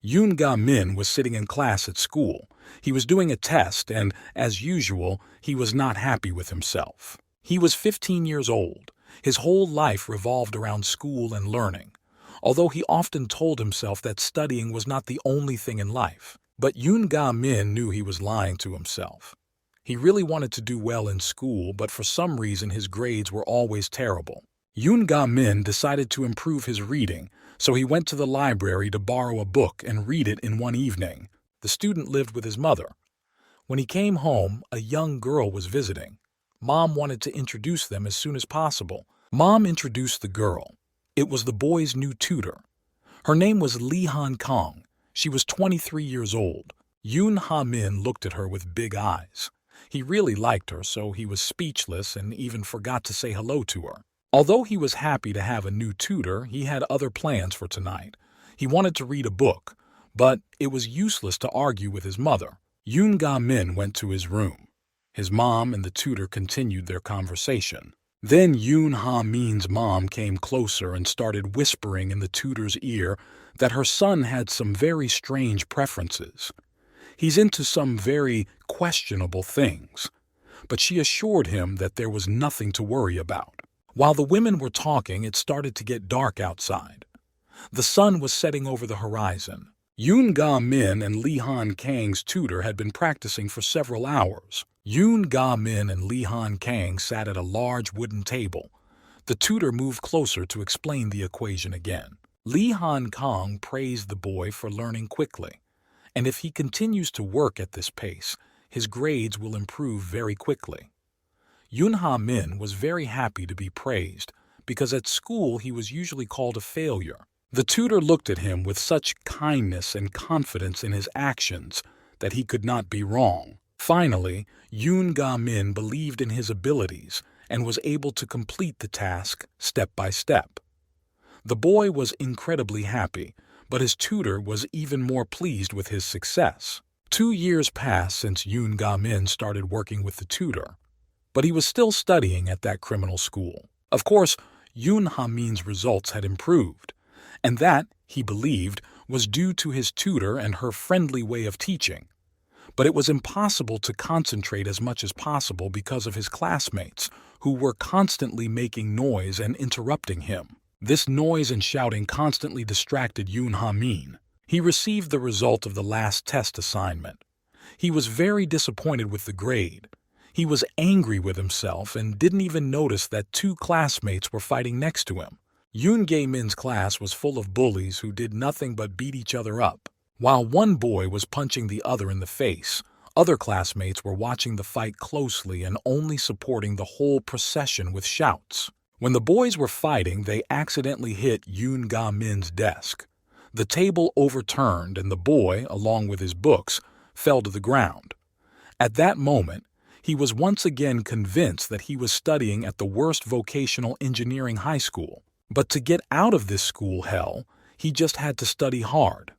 Yoon Ga-min was sitting in class at school. He was doing a test and, as usual, he was not happy with himself. He was 15 years old. His whole life revolved around school and learning, although he often told himself that studying was not the only thing in life. But Yoon Ga-min knew he was lying to himself. He really wanted to do well in school, but for some reason his grades were always terrible. Yoon Ga-min decided to improve his reading, so he went to the library to borrow a book and read it in one evening. The student lived with his mother. When he came home, a young girl was visiting. Mom wanted to introduce them as soon as possible. Mom introduced the girl. It was the boy's new tutor. Her name was Lee Han-kong. She was 23 years old. Yoon Ha-min looked at her with big eyes. He really liked her, so he was speechless and even forgot to say hello to her. Although he was happy to have a new tutor, he had other plans for tonight. He wanted to read a book, but it was useless to argue with his mother. Yoon Ga-min went to his room. His mom and the tutor continued their conversation. Then Yoon Ha-min's mom came closer and started whispering in the tutor's ear that her son had some very strange preferences. He's into some very questionable things, but she assured him that there was nothing to worry about. While the women were talking, it started to get dark outside. The sun was setting over the horizon. Yoon Ga-min and Lee Han-kang's tutor had been practicing for several hours. Yoon Ga-min and Lee Han-kang sat at a large wooden table. The tutor moved closer to explain the equation again. Lee Han-kang praised the boy for learning quickly, and if he continues to work at this pace, his grades will improve very quickly. Yoon Ha-min was very happy to be praised, because at school he was usually called a failure. The tutor looked at him with such kindness and confidence in his actions that he could not be wrong. Finally, Yoon Ga-min believed in his abilities and was able to complete the task step by step. The boy was incredibly happy, but his tutor was even more pleased with his success. 2 years passed since Yoon Ga-min started working with the tutor, but he was still studying at that criminal school. Of course, Yoon Ha-min's results had improved, and that, he believed, was due to his tutor and her friendly way of teaching. But it was impossible to concentrate as much as possible because of his classmates, who were constantly making noise and interrupting him. This noise and shouting constantly distracted Yoon Ha-min. He received the result of the last test assignment. He was very disappointed with the grade. He was angry with himself and didn't even notice that 2 classmates were fighting next to him. Yoon Ga-min's class was full of bullies who did nothing but beat each other up. While one boy was punching the other in the face, other classmates were watching the fight closely and only supporting the whole procession with shouts. When the boys were fighting, they accidentally hit Yoon Ga-min's desk. The table overturned and the boy, along with his books, fell to the ground. At that moment, he was once again convinced that he was studying at the worst vocational engineering high school. But to get out of this school hell, he just had to study hard.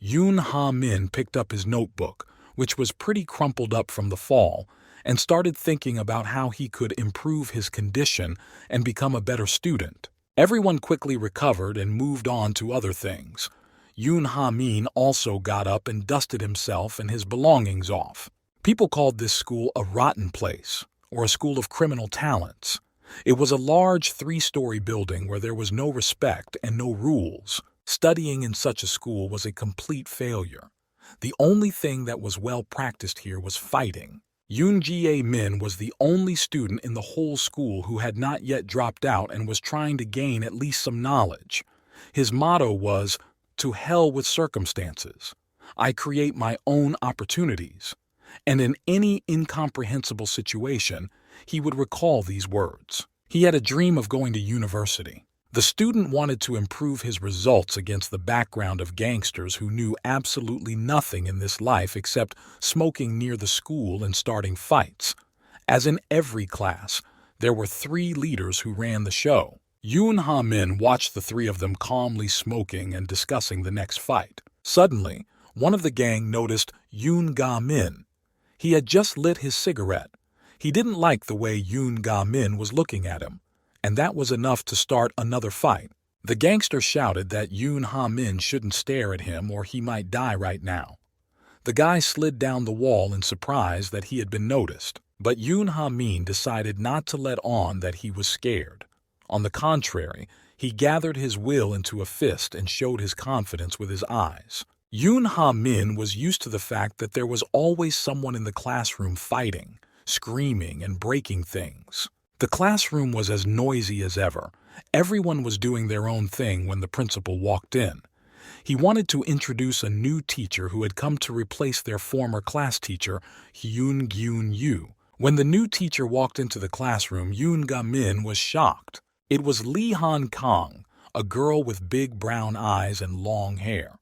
Yoon Ha-min picked up his notebook, which was pretty crumpled up from the fall, and started thinking about how he could improve his condition and become a better student. Everyone quickly recovered and moved on to other things. Yoon Ha-min also got up and dusted himself and his belongings off. People called this school a rotten place, or a school of criminal talents. It was a large 3-story building where there was no respect and no rules. Studying in such a school was a complete failure. The only thing that was well practiced here was fighting. Yoon Ga-min was the only student in the whole school who had not yet dropped out and was trying to gain at least some knowledge. His motto was, "To hell with circumstances. I create my own opportunities." And in any incomprehensible situation, he would recall these words. He had a dream of going to university. The student wanted to improve his results against the background of gangsters who knew absolutely nothing in this life except smoking near the school and starting fights. As in every class, there were 3 leaders who ran the show. Yoon Ha-min watched the 3 of them calmly smoking and discussing the next fight. Suddenly, one of the gang noticed Yoon Ga-min. He had just lit his cigarette. He didn't like the way Yoon Ga-min was looking at him, and that was enough to start another fight. The gangster shouted that Yoon Ha-min shouldn't stare at him or he might die right now. The guy slid down the wall in surprise that he had been noticed, but Yoon Ha-min decided not to let on that he was scared. On the contrary, he gathered his will into a fist and showed his confidence with his eyes. Yoon Ha-min was used to the fact that there was always someone in the classroom fighting, screaming, and breaking things. The classroom was as noisy as ever. Everyone was doing their own thing when the principal walked in. He wanted to introduce a new teacher who had come to replace their former class teacher, Hyun Gyun-yu. When the new teacher walked into the classroom, Yoon Ga-min was shocked. It was Lee Han-kang, a girl with big brown eyes and long hair.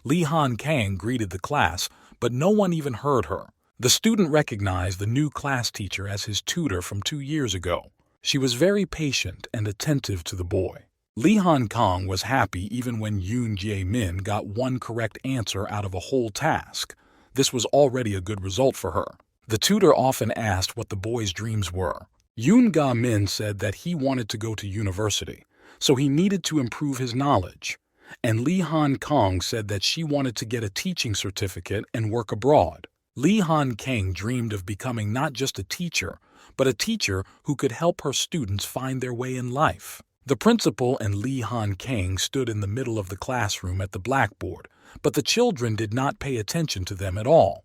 Lee Han-kang greeted the class, but no one even heard her. The student recognized the new class teacher as his tutor from 2 years ago. She was very patient and attentive to the boy. Lee Han-kang was happy even when Yoon Jae-min got one correct answer out of a whole task. This was already a good result for her. The tutor often asked what the boy's dreams were. Yoon Ga-min said that he wanted to go to university, so he needed to improve his knowledge. And Lee Han-kang said that she wanted to get a teaching certificate and work abroad. Lee Han-kang dreamed of becoming not just a teacher, but a teacher who could help her students find their way in life. The principal and Lee Han-kang stood in the middle of the classroom at the blackboard, but the children did not pay attention to them at all.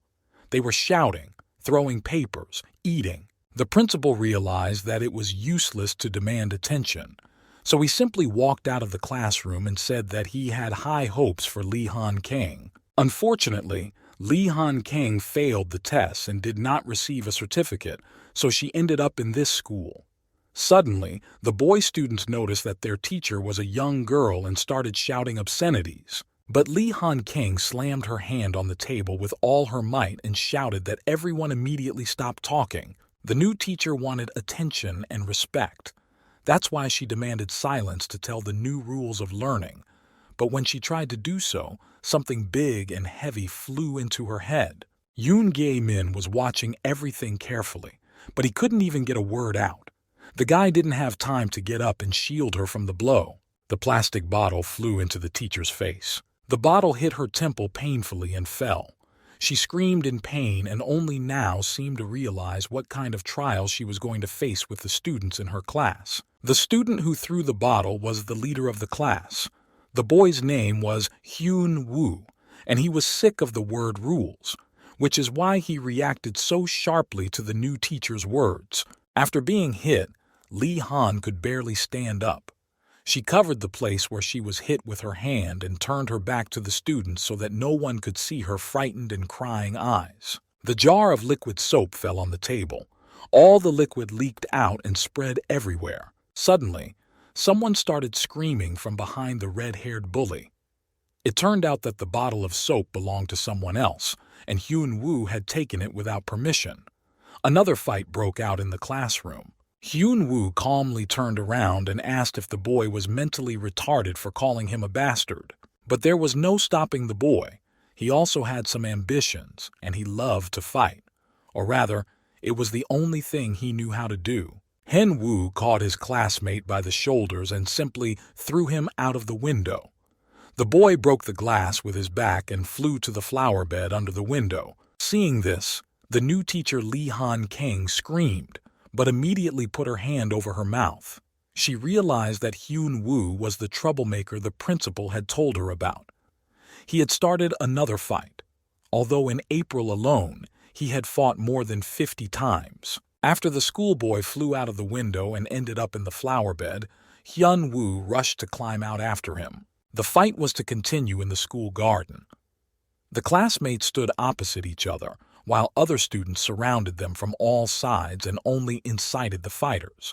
They were shouting, throwing papers, eating. The principal realized that it was useless to demand attention, so he simply walked out of the classroom and said that he had high hopes for Lee Han-kang. Unfortunately, Lee Han-kang failed the test and did not receive a certificate, so she ended up in this school. Suddenly, the boy students noticed that their teacher was a young girl and started shouting obscenities. But Lee Han-kang slammed her hand on the table with all her might and shouted that everyone immediately stopped talking. The new teacher wanted attention and respect. That's why she demanded silence to tell the new rules of learning. But when she tried to do so, something big and heavy flew into her head. Yoon Jae-min was watching everything carefully, but he couldn't even get a word out. The guy didn't have time to get up and shield her from the blow. The plastic bottle flew into the teacher's face. The bottle hit her temple painfully and fell. She screamed in pain and only now seemed to realize what kind of trial she was going to face with the students in her class. The student who threw the bottle was the leader of the class. The boy's name was Hyun Woo, and he was sick of the word rules, which is why he reacted so sharply to the new teacher's words. After being hit, Lee Han could barely stand up. She covered the place where she was hit with her hand and turned her back to the students so that no one could see her frightened and crying eyes. The jar of liquid soap fell on the table. All the liquid leaked out and spread everywhere. Suddenly, someone started screaming from behind the red-haired bully. It turned out that the bottle of soap belonged to someone else, and Hyun Woo had taken it without permission. Another fight broke out in the classroom. Hyun Woo calmly turned around and asked if the boy was mentally retarded for calling him a bastard. But there was no stopping the boy. He also had some ambitions, and he loved to fight. Or rather, it was the only thing he knew how to do. Hyun Woo caught his classmate by the shoulders and simply threw him out of the window. The boy broke the glass with his back and flew to the flower bed under the window. Seeing this, the new teacher Lee Han-kang screamed, but immediately put her hand over her mouth. She realized that Hyun Woo was the troublemaker the principal had told her about. He had started another fight, although in April alone he had fought more than 50 times. After the schoolboy flew out of the window and ended up in the flower bed, Hyun Woo rushed to climb out after him. The fight was to continue in the school garden. The classmates stood opposite each other, while other students surrounded them from all sides and only incited the fighters.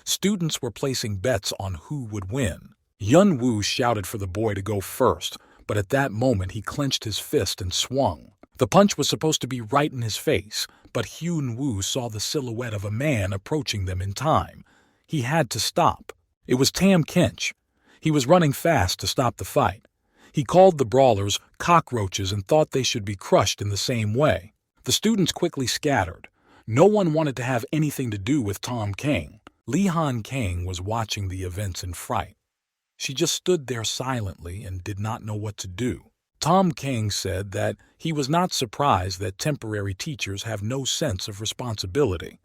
Students were placing bets on who would win. Hyun Woo shouted for the boy to go first, but at that moment he clenched his fist and swung. The punch was supposed to be right in his face, but Hyun Woo saw the silhouette of a man approaching them in time. He had to stop. It was Tam Kinch. He was running fast to stop the fight. He called the brawlers cockroaches and thought they should be crushed in the same way. The students quickly scattered. No one wanted to have anything to do with Tom Kang. Lee Han-kang was watching the events in fright. She just stood there silently and did not know what to do. Tom Kang said that he was not surprised that temporary teachers have no sense of responsibility.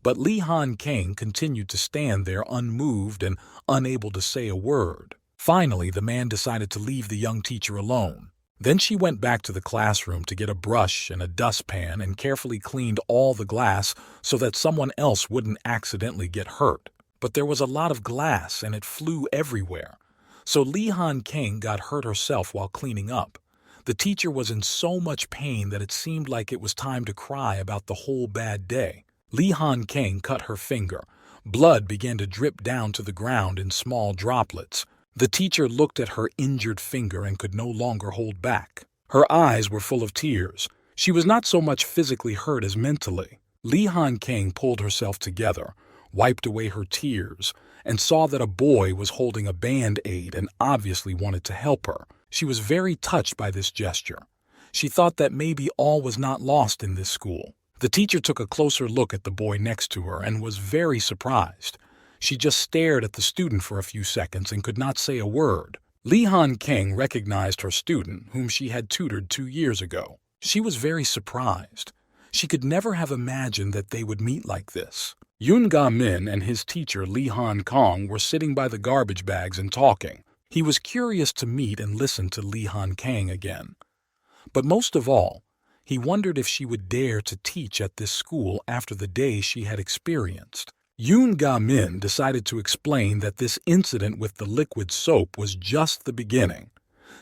But Lee Han Kang continued to stand there unmoved and unable to say a word. Finally, the man decided to leave the young teacher alone. Then she went back to the classroom to get a brush and a dustpan and carefully cleaned all the glass so that someone else wouldn't accidentally get hurt. But there was a lot of glass and it flew everywhere. So Lee Han Kang got hurt herself while cleaning up. The teacher was in so much pain that it seemed like it was time to cry about the whole bad day. Lee Han Kang cut her finger. Blood began to drip down to the ground in small droplets. The teacher looked at her injured finger and could no longer hold back. Her eyes were full of tears. She was not so much physically hurt as mentally. Lee Han Kang pulled herself together, wiped away her tears, and saw that a boy was holding a band-aid and obviously wanted to help her. She was very touched by this gesture. She thought that maybe all was not lost in this school. The teacher took a closer look at the boy next to her and was very surprised. She just stared at the student for a few seconds and could not say a word. Lee Han Kang recognized her student, whom she had tutored 2 years ago. She was very surprised. She could never have imagined that they would meet like this. Yoon Ga-min and his teacher Lee Han Kang were sitting by the garbage bags and talking. He was curious to meet and listen to Lee Han Kang again. But most of all, he wondered if she would dare to teach at this school after the day she had experienced. Yoon Ga-min decided to explain that this incident with the liquid soap was just the beginning.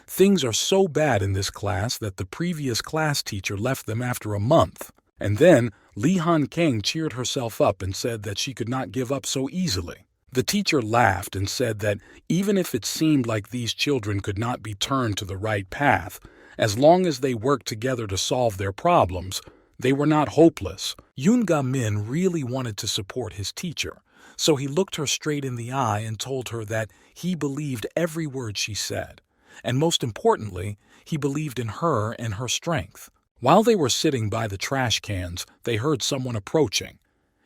Things are so bad in this class that the previous class teacher left them after a month. And then Lee Han Kang cheered herself up and said that she could not give up so easily. The teacher laughed and said that even if it seemed like these children could not be turned to the right path, as long as they worked together to solve their problems, they were not hopeless. Yoon Ga-min really wanted to support his teacher, so he looked her straight in the eye and told her that he believed every word she said, and most importantly, he believed in her and her strength. While they were sitting by the trash cans, they heard someone approaching.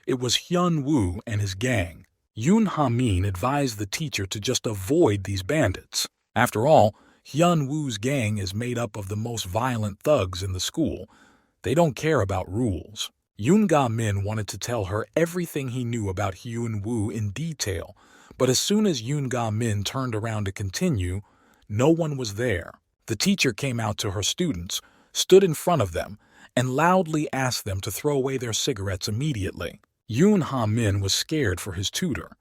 It was Hyun-woo and his gang. Yoon Ha-min advised the teacher to just avoid these bandits. After all, Hyun-woo's gang is made up of the most violent thugs in the school. They don't care about rules. Yoon Ga-min wanted to tell her everything he knew about Hyun-woo in detail, but as soon as Yoon Ga-min turned around to continue, no one was there. The teacher came out to her students, stood in front of them, and loudly asked them to throw away their cigarettes immediately. Yoon Ha-min was scared for his tutor,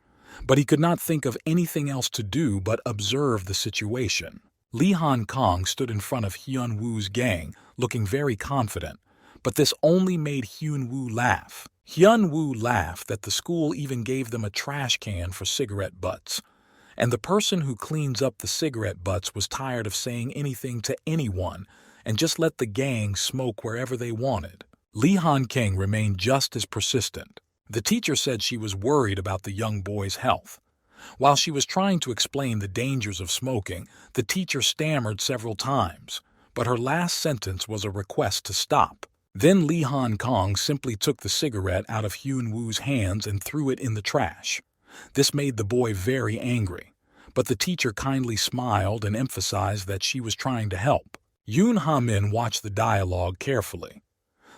but he could not think of anything else to do but observe the situation. Lee Han Kang stood in front of Hyun-woo's gang, looking very confident, but this only made Hyun-woo laugh. Hyun-woo laughed that the school even gave them a trash can for cigarette butts, and the person who cleans up the cigarette butts was tired of saying anything to anyone and just let the gang smoke wherever they wanted. Lee Han Kang remained just as persistent. The teacher said she was worried about the young boy's health. While she was trying to explain the dangers of smoking, the teacher stammered several times, but her last sentence was a request to stop. Then Lee Han Kang simply took the cigarette out of Hyun-woo's hands and threw it in the trash. This made the boy very angry, but the teacher kindly smiled and emphasized that she was trying to help. Yoon Ha-min watched the dialogue carefully.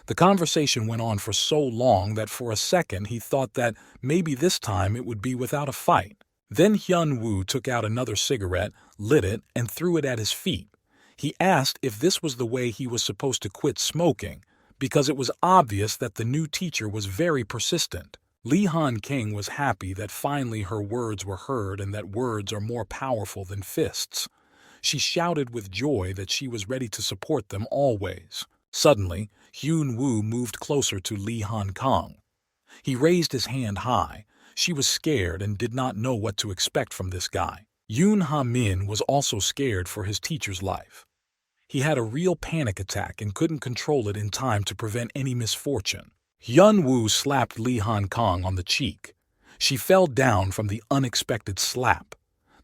The conversation went on for so long that for a second he thought that maybe this time it would be without a fight. Then Hyun-woo took out another cigarette, lit it, and threw it at his feet. He asked if this was the way he was supposed to quit smoking, because it was obvious that the new teacher was very persistent. Lee Han Kang was happy that finally her words were heard and that words are more powerful than fists. She shouted with joy that she was ready to support them always. Suddenly, Hyun-woo moved closer to Lee Han Kang. He raised his hand high. She was scared and did not know what to expect from this guy. Yoon Ha-min was also scared for his teacher's life. He had a real panic attack and couldn't control it in time to prevent any misfortune. Hyun-woo slapped Lee Han Kang on the cheek. She fell down from the unexpected slap.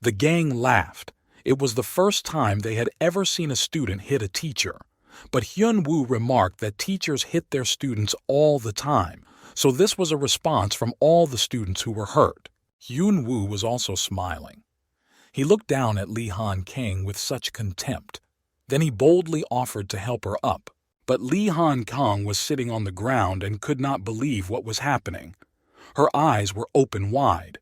The gang laughed. It was the first time they had ever seen a student hit a teacher. But Hyun-woo remarked that teachers hit their students all the time, so this was a response from all the students who were hurt. Hyun-woo was also smiling. He looked down at Li Han Kang with such contempt. Then he boldly offered to help her up. But Li Han Kang was sitting on the ground and could not believe what was happening. Her eyes were open wide.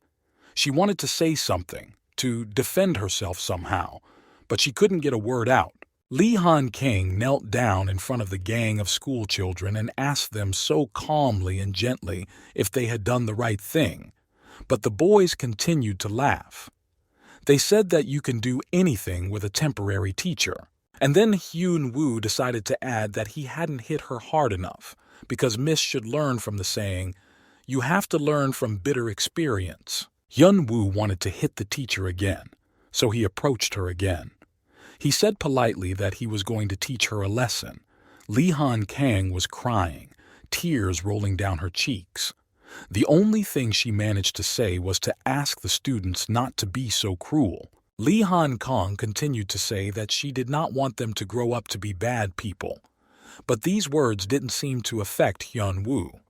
She wanted to say something, to defend herself somehow, but she couldn't get a word out. Li Han Kang knelt down in front of the gang of school children and asked them so calmly and gently if they had done the right thing, but the boys continued to laugh. They said that you can do anything with a temporary teacher. And then Hyun Woo decided to add that he hadn't hit her hard enough, because Miss should learn from the saying, "You have to learn from bitter experience." Hyun Woo wanted to hit the teacher again, so he approached her again. He said politely that he was going to teach her a lesson. Li Han Kang was crying, tears rolling down her cheeks. The only thing she managed to say was to ask the students not to be so cruel. Li Han Kang continued to say that she did not want them to grow up to be bad people. But these words didn't seem to affect Hyun Woo.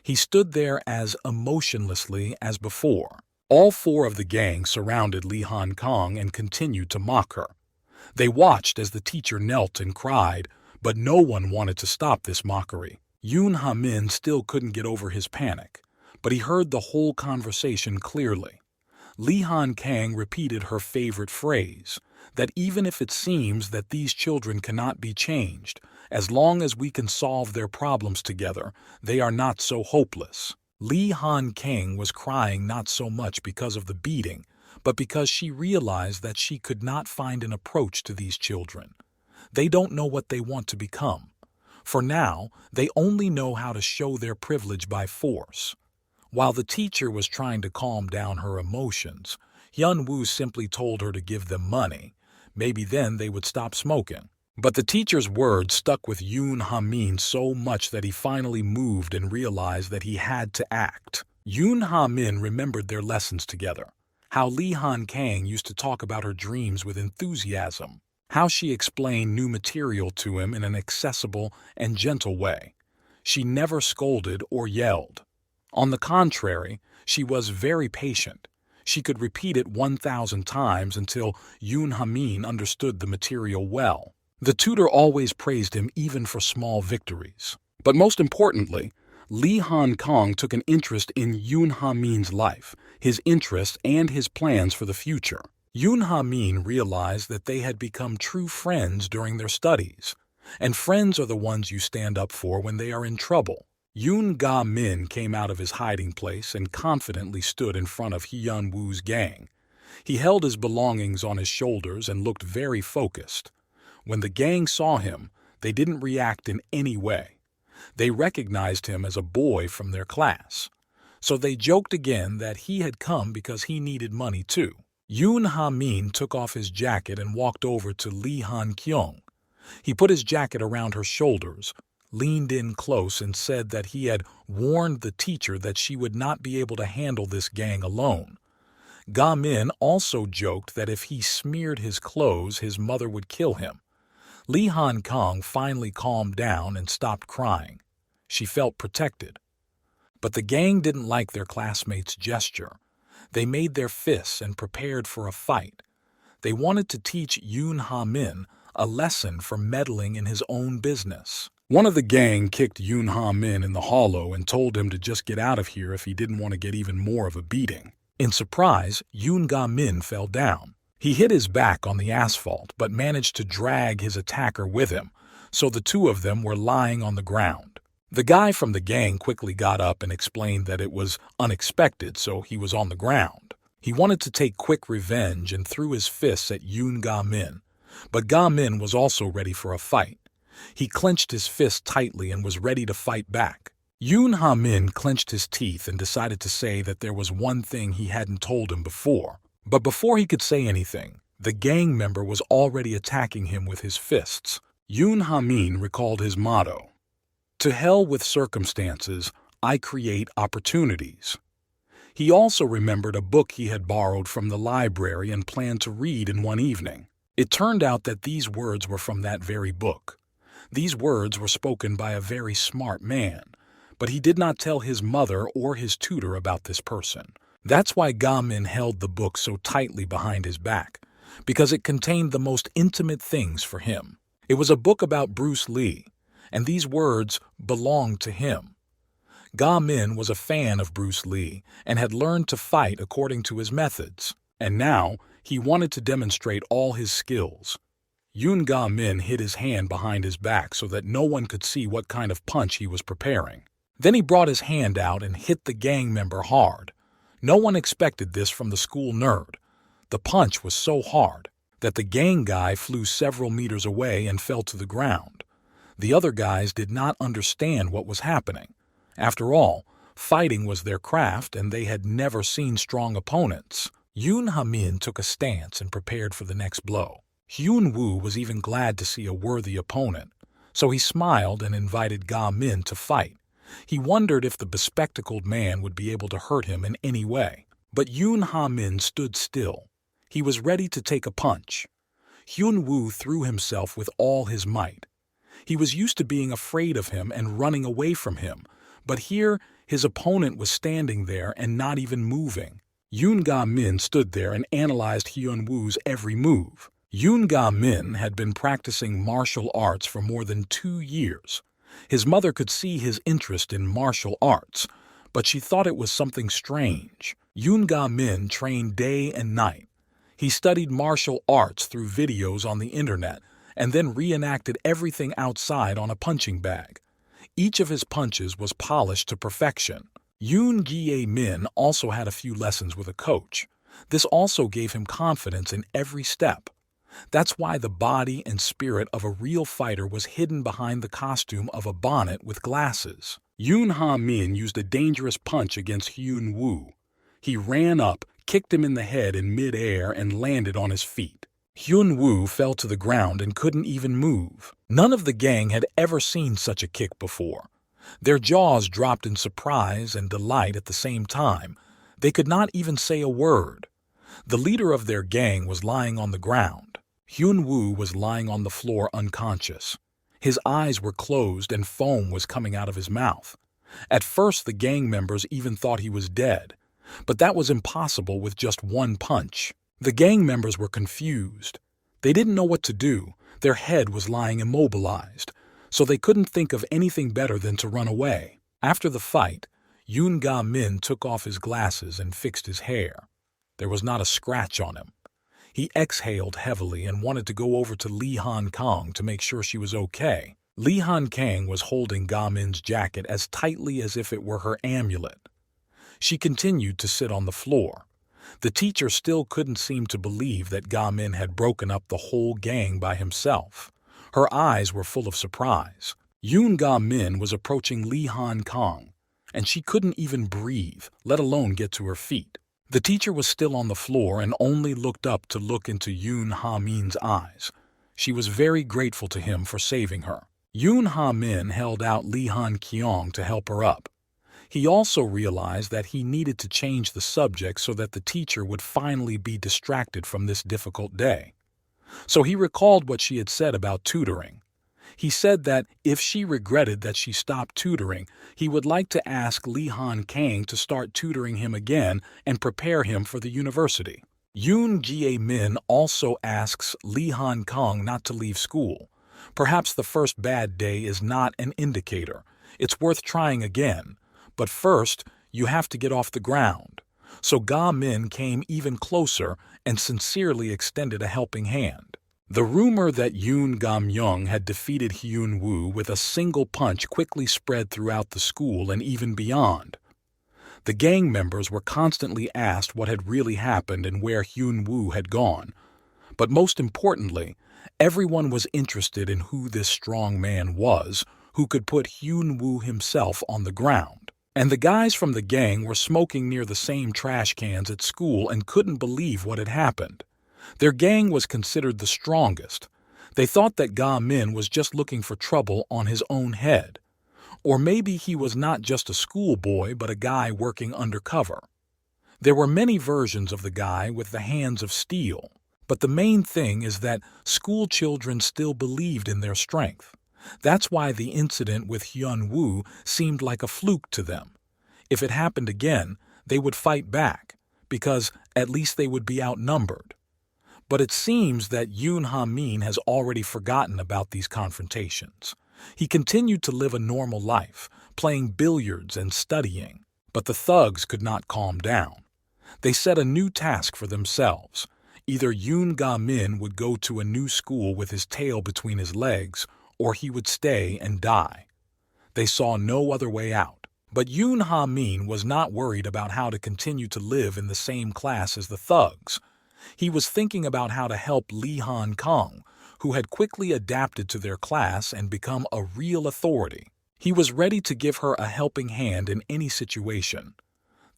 He stood there as emotionlessly as before. All four of the gang surrounded Li Han Kang and continued to mock her. They watched as the teacher knelt and cried, but no one wanted to stop this mockery. Yoon Ha-min still couldn't get over his panic, but he heard the whole conversation clearly. Li Han Kang repeated her favorite phrase, that even if it seems that these children cannot be changed, as long as we can solve their problems together, they are not so hopeless. Li Han Kang was crying not so much because of the beating, but because she realized that she could not find an approach to these children. They don't know what they want to become. For now, they only know how to show their privilege by force. While the teacher was trying to calm down her emotions, Hyun Woo simply told her to give them money. Maybe then they would stop smoking. But the teacher's words stuck with Yoon Ha-min so much that he finally moved and realized that he had to act. Yoon Ha-min remembered their lessons together. How Li Han Kang used to talk about her dreams with enthusiasm. How she explained new material to him in an accessible and gentle way. She never scolded or yelled. On the contrary, she was very patient. She could repeat it 1,000 times until Yoon Ha-min understood the material well. The tutor always praised him even for small victories. But most importantly, Li Han Kang took an interest in Yoon Ha-min's life, his interests, and his plans for the future. Yoon Ha-min realized that they had become true friends during their studies, and friends are the ones you stand up for when they are in trouble. Yoon Ga-min came out of his hiding place and confidently stood in front of Hyun Woo's gang. He held his belongings on his shoulders and looked very focused. When the gang saw him, they didn't react in any way. They recognized him as a boy from their class. So they joked again that he had come because he needed money too. Yoon Ha-min took off his jacket and walked over to Lee Han-kyung. He put his jacket around her shoulders, leaned in close, and said that he had warned the teacher that she would not be able to handle this gang alone. Ga-min also joked that if he smeared his clothes, his mother would kill him. Li Han Kang finally calmed down and stopped crying. She felt protected. But the gang didn't like their classmates' gesture. They made their fists and prepared for a fight. They wanted to teach Yoon Ha-min a lesson for meddling in his own business. One of the gang kicked Yoon Ha-min in the hollow and told him to just get out of here if he didn't want to get even more of a beating. In surprise, Yoon Ga-min fell down. He hit his back on the asphalt but managed to drag his attacker with him, so the two of them were lying on the ground. The guy from the gang quickly got up and explained that it was unexpected, so he was on the ground. He wanted to take quick revenge and threw his fists at Yoon Ga-min, but Ga-min was also ready for a fight. He clenched his fist tightly and was ready to fight back. Yoon Ha-min clenched his teeth and decided to say that there was one thing he hadn't told him before. But before he could say anything, the gang member was already attacking him with his fists. Yoon Ha-min recalled his motto, "To hell with circumstances, I create opportunities." He also remembered a book he had borrowed from the library and planned to read in one evening. It turned out that these words were from that very book. These words were spoken by a very smart man, but he did not tell his mother or his tutor about this person. That's why Ga Min held the book so tightly behind his back, because it contained the most intimate things for him. It was a book about Bruce Lee, and these words belonged to him. Ga Min was a fan of Bruce Lee and had learned to fight according to his methods, and now he wanted to demonstrate all his skills. Yoon Ga Min hid his hand behind his back so that no one could see what kind of punch he was preparing. Then he brought his hand out and hit the gang member hard. No one expected this from the school nerd. The punch was so hard that the gang guy flew several meters away and fell to the ground. The other guys did not understand what was happening. After all, fighting was their craft and they had never seen strong opponents. Yoon Ha-min took a stance and prepared for the next blow. Hyun-woo was even glad to see a worthy opponent, so he smiled and invited Ga Min to fight. He wondered if the bespectacled man would be able to hurt him in any way. But Yoon Ha-min stood still. He was ready to take a punch. Hyun-woo threw himself with all his might. He was used to being afraid of him and running away from him, but here his opponent was standing there and not even moving. Yoon Ga Min stood there and analyzed Hyun-woo's every move. Yoon Ga Min had been practicing martial arts for more than 2 years. His mother could see his interest in martial arts, but she thought it was something strange. Yoon Ga Min trained day and night. He studied martial arts through videos on the internet and then reenacted everything outside on a punching bag. Each of his punches was polished to perfection. Yoon Gi Min also had a few lessons with a coach. This also gave him confidence in every step. That's why the body and spirit of a real fighter was hidden behind the costume of a bonnet with glasses. Yoon Ha-min used a dangerous punch against Hyun-woo. He ran up, kicked him in the head in mid-air, and landed on his feet. Hyun-woo fell to the ground and couldn't even move. None of the gang had ever seen such a kick before. Their jaws dropped in surprise and delight at the same time. They could not even say a word. The leader of their gang was lying on the ground. Hyun-woo was lying on the floor unconscious. His eyes were closed and foam was coming out of his mouth. At first, the gang members even thought he was dead, but that was impossible with just one punch. The gang members were confused. They didn't know what to do. Their head was lying immobilized, so they couldn't think of anything better than to run away. After the fight, Yoon Ga Min took off his glasses and fixed his hair. There was not a scratch on him. He exhaled heavily and wanted to go over to Lee Han Kang to make sure she was okay. Lee Han Kang was holding Ga Min's jacket as tightly as if it were her amulet. She continued to sit on the floor. The teacher still couldn't seem to believe that Ga Min had broken up the whole gang by himself. Her eyes were full of surprise. Yoon Ga Min was approaching Lee Han Kang, and she couldn't even breathe, let alone get to her feet. The teacher was still on the floor and only looked up to look into Yoon Ha-min's eyes. She was very grateful to him for saving her. Yoon Ha-min held out Lee Han Kyong to help her up. He also realized that he needed to change the subject so that the teacher would finally be distracted from this difficult day. So he recalled what she had said about tutoring. He said that if she regretted that she stopped tutoring, he would like to ask Lee Han Kang to start tutoring him again and prepare him for the university. Yoon Gi Min also asks Lee Han Kang not to leave school. Perhaps the first bad day is not an indicator. It's worth trying again. But first, you have to get off the ground. So Ga Min came even closer and sincerely extended a helping hand. The rumor that Yoon Ga-myung had defeated Hyun-woo with a single punch quickly spread throughout the school and even beyond. The gang members were constantly asked what had really happened and where Hyun-woo had gone. But most importantly, everyone was interested in who this strong man was, who could put Hyun-woo himself on the ground. And the guys from the gang were smoking near the same trash cans at school and couldn't believe what had happened. Their gang was considered the strongest. They thought that Ga Min was just looking for trouble on his own head. Or maybe he was not just a schoolboy but a guy working undercover. There were many versions of the guy with the hands of steel, but the main thing is that school children still believed in their strength. That's why the incident with Hyun-woo seemed like a fluke to them. If it happened again, they would fight back. because at least they would be outnumbered. But it seems that Yoon Ha-min has already forgotten about these confrontations. He continued to live a normal life, playing billiards and studying. But the thugs could not calm down. They set a new task for themselves. Either Yoon Ga-min would go to a new school with his tail between his legs, or he would stay and die. They saw no other way out. But Yoon Ha-min was not worried about how to continue to live in the same class as the thugs. He was thinking about how to help Lee Han-kang, who had quickly adapted to their class and become a real authority. He was ready to give her a helping hand in any situation.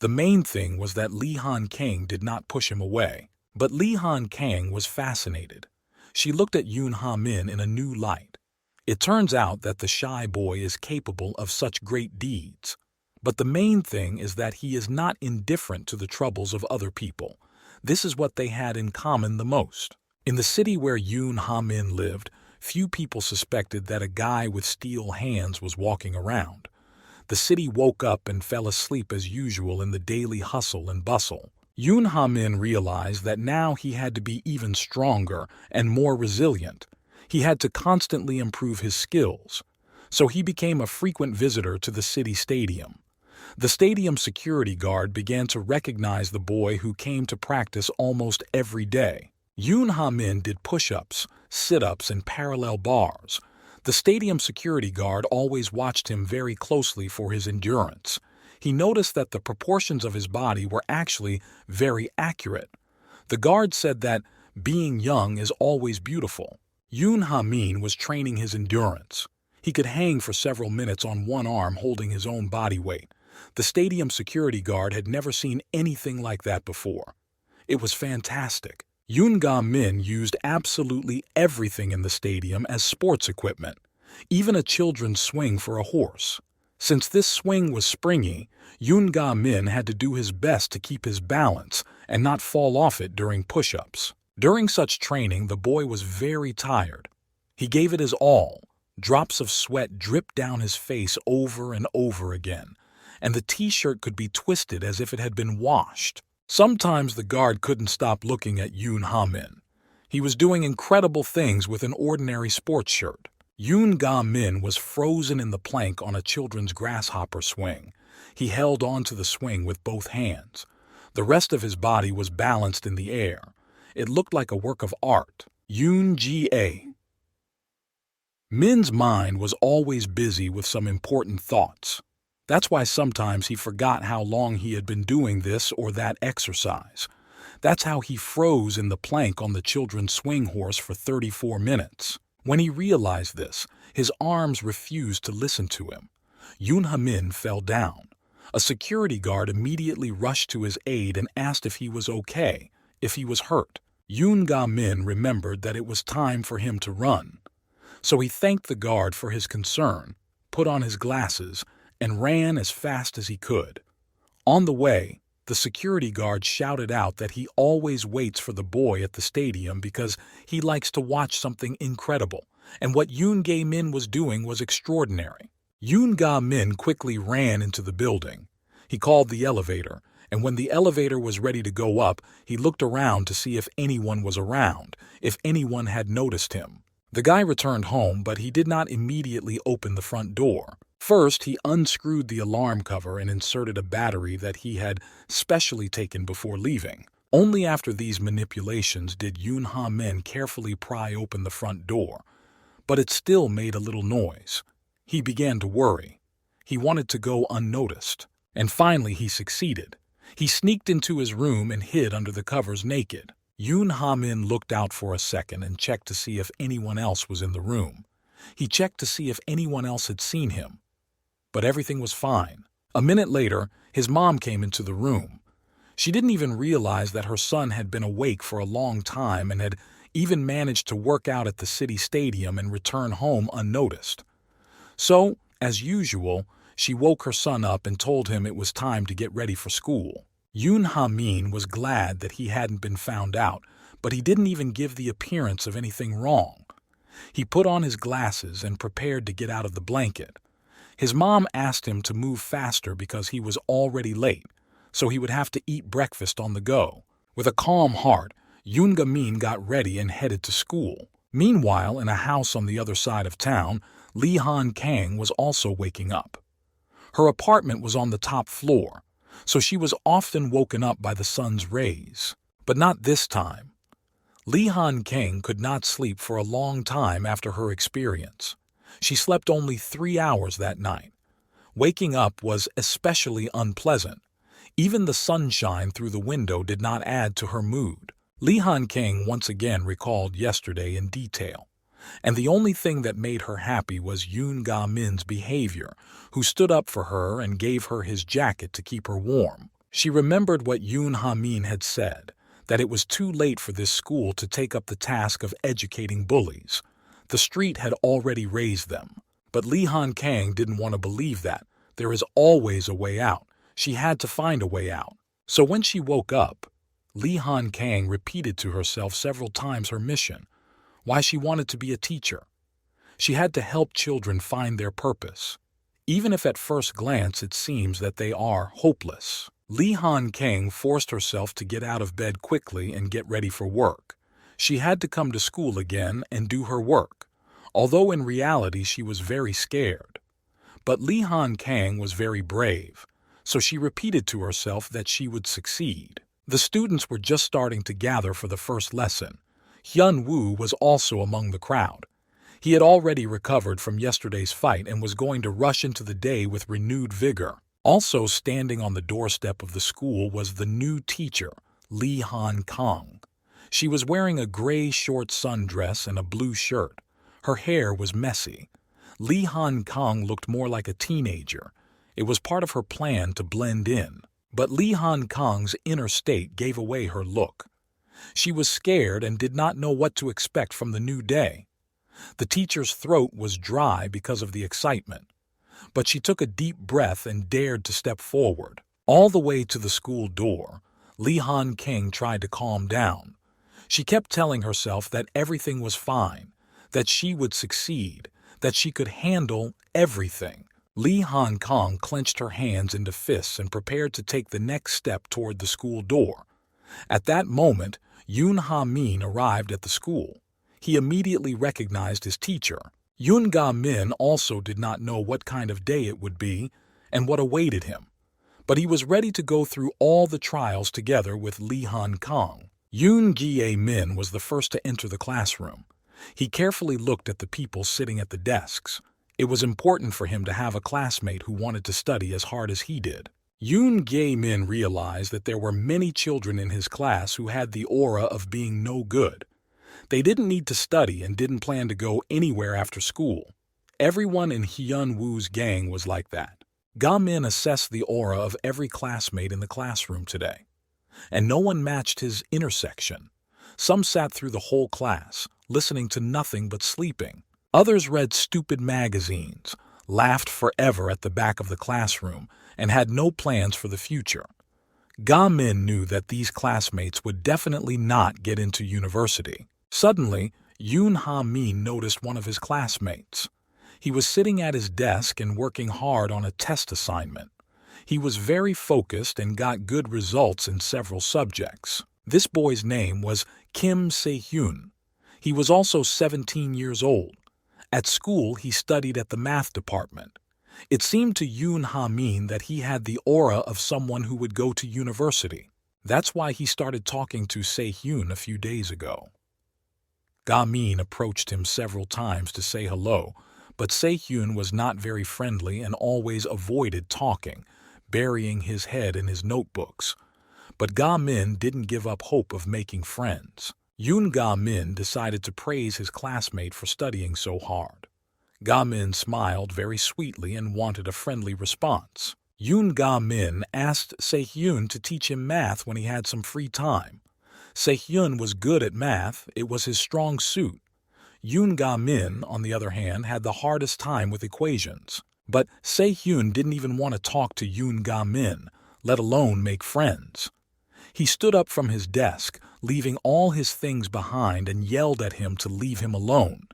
The main thing was that Lee Han-kang did not push him away. But Lee Han-kang was fascinated. She looked at Yoon Ha-min in a new light. It turns out that the shy boy is capable of such great deeds. But the main thing is that he is not indifferent to the troubles of other people. This is what they had in common the most. In the city where Yoon Ha-min lived, few people suspected that a guy with steel hands was walking around. The city woke up and fell asleep as usual in the daily hustle and bustle. Yoon Ha-min realized that now he had to be even stronger and more resilient. He had to constantly improve his skills. So he became a frequent visitor to the city stadium. The stadium security guard began to recognize the boy who came to practice almost every day. Yoon Ha-min did push-ups, sit-ups, and parallel bars. The stadium security guard always watched him very closely for his endurance. He noticed that the proportions of his body were actually very accurate. The guard said that being young is always beautiful. Yoon Ha-min was training his endurance. He could hang for several minutes on one arm holding his own body weight. The stadium security guard had never seen anything like that before. It was fantastic. Yoon Ga-min used absolutely everything in the stadium as sports equipment, even a children's swing for a horse. Since this swing was springy, Yoon Ga-min had to do his best to keep his balance and not fall off it during push-ups. During such training, the boy was very tired. He gave it his all. Drops of sweat dripped down his face over and over again, and the t-shirt could be twisted as if it had been washed. Sometimes the guard couldn't stop looking at Yoon Ha-min. He was doing incredible things with an ordinary sports shirt. Yoon Ga-min was frozen in the plank on a children's grasshopper swing. He held on to the swing with both hands. The rest of his body was balanced in the air. It looked like a work of art. Yoon Ga-min's mind was always busy with some important thoughts. That's why sometimes he forgot how long he had been doing this or that exercise. That's how he froze in the plank on the children's swing horse for 34 minutes. When he realized this, his arms refused to listen to him. Yoon Ha-min fell down. A security guard immediately rushed to his aid and asked if he was okay, if he was hurt. Yoon Ga-min remembered that it was time for him to run. So he thanked the guard for his concern, put on his glasses, and ran as fast as he could. On the way, the security guard shouted out that he always waits for the boy at the stadium because he likes to watch something incredible, and what Yoon Ga-min was doing was extraordinary. Yoon Ga-min quickly ran into the building. He called the elevator, and when the elevator was ready to go up, he looked around to see if anyone was around, if anyone had noticed him. The guy returned home, but he did not immediately open the front door. First, he unscrewed the alarm cover and inserted a battery that he had specially taken before leaving. Only after these manipulations did Yoon Ha-min carefully pry open the front door. But it still made a little noise. He began to worry. He wanted to go unnoticed. And finally he succeeded. He sneaked into his room and hid under the covers naked. Yoon Ha-min looked out for a second and checked to see if anyone else was in the room. He checked to see if anyone else had seen him. But everything was fine. A minute later, his mom came into the room. She didn't even realize that her son had been awake for a long time and had even managed to work out at the city stadium and return home unnoticed. So, as usual, she woke her son up and told him it was time to get ready for school. Yoon Ha-min was glad that he hadn't been found out, but he didn't even give the appearance of anything wrong. He put on his glasses and prepared to get out of the blanket. His mom asked him to move faster because he was already late, so he would have to eat breakfast on the go. With a calm heart, Yoon Ga-min got ready and headed to school. Meanwhile, in a house on the other side of town, Lee Han-kang was also waking up. Her apartment was on the top floor, so she was often woken up by the sun's rays. But not this time. Lee Han-kang could not sleep for a long time after her experience. She slept only 3 hours that night. Waking up was especially unpleasant. Even the sunshine through the window did not add to her mood. Lee Han-kang once again recalled yesterday in detail, and the only thing that made her happy was Yoon Ga-min's behavior, who stood up for her and gave her his jacket to keep her warm. She remembered what Yoon Ha-min had said, that it was too late for this school to take up the task of educating bullies. The street had already raised them. But Lee Han-kang didn't want to believe that. There is always a way out. She had to find a way out. So when she woke up, Lee Han-kang repeated to herself several times her mission, why she wanted to be a teacher. She had to help children find their purpose, even if at first glance it seems that they are hopeless. Lee Han-kang forced herself to get out of bed quickly and get ready for work. She had to come to school again and do her work, although in reality she was very scared. But Lee Han-kang was very brave, so she repeated to herself that she would succeed. The students were just starting to gather for the first lesson. Hyun-woo was also among the crowd. He had already recovered from yesterday's fight and was going to rush into the day with renewed vigor. Also standing on the doorstep of the school was the new teacher, Lee Han-kang. She was wearing a gray short sundress and a blue shirt. Her hair was messy. Lee Han-kang looked more like a teenager. It was part of her plan to blend in. But Lee Han-kang's inner state gave away her look. She was scared and did not know what to expect from the new day. The teacher's throat was dry because of the excitement. But she took a deep breath and dared to step forward. All the way to the school door, Lee Han-kang tried to calm down. She kept telling herself that everything was fine, that she would succeed, that she could handle everything. Lee Han-kang clenched her hands into fists and prepared to take the next step toward the school door. At that moment, Yoon Ha-min arrived at the school. He immediately recognized his teacher. Yoon Ga-min also did not know what kind of day it would be and what awaited him, but he was ready to go through all the trials together with Lee Han-kang. Yoon Ga-min was the first to enter the classroom. He carefully looked at the people sitting at the desks. It was important for him to have a classmate who wanted to study as hard as he did. Yoon Ga-min realized that there were many children in his class who had the aura of being no good. They didn't need to study and didn't plan to go anywhere after school. Everyone in Hyun-woo's gang was like that. Ga-min assessed the aura of every classmate in the classroom today, and no one matched his intersection. Some sat through the whole class, listening to nothing but sleeping. Others read stupid magazines, laughed forever at the back of the classroom, and had no plans for the future. Ga-min knew that these classmates would definitely not get into university. Suddenly, Yoon Ha-min noticed one of his classmates. He was sitting at his desk and working hard on a test assignment. He was very focused and got good results in several subjects. This boy's name was Kim Se-hyun. He was also 17 years old. At school, he studied at the math department. It seemed to Yoon Ha-min that he had the aura of someone who would go to university. That's why he started talking to Se-hyun a few days ago. Ga-min approached him several times to say hello, but Se-hyun was not very friendly and always avoided talking, burying his head in his notebooks. But Ga-min didn't give up hope of making friends. Yoon Ga-min decided to praise his classmate for studying so hard. Ga-min smiled very sweetly and wanted a friendly response. Yoon Ga-min asked Se-hyun to teach him math when he had some free time. Se-hyun was good at math, it was his strong suit. Yoon Ga-min, on the other hand, had the hardest time with equations. But Se-hyun didn't even want to talk to Yoon Ga-min, let alone make friends. He stood up from his desk, leaving all his things behind, and yelled at him to leave him alone,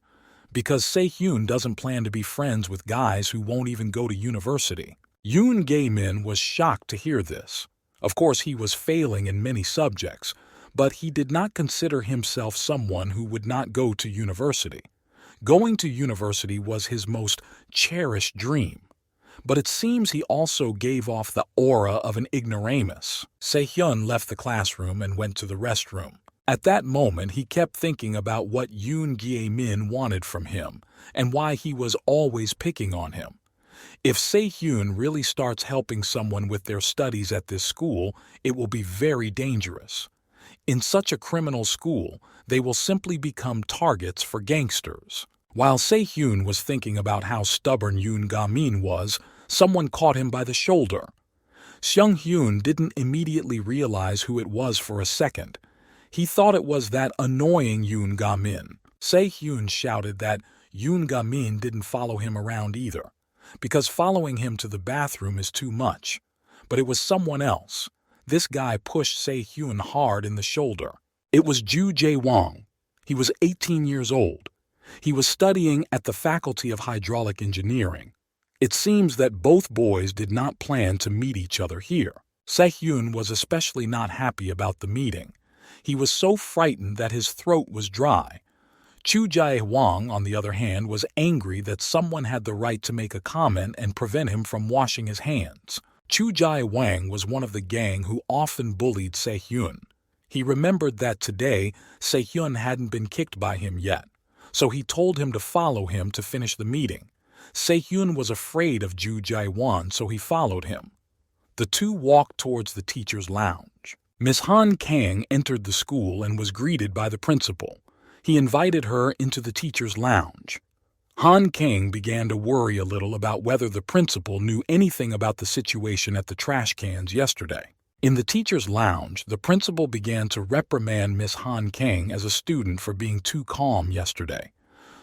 because Se-hyun doesn't plan to be friends with guys who won't even go to university. Yoon Ga-min was shocked to hear this. Of course, he was failing in many subjects, but he did not consider himself someone who would not go to university. Going to university was his most cherished dream. But it seems he also gave off the aura of an ignoramus. Se-hyun left the classroom and went to the restroom. At that moment, he kept thinking about what Yoon Gye-min wanted from him and why he was always picking on him. If Se-hyun really starts helping someone with their studies at this school, it will be very dangerous. In such a criminal school, they will simply become targets for gangsters. While Se-hyun was thinking about how stubborn Yoon Ga-min was, someone caught him by the shoulder. Seung-hyun didn't immediately realize who it was for a second. He thought it was that annoying Yoon Ga-min. Se-hyun shouted that Yoon Ga-min didn't follow him around either, because following him to the bathroom is too much. But it was someone else. This guy pushed Se-hyun hard in the shoulder. It was Ju Jae-wong. He was 18 years old. He was studying at the Faculty of Hydraulic Engineering. It seems that both boys did not plan to meet each other here. Se-hyun was especially not happy about the meeting. He was so frightened that his throat was dry. Chu Jae-wong, on the other hand, was angry that someone had the right to make a comment and prevent him from washing his hands. Chu Jae-wang was one of the gang who often bullied Se-hyun. He remembered that today Se-hyun hadn't been kicked by him yet, so he told him to follow him to finish the meeting. Se-hyun was afraid of Ju Jae-won, so he followed him. The two walked towards the teacher's lounge. Miss Han Kang entered the school and was greeted by the principal. He invited her into the teacher's lounge. Han Kang began to worry a little about whether the principal knew anything about the situation at the trash cans yesterday. In the teacher's lounge, the principal began to reprimand Miss Han Kang as a student for being too calm yesterday.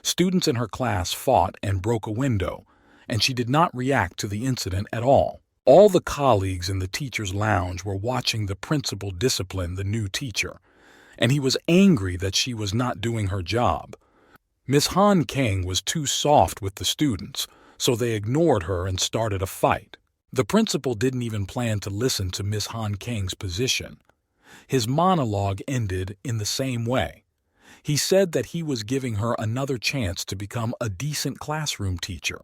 Students in her class fought and broke a window, and she did not react to the incident at all. All the colleagues in the teacher's lounge were watching the principal discipline the new teacher, and he was angry that she was not doing her job. Miss Han Kang was too soft with the students, so they ignored her and started a fight. The principal didn't even plan to listen to Miss Han Kang's position. His monologue ended in the same way. He said that he was giving her another chance to become a decent classroom teacher.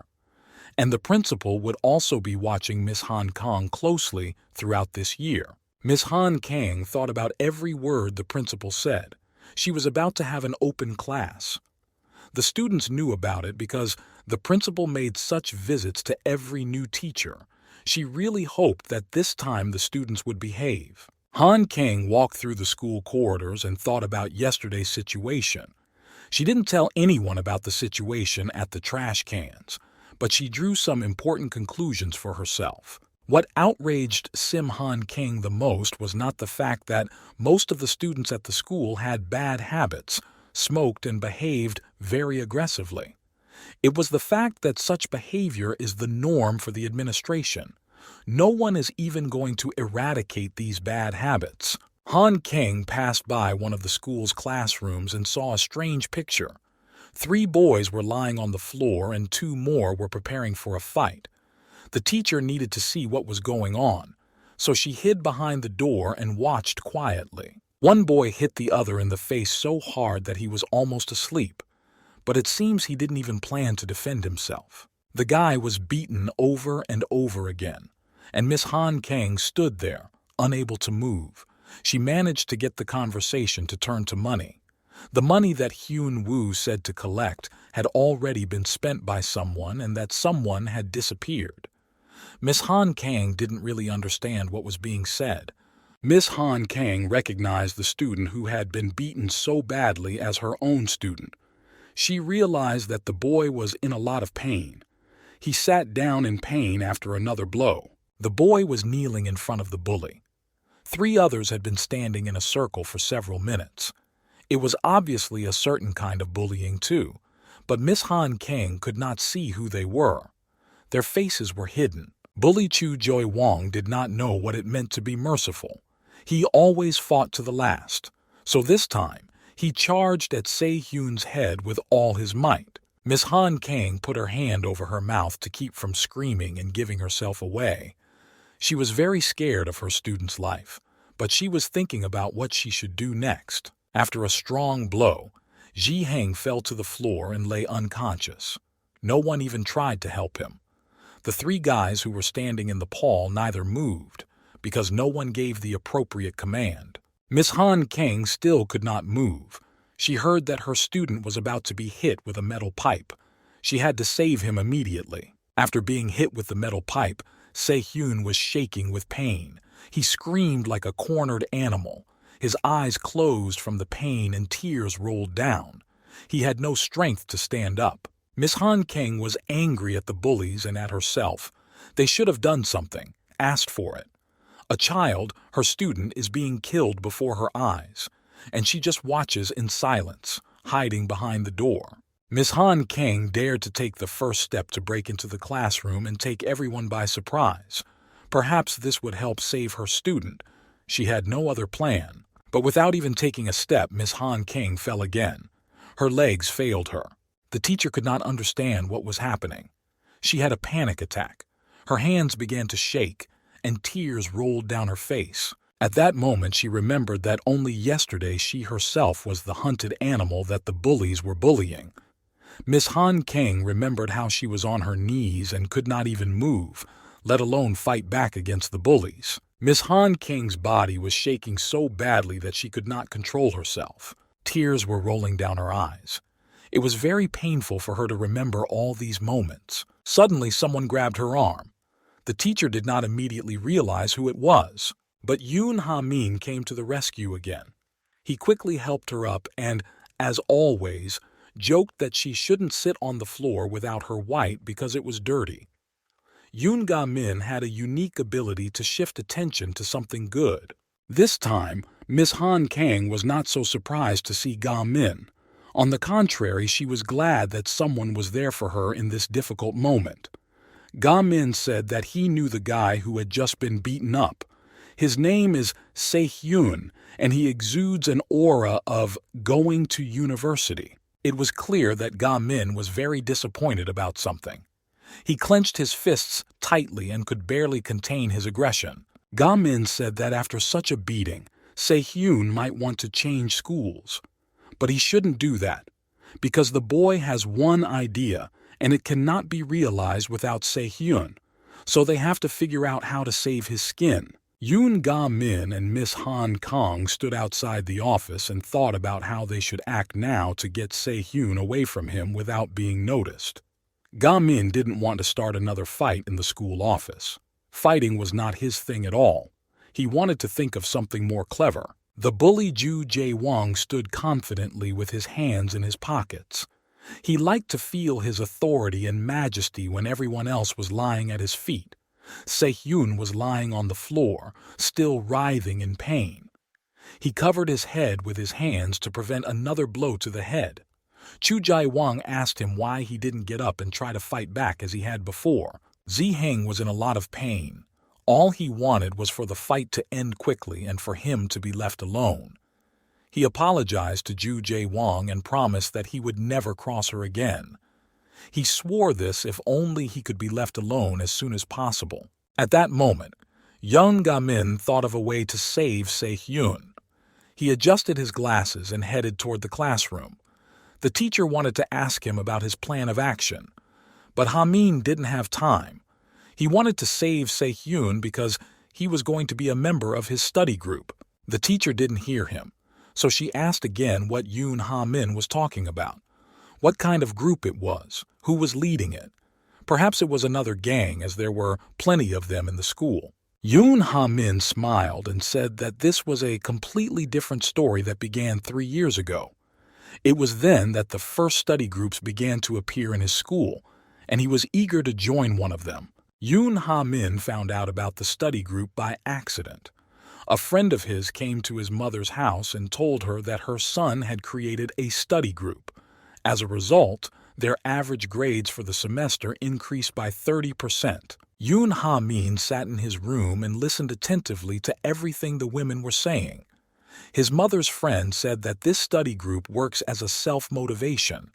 And the principal would also be watching Miss Han Kang closely throughout this year. Miss Han Kang thought about every word the principal said. She was about to have an open class. The students knew about it because the principal made such visits to every new teacher. She really hoped that this time the students would behave. Han Kang walked through the school corridors and thought about yesterday's situation. She didn't tell anyone about the situation at the trash cans, but she drew some important conclusions for herself. What outraged Sim Han Kang the most was not the fact that most of the students at the school had bad habits, smoked, and behaved very aggressively. It was the fact that such behavior is the norm for the administration. No one is even going to eradicate these bad habits. Han Kang passed by one of the school's classrooms and saw a strange picture. 3 boys were lying on the floor and 2 more were preparing for a fight. The teacher needed to see what was going on, so she hid behind the door and watched quietly. One boy hit the other in the face so hard that he was almost asleep, but it seems he didn't even plan to defend himself. The guy was beaten over and over again, and Miss Han Kang stood there, unable to move. She managed to get the conversation to turn to money. The money that Hyun Woo said to collect had already been spent by someone, and that someone had disappeared. Miss Han Kang didn't really understand what was being said. Miss Han Kang recognized the student who had been beaten so badly as her own student. She realized that the boy was in a lot of pain. He sat down in pain after another blow. The boy was kneeling in front of the bully. 3 others had been standing in a circle for several minutes. It was obviously a certain kind of bullying too, but Miss Han Kang could not see who they were. Their faces were hidden. Bully Chu Jae-wong did not know what it meant to be merciful. He always fought to the last, so this time he charged at Se-hyun's head with all his might. Miss Han Kang put her hand over her mouth to keep from screaming and giving herself away. She was very scared of her student's life, but she was thinking about what she should do next. After a strong blow, Ji Heng fell to the floor and lay unconscious. No one even tried to help him. The three guys who were standing in the hall neither moved, because no one gave the appropriate command. Miss Han Kang still could not move. She heard that her student was about to be hit with a metal pipe. She had to save him immediately. After being hit with the metal pipe, Se-hyun was shaking with pain. He screamed like a cornered animal. His eyes closed from the pain and tears rolled down. He had no strength to stand up. Miss Han Kang was angry at the bullies and at herself. They should have done something, asked for it. A child, her student, is being killed before her eyes, and she just watches in silence, hiding behind the door. Miss Han Kang dared to take the first step to break into the classroom and take everyone by surprise. Perhaps this would help save her student. She had no other plan. But without even taking a step, Miss Han Kang fell again. Her legs failed her. The teacher could not understand what was happening. She had a panic attack. Her hands began to shake, and tears rolled down her face. At that moment, she remembered that only yesterday she herself was the hunted animal that the bullies were bullying. Miss Han Kang remembered how she was on her knees and could not even move, let alone fight back against the bullies. Miss Han Kang's body was shaking so badly that she could not control herself. Tears were rolling down her eyes. It was very painful for her to remember all these moments. Suddenly, someone grabbed her arm. The teacher did not immediately realize who it was, but Yoon Ha-min came to the rescue again. He quickly helped her up and, as always, joked that she shouldn't sit on the floor without her white because it was dirty. Yoon Ga-min had a unique ability to shift attention to something good. This time, Miss Han Kang was not so surprised to see Ga-min. On the contrary, she was glad that someone was there for her in this difficult moment. Ga-min said that he knew the guy who had just been beaten up. His name is Se-hyun, and he exudes an aura of going to university. It was clear that Ga-min was very disappointed about something. He clenched his fists tightly and could barely contain his aggression. Ga-min said that after such a beating, Se-hyun might want to change schools. But he shouldn't do that, because the boy has one idea, and it cannot be realized without Se-hyun, so they have to figure out how to save his skin. Yoon Ga-min and Miss Han Kang stood outside the office and thought about how they should act now to get Se-hyun away from him without being noticed. Ga-min didn't want to start another fight in the school office. Fighting was not his thing at all. He wanted to think of something more clever. The bully Ju Jae-wong stood confidently with his hands in his pockets. He liked to feel his authority and majesty when everyone else was lying at his feet. Se-hyun was lying on the floor, still writhing in pain. He covered his head with his hands to prevent another blow to the head. Chu Jae-wong asked him why he didn't get up and try to fight back as he had before. Ji Heng was in a lot of pain. All he wanted was for the fight to end quickly and for him to be left alone. He apologized to Ju Jae-wong and promised that he would never cross her again. He swore this if only he could be left alone as soon as possible. At that moment, Yoon Ga-min thought of a way to save Se-hyun. He adjusted his glasses and headed toward the classroom. The teacher wanted to ask him about his plan of action, but Ha-min didn't have time. He wanted to save Se-hyun because he was going to be a member of his study group. The teacher didn't hear him, so she asked again what Yoon Ha-min was talking about. What kind of group it was, who was leading it. Perhaps it was another gang, as there were plenty of them in the school. Yoon Ha-min smiled and said that this was a completely different story that began 3 years ago. It was then that the first study groups began to appear in his school, and he was eager to join one of them. Yoon Ha-min found out about the study group by accident. A friend of his came to his mother's house and told her that her son had created a study group. As a result, their average grades for the semester increased by 30%. Yoon Ha-min sat in his room and listened attentively to everything the women were saying. His mother's friend said that this study group works as a self-motivation.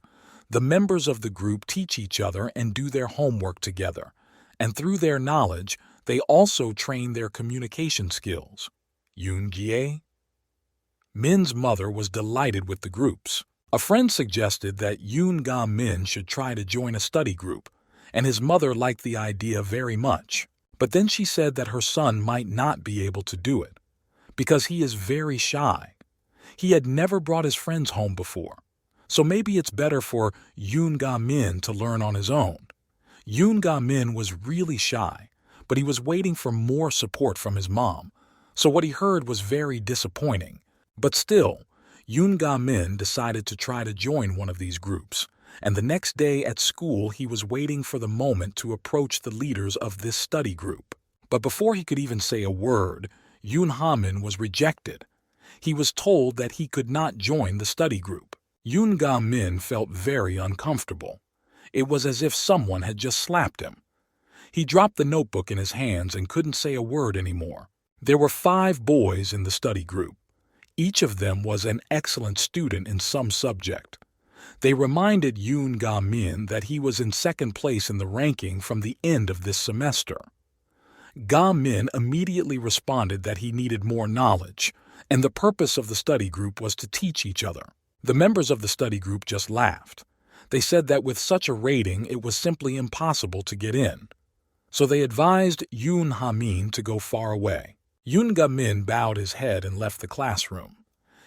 The members of the group teach each other and do their homework together, and through their knowledge, they also trained their communication skills. Yoon Gye Min's mother was delighted with the groups. A friend suggested that Yoon Ga Min should try to join a study group, and his mother liked the idea very much. But then she said that her son might not be able to do it, because he is very shy. He had never brought his friends home before, so maybe it's better for Yoon Ga Min to learn on his own. Yoon Ga Min was really shy, but he was waiting for more support from his mom, so what he heard was very disappointing. But still, Yoon Ga Min decided to try to join one of these groups, and the next day at school he was waiting for the moment to approach the leaders of this study group. But before he could even say a word, Yoon Ha Min was rejected. He was told that he could not join the study group. Yoon Ga Min felt very uncomfortable. It was as if someone had just slapped him. He dropped the notebook in his hands and couldn't say a word anymore. There were 5 boys in the study group. Each of them was an excellent student in some subject. They reminded Yoon Ga Min that he was in second place in the ranking from the end of this semester. Ga Min immediately responded that he needed more knowledge, and the purpose of the study group was to teach each other. The members of the study group just laughed. They said that with such a rating it was simply impossible to get in. So they advised Yoon Ha Min to go far away. Yoon Ga Min bowed his head and left the classroom.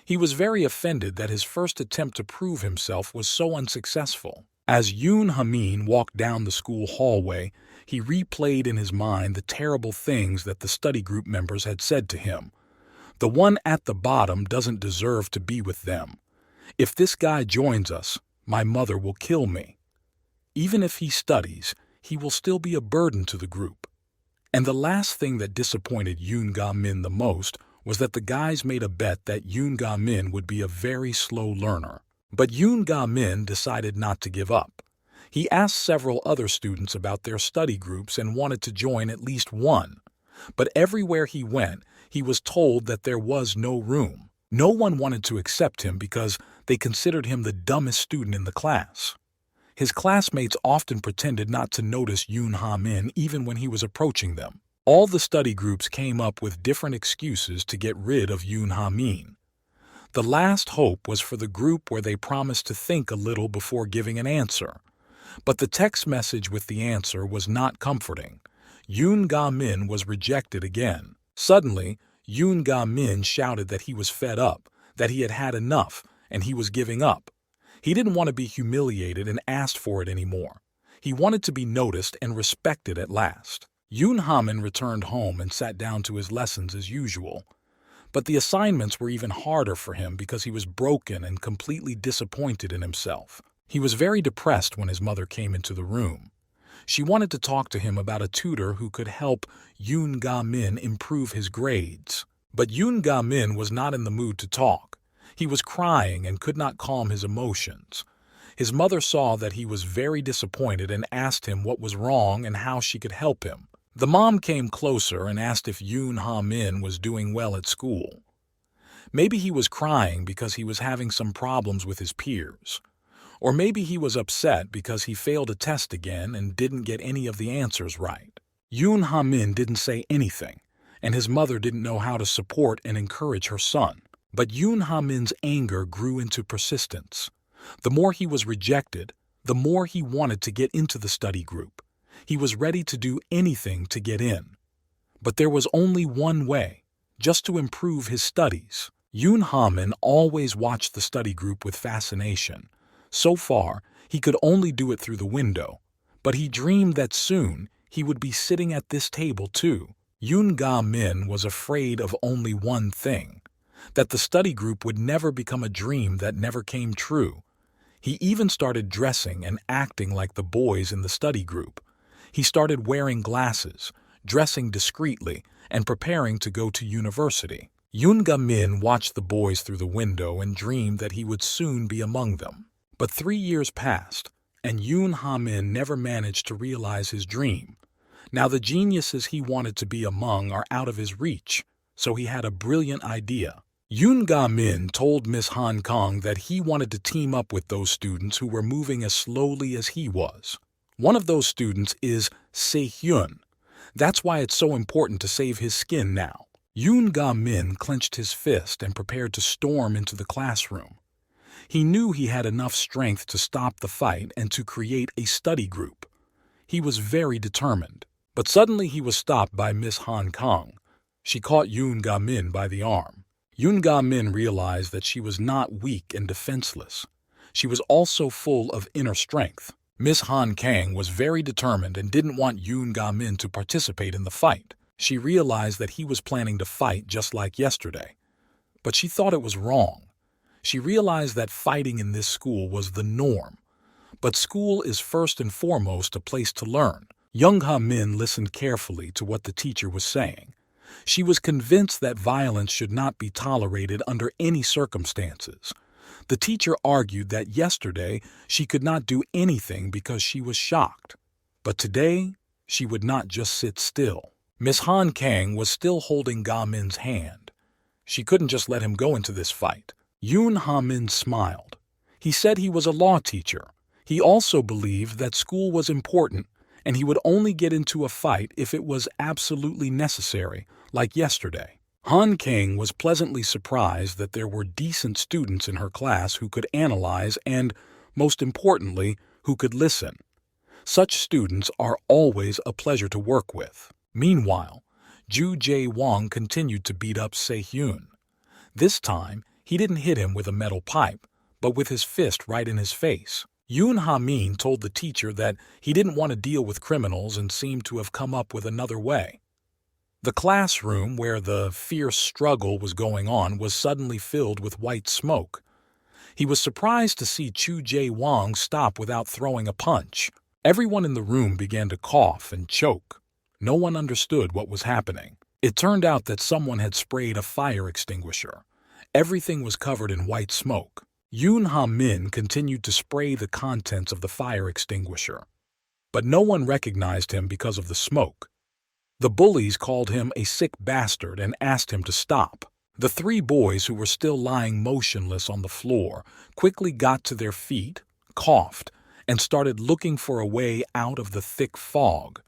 He was very offended that his first attempt to prove himself was so unsuccessful. As Yoon Ha Min walked down the school hallway, he replayed in his mind the terrible things that the study group members had said to him. The one at the bottom doesn't deserve to be with them. If this guy joins us, my mother will kill me. Even if he studies, he will still be a burden to the group. And the last thing that disappointed Yoon Ga Min the most was that the guys made a bet that Yoon Ga Min would be a very slow learner. But Yoon Ga Min decided not to give up. He asked several other students about their study groups and wanted to join at least one. But everywhere he went, he was told that there was no room. No one wanted to accept him because they considered him the dumbest student in the class. His classmates often pretended not to notice Yoon Ha Min even when he was approaching them. All the study groups came up with different excuses to get rid of Yoon Ha Min. The last hope was for the group where they promised to think a little before giving an answer. But the text message with the answer was not comforting. Yoon Ga Min was rejected again. Suddenly, Yoon Ga Min shouted that he was fed up, that he had had enough, and he was giving up. He didn't want to be humiliated and asked for it anymore. He wanted to be noticed and respected at last. Yoon Ha Min returned home and sat down to his lessons as usual. But the assignments were even harder for him because he was broken and completely disappointed in himself. He was very depressed when his mother came into the room. She wanted to talk to him about a tutor who could help Yoon Ga Min improve his grades. But Yoon Ga Min was not in the mood to talk. He was crying and could not calm his emotions. His mother saw that he was very disappointed and asked him what was wrong and how she could help him. The mom came closer and asked if Yoon Ha Min was doing well at school. Maybe he was crying because he was having some problems with his peers. Or maybe he was upset because he failed a test again and didn't get any of the answers right. Yoon Ha Min didn't say anything, and his mother didn't know how to support and encourage her son. But Yoon Ha Min's anger grew into persistence. The more he was rejected, the more he wanted to get into the study group. He was ready to do anything to get in. But there was only one way, just to improve his studies. Yoon Ha Min always watched the study group with fascination. So far, he could only do it through the window, but he dreamed that soon he would be sitting at this table too. Yoon Ga Min was afraid of only one thing, that the study group would never become a dream that never came true. He even started dressing and acting like the boys in the study group. He started wearing glasses, dressing discreetly, and preparing to go to university. Yoon Ga Min watched the boys through the window and dreamed that he would soon be among them. But 3 years passed, and Yoon Ha Min never managed to realize his dream. Now the geniuses he wanted to be among are out of his reach, so he had a brilliant idea. Yoon Ga Min told Miss Han Kong that he wanted to team up with those students who were moving as slowly as he was. One of those students is Se-hyun. That's why it's so important to save his skin now. Yoon Ga-min clenched his fist and prepared to storm into the classroom. He knew he had enough strength to stop the fight and to create a study group. He was very determined. But suddenly he was stopped by Miss Han Kang. She caught Yoon Ga-min by the arm. Yoon Ga-min realized that she was not weak and defenseless. She was also full of inner strength. Miss Han Kang was very determined and didn't want Yoon Ga-min to participate in the fight. She realized that he was planning to fight just like yesterday. But she thought it was wrong. She realized that fighting in this school was the norm. But school is first and foremost a place to learn. Young Ha-min listened carefully to what the teacher was saying. She was convinced that violence should not be tolerated under any circumstances. The teacher argued that yesterday she could not do anything because she was shocked. But today, she would not just sit still. Miss Han Kang was still holding Ga-min's hand. She couldn't just let him go into this fight. Yoon Ha-min smiled. He said he was a law teacher. He also believed that school was important, and he would only get into a fight if it was absolutely necessary, like yesterday. Han Kang was pleasantly surprised that there were decent students in her class who could analyze and, most importantly, who could listen. Such students are always a pleasure to work with. Meanwhile, Ju Jae-wong continued to beat up Se-hyun. This time, he didn't hit him with a metal pipe, but with his fist right in his face. Yoon Ha-min told the teacher that he didn't want to deal with criminals and seemed to have come up with another way. The classroom where the fierce struggle was going on was suddenly filled with white smoke. He was surprised to see Chu Jae-wong stop without throwing a punch. Everyone in the room began to cough and choke. No one understood what was happening. It turned out that someone had sprayed a fire extinguisher. Everything was covered in white smoke. Yoon Ha-min continued to spray the contents of the fire extinguisher. But no one recognized him because of the smoke. The bullies called him a sick bastard and asked him to stop. The three boys who were still lying motionless on the floor quickly got to their feet, coughed, and started looking for a way out of the thick fog.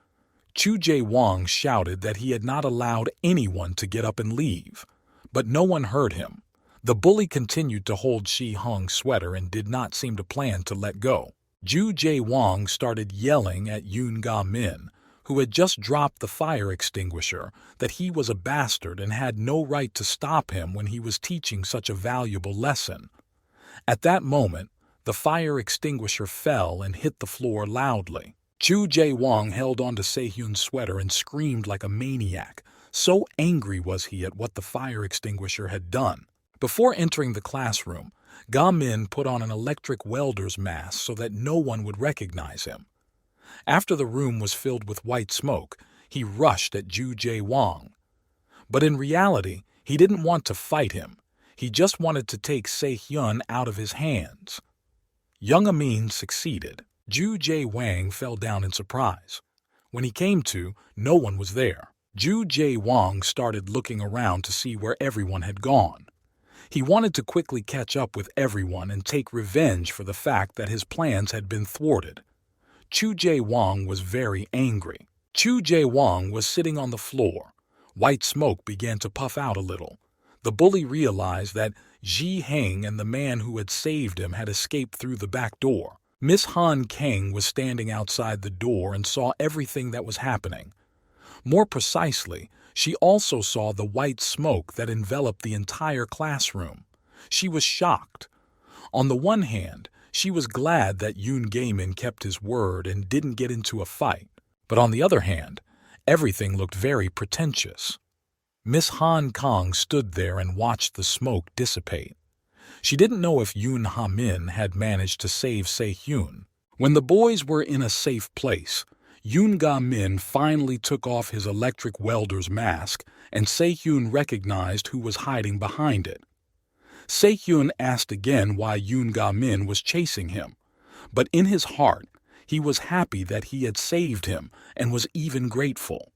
Chu Jae-wong shouted that he had not allowed anyone to get up and leave, but no one heard him. The bully continued to hold Shi-hung's sweater and did not seem to plan to let go. Ju Jae-wong started yelling at Yoon Ga-min, who had just dropped the fire extinguisher, that he was a bastard and had no right to stop him when he was teaching such a valuable lesson. At that moment, the fire extinguisher fell and hit the floor loudly. Chu Jae-wong held onto Se-hyun's sweater and screamed like a maniac. So angry was he at what the fire extinguisher had done. Before entering the classroom, Ga-min put on an electric welder's mask so that no one would recognize him. After the room was filled with white smoke, he rushed at Ju Jae-wong. But in reality, he didn't want to fight him. He just wanted to take Se-hyun out of his hands. Young Amin succeeded. Ju Jae-wang fell down in surprise. When he came to, no one was there. Ju Jae-wong started looking around to see where everyone had gone. He wanted to quickly catch up with everyone and take revenge for the fact that his plans had been thwarted. Chu Jae-wong was very angry. Chu Jae-wong was sitting on the floor. White smoke began to puff out a little. The bully realized that Ji Heng and the man who had saved him had escaped through the back door. Miss Han Kang was standing outside the door and saw everything that was happening. More precisely, she also saw the white smoke that enveloped the entire classroom. She was shocked. On the one hand, she was glad that Yoon Ga-min kept his word and didn't get into a fight. But on the other hand, everything looked very pretentious. Miss Han Kang stood there and watched the smoke dissipate. She didn't know if Yoon Ha-min had managed to save Se-hyun. When the boys were in a safe place, Yoon Ga-min finally took off his electric welder's mask, and Se-hyun recognized who was hiding behind it. Se-hyun asked again why Yoon Ga-min was chasing him, but in his heart, he was happy that he had saved him and was even grateful.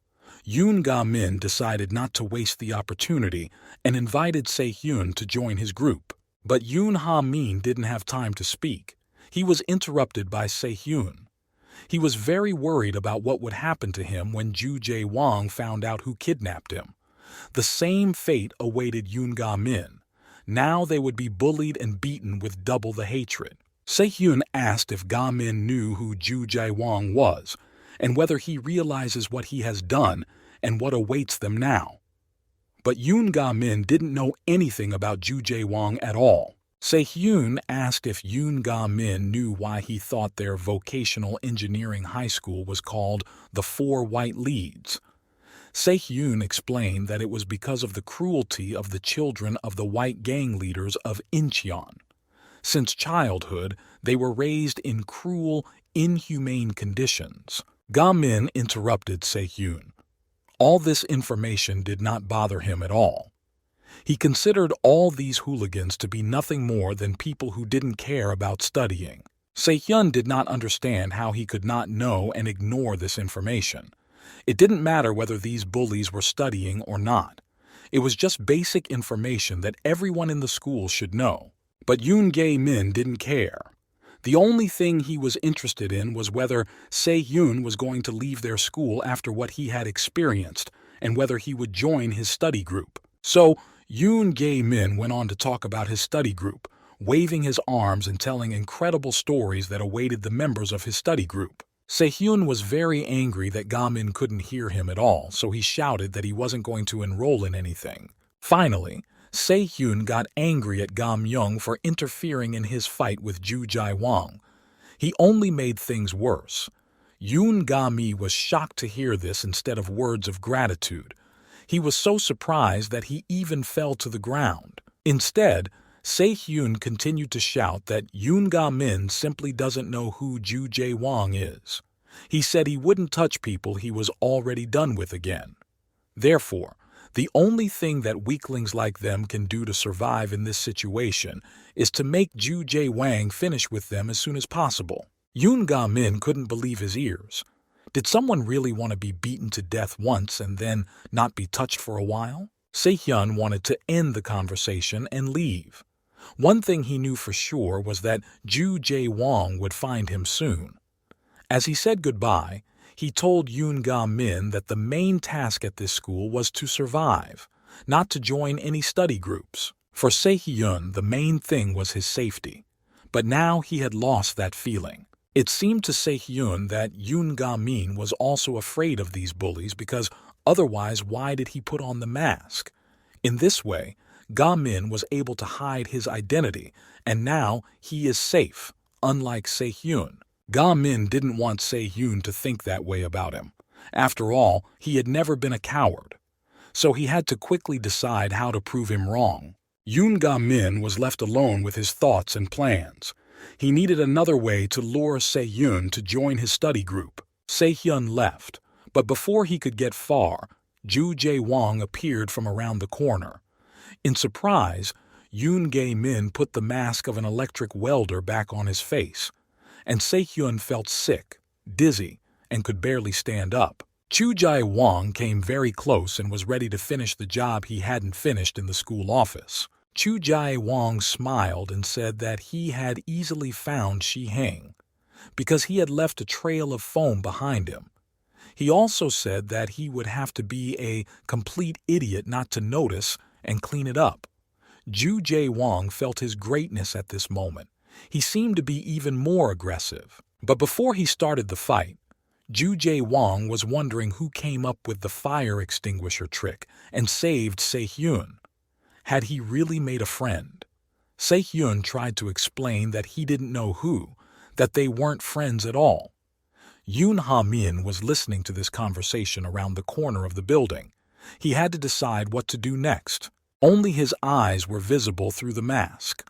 Yoon Ga-min decided not to waste the opportunity and invited Se-hyun to join his group. But Yoon Ha-min didn't have time to speak. He was interrupted by Se-hyun. He was very worried about what would happen to him when Ju Jae-wang found out who kidnapped him. The same fate awaited Yoon Ga-min. Now they would be bullied and beaten with double the hatred. Sehun asked if Ga-min knew who Ju Jae-wang was, and whether he realizes what he has done and what awaits them now. But Yoon Ga-min didn't know anything about Ju Jae-wang at all. Sehun asked if Yoon Ga-min knew why he thought their vocational engineering high school was called the Four White Leads. Sehun explained that it was because of the cruelty of the children of the white gang leaders of Incheon. Since childhood, they were raised in cruel, inhumane conditions. Ga-min interrupted Sehun. All this information did not bother him at all. He considered all these hooligans to be nothing more than people who didn't care about studying. Sehun did not understand how he could not know and ignore this information. It didn't matter whether these bullies were studying or not. It was just basic information that everyone in the school should know. But Yoon Ga-min didn't care. The only thing he was interested in was whether Sehun was going to leave their school after what he had experienced and whether he would join his study group. So Yoon Ga-min went on to talk about his study group, waving his arms and telling incredible stories that awaited the members of his study group. Sehun was very angry that Ga-min couldn't hear him at all, so he shouted that he wasn't going to enroll in anything. Finally, Sehun got angry at Ga-myung for interfering in his fight with Ju Jae-wang. He only made things worse. Yoon Ga-mi was shocked to hear this instead of words of gratitude. He was so surprised that he even fell to the ground. Instead, Sehun continued to shout that Yoon Ga-min simply doesn't know who Ju Jae-wang is. He said he wouldn't touch people he was already done with again. Therefore, the only thing that weaklings like them can do to survive in this situation is to make Ju Jae-wang finish with them as soon as possible. Yoon Ga-min couldn't believe his ears. Did someone really want to be beaten to death once and then not be touched for a while? Sehun wanted to end the conversation and leave. One thing he knew for sure was that Ju Jae-wang would find him soon. As he said goodbye, he told Yoon Ga-min that the main task at this school was to survive, not to join any study groups. For Sehun, the main thing was his safety. But now he had lost that feeling. It seemed to Sehun that Yoon Ga-min was also afraid of these bullies because otherwise why did he put on the mask? In this way, Ga-min was able to hide his identity, and now he is safe, unlike Sehun. Ga-min didn't want Sehun to think that way about him. After all, he had never been a coward. So he had to quickly decide how to prove him wrong. Yoon Ga-min was left alone with his thoughts and plans. He needed another way to lure Sehun to join his study group. Sehun left, but before he could get far, Ju Jae-wang appeared from around the corner. In surprise, Yoon Ga-min put the mask of an electric welder back on his face, and Sehun felt sick, dizzy, and could barely stand up. Ju Jae-wang came very close and was ready to finish the job he hadn't finished in the school office. Ju Jae-wang smiled and said that he had easily found Shi-heng, because he had left a trail of foam behind him. He also said that he would have to be a complete idiot not to notice and clean it up. Ju Jae-wang felt his greatness at this moment. He seemed to be even more aggressive. But before he started the fight, Ju Jae-wang was wondering who came up with the fire extinguisher trick and saved Sehun. Had he really made a friend? Sehun tried to explain that he didn't know who, that they weren't friends at all. Yoon Ha-min was listening to this conversation around the corner of the building. He had to decide what to do next. Only his eyes were visible through the mask.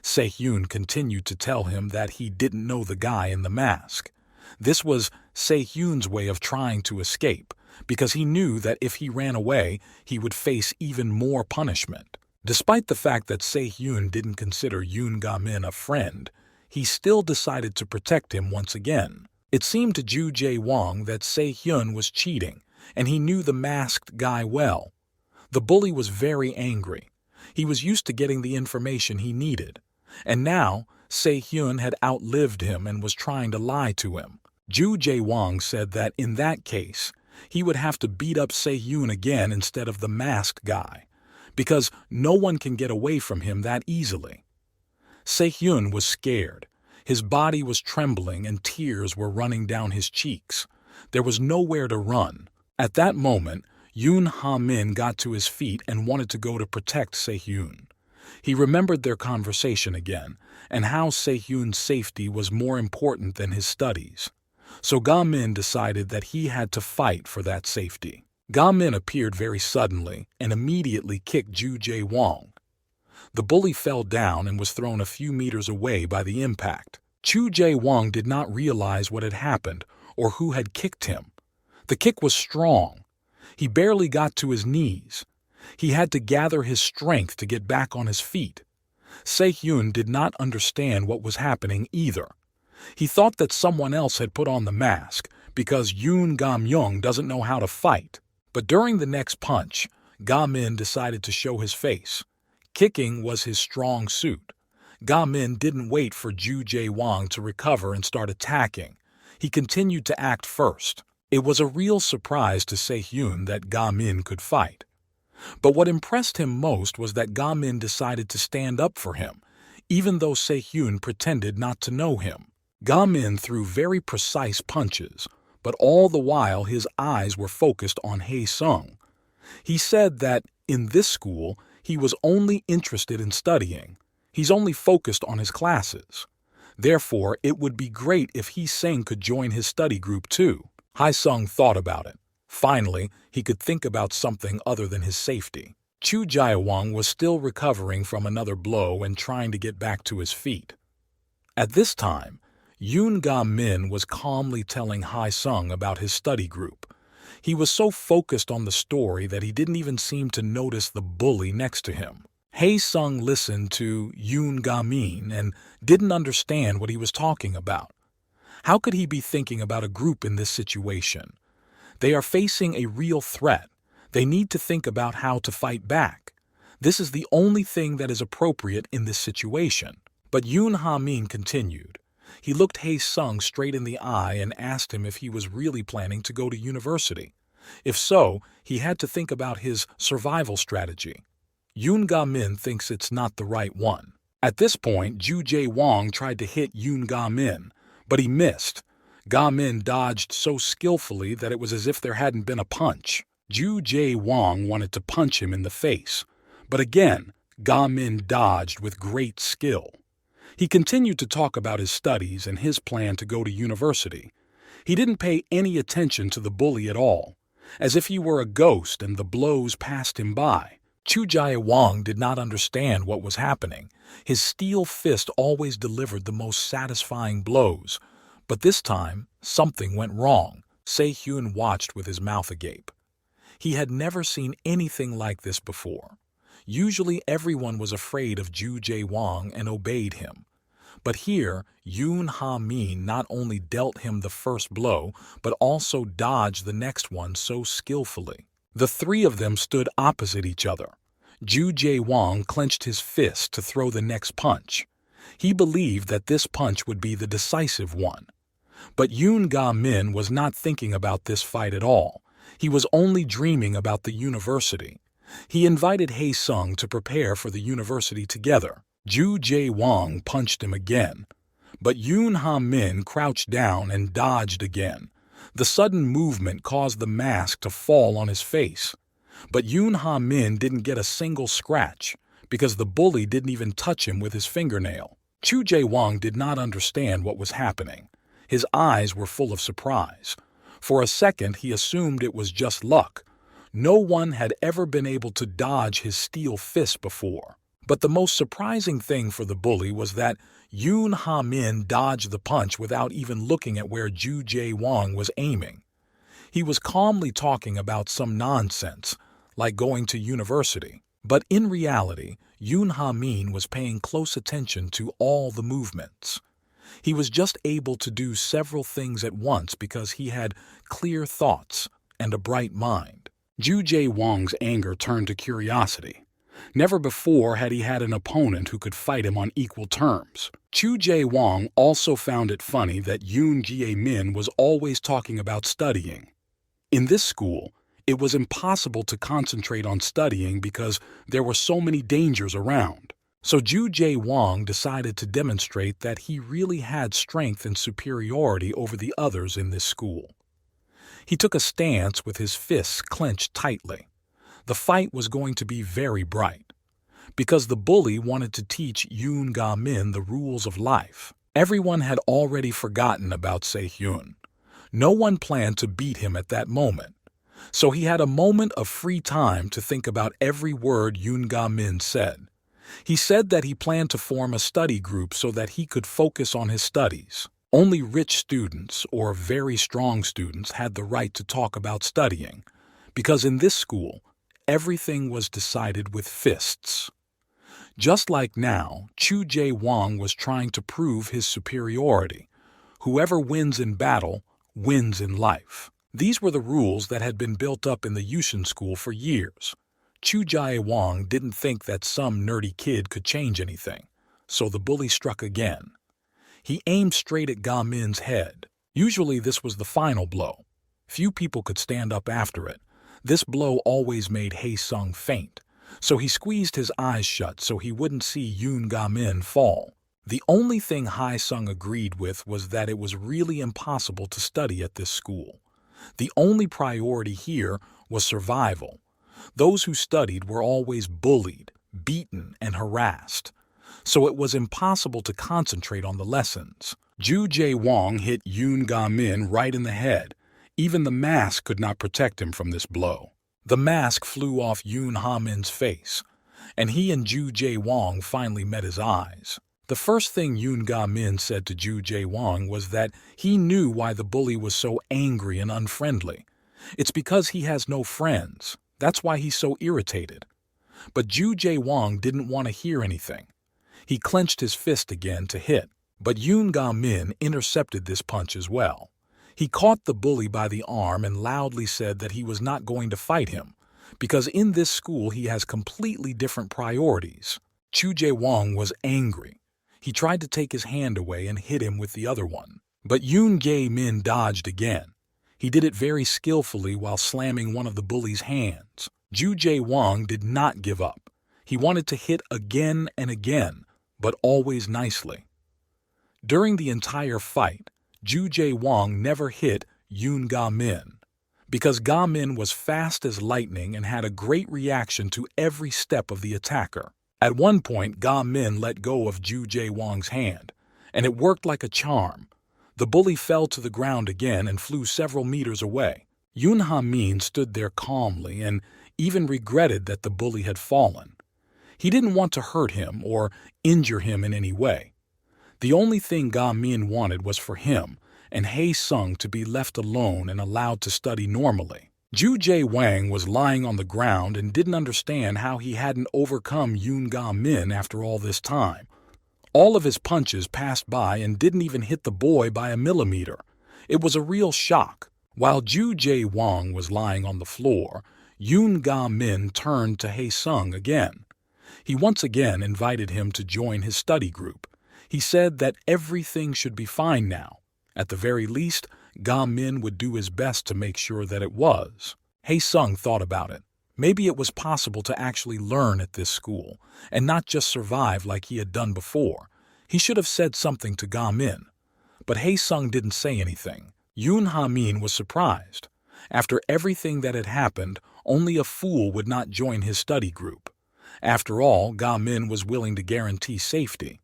Sehun continued to tell him that he didn't know the guy in the mask. This was Sehun's way of trying to escape, because he knew that if he ran away, he would face even more punishment. Despite the fact that Sehun didn't consider Yoon Ga-min a friend, he still decided to protect him once again. It seemed to Ju Jae-wang that Sehun was cheating, and he knew the masked guy well. The bully was very angry. He was used to getting the information he needed. And now, Sehun had outlived him and was trying to lie to him. Ju Jae-wong said that in that case, he would have to beat up Se-hyun again instead of the masked guy, because no one can get away from him that easily. Se-hyun was scared. His body was trembling and tears were running down his cheeks. There was nowhere to run. At that moment, Yoon Ha-min got to his feet and wanted to go to protect Se-hyun. He remembered their conversation again, and how Se-hyun's safety was more important than his studies. So Ga-min decided that he had to fight for that safety. Ga-min appeared very suddenly and immediately kicked Ju Jae-wong. The bully fell down and was thrown a few meters away by the impact. Ju Jae-wong did not realize what had happened or who had kicked him. The kick was strong. He barely got to his knees. He had to gather his strength to get back on his feet. Se-hyun did not understand what was happening either. He thought that someone else had put on the mask because Yoon Ga-myung doesn't know how to fight. But during the next punch, Ga-min decided to show his face. Kicking was his strong suit. Ga-min didn't wait for Ju Jae-wong to recover and start attacking. He continued to act first. It was a real surprise to Se-hyun that Ga-min could fight. But what impressed him most was that Ga-min decided to stand up for him, even though Se-hyun pretended not to know him. Ga-min threw very precise punches, but all the while his eyes were focused on Hae-sung. He said that, in this school, he was only interested in studying. He's only focused on his classes. Therefore, it would be great if Hae-sung could join his study group too. Hae-sung thought about it. Finally, he could think about something other than his safety. Ju Jae-wong was still recovering from another blow and trying to get back to his feet. At this time, Yoon Ga-min was calmly telling Hae-sung about his study group. He was so focused on the story that he didn't even seem to notice the bully next to him. Hae-sung listened to Yoon Ga-min and didn't understand what he was talking about. How could he be thinking about a group in this situation? They are facing a real threat. They need to think about how to fight back. This is the only thing that is appropriate in this situation. But Yoon Ha-min continued. He looked Hae-sung straight in the eye and asked him if he was really planning to go to university. If so, he had to think about his survival strategy. Yoon Ga-min thinks it's not the right one. At this point, Ju Jae-wong tried to hit Yoon Ga-min, but he missed. Ga-min dodged so skillfully that it was as if there hadn't been a punch. Ju Jae-wong wanted to punch him in the face, but again, Ga-min dodged with great skill. He continued to talk about his studies and his plan to go to university. He didn't pay any attention to the bully at all, as if he were a ghost and the blows passed him by. Ju Jae-wong did not understand what was happening. His steel fist always delivered the most satisfying blows. But this time, something went wrong. Se-hyun watched with his mouth agape. He had never seen anything like this before. Usually everyone was afraid of Ju Jae-wong and obeyed him. But here, Yoon Ha-min not only dealt him the first blow, but also dodged the next one so skillfully. The three of them stood opposite each other. Ju Jae-wong clenched his fist to throw the next punch. He believed that this punch would be the decisive one. But Yoon Ga-min was not thinking about this fight at all. He was only dreaming about the university. He invited Hae-sung to prepare for the university together. Ju Jae-wong punched him again. But Yoon Ha-min crouched down and dodged again. The sudden movement caused the mask to fall on his face. But Yoon Ha-min didn't get a single scratch, because the bully didn't even touch him with his fingernail. Ju Jae-wong did not understand what was happening. His eyes were full of surprise. For a second, he assumed it was just luck. No one had ever been able to dodge his steel fist before. But the most surprising thing for the bully was that Yoon Ha-min dodged the punch without even looking at where Ju Jae-wong was aiming. He was calmly talking about some nonsense, like going to university. But in reality, Yoon Ha-min was paying close attention to all the movements. He was just able to do several things at once because he had clear thoughts and a bright mind. Ju Jae-wong's anger turned to curiosity. Never before had he had an opponent who could fight him on equal terms. Chu Jae-wong also found it funny that Yoon Jae-min was always talking about studying. In this school, it was impossible to concentrate on studying because there were so many dangers around. So Chu Jae-wong decided to demonstrate that he really had strength and superiority over the others in this school. He took a stance with his fists clenched tightly. The fight was going to be very bright, because the bully wanted to teach Yoon Ga-min the rules of life. Everyone had already forgotten about Se-hyun. No one planned to beat him at that moment, so he had a moment of free time to think about every word Yoon Ga-min said. He said that he planned to form a study group so that he could focus on his studies. Only rich students or very strong students had the right to talk about studying, because in this school, everything was decided with fists. Just like now, Chu Jae-wong was trying to prove his superiority. Whoever wins in battle wins in life. These were the rules that had been built up in the Yushin school for years. Chu Jae-wong didn't think that some nerdy kid could change anything, so the bully struck again. He aimed straight at Ga-min's head. Usually this was the final blow. Few people could stand up after it. This blow always made Hae-sung faint, so he squeezed his eyes shut so he wouldn't see Yoon Ga-min fall. The only thing Hae-sung agreed with was that it was really impossible to study at this school. The only priority here was survival. Those who studied were always bullied, beaten, and harassed, so it was impossible to concentrate on the lessons. Chu Jae-wong hit Yoon Ga-min right in the head. Even the mask could not protect him from this blow. The mask flew off Yoon Ha-min's face, and he and Chu Jae-wong finally met his eyes. The first thing Yoon Ga-min said to Chu Jae-wong was that he knew why the bully was so angry and unfriendly. It's because he has no friends. That's why he's so irritated. But Chu Jae-wong didn't want to hear anything. He clenched his fist again to hit, but Yoon Ga-min intercepted this punch as well. He caught the bully by the arm and loudly said that he was not going to fight him, because in this school he has completely different priorities. Chu Jae-wong was angry. He tried to take his hand away and hit him with the other one. But Yoon Jae-min dodged again. He did it very skillfully while slamming one of the bully's hands. Chu Jae-wong did not give up. He wanted to hit again and again, but always nicely. During the entire fight, Chu Jae-wong never hit Yoon Ga-min, because Ga-min was fast as lightning and had a great reaction to every step of the attacker. At one point, Ga-min let go of Chu Jae-wong's hand, and it worked like a charm. The bully fell to the ground again and flew several meters away. Yoon Ha-min stood there calmly and even regretted that the bully had fallen. He didn't want to hurt him or injure him in any way. The only thing Ga-min wanted was for him and Hae-sung to be left alone and allowed to study normally. Chu Jae-wang was lying on the ground and didn't understand how he hadn't overcome Yoon Ga-min after all this time. All of his punches passed by and didn't even hit the boy by a millimeter. It was a real shock. While Chu Jae-wang was lying on the floor, Yoon Ga-min turned to Hae-sung again. He once again invited him to join his study group. He said that everything should be fine now. At the very least, Ga-min would do his best to make sure that it was. Hae-sung thought about it. Maybe it was possible to actually learn at this school, and not just survive like he had done before. He should have said something to Ga-min. But Hae-sung didn't say anything. Yoon Ha-min was surprised. After everything that had happened, only a fool would not join his study group. After all, Ga-min was willing to guarantee safety.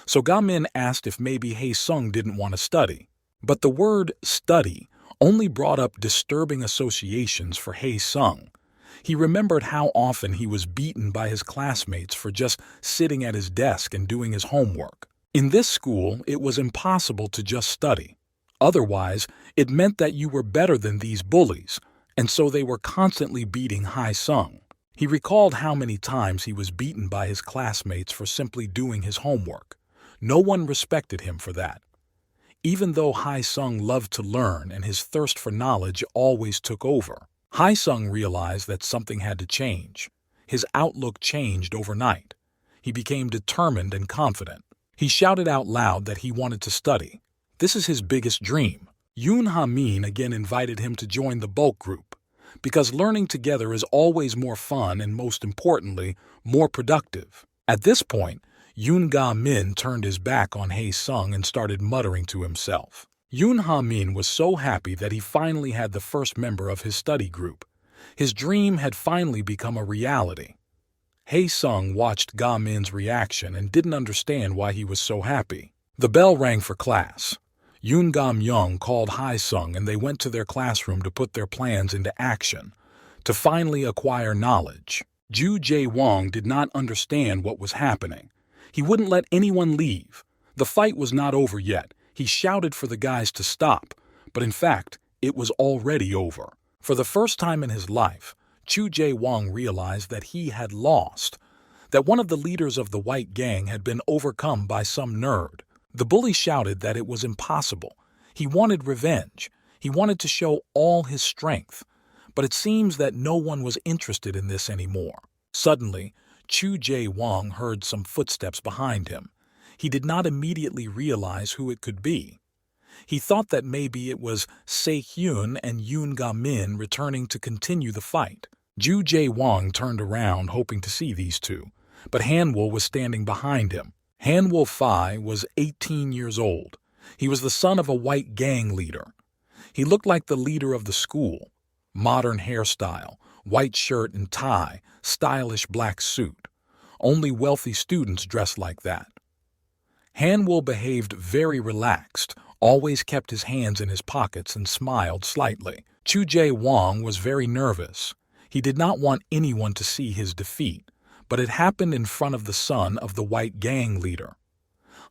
So Ga-min asked if maybe Hae-sung didn't want to study. But the word study only brought up disturbing associations for Hae-sung. He remembered how often he was beaten by his classmates for just sitting at his desk and doing his homework. In this school, it was impossible to just study. Otherwise, it meant that you were better than these bullies, and so they were constantly beating Hae-sung. He recalled how many times he was beaten by his classmates for simply doing his homework. No one respected him for that. Even though Hae-sung loved to learn and his thirst for knowledge always took over, Hae-sung realized that something had to change. His outlook changed overnight. He became determined and confident. He shouted out loud that he wanted to study. This is his biggest dream. Yoon Ha-min again invited him to join the bulk group, because learning together is always more fun and, most importantly, more productive. At this point, Yoon Ga-min turned his back on Hae-sung and started muttering to himself. Yoon Ha-min was so happy that he finally had the first member of his study group. His dream had finally become a reality. Hae-sung watched Ga-min's reaction and didn't understand why he was so happy. The bell rang for class. Yoon Ga-myung called Hae-sung and they went to their classroom to put their plans into action, to finally acquire knowledge. Ju Jae-wong did not understand what was happening. He wouldn't let anyone leave. The fight was not over yet. He shouted for the guys to stop, but in fact, it was already over. For the first time in his life, Chu Jae-wong realized that he had lost, that one of the leaders of the white gang had been overcome by some nerd. The bully shouted that it was impossible. He wanted revenge. He wanted to show all his strength. But it seems that no one was interested in this anymore. Suddenly, Chu Jae-wong heard some footsteps behind him. He did not immediately realize who it could be. He thought that maybe it was Se-hyun and Yoon Ga-min returning to continue the fight. Ju Jae-wong turned around hoping to see these two, but Han-woo was standing behind him. Han-woo Fi was 18 years old. He was the son of a white gang leader. He looked like the leader of the school. Modern hairstyle, white shirt and tie, stylish black suit. Only wealthy students dressed like that. Han-woo behaved very relaxed, always kept his hands in his pockets and smiled slightly. Chu Jae-wong was very nervous. He did not want anyone to see his defeat, but it happened in front of the son of the white gang leader.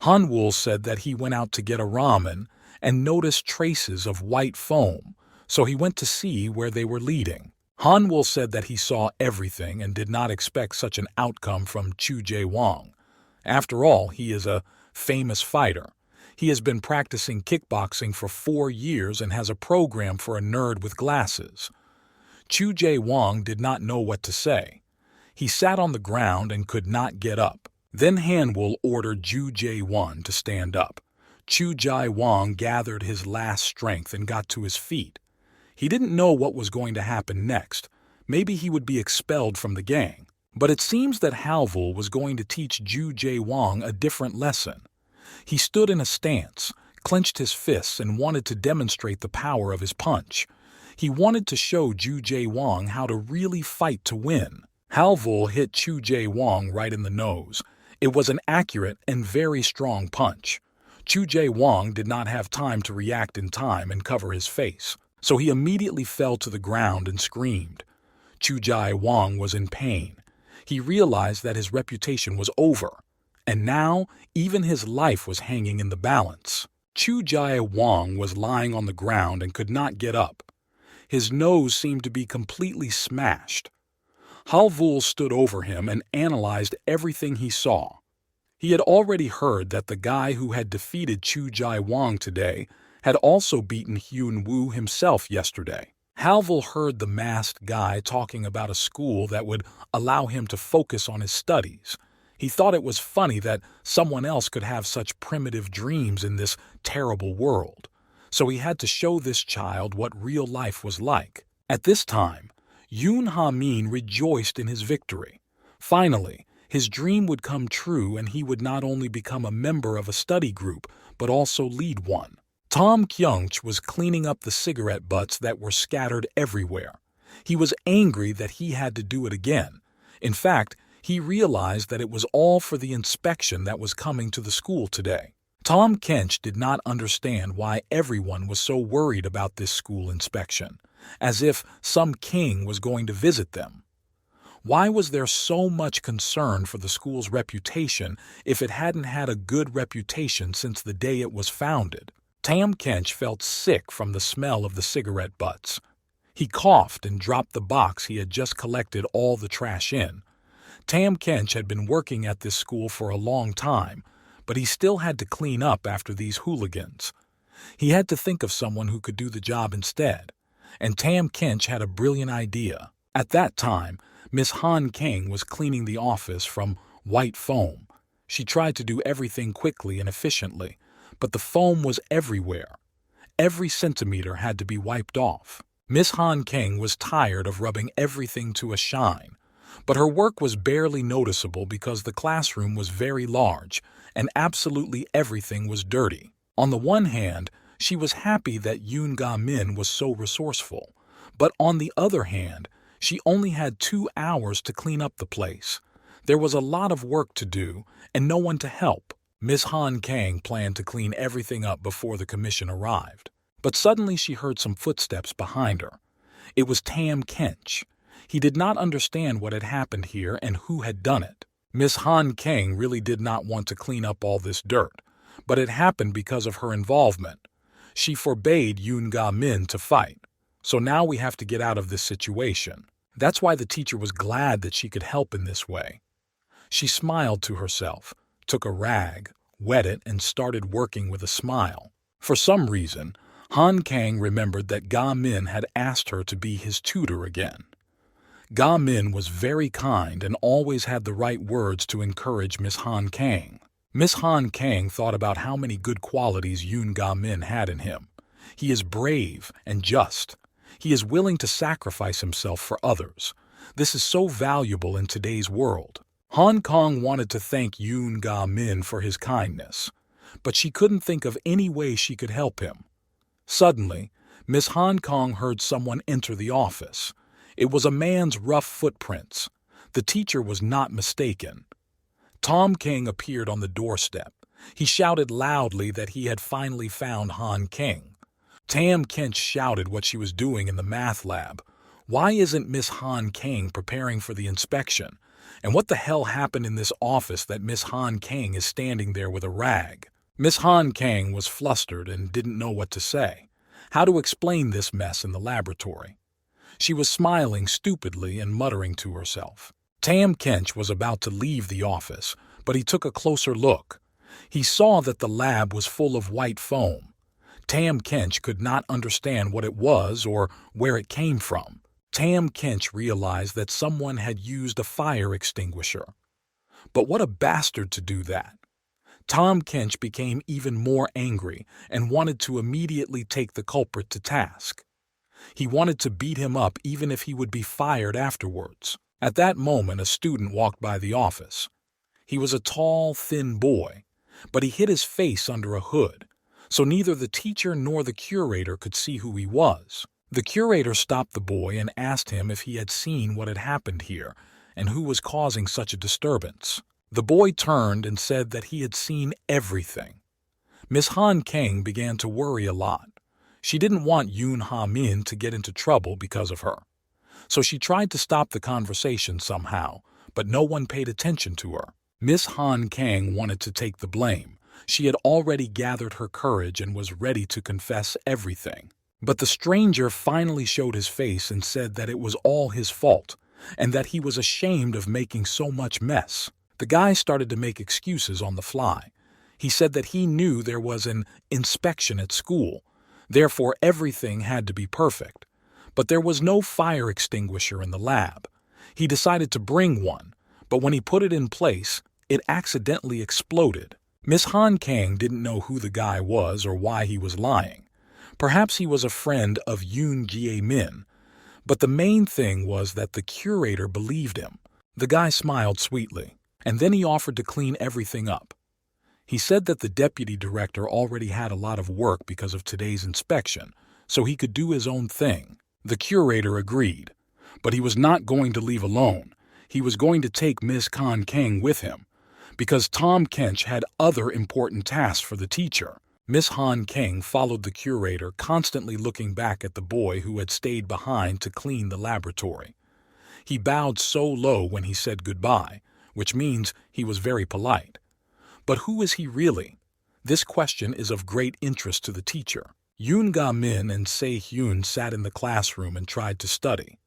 Han-woo said that he went out to get a ramen and noticed traces of white foam, so he went to see where they were leading. Han-woo said that he saw everything and did not expect such an outcome from Chu Jae-wong. After all, he is a famous fighter. He has been practicing kickboxing for 4 years and has a program for a nerd with glasses. Chu Jae-wong did not know what to say. He sat on the ground and could not get up. Then Han-woo ordered Ju Jae-won to stand up. Chu Jae-wong gathered his last strength and got to his feet. He didn't know what was going to happen next. Maybe he would be expelled from the gang. But it seems that Han-woo was going to teach Ju Jae-wong a different lesson. He stood in a stance, clenched his fists, and wanted to demonstrate the power of his punch. He wanted to show Ju Jae-wong how to really fight to win. Han-woo hit Chu Jae-wong right in the nose. It was an accurate and very strong punch. Chu Jae-wong did not have time to react in time and cover his face, so he immediately fell to the ground and screamed. Chu Jae-wong was in pain. He realized that his reputation was over, and now even his life was hanging in the balance. Chu Jae-wong was lying on the ground and could not get up. His nose seemed to be completely smashed. Han-woo stood over him and analyzed everything he saw. He had already heard that the guy who had defeated Chu Jae-wong today had also beaten Hyun-woo himself yesterday. Han-woo heard the masked guy talking about a school that would allow him to focus on his studies. He thought it was funny that someone else could have such primitive dreams in this terrible world. So he had to show this child what real life was like. At this time, Yoon Ha-min rejoiced in his victory. Finally, his dream would come true and he would not only become a member of a study group, but also lead one. Tom Kyung-ch was cleaning up the cigarette butts that were scattered everywhere. He was angry that he had to do it again. In fact, he realized that it was all for the inspection that was coming to the school today. Tom Kench did not understand why everyone was so worried about this school inspection, as if some king was going to visit them. Why was there so much concern for the school's reputation if it hadn't had a good reputation since the day it was founded? Tam Kench felt sick from the smell of the cigarette butts. He coughed and dropped the box he had just collected all the trash in. Tam Kench had been working at this school for a long time, but he still had to clean up after these hooligans. He had to think of someone who could do the job instead, and Tam Kench had a brilliant idea. At that time, Miss Han Kang was cleaning the office from white foam. She tried to do everything quickly and efficiently, but the foam was everywhere. Every centimeter had to be wiped off. Miss Han Kang was tired of rubbing everything to a shine, but her work was barely noticeable because the classroom was very large and absolutely everything was dirty. On the one hand, she was happy that Yoon Ga-min was so resourceful, but on the other hand, she only had 2 hours to clean up the place. There was a lot of work to do and no one to help. Miss Han Kang planned to clean everything up before the commission arrived. But suddenly she heard some footsteps behind her. It was Tam Kench. He did not understand what had happened here and who had done it. Miss Han Kang really did not want to clean up all this dirt, but it happened because of her involvement. She forbade Yoon Ga-min to fight. So now we have to get out of this situation. That's why the teacher was glad that she could help in this way. She smiled to herself, took a rag, wet it, and started working with a smile. For some reason, Han Kang remembered that Ga-min had asked her to be his tutor again. Ga-min was very kind and always had the right words to encourage Miss Han Kang. Miss Han Kang thought about how many good qualities Yoon Ga-min had in him. He is brave and just. He is willing to sacrifice himself for others. This is so valuable in today's world. Han Kang wanted to thank Yoon Ga-min for his kindness, but she couldn't think of any way she could help him. Suddenly, Miss Han Kang heard someone enter the office. It was a man's rough footprints. The teacher was not mistaken. Tom King appeared on the doorstep. He shouted loudly that he had finally found Han King. Tam Kench shouted what she was doing in the math lab. Why isn't Miss Han King preparing for the inspection? And what the hell happened in this office that Miss Han King is standing there with a rag? Miss Han Kang was flustered and didn't know what to say, how to explain this mess in the laboratory. She was smiling stupidly and muttering to herself. Tam Kench was about to leave the office, but he took a closer look. He saw that the lab was full of white foam. Tam Kench could not understand what it was or where it came from. Tam Kench realized that someone had used a fire extinguisher. But what a bastard to do that! Tom Kench became even more angry and wanted to immediately take the culprit to task. He wanted to beat him up even if he would be fired afterwards. At that moment, a student walked by the office. He was a tall, thin boy, but he hid his face under a hood, so neither the teacher nor the curator could see who he was. The curator stopped the boy and asked him if he had seen what had happened here and who was causing such a disturbance. The boy turned and said that he had seen everything. Miss Han Kang began to worry a lot. She didn't want Yoon Ha-min to get into trouble because of her. So she tried to stop the conversation somehow, but no one paid attention to her. Miss Han Kang wanted to take the blame. She had already gathered her courage and was ready to confess everything. But the stranger finally showed his face and said that it was all his fault, and that he was ashamed of making so much mess. The guy started to make excuses on the fly. He said that he knew there was an inspection at school, therefore everything had to be perfect. But there was no fire extinguisher in the lab. He decided to bring one, but when he put it in place, it accidentally exploded. Miss Han Kang didn't know who the guy was or why he was lying. Perhaps he was a friend of Yoon Jae-min, but the main thing was that the curator believed him. The guy smiled sweetly, and then he offered to clean everything up. He said that the deputy director already had a lot of work because of today's inspection, so he could do his own thing. The curator agreed, but he was not going to leave alone. He was going to take Miss Han Kang with him, because Tom Kench had other important tasks for the teacher. Miss Han Kang followed the curator, constantly looking back at the boy who had stayed behind to clean the laboratory. He bowed so low when he said goodbye, which means he was very polite. But who is he really? This question is of great interest to the teacher. Yoon Ga-min and Se-hyun sat in the classroom and tried to study.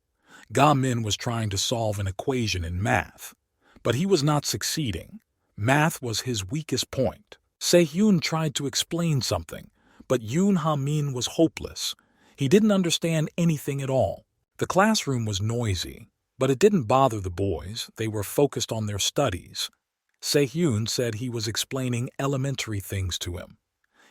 Ga-min was trying to solve an equation in math, but he was not succeeding. Math was his weakest point. Se-hyun tried to explain something, but Yoon Ha-min was hopeless. He didn't understand anything at all. The classroom was noisy. But it didn't bother the boys. They were focused on their studies. Sehun said he was explaining elementary things to him.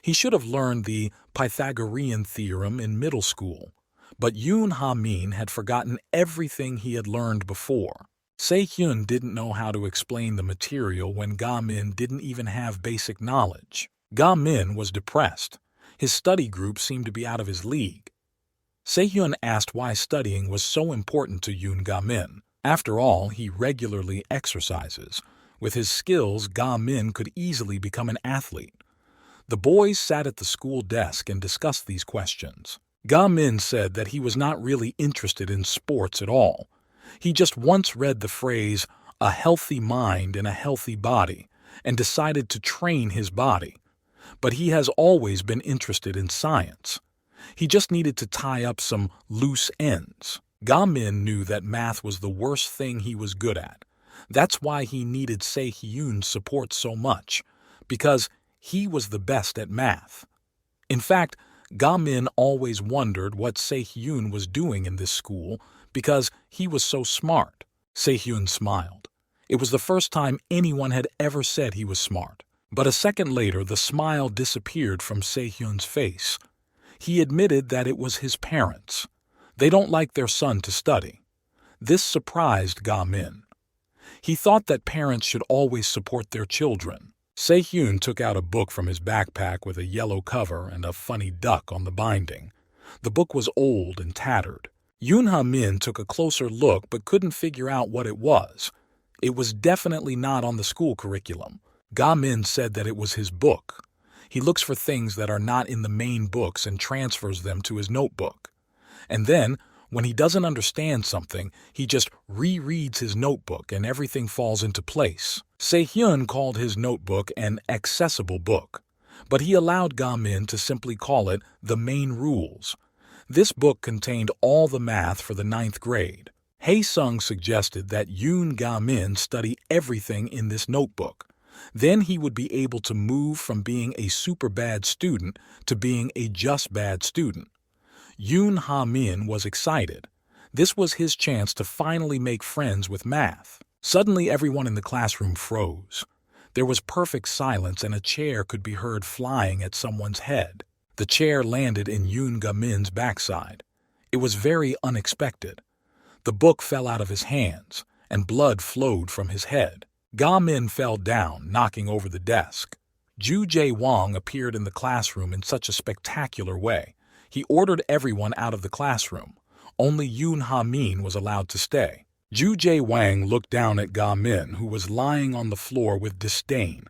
He should have learned the Pythagorean theorem in middle school, but Yoon Ha-min had forgotten everything he had learned before. Sehun didn't know how to explain the material when Ga-min didn't even have basic knowledge. Ga-min was depressed. His study group seemed to be out of his league. Sehun asked why studying was so important to Yoon Ga-min. After all, he regularly exercises. With his skills, Ga-min could easily become an athlete. The boys sat at the school desk and discussed these questions. Ga-min said that he was not really interested in sports at all. He just once read the phrase, "a healthy mind in a healthy body," and decided to train his body. But he has always been interested in science. He just needed to tie up some loose ends. Ga-min knew that math was the worst thing he was good at. That's why he needed Sehun's support so much, because he was the best at math. In fact, Ga-min always wondered what Sehun was doing in this school because he was so smart. Sehun smiled. It was the first time anyone had ever said he was smart. But a second later, the smile disappeared from Sehun's face. He admitted that it was his parents. They don't like their son to study. This surprised Ga-min. He thought that parents should always support their children. Sehun took out a book from his backpack with a yellow cover and a funny duck on the binding. The book was old and tattered. Yoon Ha-min took a closer look but couldn't figure out what it was. It was definitely not on the school curriculum. Ga-min said that it was his book. He looks for things that are not in the main books and transfers them to his notebook. And then, when he doesn't understand something, he just rereads his notebook and everything falls into place. Sehun called his notebook an accessible book, but he allowed Ga-min to simply call it the main rules. This book contained all the math for the 9th grade. Hae-sung suggested that Yoon Ga-min study everything in this notebook. Then he would be able to move from being a super bad student to being a just bad student. Yoon Ha-min was excited. This was his chance to finally make friends with math. Suddenly everyone in the classroom froze. There was perfect silence and a chair could be heard flying at someone's head. The chair landed in Yoon Ga-min's backside. It was very unexpected. The book fell out of his hands, and blood flowed from his head. Ga-min fell down, knocking over the desk. Ju Jae-wong appeared in the classroom in such a spectacular way. He ordered everyone out of the classroom. Only Yoon Ha-min was allowed to stay. Ju Jae-wang looked down at Ga-min, who was lying on the floor with disdain.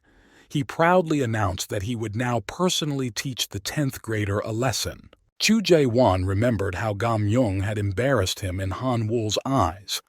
He proudly announced that he would now personally teach the 10th grader a lesson. Chu Jae-won remembered how Ga-myung had embarrassed him in Han-woo's eyes.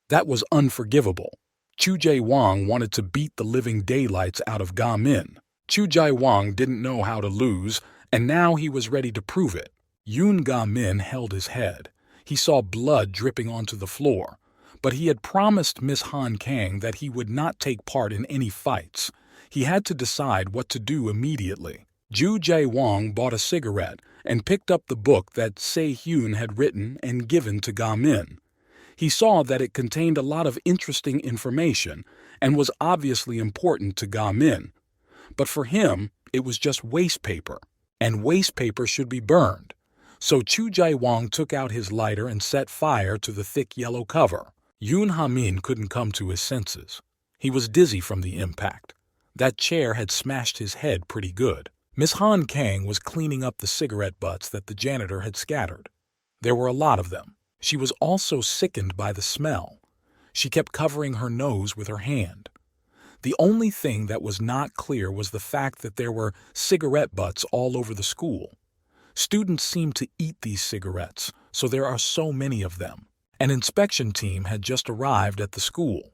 That was unforgivable. Chu Jae-won wanted to beat the living daylights out of Ga-min. Chu Jae-won didn't know how to lose, and now he was ready to prove it. Yoon Ga-min held his head. He saw blood dripping onto the floor, but he had promised Miss Han Kang that he would not take part in any fights. He had to decide what to do immediately. Ju Jae-won bought a cigarette and picked up the book that Sehun had written and given to Ga-min. He saw that it contained a lot of interesting information and was obviously important to Ga-min. But for him, it was just waste paper, and waste paper should be burned. So Chu Jae-won took out his lighter and set fire to the thick yellow cover. Yoon Ha-min couldn't come to his senses. He was dizzy from the impact. That chair had smashed his head pretty good. Miss Han Kang was cleaning up the cigarette butts that the janitor had scattered. There were a lot of them. She was also sickened by the smell. She kept covering her nose with her hand. The only thing that was not clear was the fact that there were cigarette butts all over the school. Students seemed to eat these cigarettes, so there are so many of them. An inspection team had just arrived at the school.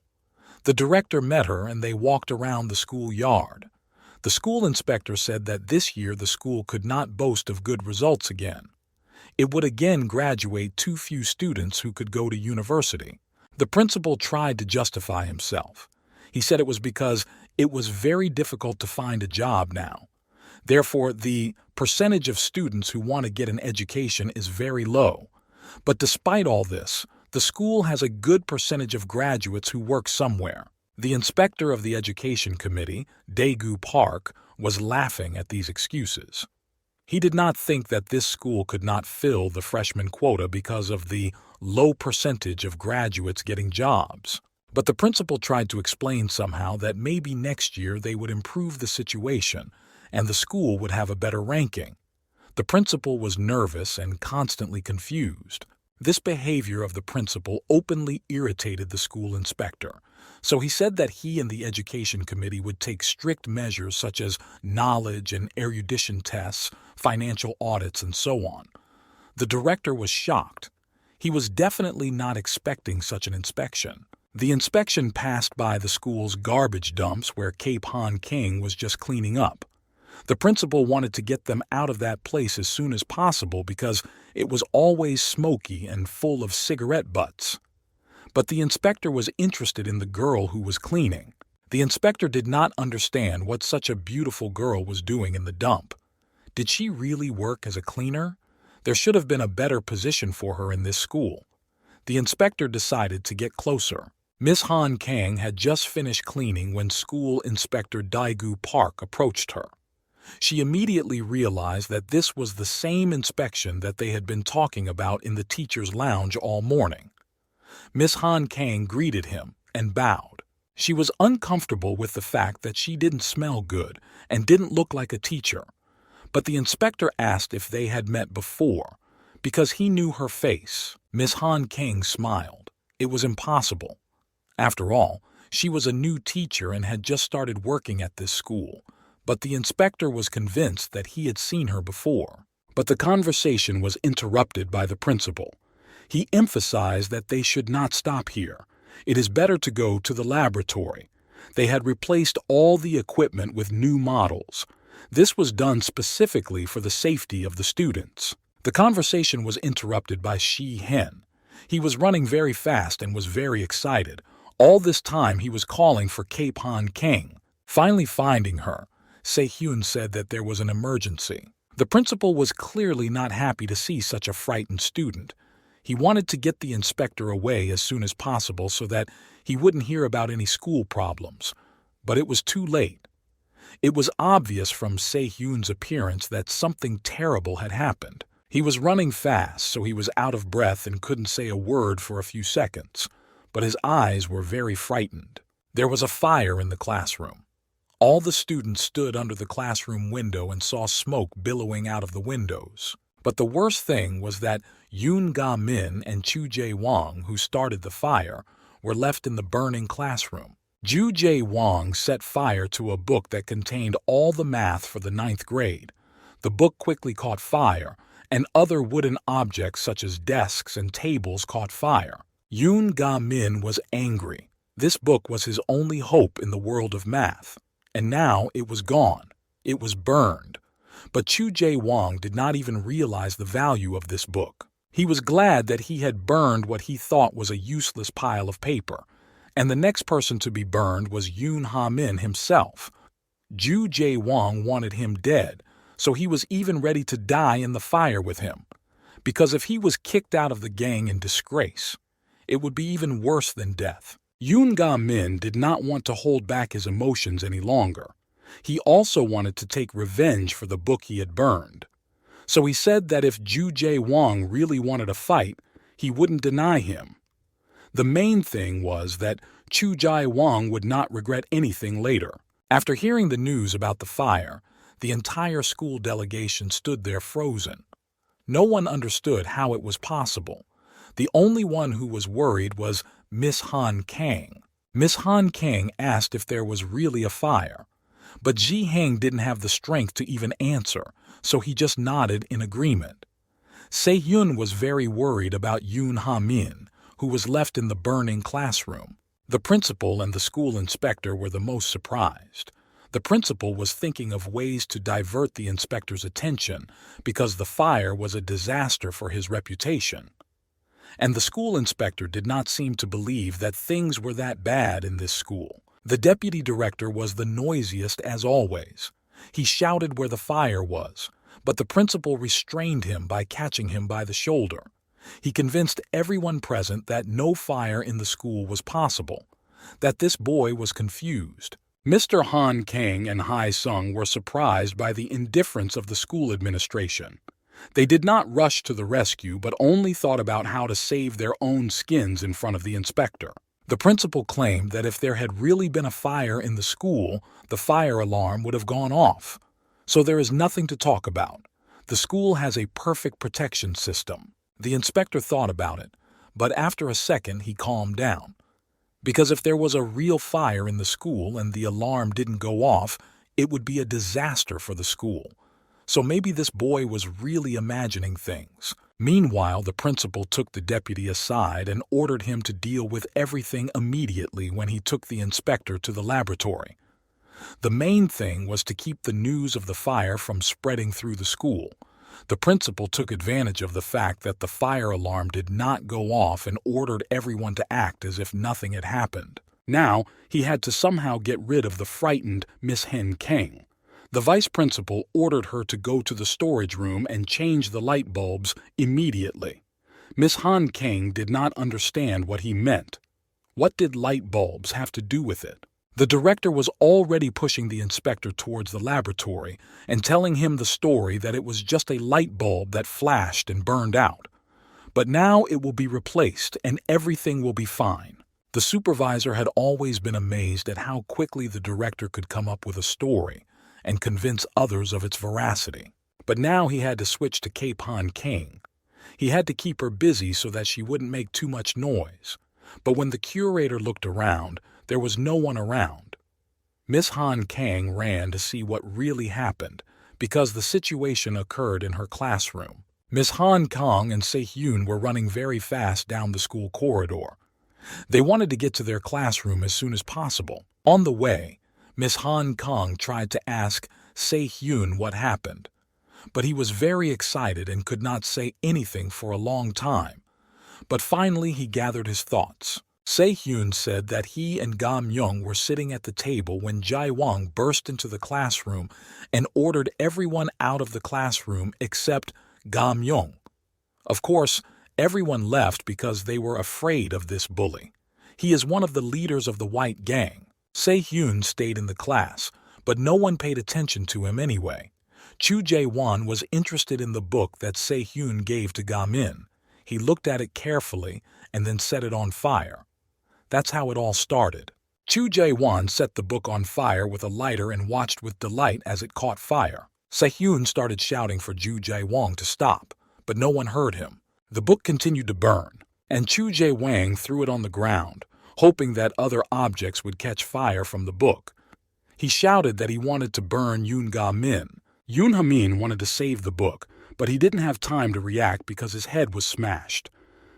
The director met her and they walked around the school yard. The school inspector said that this year the school could not boast of good results again. It would again graduate too few students who could go to university. The principal tried to justify himself. He said it was because it was very difficult to find a job now. Therefore, the percentage of students who want to get an education is very low. But despite all this, The school has a good percentage of graduates who work somewhere. The inspector of the education committee, Daegu Park, was laughing at these excuses. He did not think that this school could not fill the freshman quota because of the low percentage of graduates getting jobs. But the principal tried to explain somehow that maybe next year they would improve the situation and the school would have a better ranking. The principal was nervous and constantly confused. This behavior of the principal openly irritated the school inspector, so he said that he and the education committee would take strict measures such as knowledge and erudition tests, financial audits, and so on. The director was shocked. He was definitely not expecting such an inspection. The inspection passed by the school's garbage dumps where Cape Han King was just cleaning up. The principal wanted to get them out of that place as soon as possible because it was always smoky and full of cigarette butts. But the inspector was interested in the girl who was cleaning. The inspector did not understand what such a beautiful girl was doing in the dump. Did she really work as a cleaner? There should have been a better position for her in this school. The inspector decided to get closer. Miss Han Kang had just finished cleaning when school inspector Daegu Park approached her. She immediately realized that this was the same inspection that they had been talking about in the teacher's lounge all morning. Miss Han Kang greeted him and bowed. She was uncomfortable with the fact that she didn't smell good and didn't look like a teacher. But the inspector asked if they had met before, because he knew her face. Miss Han Kang smiled. It was impossible. After all, she was a new teacher and had just started working at this school. But the inspector was convinced that he had seen her before. But the conversation was interrupted by the principal. He emphasized that they should not stop here. It is better to go to the laboratory. They had replaced all the equipment with new models. This was done specifically for the safety of the students. The conversation was interrupted by Shi Hen. He was running very fast and was very excited. All this time he was calling for Cape Han King. Finally finding her, Se-hyun said that there was an emergency. The principal was clearly not happy to see such a frightened student. He wanted to get the inspector away as soon as possible so that he wouldn't hear about any school problems. But it was too late. It was obvious from Se-hyun's appearance that something terrible had happened. He was running fast, so he was out of breath and couldn't say a word for a few seconds. But his eyes were very frightened. There was a fire in the classroom. All the students stood under the classroom window and saw smoke billowing out of the windows. But the worst thing was that Yoon Ga-min and Chu Jae-wong, who started the fire, were left in the burning classroom. Ju Jae-wong set fire to a book that contained all the math for the 9th grade. The book quickly caught fire, and other wooden objects such as desks and tables caught fire. Yoon Ga-min was angry. This book was his only hope in the world of math. And now it was gone. It was burned. But Chu Jae-wong did not even realize the value of this book. He was glad that he had burned what he thought was a useless pile of paper. And the next person to be burned was Yoon Ha-min himself. Ju Jae-wong wanted him dead, so he was even ready to die in the fire with him. Because if he was kicked out of the gang in disgrace, it would be even worse than death. Yoon Ga-min did not want to hold back his emotions any longer. He also wanted to take revenge for the book he had burned. So he said that if Ju Jae-wong really wanted a fight, he wouldn't deny him. The main thing was that Chu Jae-wong would not regret anything later. After hearing the news about the fire, the entire school delegation stood there frozen. No one understood how it was possible. The only one who was worried was Miss Han Kang. Miss Han Kang asked if there was really a fire, but Ji Hang didn't have the strength to even answer, so he just nodded in agreement. Se-hyun was very worried about Yoon Ha-min, who was left in the burning classroom. The principal and the school inspector were the most surprised. The principal was thinking of ways to divert the inspector's attention because the fire was a disaster for his reputation. And the school inspector did not seem to believe that things were that bad in this school. The deputy director was the noisiest as always. He shouted where the fire was, but the principal restrained him by catching him by the shoulder. He convinced everyone present that no fire in the school was possible, that this boy was confused. Mr. Han Kang and Hai Sung were surprised by the indifference of the school administration. They did not rush to the rescue but only thought about how to save their own skins in front of the inspector. The principal claimed that if there had really been a fire in the school, the fire alarm would have gone off. So there is nothing to talk about. The school has a perfect protection system. The inspector thought about it, but after a second he calmed down. Because if there was a real fire in the school and the alarm didn't go off, it would be a disaster for the school. So maybe this boy was really imagining things. Meanwhile, the principal took the deputy aside and ordered him to deal with everything immediately when he took the inspector to the laboratory. The main thing was to keep the news of the fire from spreading through the school. The principal took advantage of the fact that the fire alarm did not go off and ordered everyone to act as if nothing had happened. Now, he had to somehow get rid of the frightened Miss Hen Kang. The vice principal ordered her to go to the storage room and change the light bulbs immediately. Miss Han Kang did not understand what he meant. What did light bulbs have to do with it? The director was already pushing the inspector towards the laboratory and telling him the story that it was just a light bulb that flashed and burned out. But now it will be replaced and everything will be fine. The supervisor had always been amazed at how quickly the director could come up with a story and convince others of its veracity. But now he had to switch to Cape Han King. He had to keep her busy so that she wouldn't make too much noise. But when the curator looked around, there was no one around. Miss Han Kang ran to see what really happened because the situation occurred in her classroom. Miss Han Kang and Se-hyun were running very fast down the school corridor. They wanted to get to their classroom as soon as possible. On the way, Miss Han Kang tried to ask Se-hyun what happened, but he was very excited and could not say anything for a long time. But finally he gathered his thoughts. Se-hyun said that he and Ga-myung were sitting at the table when Jae-wang burst into the classroom and ordered everyone out of the classroom except Ga-myung. Of course, everyone left because they were afraid of this bully. He is one of the leaders of the white gang. Se-hyun stayed in the class, but no one paid attention to him anyway. Chu Jae-won was interested in the book that Se-hyun gave to Ga-min. He looked at it carefully and then set it on fire. That's how it all started. Chu Jae-won set the book on fire with a lighter and watched with delight as it caught fire. Se-hyun started shouting for Chu Jae-won to stop, but no one heard him. The book continued to burn, and Chu Jae-wang threw it on the ground, hoping that other objects would catch fire from the book. He shouted that he wanted to burn Yoon Ga-min. Yoon Ha-min wanted to save the book, but he didn't have time to react because his head was smashed.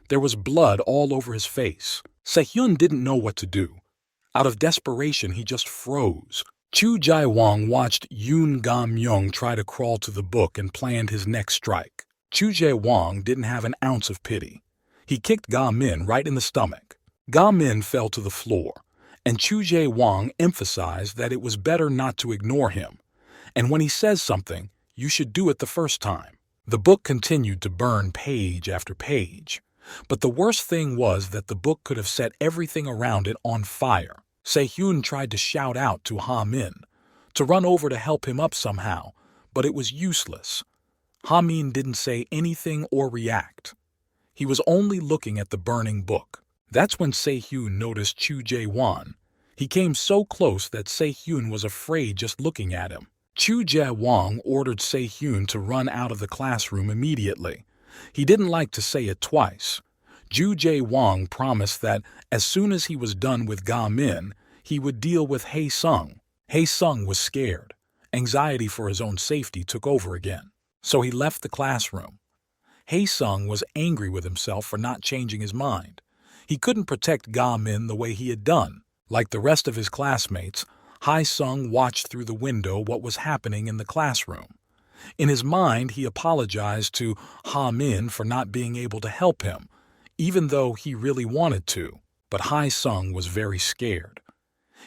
There was blood all over his face. Se-hyun didn't know what to do. Out of desperation, he just froze. Chu Jae-wang watched Yoon Ga-myung try to crawl to the book and planned his next strike. Chu Jae-wang didn't have an ounce of pity. He kicked Ga-min right in the stomach. Ga-min fell to the floor, and Chu Jae-wang emphasized that it was better not to ignore him. And when he says something, you should do it the first time. The book continued to burn page after page. But the worst thing was that the book could have set everything around it on fire. Se-hyun tried to shout out to Ha-min, to run over to help him up somehow, but it was useless. Ha-min didn't say anything or react. He was only looking at the burning book. That's when Se-hyun noticed Chu Jae-won. He came so close that Se-hyun was afraid just looking at him. Chu Jae-won ordered Se-hyun to run out of the classroom immediately. He didn't like to say it twice. Chu Jae-won promised that as soon as he was done with Ga-min, he would deal with Hae-sung. Hae-sung was scared. Anxiety for his own safety took over again. So he left the classroom. Hae-sung was angry with himself for not changing his mind. He couldn't protect Ga-min the way he had done. Like the rest of his classmates, Hae-sung watched through the window what was happening in the classroom. In his mind, he apologized to Ha-min for not being able to help him, even though he really wanted to. But Hae-sung was very scared.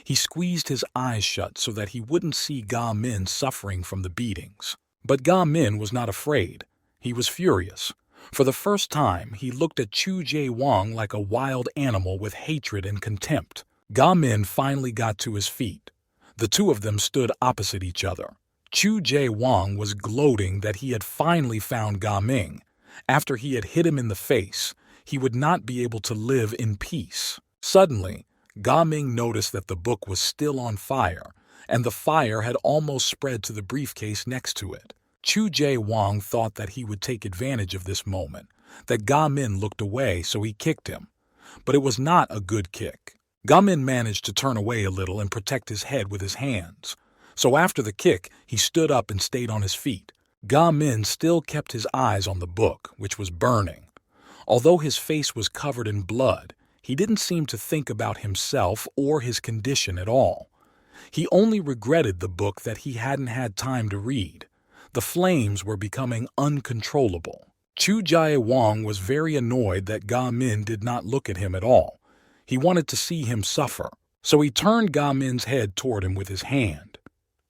He squeezed his eyes shut so that he wouldn't see Ga-min suffering from the beatings. But Ga-min was not afraid. He was furious. For the first time, he looked at Chu Jae-wong like a wild animal with hatred and contempt. Ga-min finally got to his feet. The two of them stood opposite each other. Chu Jae-wong was gloating that he had finally found Ga-ming. After he had hit him in the face, he would not be able to live in peace. Suddenly, Ga-ming noticed that the book was still on fire, and the fire had almost spread to the briefcase next to it. Chu Jae-wong thought that he would take advantage of this moment, that Ga-min looked away, so he kicked him. But it was not a good kick. Ga-min managed to turn away a little and protect his head with his hands. So after the kick, he stood up and stayed on his feet. Ga-min still kept his eyes on the book, which was burning. Although his face was covered in blood, he didn't seem to think about himself or his condition at all. He only regretted the book that he hadn't had time to read. The flames were becoming uncontrollable. Chu Jae-wong was very annoyed that Ga-min did not look at him at all. He wanted to see him suffer, so he turned Ga-min's head toward him with his hand.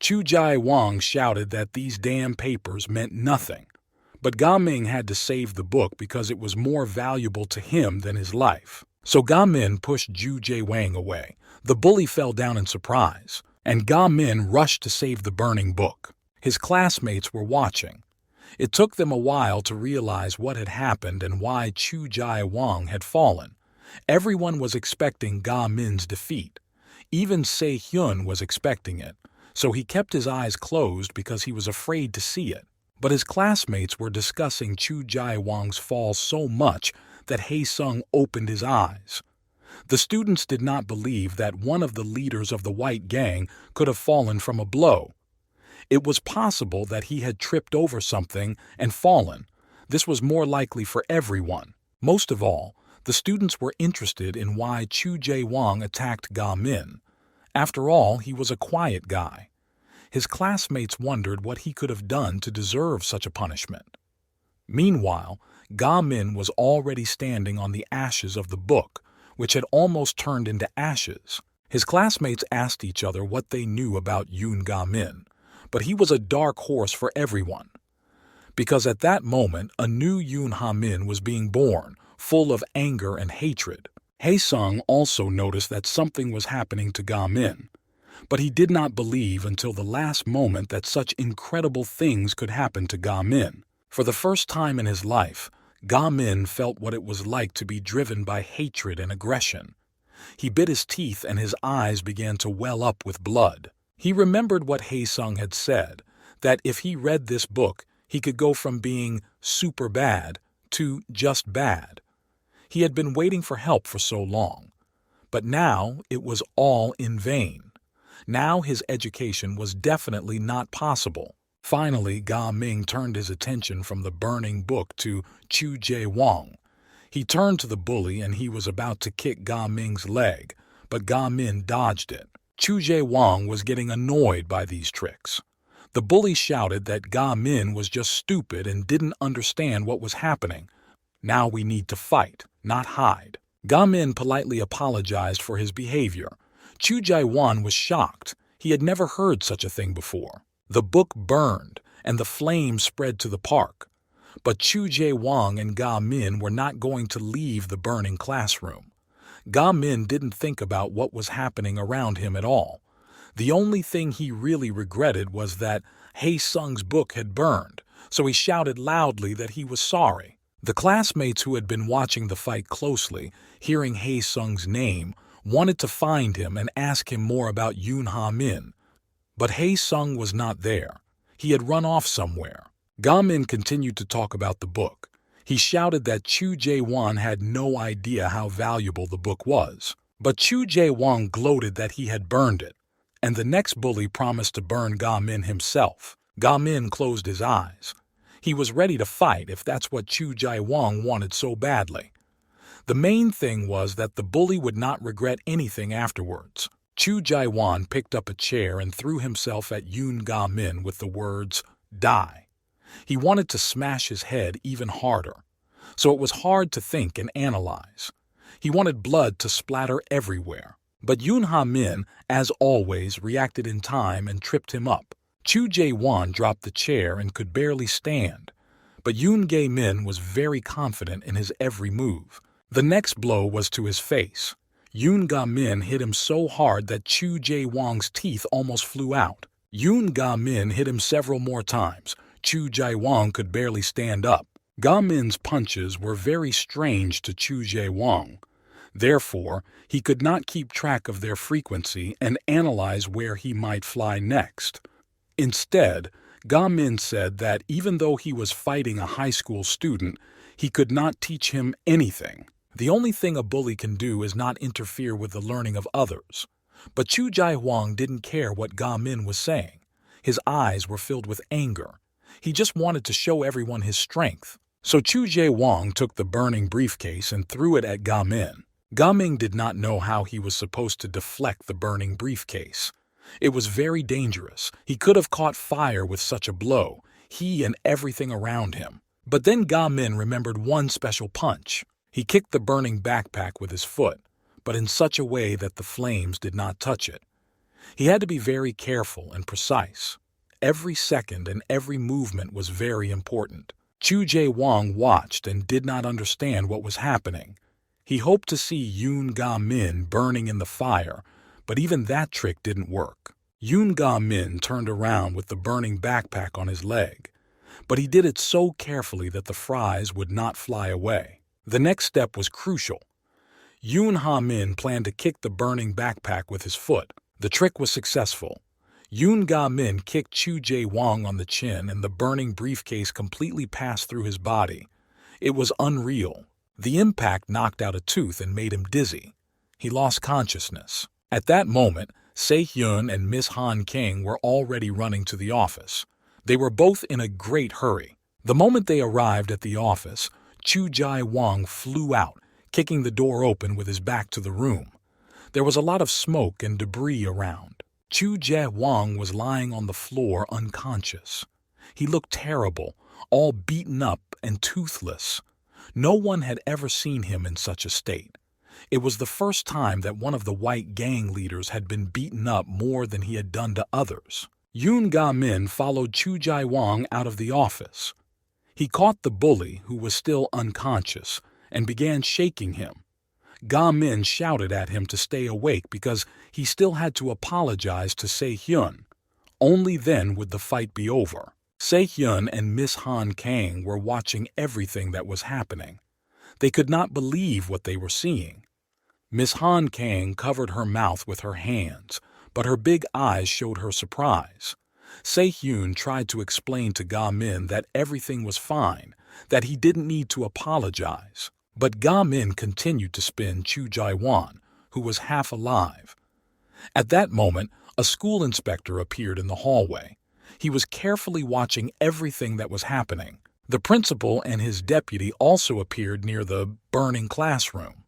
Chu Jae-wong shouted that these damn papers meant nothing, but Ga-ming had to save the book because it was more valuable to him than his life. So Ga-min pushed Chu Jae-wong away. The bully fell down in surprise, and Ga-min rushed to save the burning book. His classmates were watching. It took them a while to realize what had happened and why Chu Jae-wong had fallen. Everyone was expecting Ga-min's defeat. Even Se-hyun was expecting it, so he kept his eyes closed because he was afraid to see it. But his classmates were discussing Chu Jae-wong's fall so much that Hae-sung opened his eyes. The students did not believe that one of the leaders of the white gang could have fallen from a blow. It was possible that he had tripped over something and fallen. This was more likely for everyone. Most of all, the students were interested in why Chu Jae-wong attacked Ga-min. After all, he was a quiet guy. His classmates wondered what he could have done to deserve such a punishment. Meanwhile, Ga-min was already standing on the ashes of the book, which had almost turned into ashes. His classmates asked each other what they knew about Yoon Ga-min, but he was a dark horse for everyone. Because at that moment, a new Yoon Ha-min was being born, full of anger and hatred. Hae-sung also noticed that something was happening to Ga-min, but he did not believe until the last moment that such incredible things could happen to Ga-min. For the first time in his life, Ga-min felt what it was like to be driven by hatred and aggression. He bit his teeth and his eyes began to well up with blood. He remembered what Hae-sung had said, that if he read this book, he could go from being super bad to just bad. He had been waiting for help for so long, but now it was all in vain. Now his education was definitely not possible. Finally, Ga-ming turned his attention from the burning book to Chu Jae-wong. He turned to the bully and he was about to kick Ga-ming's leg, but Ga-min dodged it. Chu Jae-wong was getting annoyed by these tricks. The bully shouted that Ga-min was just stupid and didn't understand what was happening. Now we need to fight, not hide. Ga-min politely apologized for his behavior. Chu Jae-won was shocked. He had never heard such a thing before. The book burned, and the flames spread to the park. But Chu Jae-won and Ga-min were not going to leave the burning classroom. Ga-min didn't think about what was happening around him at all. The only thing he really regretted was that Hae-sung's book had burned, so he shouted loudly that he was sorry. The classmates who had been watching the fight closely, hearing Hae-sung's name, wanted to find him and ask him more about Yoon Ha-min. But Hae-sung was not there. He had run off somewhere. Ga-min continued to talk about the book. He shouted that Chu Jae-won had no idea how valuable the book was. But Chu Jae-won gloated that he had burned it, and the next bully promised to burn Ga-min himself. Ga-min closed his eyes. He was ready to fight if that's what Chu Jae-won wanted so badly. The main thing was that the bully would not regret anything afterwards. Chu Jae-won picked up a chair and threw himself at Yoon Ga-min with the words, "Die." He wanted to smash his head even harder, so it was hard to think and analyze. He wanted blood to splatter everywhere. But Yoon Ha-min, as always, reacted in time and tripped him up. Chu Jae-won dropped the chair and could barely stand. But Yoon Ga-min was very confident in his every move. The next blow was to his face. Yoon Ga-min hit him so hard that Chu Jae-wong's teeth almost flew out. Yoon Ga-min hit him several more times. Chu Jae-wong could barely stand up. Ga-min's punches were very strange to Chu Jae-wong. Therefore, he could not keep track of their frequency and analyze where he might fly next. Instead, Ga-min said that even though he was fighting a high school student, he could not teach him anything. The only thing a bully can do is not interfere with the learning of others. But Chu Jae-wong didn't care what Ga-min was saying. His eyes were filled with anger. He just wanted to show everyone his strength. So Chu Jae-wong took the burning briefcase and threw it at Ga-min. Ga-min did not know how he was supposed to deflect the burning briefcase. It was very dangerous. He could have caught fire with such a blow, he and everything around him. But then Ga-min remembered one special punch. He kicked the burning backpack with his foot, but in such a way that the flames did not touch it. He had to be very careful and precise. Every second and every movement was very important. Chu Jae-wong watched and did not understand what was happening. He hoped to see Yoon Ga-min burning in the fire, but even that trick didn't work. Yoon Ga-min turned around with the burning backpack on his leg, but he did it so carefully that the fries would not fly away. The next step was crucial. Yoon Ha-min planned to kick the burning backpack with his foot. The trick was successful. Yoon Ga-min kicked Chu Jae-wong on the chin and the burning briefcase completely passed through his body. It was unreal. The impact knocked out a tooth and made him dizzy. He lost consciousness. At that moment, Se-hyun and Miss Han King were already running to the office. They were both in a great hurry. The moment they arrived at the office, Chu Jae-wong flew out, kicking the door open with his back to the room. There was a lot of smoke and debris around. Chu Jae-wong was lying on the floor unconscious. He looked terrible, all beaten up and toothless. No one had ever seen him in such a state. It was the first time that one of the white gang leaders had been beaten up more than he had done to others. Yoon Ga-min followed Chu Jae-wong out of the office. He caught the bully, who was still unconscious, and began shaking him. Ga-min shouted at him to stay awake because he still had to apologize to Se-hyun. Only then would the fight be over. Se-hyun and Miss Han Kang were watching everything that was happening. They could not believe what they were seeing. Miss Han Kang covered her mouth with her hands, but her big eyes showed her surprise. Se-hyun tried to explain to Ga-min that everything was fine, that he didn't need to apologize. But Ga-min continued to spin Chu Jae-won, who was half alive. At that moment, a school inspector appeared in the hallway. He was carefully watching everything that was happening. The principal and his deputy also appeared near the burning classroom.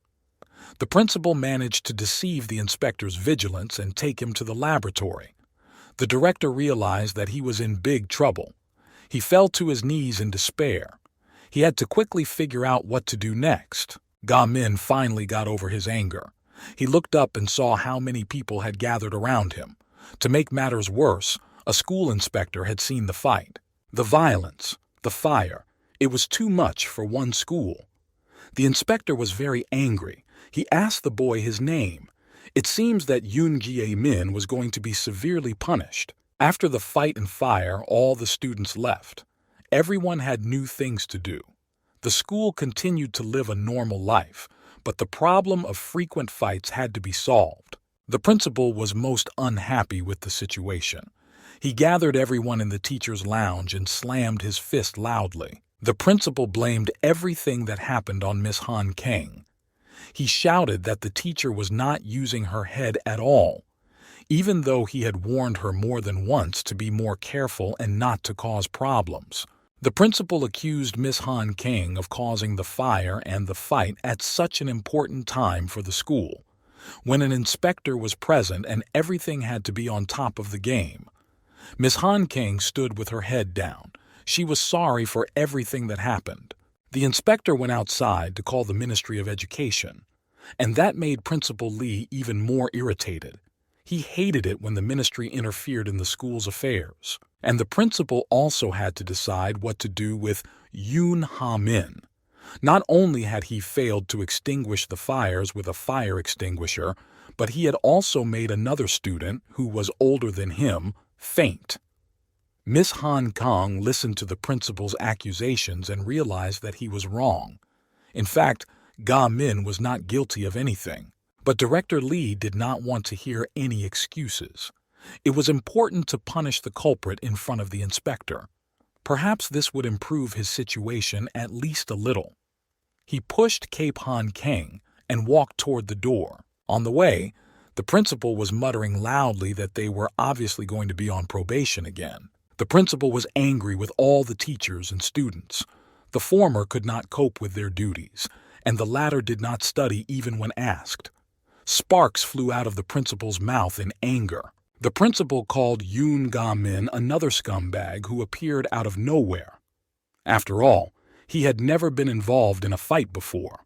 The principal managed to deceive the inspector's vigilance and take him to the laboratory. The director realized that he was in big trouble. He fell to his knees in despair. He had to quickly figure out what to do next. Ga-min finally got over his anger. He looked up and saw how many people had gathered around him. To make matters worse, a school inspector had seen the fight. The violence, the fire, it was too much for one school. The inspector was very angry. He asked the boy his name. It seems that Yoon Ga-min was going to be severely punished. After the fight and fire, all the students left. Everyone had new things to do. The school continued to live a normal life, but the problem of frequent fights had to be solved. The principal was most unhappy with the situation. He gathered everyone in the teacher's lounge and slammed his fist loudly. The principal blamed everything that happened on Miss Han Kang. He shouted that the teacher was not using her head at all, even though he had warned her more than once to be more careful and not to cause problems. The principal accused Miss Han Kang of causing the fire and the fight at such an important time for the school, when an inspector was present and everything had to be on top of the game. Miss Han Kang stood with her head down. She was sorry for everything that happened. The inspector went outside to call the Ministry of Education, and that made Principal Lee even more irritated. He hated it when the ministry interfered in the school's affairs. And the principal also had to decide what to do with Yoon Ha-min. Not only had he failed to extinguish the fires with a fire extinguisher, but he had also made another student, who was older than him, faint. Miss Han Kang listened to the principal's accusations and realized that he was wrong. In fact, Ga-min was not guilty of anything. But Director Lee did not want to hear any excuses. It was important to punish the culprit in front of the inspector. Perhaps this would improve his situation at least a little. He pushed Cape Han Kang and walked toward the door. On the way, the principal was muttering loudly that they were obviously going to be on probation again. The principal was angry with all the teachers and students. The former could not cope with their duties, and the latter did not study even when asked. Sparks flew out of the principal's mouth in anger. The principal called Yoon Ga-min another scumbag who appeared out of nowhere. After all, he had never been involved in a fight before.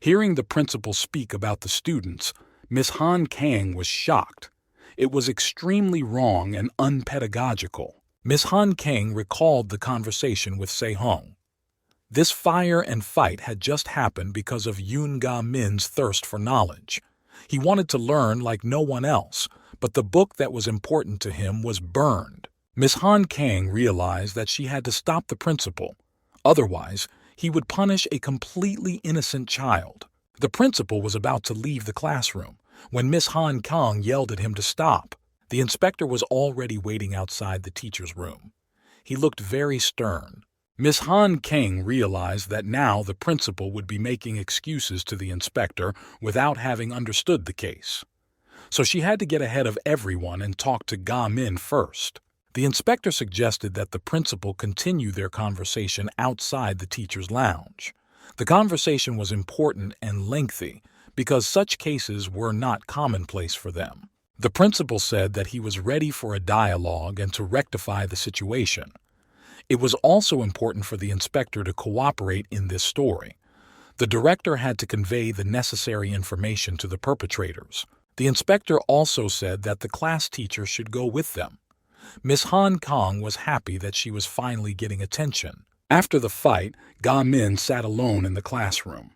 Hearing the principal speak about the students, Miss Han Kang was shocked. It was extremely wrong and unpedagogical. Miss Han Kang recalled the conversation with Se-hung. This fire and fight had just happened because of Yoon Ga-min's thirst for knowledge. He wanted to learn like no one else, but the book that was important to him was burned. Miss Han Kang realized that she had to stop the principal. Otherwise, he would punish a completely innocent child. The principal was about to leave the classroom when Miss Han Kang yelled at him to stop. The inspector was already waiting outside the teacher's room. He looked very stern. Miss Han Kang realized that now the principal would be making excuses to the inspector without having understood the case. So she had to get ahead of everyone and talk to Ga-min first. The inspector suggested that the principal continue their conversation outside the teacher's lounge. The conversation was important and lengthy because such cases were not commonplace for them. The principal said that he was ready for a dialogue and to rectify the situation. It was also important for the inspector to cooperate in this story. The director had to convey the necessary information to the perpetrators. The inspector also said that the class teacher should go with them. Miss Han Kang was happy that she was finally getting attention. After the fight, Ga-min sat alone in the classroom,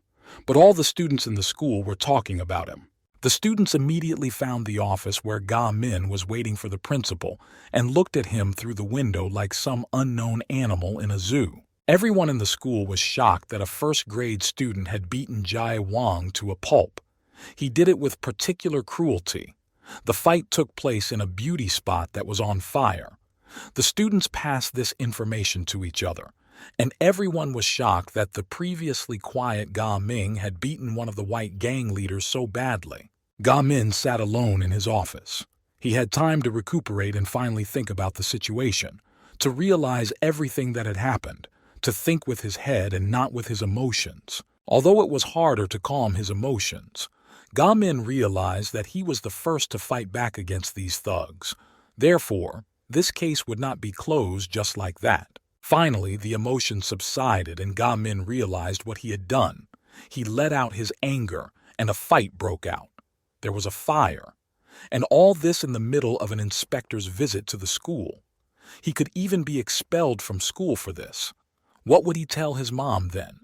but all the students in the school were talking about him. The students immediately found the office where Ga-min was waiting for the principal and looked at him through the window like some unknown animal in a zoo. Everyone in the school was shocked that a first-grade student had beaten Jai Wang to a pulp. He did it with particular cruelty. The fight took place in a beauty spot that was on fire. The students passed this information to each other, and everyone was shocked that the previously quiet Ga-min had beaten one of the white gang leaders so badly. Ga-min sat alone in his office. He had time to recuperate and finally think about the situation, to realize everything that had happened, to think with his head and not with his emotions. Although it was harder to calm his emotions, Ga-min realized that he was the first to fight back against these thugs. Therefore, this case would not be closed just like that. Finally, the emotion subsided and Ga-min realized what he had done. He let out his anger, and a fight broke out. There was a fire. And all this in the middle of an inspector's visit to the school. He could even be expelled from school for this. What would he tell his mom then?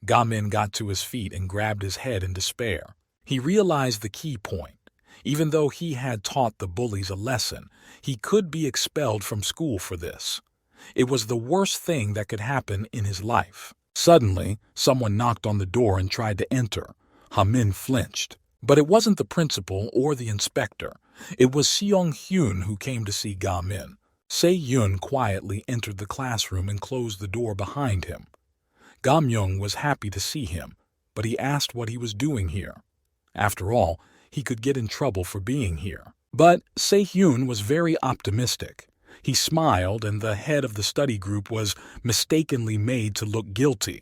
Ga-min got to his feet and grabbed his head in despair. He realized the key point. Even though he had taught the bullies a lesson, he could be expelled from school for this. It was the worst thing that could happen in his life. Suddenly, someone knocked on the door and tried to enter. Ha-min flinched. But it wasn't the principal or the inspector. It was Seong-hyun who came to see Ga-min. Se-yun quietly entered the classroom and closed the door behind him. Ga-myung was happy to see him, but he asked what he was doing here. After all, he could get in trouble for being here. But Se-hyun was very optimistic. He smiled, and the head of the study group was mistakenly made to look guilty.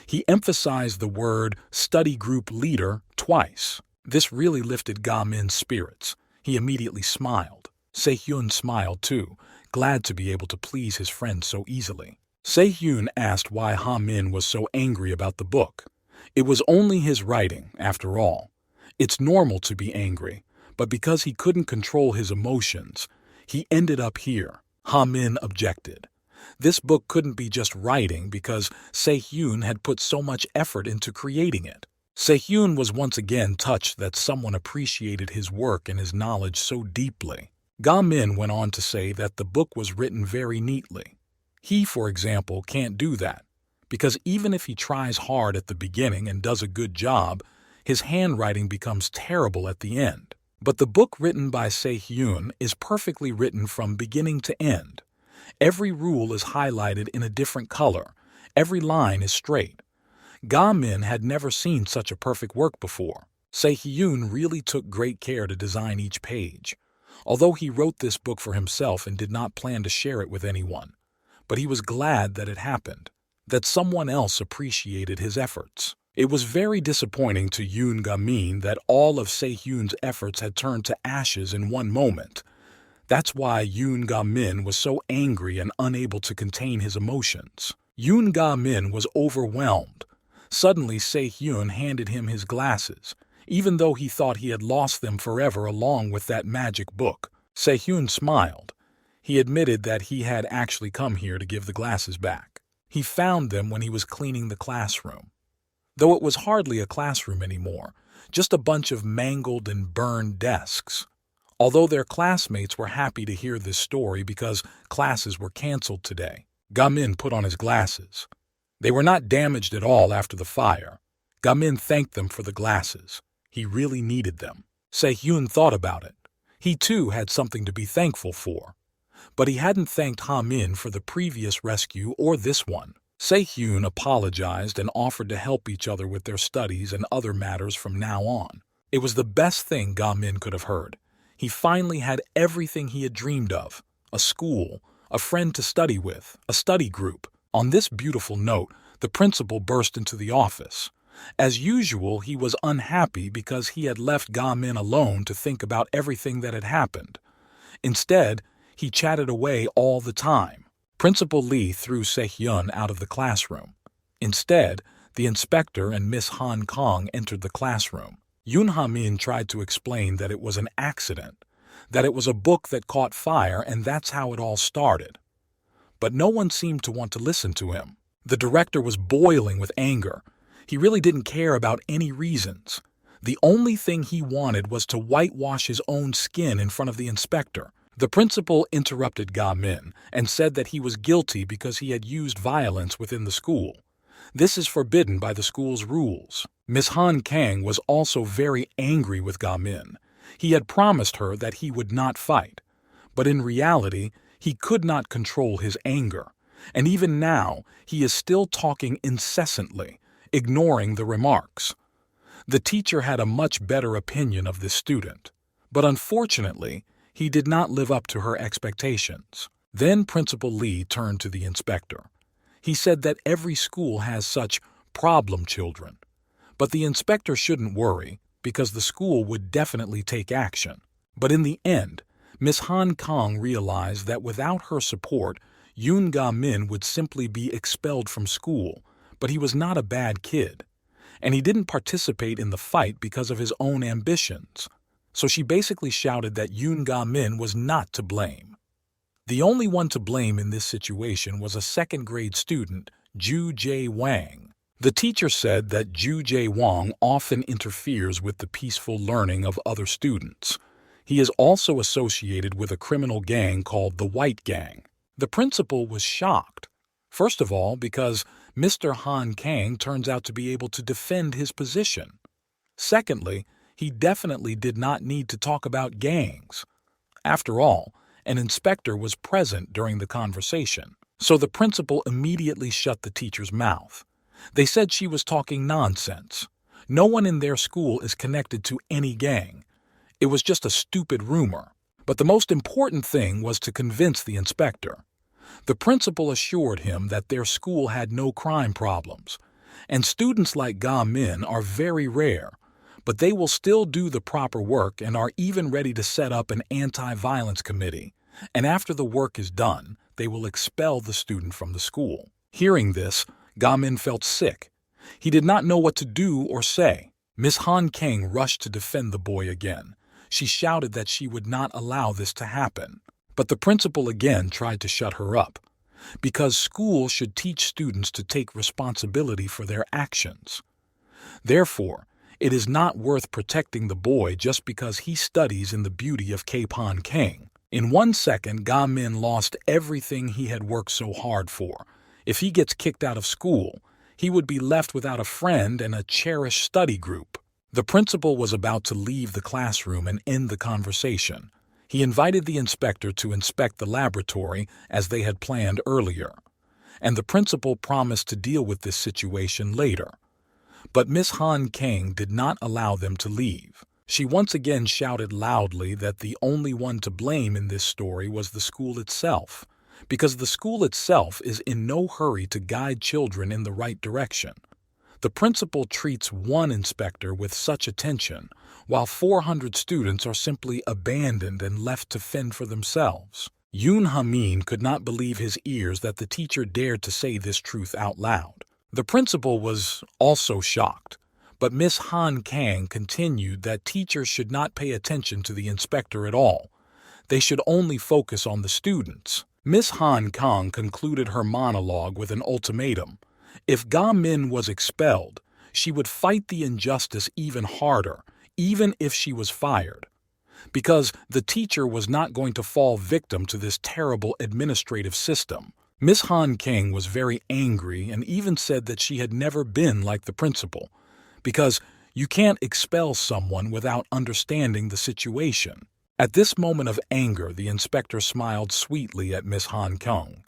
He emphasized the word study group leader twice. This really lifted Ga-min's spirits. He immediately smiled. Se-hyun smiled too, glad to be able to please his friend so easily. Se-hyun asked why Ha-min was so angry about the book. It was only his writing, after all. It's normal to be angry, but because he couldn't control his emotions, he ended up here. Ha-min objected. This book couldn't be just writing because Se-hyun had put so much effort into creating it. Se-hyun was once again touched that someone appreciated his work and his knowledge so deeply. Ga-min went on to say that the book was written very neatly. He, for example, can't do that, because even if he tries hard at the beginning and does a good job, his handwriting becomes terrible at the end. But the book written by Se-hyun is perfectly written from beginning to end. Every rule is highlighted in a different color. Every line is straight. Ga-min had never seen such a perfect work before. Se-hyun really took great care to design each page. Although he wrote this book for himself and did not plan to share it with anyone. But he was glad that it happened, that someone else appreciated his efforts. It was very disappointing to Yoon Ga-min that all of Se-hyun's efforts had turned to ashes in one moment. That's why Yoon Ga-min was so angry and unable to contain his emotions. Yoon Ga-min was overwhelmed. Suddenly Se-hyun handed him his glasses, even though he thought he had lost them forever along with that magic book. Se-hyun smiled. He admitted that he had actually come here to give the glasses back. He found them when he was cleaning the classroom. Though it was hardly a classroom anymore, just a bunch of mangled and burned desks. Although their classmates were happy to hear this story because classes were canceled today, Ga-min put on his glasses. They were not damaged at all after the fire. Ga-min thanked them for the glasses. He really needed them. Se-hyun thought about it. He too had something to be thankful for. But he hadn't thanked Ha-min for the previous rescue or this one. Se-hyun apologized and offered to help each other with their studies and other matters from now on. It was the best thing Ga-min could have heard. He finally had everything he had dreamed of: a school, a friend to study with, a study group. On this beautiful note, the principal burst into the office. As usual, he was unhappy because he had left Ga-min alone to think about everything that had happened. Instead, he chatted away all the time. Principal Lee threw Se-hyun out of the classroom. Instead, the inspector and Miss Han Kong entered the classroom. Yoon Ha-min tried to explain that it was an accident, that it was a book that caught fire and that's how it all started. But no one seemed to want to listen to him. The director was boiling with anger. He really didn't care about any reasons. The only thing he wanted was to whitewash his own skin in front of the inspector. The principal interrupted Ga-min and said that he was guilty because he had used violence within the school. This is forbidden by the school's rules. Miss Han Kang was also very angry with Ga-min. He had promised her that he would not fight. But in reality, he could not control his anger. And even now, he is still talking incessantly, ignoring the remarks. The teacher had a much better opinion of this student. But unfortunately, he did not live up to her expectations. Then Principal Lee turned to the inspector. He said that every school has such problem children. But the inspector shouldn't worry, because the school would definitely take action. But in the end, Miss Han Kong realized that without her support, Yoon Ga-min would simply be expelled from school. But he was not a bad kid. And he didn't participate in the fight because of his own ambitions. So she basically shouted that Yoon Ga-min was not to blame. The only one to blame in this situation was a second-grade student, Ju Jae-wang. The teacher said that Ju Jae-wang often interferes with the peaceful learning of other students. He is also associated with a criminal gang called the White Gang. The principal was shocked. First of all, because Mr. Han Kang turns out to be able to defend his position. Secondly, he definitely did not need to talk about gangs. After all, an inspector was present during the conversation, so the principal immediately shut the teacher's mouth. They said she was talking nonsense. No one in their school is connected to any gang. It was just a stupid rumor. But the most important thing was to convince the inspector. The principal assured him that their school had no crime problems, and students like Ga-min are very rare. But they will still do the proper work and are even ready to set up an anti-violence committee. And after the work is done, they will expel the student from the school. Hearing this, Ga-min felt sick. He did not know what to do or say. Miss Han Kang rushed to defend the boy again. She shouted that she would not allow this to happen. But the principal again tried to shut her up, because school should teach students to take responsibility for their actions. Therefore, it is not worth protecting the boy just because he studies in the beauty of Kapon Kang. In 1 second, Ga Min lost everything he had worked so hard for. If he gets kicked out of school, he would be left without a friend and a cherished study group. The principal was about to leave the classroom and end the conversation. He invited the inspector to inspect the laboratory as they had planned earlier, and the principal promised to deal with this situation later. But Miss Han Kang did not allow them to leave. She once again shouted loudly that the only one to blame in this story was the school itself, because the school itself is in no hurry to guide children in the right direction. The principal treats one inspector with such attention, while 400 students are simply abandoned and left to fend for themselves. Yoon Ha-min could not believe his ears that the teacher dared to say this truth out loud. The principal was also shocked, but Miss Han Kang continued that teachers should not pay attention to the inspector at all. They should only focus on the students. Miss Han Kang concluded her monologue with an ultimatum. If Ga Min was expelled, she would fight the injustice even harder, even if she was fired, because the teacher was not going to fall victim to this terrible administrative system. Miss Han Kang was very angry and even said that she had never been like the principal, because you can't expel someone without understanding the situation. At this moment of anger, the inspector smiled sweetly at Miss Han Kang.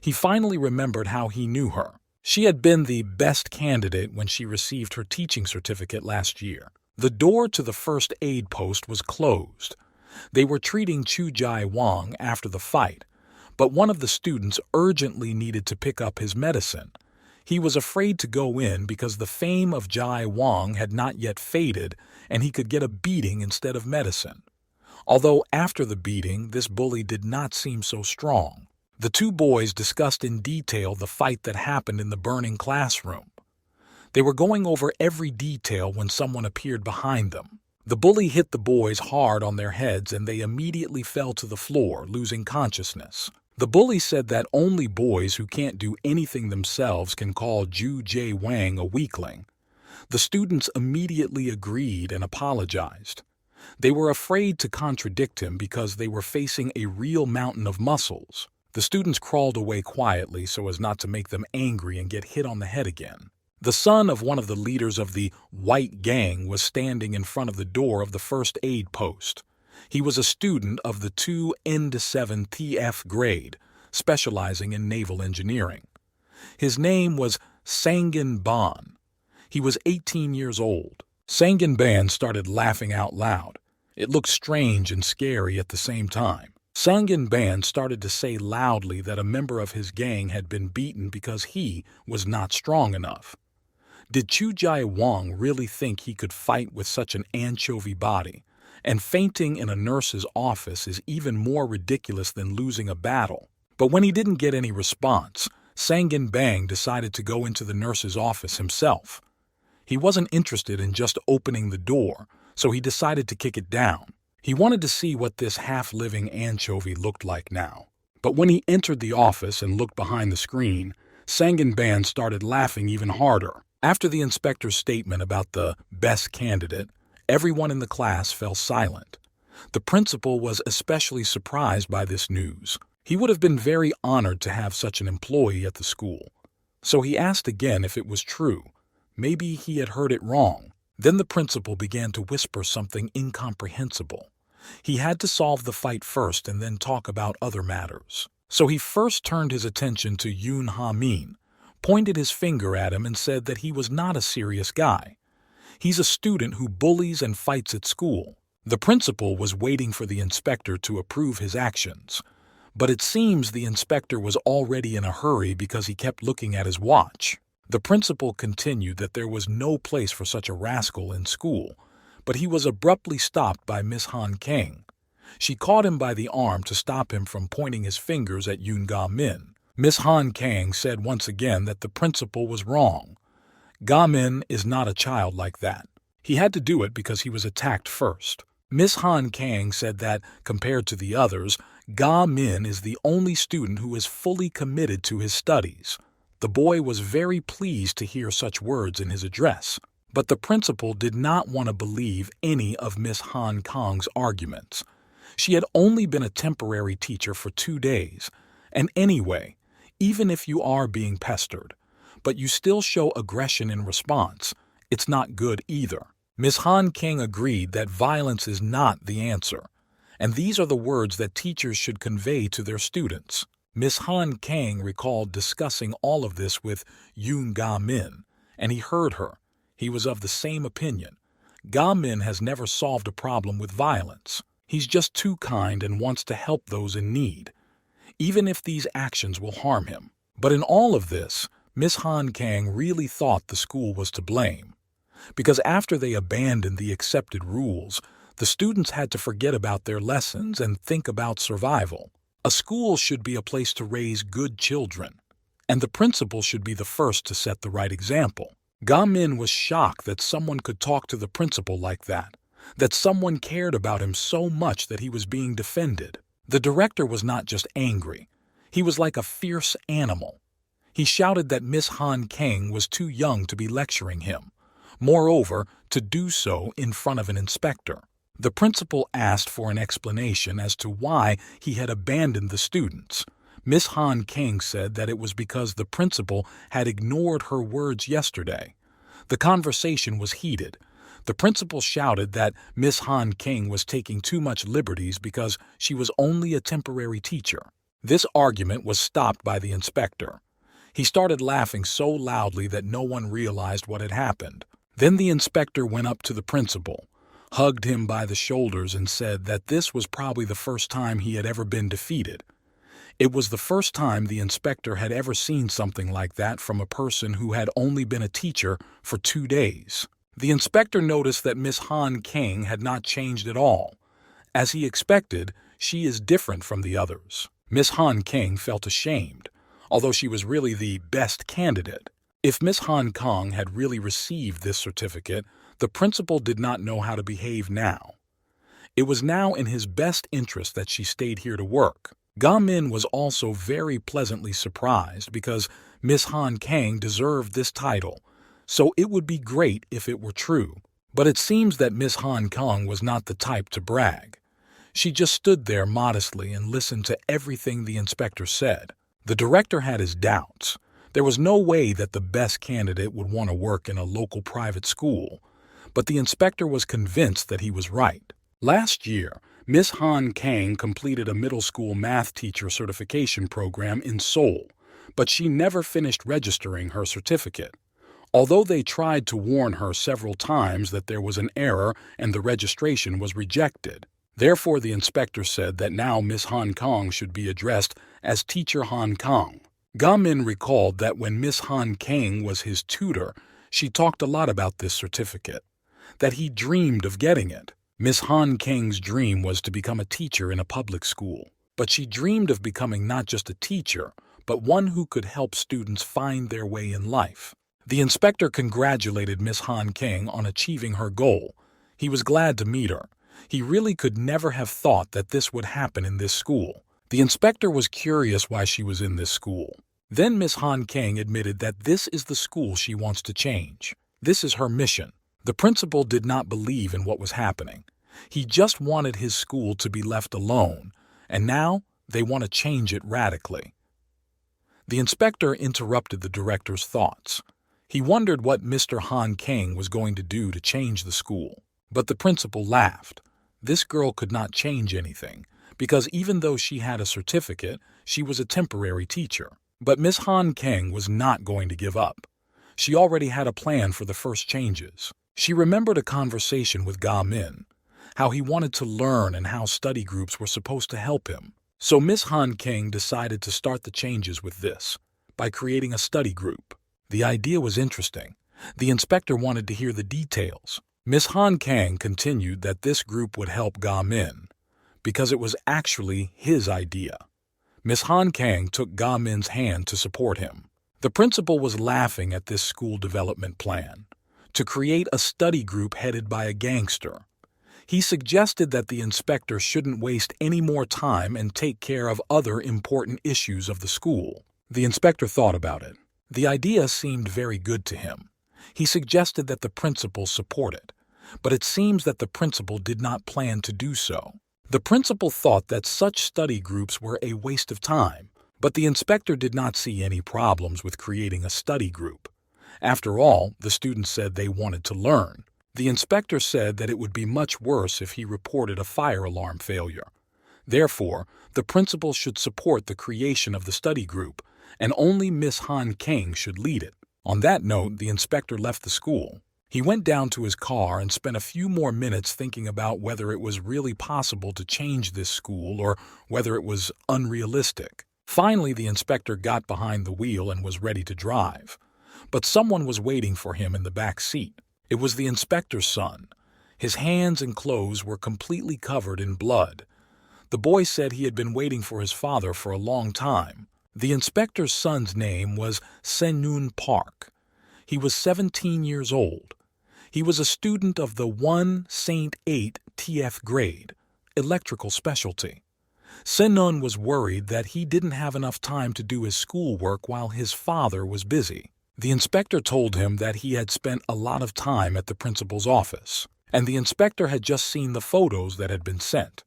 He finally remembered how he knew her. She had been the best candidate when she received her teaching certificate last year. The door to the first aid post was closed. They were treating Chu Jai Wang after the fight, but one of the students urgently needed to pick up his medicine. He was afraid to go in because the fame of Jai Wang had not yet faded and he could get a beating instead of medicine. Although after the beating, this bully did not seem so strong. The two boys discussed in detail the fight that happened in the burning classroom. They were going over every detail when someone appeared behind them. The bully hit the boys hard on their heads and they immediately fell to the floor, losing consciousness. The bully said that only boys who can't do anything themselves can call Ju Jae Wang a weakling. The students immediately agreed and apologized. They were afraid to contradict him because they were facing a real mountain of muscles. The students crawled away quietly so as not to make them angry and get hit on the head again. The son of one of the leaders of the White Gang was standing in front of the door of the first aid post. He was a student of the 2N-7 TF grade, specializing in naval engineering. His name was Sangin Ban. He was 18 years old. Sangin Ban started laughing out loud. It looked strange and scary at the same time. Sangin Ban started to say loudly that a member of his gang had been beaten because he was not strong enough. Did Chu Jai Wang really think he could fight with such an anchovy body? And fainting in a nurse's office is even more ridiculous than losing a battle. But when he didn't get any response, Sangin Bang decided to go into the nurse's office himself. He wasn't interested in just opening the door, so he decided to kick it down. He wanted to see what this half-living anchovy looked like now. But when he entered the office and looked behind the screen, Sangin Ban started laughing even harder. After the inspector's statement about the best candidate, everyone in the class fell silent. The principal was especially surprised by this news. He would have been very honored to have such an employee at the school. So he asked again if it was true. Maybe he had heard it wrong. Then the principal began to whisper something incomprehensible. He had to solve the fight first and then talk about other matters. So he first turned his attention to Yoon Ha-min, pointed his finger at him and said that he was not a serious guy. He's a student who bullies and fights at school. The principal was waiting for the inspector to approve his actions, but it seems the inspector was already in a hurry because he kept looking at his watch. The principal continued that there was no place for such a rascal in school, but he was abruptly stopped by Miss Han Kang. She caught him by the arm to stop him from pointing his fingers at Yoon Ga Min. Miss Han Kang said once again that the principal was wrong. Ga Min is not a child like that. He had to do it because he was attacked first. Miss Han Kang said that, compared to the others, Ga Min is the only student who is fully committed to his studies. The boy was very pleased to hear such words in his address, but the principal did not want to believe any of Miss Han Kang's arguments. She had only been a temporary teacher for 2 days, and anyway, even if you are being pestered, but you still show aggression in response, it's not good either. Miss Han Kang agreed that violence is not the answer, and these are the words that teachers should convey to their students. Miss Han Kang recalled discussing all of this with Yoon Ga Min, and he heard her. He was of the same opinion. Ga Min has never solved a problem with violence. He's just too kind and wants to help those in need, even if these actions will harm him. But in all of this, Miss Han Kang really thought the school was to blame, because after they abandoned the accepted rules, the students had to forget about their lessons and think about survival. A school should be a place to raise good children, and the principal should be the first to set the right example. Ga Min was shocked that someone could talk to the principal like that someone cared about him so much that he was being defended. The director was not just angry. He was like a fierce animal. He shouted that Miss Han Kang was too young to be lecturing him. Moreover, to do so in front of an inspector. The principal asked for an explanation as to why he had abandoned the students. Miss Han Kang said that it was because the principal had ignored her words yesterday. The conversation was heated. The principal shouted that Miss Han Kang was taking too much liberties because she was only a temporary teacher. This argument was stopped by the inspector. He started laughing so loudly that no one realized what had happened. Then the inspector went up to the principal, hugged him by the shoulders, and said that this was probably the first time he had ever been defeated. It was the first time the inspector had ever seen something like that from a person who had only been a teacher for 2 days. The inspector noticed that Miss Han Kang had not changed at all. As he expected, she is different from the others. Miss Han Kang felt ashamed, although she was really the best candidate. If Miss Han Kang had really received this certificate, the principal did not know how to behave now. It was now in his best interest that she stayed here to work. Ga Min was also very pleasantly surprised because Miss Han Kang deserved this title, so it would be great if it were true. But it seems that Miss Han Kang was not the type to brag. She just stood there modestly and listened to everything the inspector said. The director had his doubts. There was no way that the best candidate would want to work in a local private school, but the inspector was convinced that he was right. Last year, Miss Han Kang completed a middle school math teacher certification program in Seoul, but she never finished registering her certificate. Although they tried to warn her several times that there was an error and the registration was rejected. Therefore, the inspector said that now Miss Han Kang should be addressed as Teacher Han Kang. Ga Min recalled that when Miss Han Kang was his tutor, she talked a lot about this certificate, that he dreamed of getting it. Miss Han Kang's dream was to become a teacher in a public school, but she dreamed of becoming not just a teacher, but one who could help students find their way in life. The inspector congratulated Miss Han Kang on achieving her goal. He was glad to meet her. He really could never have thought that this would happen in this school. The inspector was curious why she was in this school. Then Miss Han Kang admitted that this is the school she wants to change. This is her mission. The principal did not believe in what was happening. He just wanted his school to be left alone, and now they want to change it radically. The inspector interrupted the director's thoughts. He wondered what Mr. Han Kang was going to do to change the school. But the principal laughed. This girl could not change anything, because even though she had a certificate, she was a temporary teacher. But Miss Han Kang was not going to give up. She already had a plan for the first changes. She remembered a conversation with Ga Min, how he wanted to learn and how study groups were supposed to help him. So Miss Han Kang decided to start the changes with this, by creating a study group. The idea was interesting. The inspector wanted to hear the details. Miss Han Kang continued that this group would help Ga Min, because it was actually his idea. Miss Han Kang took Ga Min's hand to support him. The principal was laughing at this school development plan, to create a study group headed by a gangster. He suggested that the inspector shouldn't waste any more time and take care of other important issues of the school. The inspector thought about it. The idea seemed very good to him. He suggested that the principal support it, but it seems that the principal did not plan to do so. The principal thought that such study groups were a waste of time, but the inspector did not see any problems with creating a study group. After all, the students said they wanted to learn. The inspector said that it would be much worse if he reported a fire alarm failure. Therefore, the principal should support the creation of the study group, and only Miss Han Kang should lead it. On that note, the inspector left the school. He went down to his car and spent a few more minutes thinking about whether it was really possible to change this school or whether it was unrealistic. Finally, the inspector got behind the wheel and was ready to drive. But someone was waiting for him in the back seat. It was the inspector's son. His hands and clothes were completely covered in blood. The boy said he had been waiting for his father for a long time. The inspector's son's name was Se-Noon Park. He was 17 years old. He was a student of the 1 Saint 8 TF grade, electrical specialty. Se-Noon was worried that he didn't have enough time to do his schoolwork while his father was busy. The inspector told him that he had spent a lot of time at the principal's office, and the inspector had just seen the photos that had been sent.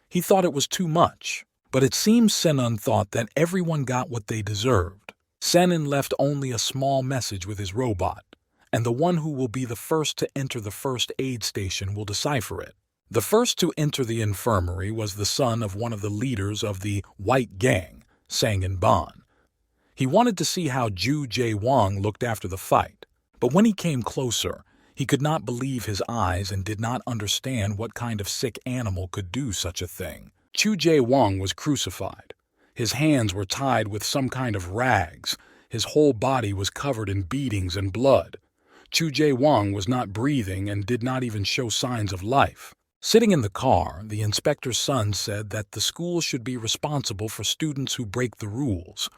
He thought it was too much, but it seems Se-Noon thought that everyone got what they deserved. Se-Noon left only a small message with his robot, and the one who will be the first to enter the first aid station will decipher it. The first to enter the infirmary was the son of one of the leaders of the White Gang, Sang-in-Ban. He wanted to see how Ju Jae-wong looked after the fight, but when he came closer, he could not believe his eyes and did not understand what kind of sick animal could do such a thing. Ju Jae-wong was crucified. His hands were tied with some kind of rags. His whole body was covered in beatings and blood. Ju Jae-wong was not breathing and did not even show signs of life. Sitting in the car, the inspector's son said that the school should be responsible for students who break the rules.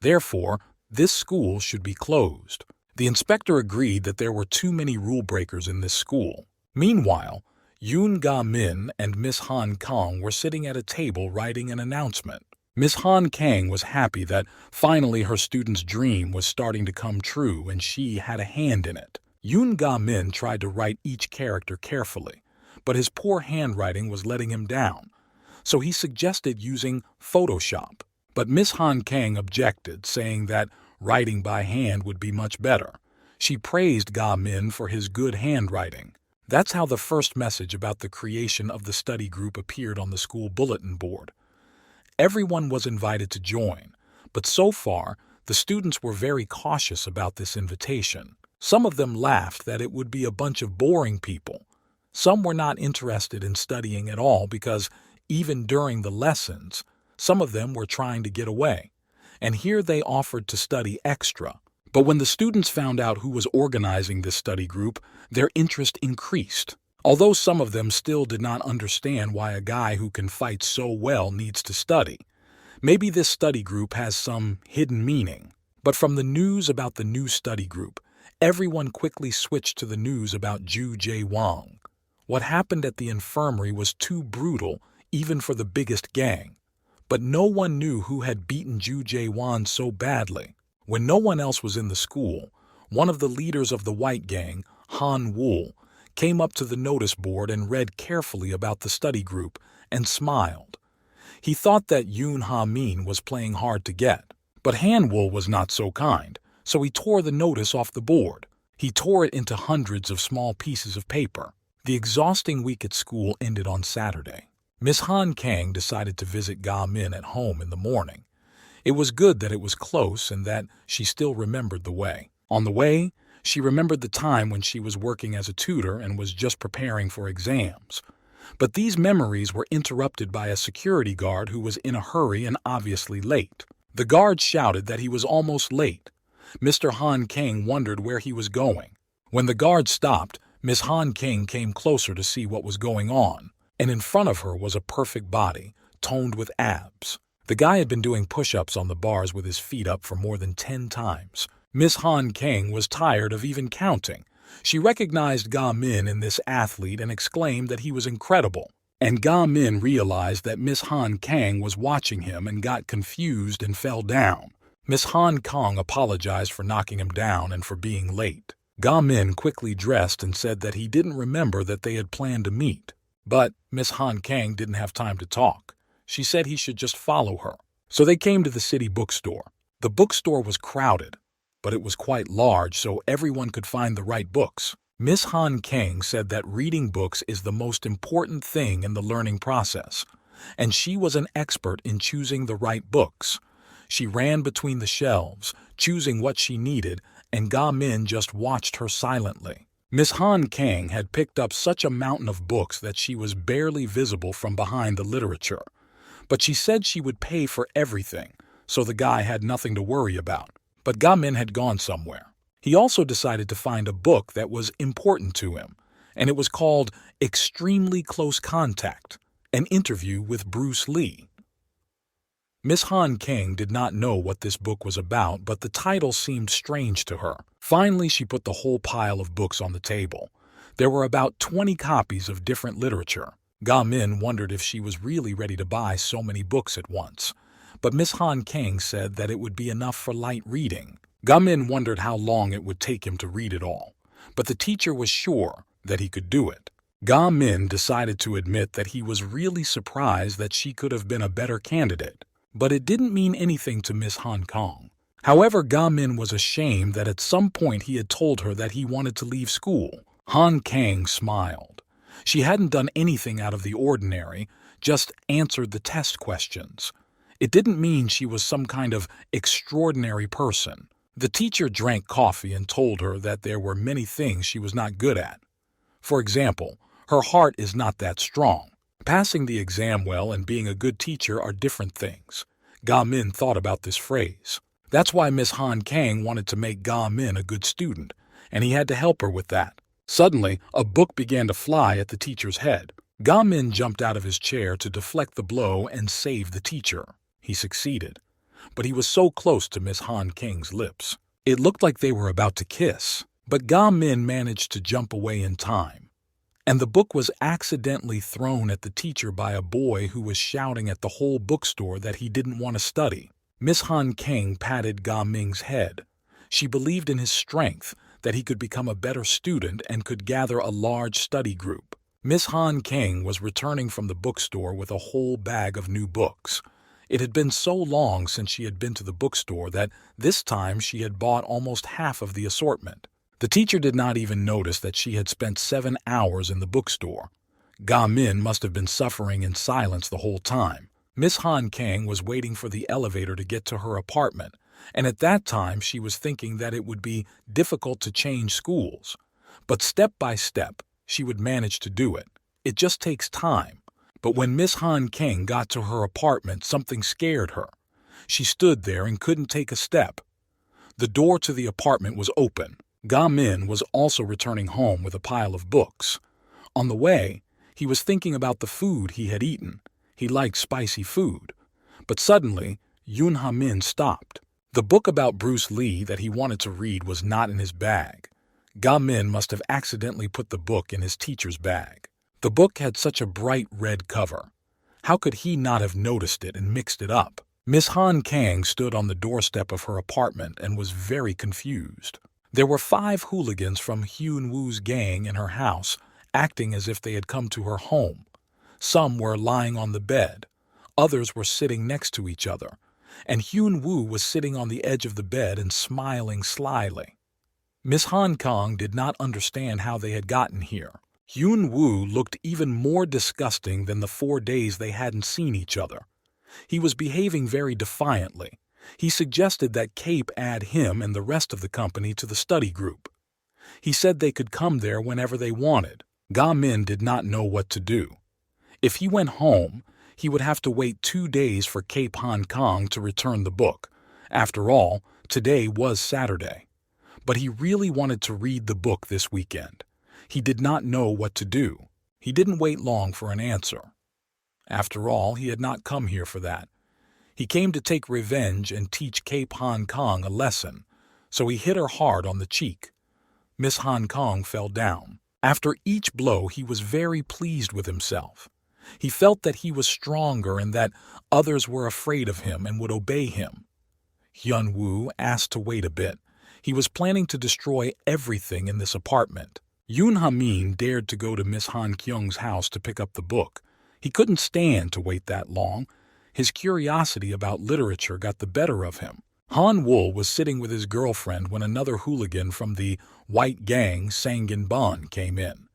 Therefore, this school should be closed. The inspector agreed that there were too many rule breakers in this school. Meanwhile, Yoon Ga-min and Miss Han Kang were sitting at a table writing an announcement. Miss Han Kang was happy that finally her student's dream was starting to come true and she had a hand in it. Yoon Ga-min tried to write each character carefully, but his poor handwriting was letting him down, so he suggested using Photoshop. But Miss Han Kang objected, saying that writing by hand would be much better. She praised Ga-min for his good handwriting. That's how the first message about the creation of the study group appeared on the school bulletin board. Everyone was invited to join, but so far, the students were very cautious about this invitation. Some of them laughed that it would be a bunch of boring people. Some were not interested in studying at all because, even during the lessons, some of them were trying to get away, and here they offered to study extra. But when the students found out who was organizing this study group, their interest increased. Although some of them still did not understand why a guy who can fight so well needs to study. Maybe this study group has some hidden meaning. But from the news about the new study group, everyone quickly switched to the news about Ju Jae-wong. What happened at the infirmary was too brutal even for the biggest gang. But no one knew who had beaten Ju Jae-won so badly. When no one else was in the school, one of the leaders of the White Gang, Han Wool, came up to the notice board and read carefully about the study group and smiled. He thought that Yoon Ha-min was playing hard to get, but Han Wool was not so kind, so he tore the notice off the board. He tore it into hundreds of small pieces of paper. The exhausting week at school ended on Saturday. Miss Han Kang decided to visit Ga-min at home in the morning. It was good that it was close and that she still remembered the way. On the way, she remembered the time when she was working as a tutor and was just preparing for exams. But these memories were interrupted by a security guard who was in a hurry and obviously late. The guard shouted that he was almost late. Mr. Han Kang wondered where he was going. When the guard stopped, Miss Han Kang came closer to see what was going on, and in front of her was a perfect body, toned with abs. The guy had been doing push-ups on the bars with his feet up for more than 10 times. Miss Han Kang was tired of even counting, She recognized Ga Min in this athlete and exclaimed that he was incredible. And Ga Min realized that Miss Han Kang was watching him and got confused and fell down. Miss Han Kang apologized for knocking him down and for being late. Ga Min quickly dressed and said that he didn't remember that they had planned to meet. But Miss Han Kang didn't have time to talk. She said he should just follow her. So they came to the city bookstore. The bookstore was crowded, but it was quite large so everyone could find the right books. Miss Han Kang said that reading books is the most important thing in the learning process, and she was an expert in choosing the right books. She ran between the shelves, choosing what she needed, and Ga Min just watched her silently. Miss Han Kang had picked up such a mountain of books that she was barely visible from behind the literature. But she said she would pay for everything, so the guy had nothing to worry about. But Ga Min had gone somewhere. He also decided to find a book that was important to him, and it was called Extremely Close Contact, an interview with Bruce Lee. Miss Han Kang did not know what this book was about, but the title seemed strange to her. Finally, she put the whole pile of books on the table. There were about 20 copies of different literature. Ga Min wondered if she was really ready to buy so many books at once, but Miss Han Kang said that it would be enough for light reading. Ga Min wondered how long it would take him to read it all, but the teacher was sure that he could do it. Ga Min decided to admit that he was really surprised that she could have been a better candidate, but it didn't mean anything to Miss Han Kang. However, Ga Min was ashamed that at some point he had told her that he wanted to leave school. Han Kang smiled. She hadn't done anything out of the ordinary, just answered the test questions. It didn't mean she was some kind of extraordinary person. The teacher drank coffee and told her that there were many things she was not good at. For example, her heart is not that strong. Passing the exam well and being a good teacher are different things. Ga Min thought about this phrase. That's why Miss Han Kang wanted to make Ga Min a good student, and he had to help her with that. Suddenly, a book began to fly at the teacher's head. Ga Min jumped out of his chair to deflect the blow and save the teacher. He succeeded, but he was so close to Miss Han Kang's lips. It looked like they were about to kiss, but Ga Min managed to jump away in time. And the book was accidentally thrown at the teacher by a boy who was shouting at the whole bookstore that he didn't want to study. Miss Han Kang patted Ga Min's head. She believed in his strength, that he could become a better student and could gather a large study group. Miss Han Kang was returning from the bookstore with a whole bag of new books. It had been so long since she had been to the bookstore that this time she had bought almost half of the assortment. The teacher did not even notice that she had spent 7 hours in the bookstore. Ga Min must have been suffering in silence the whole time. Miss Han Kang was waiting for the elevator to get to her apartment, and at that time she was thinking that it would be difficult to change schools. But step by step, she would manage to do it. It just takes time. But when Miss Han Kang got to her apartment, something scared her. She stood there and couldn't take a step. The door to the apartment was open. Ga Min was also returning home with a pile of books. On the way, he was thinking about the food he had eaten. He liked spicy food. But suddenly, Yoon Ha Min stopped. The book about Bruce Lee that he wanted to read was not in his bag. Ga Min must have accidentally put the book in his teacher's bag. The book had such a bright red cover. How could he not have noticed it and mixed it up? Miss Han Kang stood on the doorstep of her apartment and was very confused. There were 5 hooligans from Hyun Woo's gang in her house, acting as if they had come to her home. Some were lying on the bed. Others were sitting next to each other. And Hyun Woo was sitting on the edge of the bed and smiling slyly. Miss Han Kang did not understand how they had gotten here. Hyun Woo looked even more disgusting than the 4 days they hadn't seen each other. He was behaving very defiantly. He suggested that Cape add him and the rest of the company to the study group. He said they could come there whenever they wanted. Ga Min did not know what to do. If he went home, he would have to wait 2 days for Cape Han Kang to return the book. After all, today was Saturday. But he really wanted to read the book this weekend. He did not know what to do. He didn't wait long for an answer. After all, he had not come here for that. He came to take revenge and teach Cape Han Kang a lesson, so he hit her hard on the cheek. Miss Hong Kong fell down. After each blow, he was very pleased with himself. He felt that he was stronger and that others were afraid of him and would obey him. Hyun-woo asked to wait a bit. He was planning to destroy everything in this apartment. Yoon Ha-min dared to go to Miss Han Kyung's house to pick up the book. He couldn't stand to wait that long. His curiosity about literature got the better of him. Han-woo was sitting with his girlfriend when another hooligan from the white gang, Sang-in-ban, came in.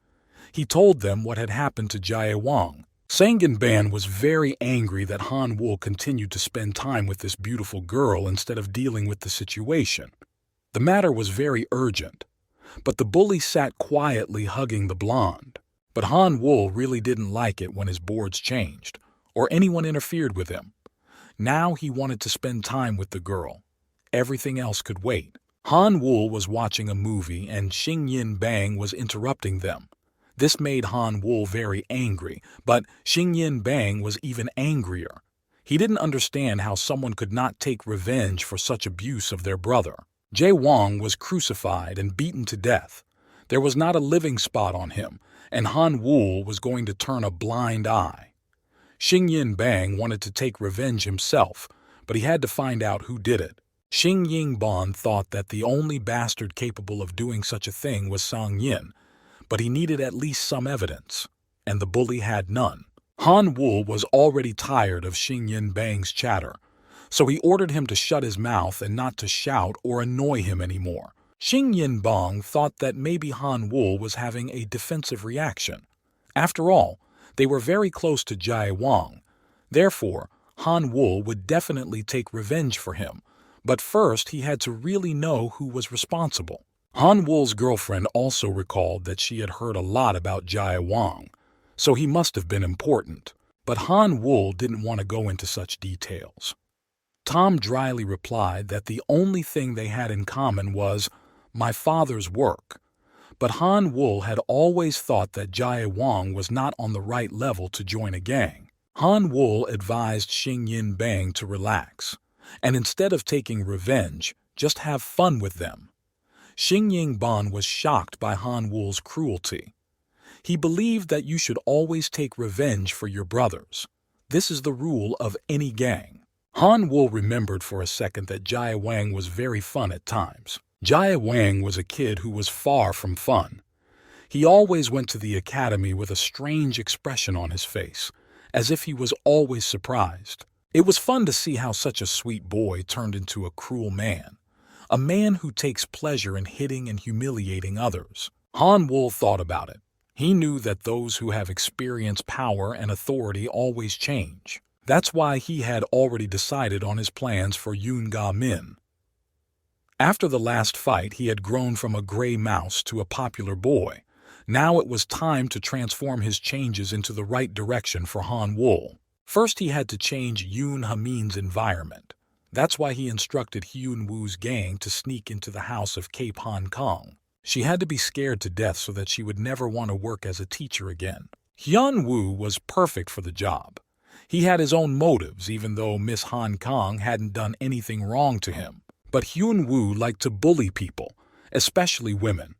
He told them what had happened to Jae-wang. Sang-in-ban was very angry that Han-woo continued to spend time with this beautiful girl instead of dealing with the situation. The matter was very urgent, but the bully sat quietly hugging the blonde. But Han-woo really didn't like it when his boards changed, or anyone interfered with him. Now he wanted to spend time with the girl. Everything else could wait. Han-woo was watching a movie and Xing-yin-bang was interrupting them. This made Han-woo very angry, but Xing-yin-bang was even angrier. He didn't understand how someone could not take revenge for such abuse of their brother. Jae-wang was crucified and beaten to death. There was not a living spot on him, and Han-woo was going to turn a blind eye. Xing-yin-bang wanted to take revenge himself, but he had to find out who did it. Xing-yin-ban thought that the only bastard capable of doing such a thing was Sang-yin, but he needed at least some evidence, and the bully had none. Han-woo was already tired of Xing-yin-bang's chatter, so he ordered him to shut his mouth and not to shout or annoy him anymore. Xing-yin-bang thought that maybe Han-woo was having a defensive reaction. After all, they were very close to Jae-wang. Therefore, Han-woo would definitely take revenge for him, but first he had to really know who was responsible. Han-woo's girlfriend also recalled that she had heard a lot about Jae-wang, so he must have been important. But Han-woo didn't want to go into such details. Tom dryly replied that the only thing they had in common was my father's work. But Han-woo had always thought that Jae-wang was not on the right level to join a gang. Han-woo advised Xing-yin-bang to relax, and instead of taking revenge, just have fun with them. Xing-yin-bang was shocked by Han-woo's cruelty. He believed that you should always take revenge for your brothers. This is the rule of any gang. Han-woo remembered for a second that Jae-wang was very fun at times. Jae-wang was a kid who was far from fun. He always went to the academy with a strange expression on his face, as if he was always surprised. It was fun to see how such a sweet boy turned into a cruel man, a man who takes pleasure in hitting and humiliating others. Han-woo thought about it. He knew that those who have experienced power and authority always change. That's why he had already decided on his plans for Yoon Ga-min. After the last fight, he had grown from a gray mouse to a popular boy. Now it was time to transform his changes into the right direction for Han-woo. First, he had to change Yoon Ha-min's environment. That's why he instructed Hyun-woo's gang to sneak into the house of Cape Hong Kong. She had to be scared to death so that she would never want to work as a teacher again. Hyun-woo was perfect for the job. He had his own motives, even though Miss Hong Kong hadn't done anything wrong to him. But Hyun-woo liked to bully people, especially women.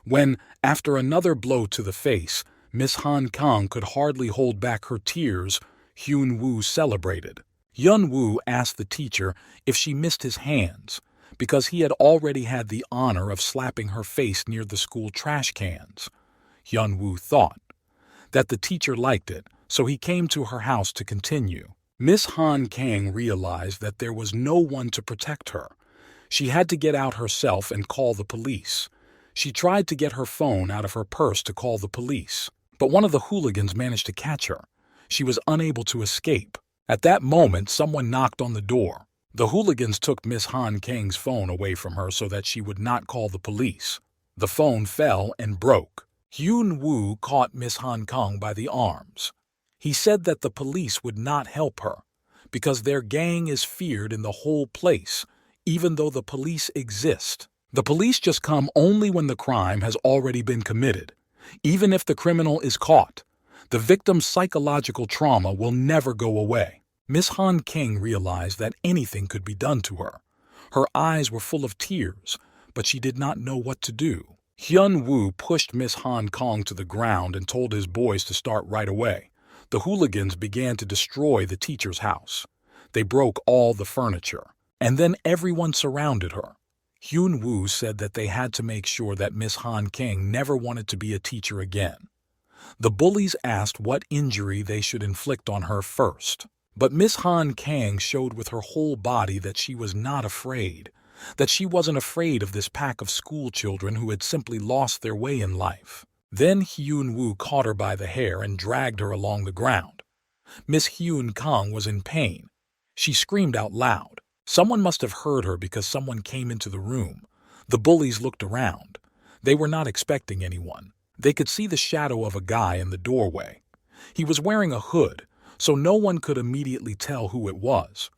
When, after another blow to the face, Miss Hong Kong could hardly hold back her tears, Hyun-woo celebrated. Hyun-woo asked the teacher if she missed his hands, because he had already had the honor of slapping her face near the school trash cans. Hyun-woo thought that the teacher liked it, so he came to her house to continue. Miss Han Kang realized that there was no one to protect her. She had to get out herself and call the police. She tried to get her phone out of her purse to call the police, but one of the hooligans managed to catch her. She was unable to escape. At that moment, someone knocked on the door. The hooligans took Miss Han Kang's phone away from her so that she would not call the police. The phone fell and broke. Hyun-woo caught Miss Han Kang by the arms. He said that the police would not help her, because their gang is feared in the whole place, even though the police exist. The police just come only when the crime has already been committed. Even if the criminal is caught, the victim's psychological trauma will never go away. Miss Han King realized that anything could be done to her. Her eyes were full of tears, but she did not know what to do. Hyun-woo pushed Miss Han Kong to the ground and told his boys to start right away. The hooligans began to destroy the teacher's house. They broke all the furniture, and then everyone surrounded her. Hyun-woo said that they had to make sure that Miss Han Kang never wanted to be a teacher again. The bullies asked what injury they should inflict on her first. But Miss Han Kang showed with her whole body that she was not afraid, that she wasn't afraid of this pack of school children who had simply lost their way in life. Then Hyun-woo caught her by the hair and dragged her along the ground. Miss Hyun Kang was in pain. She screamed out loud. Someone must have heard her because someone came into the room. The bullies looked around. They were not expecting anyone. They could see the shadow of a guy in the doorway. He was wearing a hood, so no one could immediately tell who it was.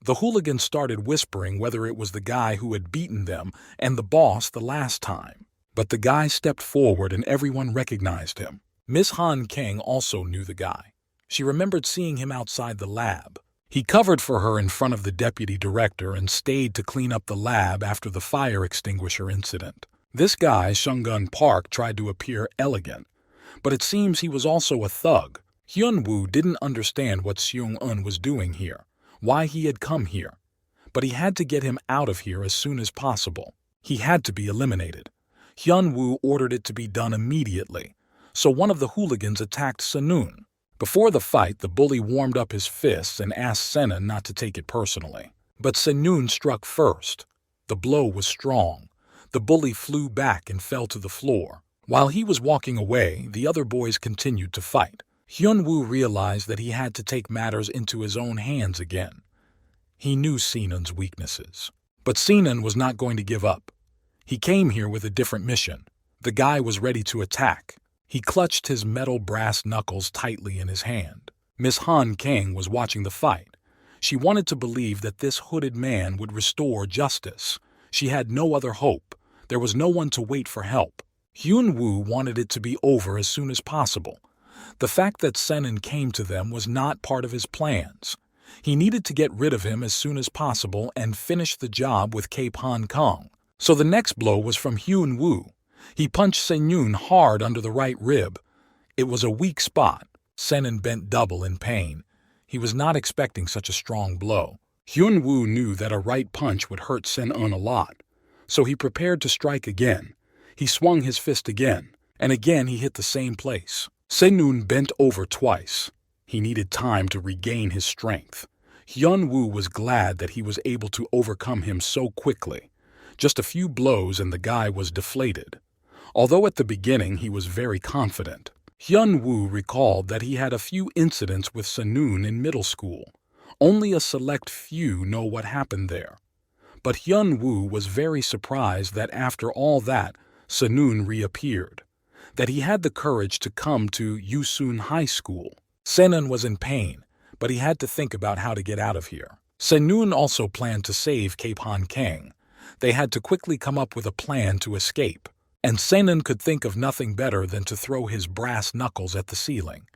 The hooligans started whispering whether it was the guy who had beaten them and the boss the last time. But the guy stepped forward and everyone recognized him. Miss Han Kang also knew the guy. She remembered seeing him outside the lab. He covered for her in front of the deputy director and stayed to clean up the lab after the fire extinguisher incident. This guy, Shungun Park, tried to appear elegant, but it seems he was also a thug. Hyun-woo didn't understand what Seung-eun was doing here, why he had come here. But he had to get him out of here as soon as possible. He had to be eliminated. Hyun-woo ordered it to be done immediately, so one of the hooligans attacked Sanun. Before the fight, the bully warmed up his fists and asked Senan not to take it personally. But Sanun struck first. The blow was strong. The bully flew back and fell to the floor. While he was walking away, the other boys continued to fight. Hyun-woo realized that he had to take matters into his own hands again. He knew Senun's weaknesses. But Senan was not going to give up. He came here with a different mission. The guy was ready to attack. He clutched his metal brass knuckles tightly in his hand. Miss Han Kang was watching the fight. She wanted to believe that this hooded man would restore justice. She had no other hope. There was no one to wait for help. Hyun-woo wanted it to be over as soon as possible. The fact that Senan came to them was not part of his plans. He needed to get rid of him as soon as possible and finish the job with Cape Han Kong. So the next blow was from Hyun-woo. He punched Senyun hard under the right rib. It was a weak spot. Senan bent double in pain. He was not expecting such a strong blow. Hyun-woo knew that a right punch would hurt Senan a lot, so he prepared to strike again. He swung his fist again, and again he hit the same place. Senyun bent over twice. He needed time to regain his strength. Hyun-woo was glad that he was able to overcome him so quickly. Just a few blows and the guy was deflated. Although at the beginning he was very confident. Hyun-woo recalled that he had a few incidents with Sanun in middle school. Only a select few know what happened there. But Hyun-woo was very surprised that after all that, Sanun reappeared. That he had the courage to come to Yusun High School. Senan was in pain, but he had to think about how to get out of here. Sanun also planned to save Cape Han Kang. They had to quickly come up with a plan to escape. And Senan could think of nothing better than to throw his brass knuckles at the ceiling.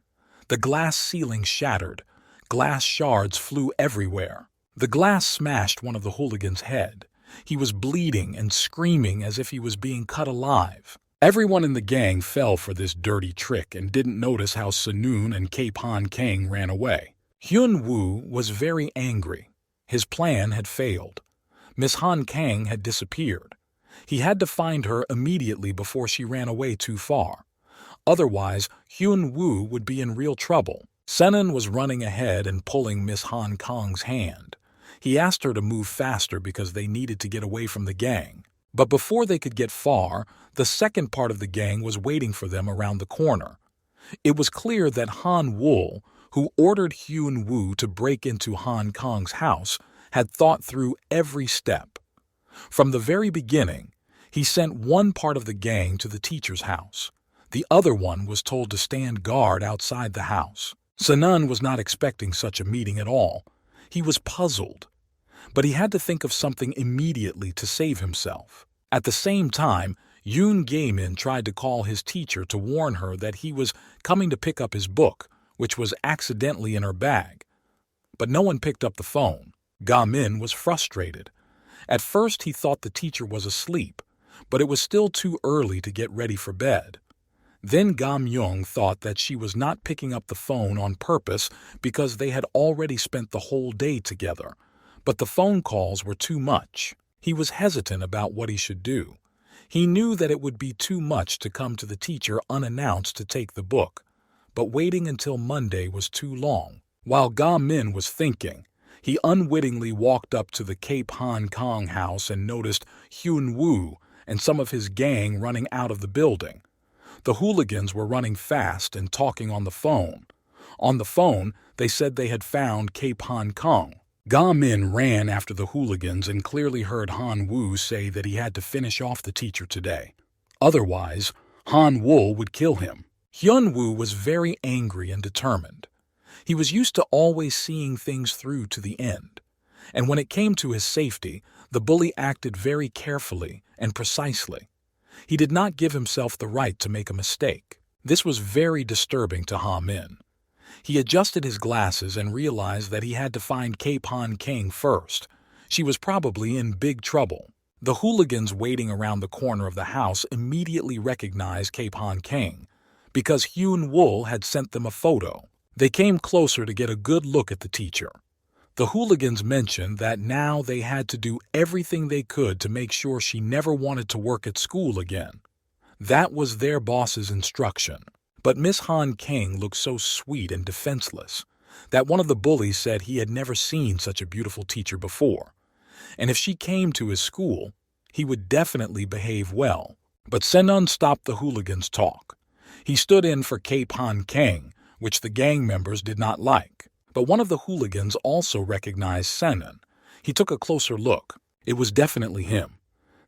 The glass ceiling shattered. Glass shards flew everywhere. The glass smashed one of the hooligan's head. He was bleeding and screaming as if he was being cut alive. Everyone in the gang fell for this dirty trick and didn't notice how Sanun and Cape Han Kang ran away. Hyun-woo was very angry. His plan had failed. Miss Han Kang had disappeared. He had to find her immediately before she ran away too far. Otherwise, Hyun-woo would be in real trouble. Senan was running ahead and pulling Miss Han Kang's hand. He asked her to move faster because they needed to get away from the gang. But before they could get far, the second part of the gang was waiting for them around the corner. It was clear that Han Wool, who ordered Hyun-woo to break into Han Kang's house, had thought through every step. From the very beginning, he sent one part of the gang to the teacher's house. The other one was told to stand guard outside the house. Senan was not expecting such a meeting at all. He was puzzled. But he had to think of something immediately to save himself. At the same time, Yoon Gae-min tried to call his teacher to warn her that he was coming to pick up his book, which was accidentally in her bag. But no one picked up the phone. Ga-min was frustrated. At first he thought the teacher was asleep, but it was still too early to get ready for bed. Then Gam-young thought that she was not picking up the phone on purpose because they had already spent the whole day together, but the phone calls were too much. He was hesitant about what he should do. He knew that it would be too much to come to the teacher unannounced to take the book, but waiting until Monday was too long. While Ga-min was thinking, he unwittingly walked up to the Cape Hong Kong house and noticed Hyun-woo and some of his gang running out of the building. The hooligans were running fast and talking on the phone. On the phone, they said they had found Cape Hong Kong. Ga-min ran after the hooligans and clearly heard Han-woo say that he had to finish off the teacher today. Otherwise, Han-woo would kill him. Hyun-woo was very angry and determined. He was used to always seeing things through to the end, and when it came to his safety, the bully acted very carefully and precisely. He did not give himself the right to make a mistake. This was very disturbing to Ha-min. He adjusted his glasses and realized that he had to find Cape Hong Kong first. She was probably in big trouble. The hooligans waiting around the corner of the house immediately recognized Cape Hong Kong because Hyun-woo had sent them a photo. They came closer to get a good look at the teacher. The hooligans mentioned that now they had to do everything they could to make sure she never wanted to work at school again. That was their boss's instruction. But Miss Han Kang looked so sweet and defenseless that one of the bullies said he had never seen such a beautiful teacher before, and if she came to his school, he would definitely behave well. But Senun stopped the hooligans' talk. He stood in for Cape Hong Kang, which the gang members did not like. But one of the hooligans also recognized Senun. He took a closer look. It was definitely him.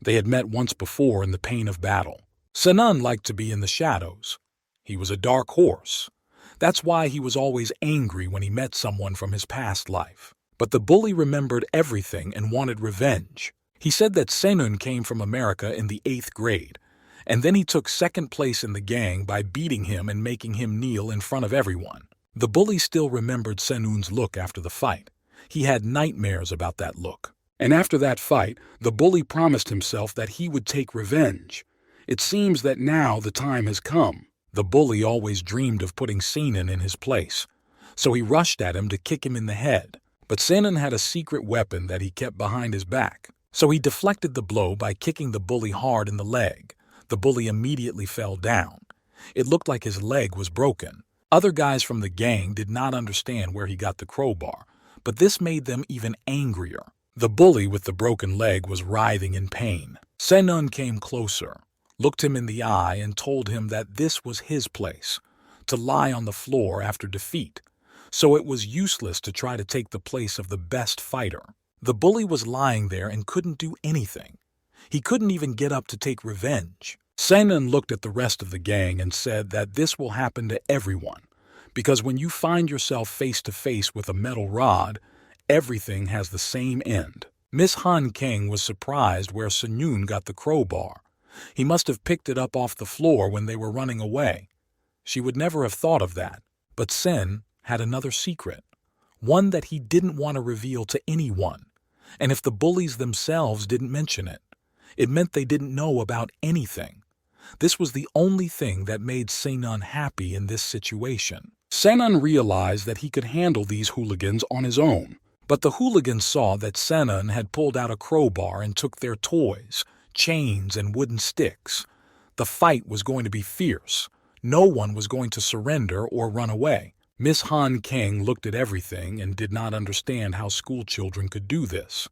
They had met once before in the pain of battle. Senun liked to be in the shadows. He was a dark horse. That's why he was always angry when he met someone from his past life. But the bully remembered everything and wanted revenge. He said that Senun came from America in the 8th grade, and then he took second place in the gang by beating him and making him kneel in front of everyone. The bully still remembered Senun's look after the fight. He had nightmares about that look. And after that fight, the bully promised himself that he would take revenge. It seems that now the time has come. The bully always dreamed of putting Senun in his place, so he rushed at him to kick him in the head. But Senun had a secret weapon that he kept behind his back, so he deflected the blow by kicking the bully hard in the leg. The bully immediately fell down. It looked like his leg was broken. Other guys from the gang did not understand where he got the crowbar, but this made them even angrier. The bully with the broken leg was writhing in pain. Senun came closer, looked him in the eye and told him that this was his place, to lie on the floor after defeat, so it was useless to try to take the place of the best fighter. The bully was lying there and couldn't do anything. He couldn't even get up to take revenge. Senun looked at the rest of the gang and said that this will happen to everyone, because when you find yourself face to face with a metal rod, everything has the same end. Miss Han Kang was surprised where Senun got the crowbar. He must have picked it up off the floor when they were running away. She would never have thought of that. But Sen had another secret, one that he didn't want to reveal to anyone. And if the bullies themselves didn't mention it, it meant they didn't know about anything. This was the only thing that made Senun happy in this situation. Senun realized that he could handle these hooligans on his own. But the hooligans saw that Senun had pulled out a crowbar and took their toys, chains, and wooden sticks. The fight was going to be fierce. No one was going to surrender or run away. Miss Han Kang looked at everything and did not understand how school children could do this.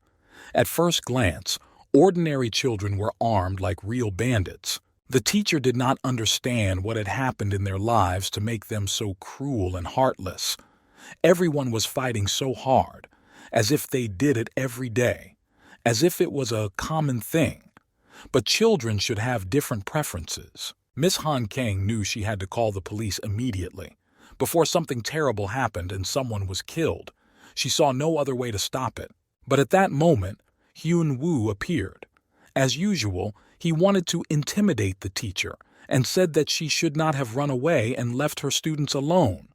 At first glance, ordinary children were armed like real bandits. The teacher did not understand what had happened in their lives to make them so cruel and heartless. Everyone was fighting so hard, as if they did it every day, as if it was a common thing. But children should have different preferences. Miss Han Kang knew she had to call the police immediately. Before something terrible happened and someone was killed, she saw no other way to stop it. But at that moment, Hyun-woo appeared. As usual, he wanted to intimidate the teacher and said that she should not have run away and left her students alone.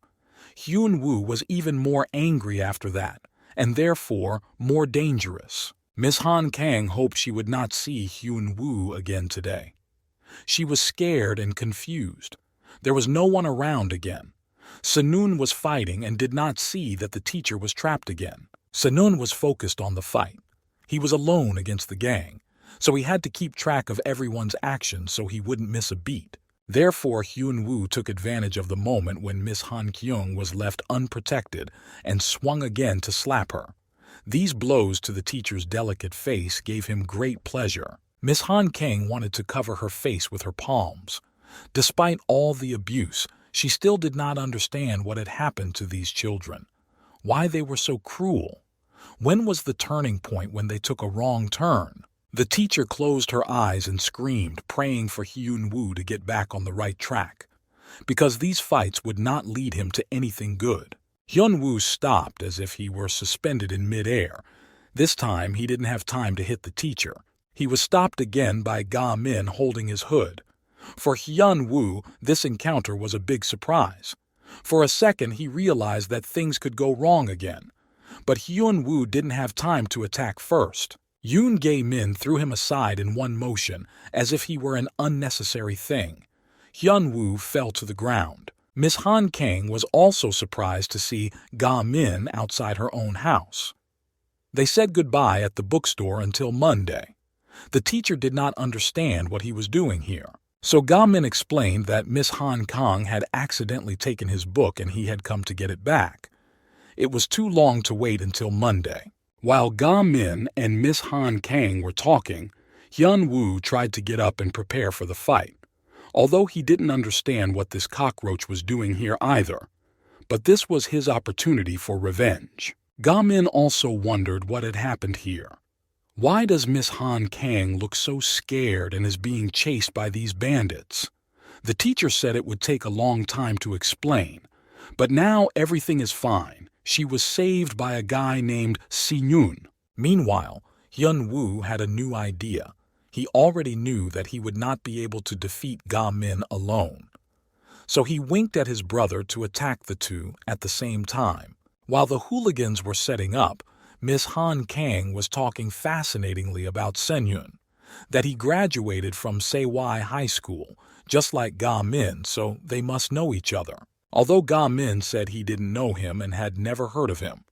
Hyun-woo was even more angry after that, and therefore more dangerous. Miss Han Kang hoped she would not see Hyun Woo again today. She was scared and confused. There was no one around again. Sanun was fighting and did not see that the teacher was trapped again. Sanun was focused on the fight. He was alone against the gang, so he had to keep track of everyone's actions so he wouldn't miss a beat. Therefore, Hyun Woo took advantage of the moment when Miss Han Kyung was left unprotected and swung again to slap her. These blows to the teacher's delicate face gave him great pleasure. Miss Han Kang wanted to cover her face with her palms. Despite all the abuse, she still did not understand what had happened to these children, why they were so cruel. When was the turning point when they took a wrong turn? The teacher closed her eyes and screamed, praying for Hyun Woo to get back on the right track, because these fights would not lead him to anything good. Hyun Woo stopped as if he were suspended in midair. This time he didn't have time to hit the teacher. He was stopped again by Ga Min holding his hood. For Hyun Woo, this encounter was a big surprise. For a second he realized that things could go wrong again. But Hyun Woo didn't have time to attack first. Yoon Ga Min threw him aside in one motion, as if he were an unnecessary thing. Hyun Woo fell to the ground. Miss Han Kang was also surprised to see Ga Min outside her own house. They said goodbye at the bookstore until Monday. The teacher did not understand what he was doing here. So Ga Min explained that Miss Han Kang had accidentally taken his book and he had come to get it back. It was too long to wait until Monday. While Ga Min and Miss Han Kang were talking, Hyun Woo tried to get up and prepare for the fight, although he didn't understand what this cockroach was doing here either. But this was his opportunity for revenge. Ga Min also wondered what had happened here. Why does Miss Han Kang look so scared and is being chased by these bandits? The teacher said it would take a long time to explain, but now everything is fine. She was saved by a guy named Si-Yoon. Meanwhile, Hyun Woo had a new idea. He already knew that he would not be able to defeat Ga Min alone. So he winked at his brother to attack the two at the same time. While the hooligans were setting up, Miss Han Kang was talking fascinatingly about Senyun, that he graduated from Sewai High School, just like Ga Min, so they must know each other. Although Ga Min said he didn't know him and had never heard of him.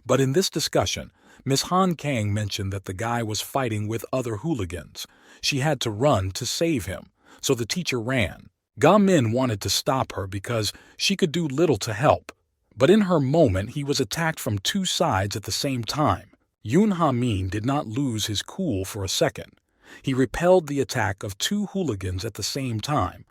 But in this discussion, Miss Han Kang mentioned that the guy was fighting with other hooligans. She had to run to save him, so the teacher ran. Ga Min wanted to stop her because she could do little to help. But in her moment, he was attacked from two sides at the same time. Yoon Ha-min did not lose his cool for a second. He repelled the attack of two hooligans at the same time.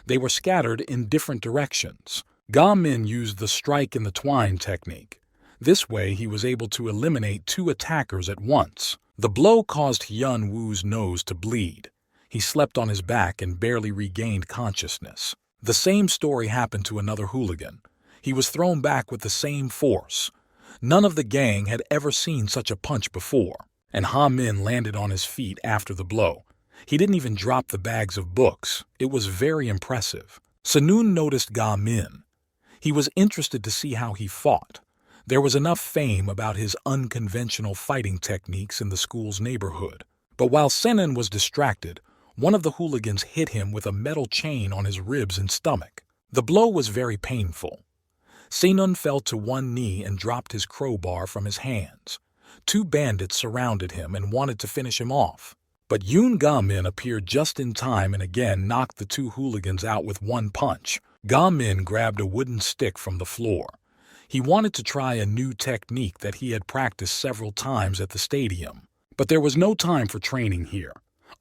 They were scattered in different directions. Ga Min used the strike in the twine technique. This way he was able to eliminate two attackers at once. The blow caused Hyun Woo's nose to bleed. He slept on his back and barely regained consciousness. The same story happened to another hooligan. He was thrown back with the same force. None of the gang had ever seen such a punch before, and Ha-min landed on his feet after the blow. He didn't even drop the bags of books. It was very impressive. Sanun noticed Ga Min. He was interested to see how he fought. There was enough fame about his unconventional fighting techniques in the school's neighborhood. But while Senon was distracted, one of the hooligans hit him with a metal chain on his ribs and stomach. The blow was very painful. Senon fell to one knee and dropped his crowbar from his hands. Two bandits surrounded him and wanted to finish him off. But Yoon Ga Min appeared just in time and again knocked the two hooligans out with one punch. Ga Min grabbed a wooden stick from the floor. He wanted to try a new technique that he had practiced several times at the stadium. But there was no time for training here.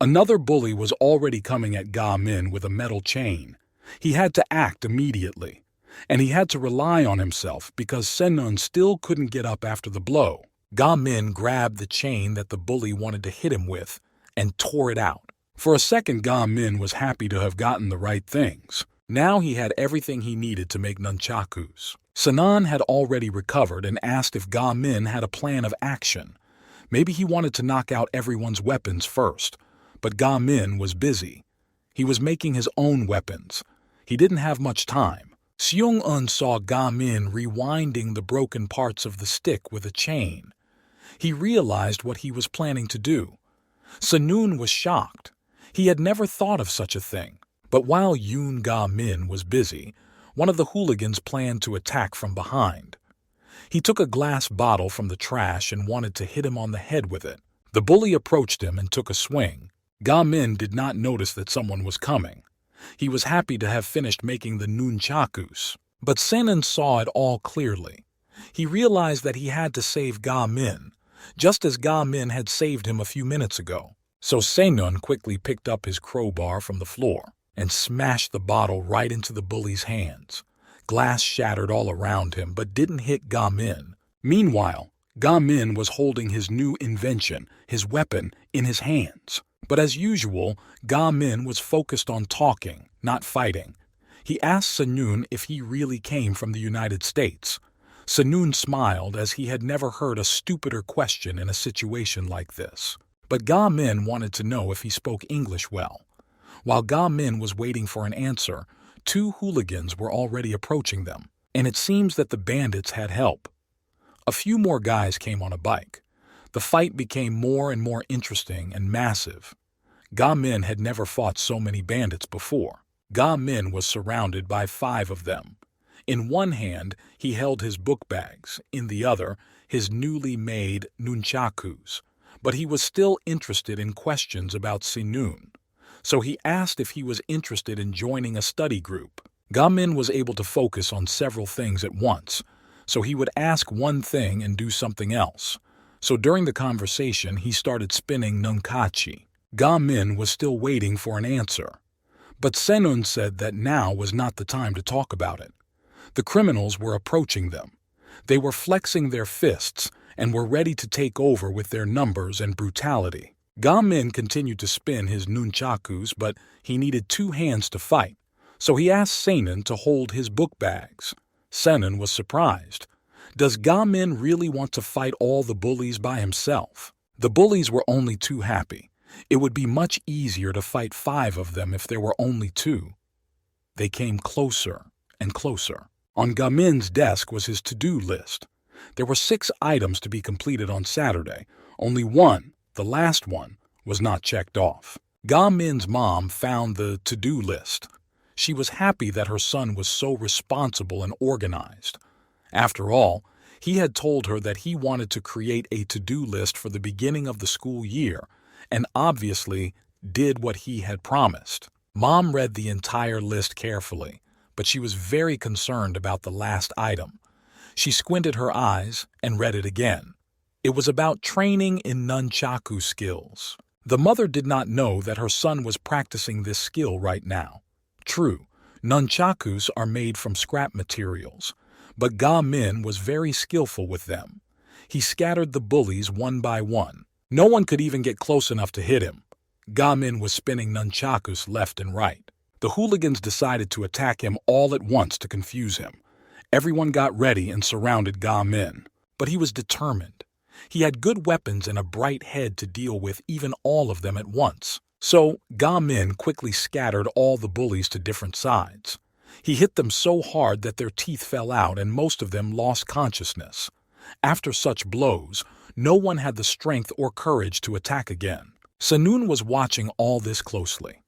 Another bully was already coming at Ga Min with a metal chain. He had to act immediately. And he had to rely on himself because Senon still couldn't get up after the blow. Ga Min grabbed the chain that the bully wanted to hit him with and tore it out. For a second, Ga Min was happy to have gotten the right things. Now he had everything he needed to make nunchakus. Sanan had already recovered and asked if Ga Min had a plan of action. Maybe he wanted to knock out everyone's weapons first, but Ga Min was busy. He was making his own weapons. He didn't have much time. Seung-eun saw Ga Min rewinding the broken parts of the stick with a chain. He realized what he was planning to do. Senoon was shocked. He had never thought of such a thing. But while Yoon Ga-min was busy, one of the hooligans planned to attack from behind. He took a glass bottle from the trash and wanted to hit him on the head with it. The bully approached him and took a swing. Ga-min did not notice that someone was coming. He was happy to have finished making the nunchakus. But Senoon saw it all clearly. He realized that he had to save Ga-min, just as Ga-min had saved him a few minutes ago. So Senoon quickly picked up his crowbar from the floor and smashed the bottle right into the bully's hands. Glass shattered all around him but didn't hit Ga-min. Meanwhile, Ga-min was holding his new invention, his weapon, in his hands. But as usual, Ga-min was focused on talking, not fighting. He asked Senoon if he really came from the United States. Senoon smiled, as he had never heard a stupider question in a situation like this. But Ga-min wanted to know if he spoke English well. While Ga-min was waiting for an answer, 2 hooligans were already approaching them, and it seems that the bandits had help. A few more guys came on a bike. The fight became more and more interesting and massive. Ga-min had never fought so many bandits before. Ga-min was surrounded by 5 of them. In one hand, he held his book bags, in the other, his newly made nunchakus. But he was still interested in questions about Senoon. So he asked if he was interested in joining a study group. Ga-min was able to focus on several things at once, so he would ask one thing and do something else. So during the conversation, he started spinning nunchaku. Ga-min was still waiting for an answer. But Senoon said that now was not the time to talk about it. The criminals were approaching them. They were flexing their fists and were ready to take over with their numbers and brutality. Ga-min continued to spin his nunchakus, but he needed 2 hands to fight, so he asked Senoon to hold his book bags. Senoon was surprised. Does Ga-min really want to fight all the bullies by himself? The bullies were only too happy. It would be much easier to fight 5 of them if there were only 2. They came closer and closer. On Ga-min's desk was his to-do list. There were 6 items to be completed on Saturday. Only one, the last one, was not checked off. Ga-min's mom found the to-do list. She was happy that her son was so responsible and organized. After all, he had told her that he wanted to create a to-do list for the beginning of the school year, and obviously did what he had promised. Mom read the entire list carefully, but she was very concerned about the last item. She squinted her eyes and read it again. It was about training in nunchaku skills. The mother did not know that her son was practicing this skill right now. True, nunchakus are made from scrap materials, but Ga-min was very skillful with them. He scattered the bullies one by one. No one could even get close enough to hit him. Ga-min was spinning nunchakus left and right. The hooligans decided to attack him all at once to confuse him. Everyone got ready and surrounded Ga-min, but he was determined. He had good weapons and a bright head to deal with even all of them at once. So Ga-min quickly scattered all the bullies to different sides. He hit them so hard that their teeth fell out and most of them lost consciousness. After such blows, no one had the strength or courage to attack again. Senoon was watching all this closely.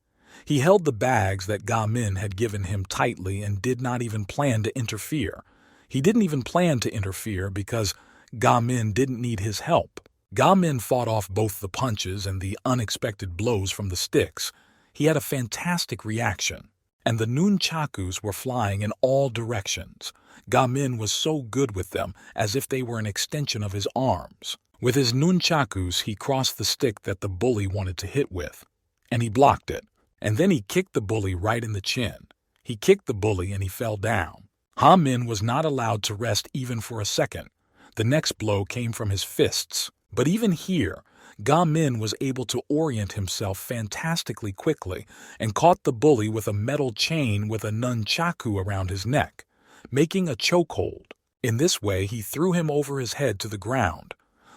He held the bags that Ga-min had given him tightly and did not even plan to interfere. He didn't even plan to interfere because Ga-min didn't need his help. Ga-min fought off both the punches and the unexpected blows from the sticks. He had a fantastic reaction, and the nunchakus were flying in all directions. Ga-min was so good with them, as if they were an extension of his arms. With his nunchakus, he crossed the stick that the bully wanted to hit with, and he blocked it. And then he kicked the bully right in the chin. He kicked the bully and he fell down. Ha-min was not allowed to rest even for a second. The next blow came from his fists. But even here, Ga-min was able to orient himself fantastically quickly and caught the bully with a metal chain with a nunchaku around his neck, making a chokehold. In this way, he threw him over his head to the ground.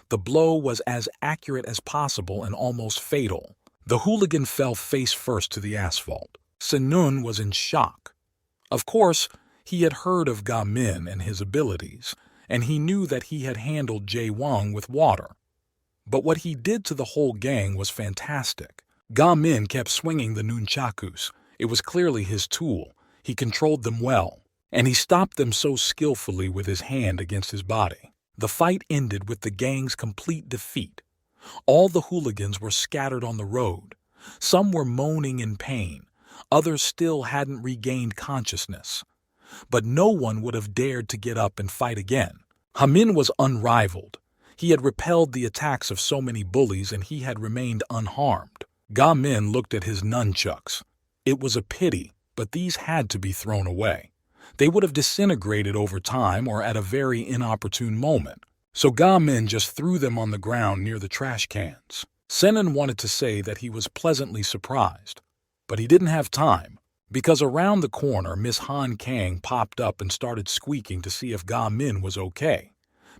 The blow was as accurate as possible and almost fatal. The hooligan fell face first to the asphalt. Senoon was in shock. Of course, he had heard of Ga-min and his abilities, and he knew that he had handled Jae-won with water. But what he did to the whole gang was fantastic. Ga-min kept swinging the nunchakus. It was clearly his tool. He controlled them well, and he stopped them so skillfully with his hand against his body. The fight ended with the gang's complete defeat. All the hooligans were scattered on the road. Some were moaning in pain. Others still hadn't regained consciousness. But no one would have dared to get up and fight again. Hamin was unrivaled. He had repelled the attacks of so many bullies, and he had remained unharmed. Ga-min looked at his nunchucks. It was a pity, but these had to be thrown away. They would have disintegrated over time or at a very inopportune moment. So Ga-min just threw them on the ground near the trash cans. Senon wanted to say that he was pleasantly surprised, but he didn't have time, because around the corner Miss Han Kang popped up and started squeaking to see if Ga-min was okay.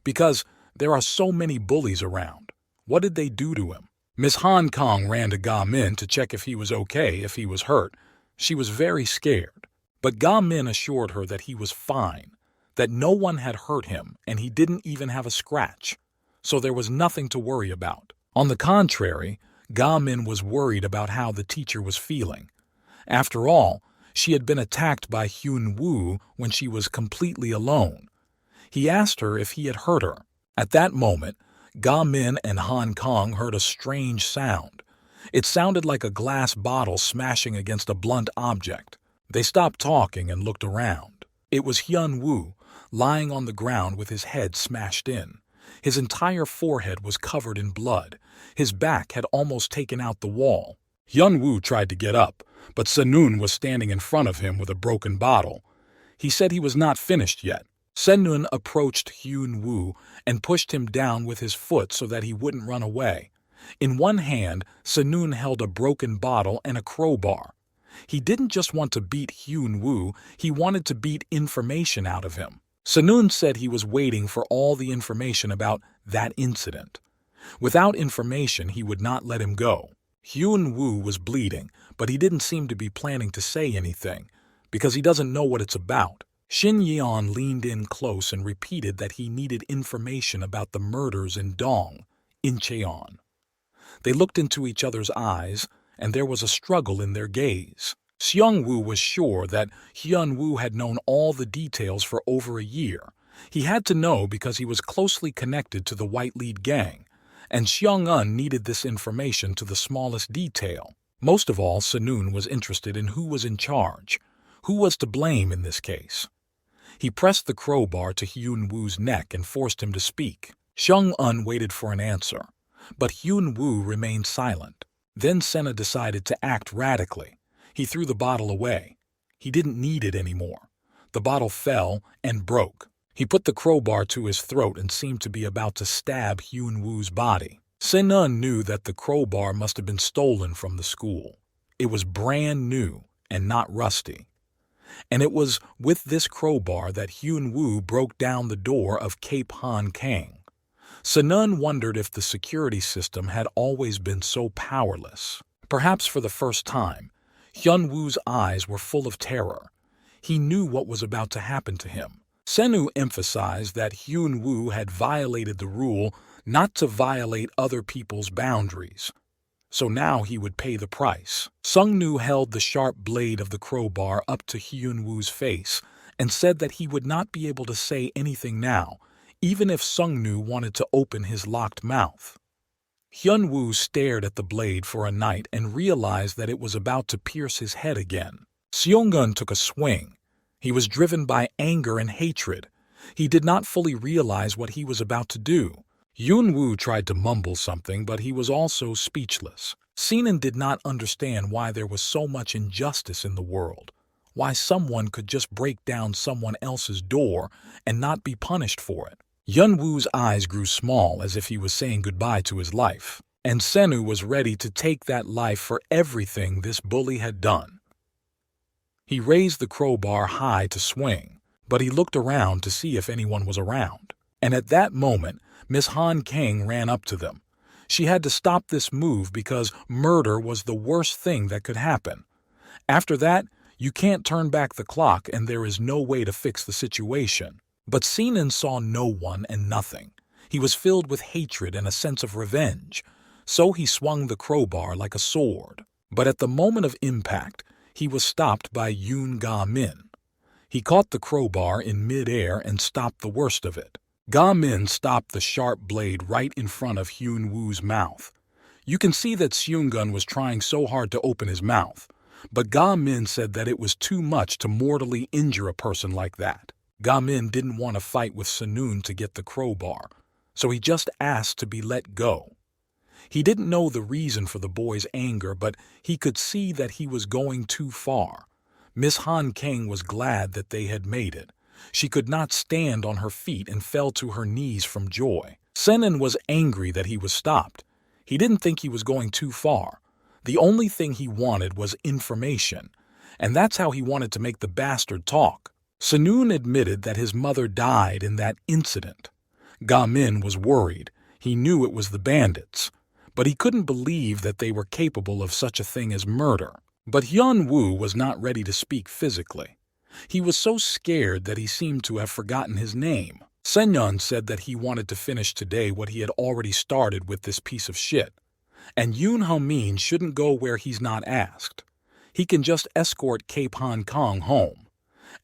Because there are so many bullies around. What did they do to him? Miss Han Kang ran to Ga-min to check if he was okay, if he was hurt. She was very scared, but Ga-min assured her that he was fine, that no one had hurt him and he didn't even have a scratch, so there was nothing to worry about. On the contrary, Ga-min was worried about how the teacher was feeling. After all, she had been attacked by Hyun-woo when she was completely alone. He asked her if he had hurt her. At that moment, Ga-min and Han Kang heard a strange sound. It sounded like a glass bottle smashing against a blunt object. They stopped talking and looked around. It was Hyun-woo, lying on the ground with his head smashed in. His entire forehead was covered in blood. His back had almost taken out the wall. Hyun-woo tried to get up, but Senun was standing in front of him with a broken bottle. He said he was not finished yet. Senun approached Hyun-woo and pushed him down with his foot so that he wouldn't run away. In one hand, Senun held a broken bottle and a crowbar. He didn't just want to beat Hyun-woo, he wanted to beat information out of him. Senun said he was waiting for all the information about that incident. Without information, he would not let him go. Hyun-woo was bleeding, but he didn't seem to be planning to say anything, because he doesn't know what it's about. Shin Yeon leaned in close and repeated that he needed information about the murders in Dong, Incheon. They looked into each other's eyes, and there was a struggle in their gaze. Seong-woo was sure that Hyun-woo had known all the details for over a year. He had to know because he was closely connected to the White Lead gang, and Seong-eun needed this information to the smallest detail. Most of all, Senun was interested in who was in charge, who was to blame in this case. He pressed the crowbar to Hyun-woo's neck and forced him to speak. Seong-eun waited for an answer, but Hyun-woo remained silent. Then Sena decided to act radically. He threw the bottle away. He didn't need it anymore. The bottle fell and broke. He put the crowbar to his throat and seemed to be about to stab Hyun-woo's body. Senun knew that the crowbar must have been stolen from the school. It was brand new and not rusty. And it was with this crowbar that Hyun-woo broke down the door of Cape Han Kang. Senun wondered if the security system had always been so powerless. Perhaps for the first time, Hyun-woo's eyes were full of terror. He knew what was about to happen to him. Senu emphasized that Hyun-woo had violated the rule not to violate other people's boundaries. So now he would pay the price. Sung-nu held the sharp blade of the crowbar up to Hyun-woo's face and said that he would not be able to say anything now, even if Sung-nu wanted to open his locked mouth. Hyun-woo stared at the blade for a night and realized that it was about to pierce his head again. Seong-eun took a swing. He was driven by anger and hatred. He did not fully realize what he was about to do. Hyun-woo tried to mumble something, but he was also speechless. Senan did not understand why there was so much injustice in the world, why someone could just break down someone else's door and not be punished for it. Hyun-woo's eyes grew small as if he was saying goodbye to his life, and Senu was ready to take that life for everything this bully had done. He raised the crowbar high to swing, but he looked around to see if anyone was around. And at that moment, Miss Han Kang ran up to them. She had to stop this move because murder was the worst thing that could happen. After that, you can't turn back the clock and there is no way to fix the situation. But Sinan saw no one and nothing. He was filled with hatred and a sense of revenge, so he swung the crowbar like a sword. But at the moment of impact, he was stopped by Yoon Ga-min. He caught the crowbar in mid-air and stopped the worst of it. Ga-min stopped the sharp blade right in front of Hyun-woo's mouth. You can see that Seung-gun was trying so hard to open his mouth, but Ga-min said that it was too much to mortally injure a person like that. Ga-min didn't want to fight with Sunun to get the crowbar, so he just asked to be let go. He didn't know the reason for the boy's anger, but he could see that he was going too far. Miss Han Kang was glad that they had made it. She could not stand on her feet and fell to her knees from joy. Senan was angry that he was stopped. He didn't think he was going too far. The only thing he wanted was information, and that's how he wanted to make the bastard talk. Sunun admitted that his mother died in that incident. Ga-min was worried. He knew it was the bandits, but he couldn't believe that they were capable of such a thing as murder. But Hyun-woo was not ready to speak physically. He was so scared that he seemed to have forgotten his name. Senyeon said that he wanted to finish today what he had already started with this piece of shit. And Yoon Ha-min shouldn't go where he's not asked. He can just escort Cape Hong Kong home.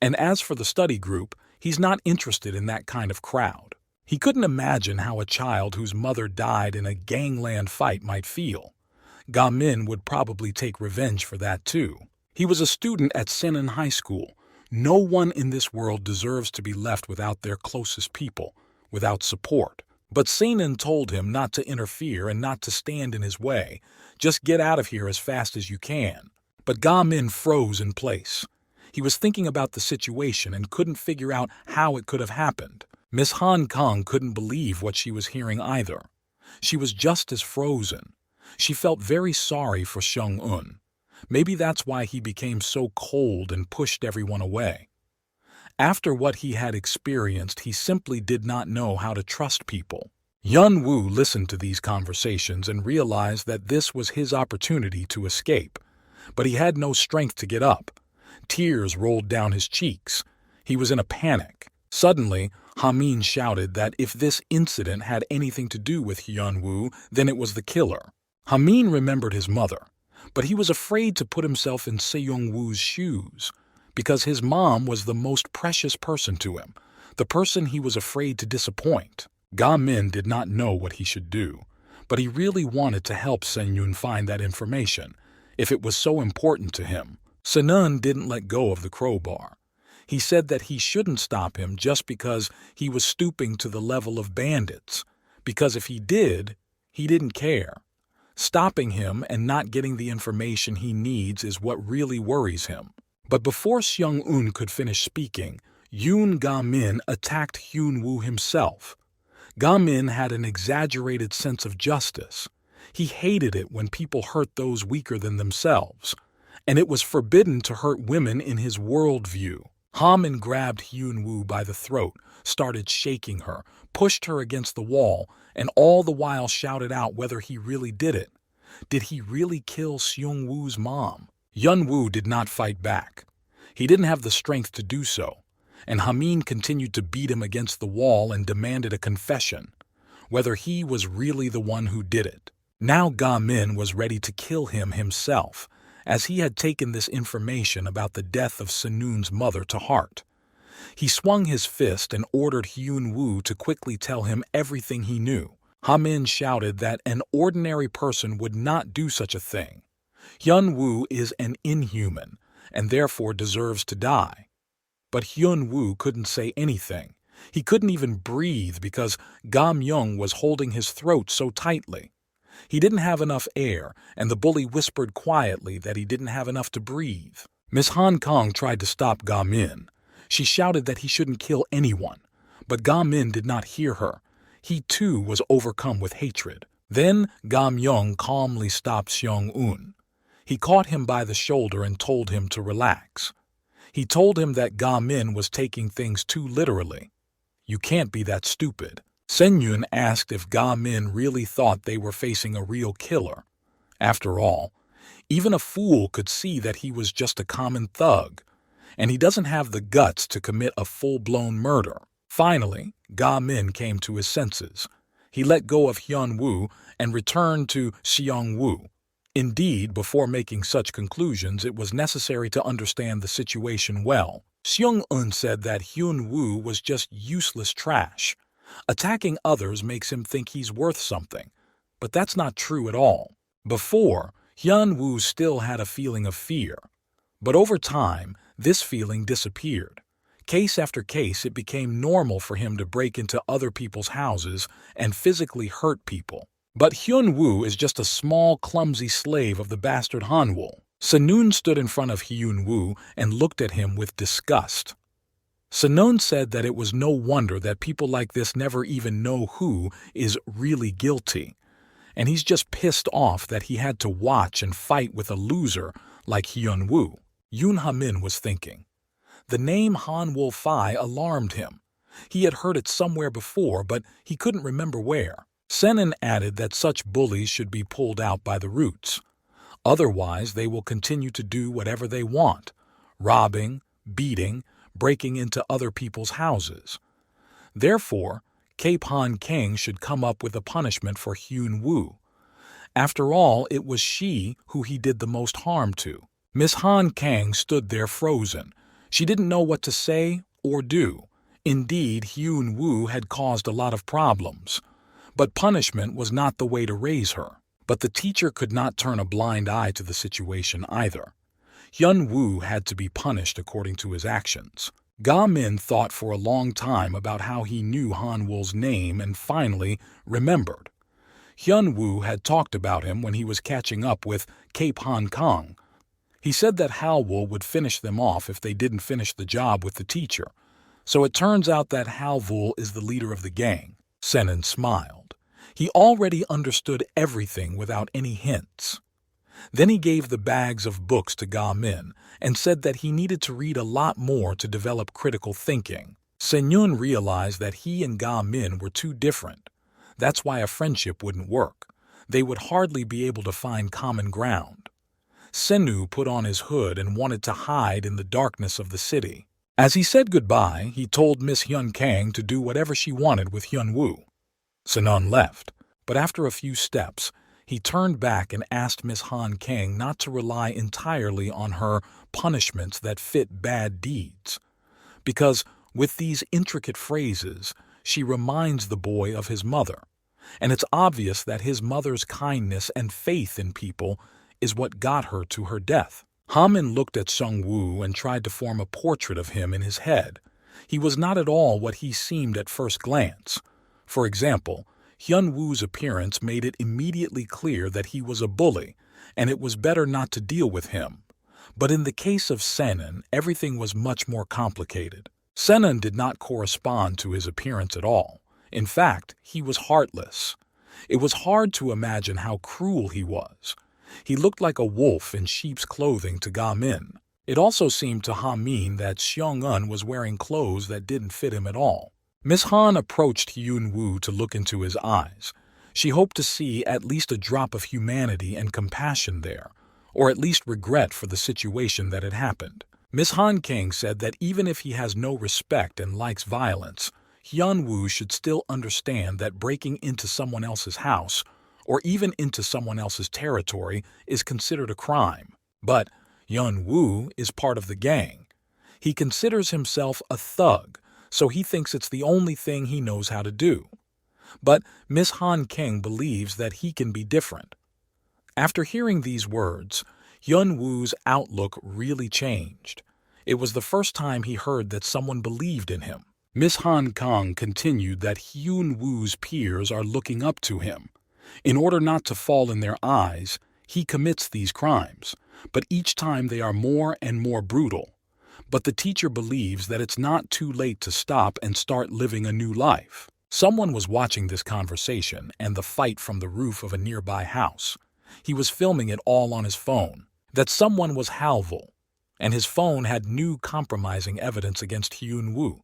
And as for the study group, he's not interested in that kind of crowd. He couldn't imagine how a child whose mother died in a gangland fight might feel. Ga-min would probably take revenge for that too. He was a student at Senan High School. No one in this world deserves to be left without their closest people, without support. But Senan told him not to interfere and not to stand in his way. Just get out of here as fast as you can. But Ga-min froze in place. He was thinking about the situation and couldn't figure out how it could have happened. Miss Han Kang couldn't believe what she was hearing either. She was just as frozen. She felt very sorry for Seung-un. Maybe that's why he became so cold and pushed everyone away. After what he had experienced, he simply did not know how to trust people. Hyun-woo listened to these conversations and realized that this was his opportunity to escape. But he had no strength to get up. Tears rolled down his cheeks. He was in a panic. Suddenly, Ha-min shouted that if this incident had anything to do with Hyun-woo, then it was the killer. Ha-min remembered his mother, but he was afraid to put himself in Seung-woo's shoes, because his mom was the most precious person to him, the person he was afraid to disappoint. Ga-min did not know what he should do, but he really wanted to help Sen-yun find that information, if it was so important to him. Senun didn't let go of the crowbar. He said that he shouldn't stop him just because he was stooping to the level of bandits, because if he did, he didn't care. Stopping him and not getting the information he needs is what really worries him. But before Seung-un could finish speaking, Yoon Ga-min attacked Hyun-woo himself. Ga-min had an exaggerated sense of justice. He hated it when people hurt those weaker than themselves, and it was forbidden to hurt women in his worldview. Ha-min grabbed Hyun-woo by the throat, started shaking her, pushed her against the wall, and all the while shouted out whether he really did it. Did he really kill Seung-woo's mom? Hyun-woo did not fight back. He didn't have the strength to do so, and Ha-min continued to beat him against the wall and demanded a confession, whether he was really the one who did it. Now Ga-min was ready to kill him himself, as he had taken this information about the death of Senun's mother to heart. He swung his fist and ordered Hyun-woo to quickly tell him everything he knew. Ha-min shouted that an ordinary person would not do such a thing. Hyun-woo is an inhuman, and therefore deserves to die. But Hyun-woo couldn't say anything. He couldn't even breathe because Ga-myung was holding his throat so tightly. He didn't have enough air, and the bully whispered quietly that he didn't have enough to breathe. Miss Han Kang tried to stop Ga-min. She shouted that he shouldn't kill anyone, but Ga-min did not hear her. He too was overcome with hatred. Then Ga-myung calmly stopped Seung-un. He caught him by the shoulder and told him to relax. He told him that Ga-min was taking things too literally. You can't be that stupid. Sen-yun asked if Ga-min really thought they were facing a real killer. After all, even a fool could see that he was just a common thug, and he doesn't have the guts to commit a full-blown murder. Finally, Ga-min came to his senses. He let go of Hyun-woo and returned to Seong-woo. Indeed, before making such conclusions, it was necessary to understand the situation well. Seong-eun said that Hyun-woo was just useless trash. Attacking others makes him think he's worth something. But that's not true at all. Before, Hyun-woo still had a feeling of fear. But over time, this feeling disappeared. Case after case, it became normal for him to break into other people's houses and physically hurt people. But Hyun-woo is just a small, clumsy slave of the bastard Hanwol. Sanun stood in front of Hyun-woo and looked at him with disgust. Sanun said that it was no wonder that people like this never even know who is really guilty. And he's just pissed off that he had to watch and fight with a loser like Hyun-woo. Yoon Ha-min was thinking. The name Hanwol Fi alarmed him. He had heard it somewhere before, but he couldn't remember where. Senan added that such bullies should be pulled out by the roots. Otherwise, they will continue to do whatever they want, robbing, beating, breaking into other people's houses. Therefore, Cape Han King should come up with a punishment for Hyun-woo. After all, it was she who he did the most harm to. Miss Han Kang stood there frozen. She didn't know what to say or do. Indeed, Hyun-woo had caused a lot of problems. But punishment was not the way to raise her. But the teacher could not turn a blind eye to the situation either. Hyun-woo had to be punished according to his actions. Ga-min thought for a long time about how he knew Hanwol's name and finally remembered. Hyun-woo had talked about him when he was catching up with Cape Han Kong. He said that Hanwol would finish them off if they didn't finish the job with the teacher. So it turns out that Hanwol is the leader of the gang. Senan smiled. He already understood everything without any hints. Then he gave the bags of books to Ga-min and said that he needed to read a lot more to develop critical thinking. Senyun realized that he and Ga-min were too different. That's why a friendship wouldn't work. They would hardly be able to find common ground. Senu put on his hood and wanted to hide in the darkness of the city. As he said goodbye, he told Miss Hyun Kang to do whatever she wanted with Hyun-woo. Senan left, but after a few steps, he turned back and asked Miss Han Kang not to rely entirely on her punishments that fit bad deeds. Because with these intricate phrases, she reminds the boy of his mother, and it's obvious that his mother's kindness and faith in people is what got her to her death. Ha-min looked at Sung-woo and tried to form a portrait of him in his head. He was not at all what he seemed at first glance. For example, Hyun-woo's appearance made it immediately clear that he was a bully, and it was better not to deal with him. But in the case of Senan, everything was much more complicated. Senan did not correspond to his appearance at all. In fact, he was heartless. It was hard to imagine how cruel he was. He looked like a wolf in sheep's clothing to Ga-min. It also seemed to Ha-min that Seong-eun was wearing clothes that didn't fit him at all. Miss Han approached Hyun-woo to look into his eyes. She hoped to see at least a drop of humanity and compassion there, or at least regret for the situation that had happened. Miss Han King said that even if he has no respect and likes violence, Hyun-woo should still understand that breaking into someone else's house, or even into someone else's territory, is considered a crime. But Hyun-woo is part of the gang. He considers himself a thug, so he thinks it's the only thing he knows how to do. But Miss Han King believes that he can be different. After hearing these words, Hyun-woo's outlook really changed. It was the first time he heard that someone believed in him. Miss Han Kang continued that Hyun-woo's peers are looking up to him. In order not to fall in their eyes, he commits these crimes, but each time they are more and more brutal. But the teacher believes that it's not too late to stop and start living a new life. Someone was watching this conversation and the fight from the roof of a nearby house. He was filming it all on his phone. That someone was Halvul, and his phone had new compromising evidence against Hyun-woo.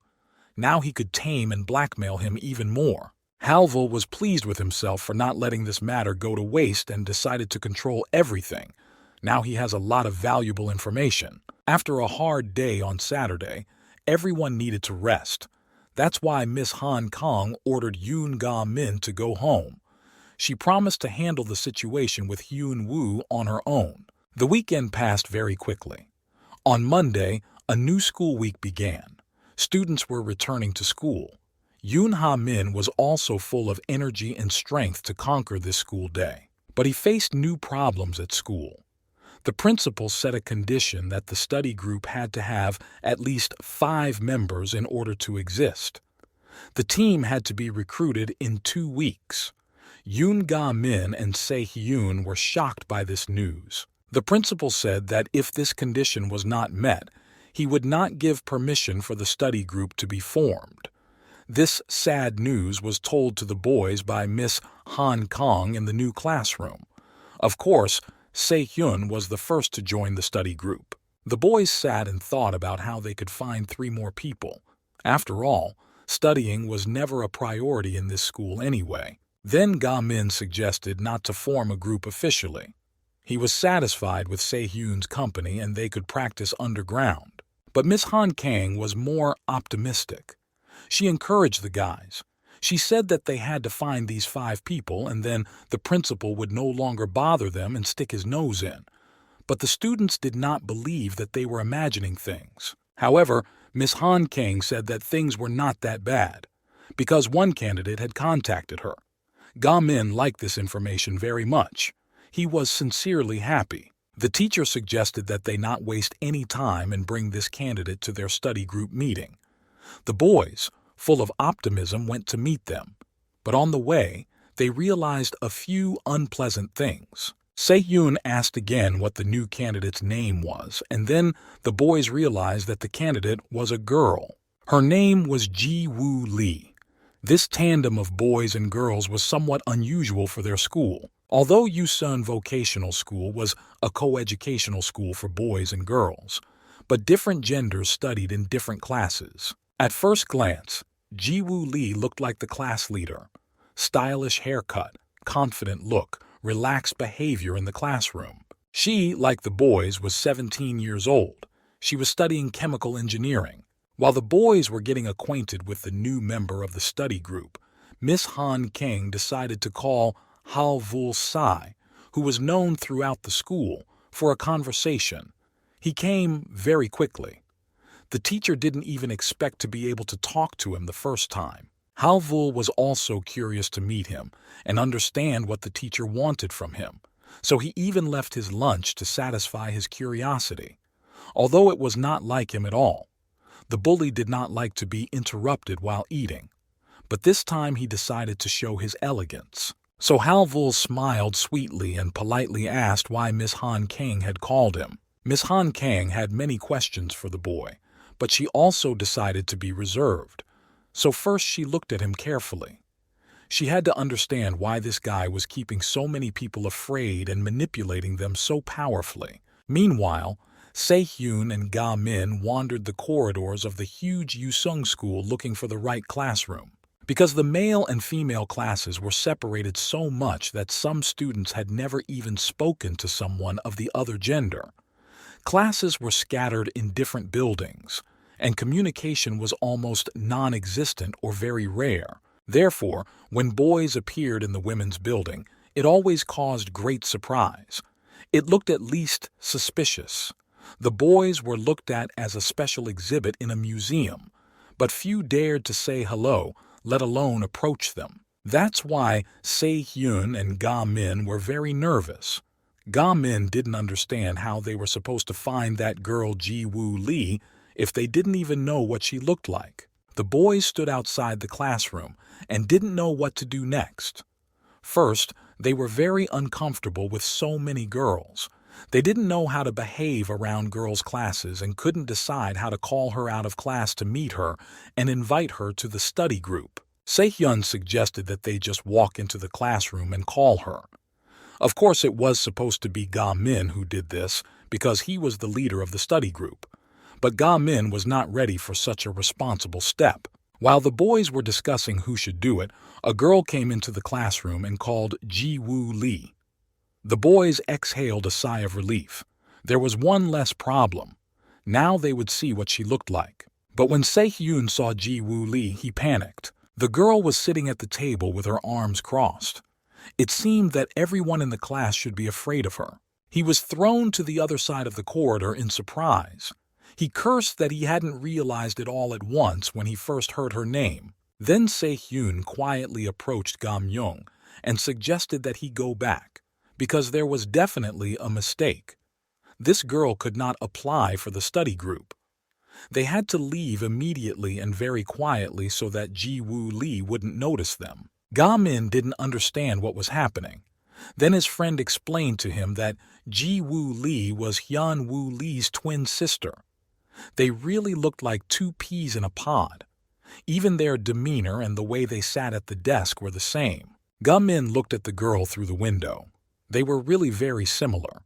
Now he could tame and blackmail him even more. Halvul was pleased with himself for not letting this matter go to waste and decided to control everything. Now he has a lot of valuable information. After a hard day on Saturday, everyone needed to rest. That's why Miss Han Kong ordered Yoon Ga Min to go home. She promised to handle the situation with Hyun Woo on her own. The weekend passed very quickly. On Monday, a new school week began. Students were returning to school. Yoon Ha Min was also full of energy and strength to conquer this school day. But he faced new problems at school. The principal set a condition that the study group had to have at least 5 members in order to exist. The team had to be recruited in 2 weeks. Yoon Ga Min and Se Hyun were shocked by this news. The principal said that if this condition was not met, he would not give permission for the study group to be formed. This sad news was told to the boys by Miss Han Kong in the new classroom. Of course, Se Hyun was the first to join the study group. The boys sat and thought about how they could find 3 more people. After all, studying was never a priority in this school anyway. Then Ga Min suggested not to form a group officially. He was satisfied with Se Hyun's company and they could practice underground. But Miss Han Kang was more optimistic. She encouraged the guys. She said that they had to find these 5 people and then the principal would no longer bother them and stick his nose in. But the students did not believe that they were imagining things. However, Miss Han Kang said that things were not that bad, because one candidate had contacted her. Ga Min liked this information very much. He was sincerely happy. The teacher suggested that they not waste any time and bring this candidate to their study group meeting. The boys, full of optimism, went to meet them. But on the way, they realized a few unpleasant things. Se-hyun asked again what the new candidate's name was, and then the boys realized that the candidate was a girl. Her name was Ji-woo Lee. This tandem of boys and girls was somewhat unusual for their school. Although Yusun Vocational School was a coeducational school for boys and girls, but different genders studied in different classes. At first glance, Ji-woo Lee looked like the class leader. Stylish haircut, confident look, relaxed behavior in the classroom. She, like the boys, was 17 years old. She was studying chemical engineering. While the boys were getting acquainted with the new member of the study group, Miss Han Kang decided to call Halvul Sai, who was known throughout the school, for a conversation. He came very quickly. The teacher didn't even expect to be able to talk to him the first time. Halvul was also curious to meet him and understand what the teacher wanted from him, so he even left his lunch to satisfy his curiosity. Although it was not like him at all, the bully did not like to be interrupted while eating, but this time he decided to show his elegance. So Halvul smiled sweetly and politely asked why Miss Han Kang had called him. Miss Han Kang had many questions for the boy, but she also decided to be reserved. So first she looked at him carefully. She had to understand why this guy was keeping so many people afraid and manipulating them so powerfully. Meanwhile, Se-hyun and Ga Min wandered the corridors of the huge Yusung school looking for the right classroom. Because the male and female classes were separated so much that some students had never even spoken to someone of the other gender. Classes were scattered in different buildings, and communication was almost non-existent or very rare. Therefore, when boys appeared in the women's building, it always caused great surprise. It looked at least suspicious. The boys were looked at as a special exhibit in a museum, but few dared to say hello, let alone approach them. That's why Se-hyun and Ga Min were very nervous. Ga Min didn't understand how they were supposed to find that girl Ji-woo Lee if they didn't even know what she looked like. The boys stood outside the classroom and didn't know what to do next. First, they were very uncomfortable with so many girls. They didn't know how to behave around girls' classes and couldn't decide how to call her out of class to meet her and invite her to the study group. Se-hyun suggested that they just walk into the classroom and call her. Of course, it was supposed to be Ga Min who did this because he was the leader of the study group. But Ga Min was not ready for such a responsible step. While the boys were discussing who should do it, a girl came into the classroom and called Ji-woo Lee. The boys exhaled a sigh of relief. There was one less problem. Now they would see what she looked like. But when Se-hyun saw Ji-woo Lee, he panicked. The girl was sitting at the table with her arms crossed. It seemed that everyone in the class should be afraid of her. He was thrown to the other side of the corridor in surprise. He cursed that he hadn't realized it all at once when he first heard her name. Then Se-hyun quietly approached Gam-young and suggested that he go back, because there was definitely a mistake. This girl could not apply for the study group. They had to leave immediately and very quietly so that Ji-woo Lee wouldn't notice them. Ga-min didn't understand what was happening. Then his friend explained to him that Ji-woo Lee was Hyun-woo Lee's twin sister. They really looked like two peas in a pod. Even their demeanor and the way they sat at the desk were the same. Ga-min looked at the girl through the window. They were really very similar.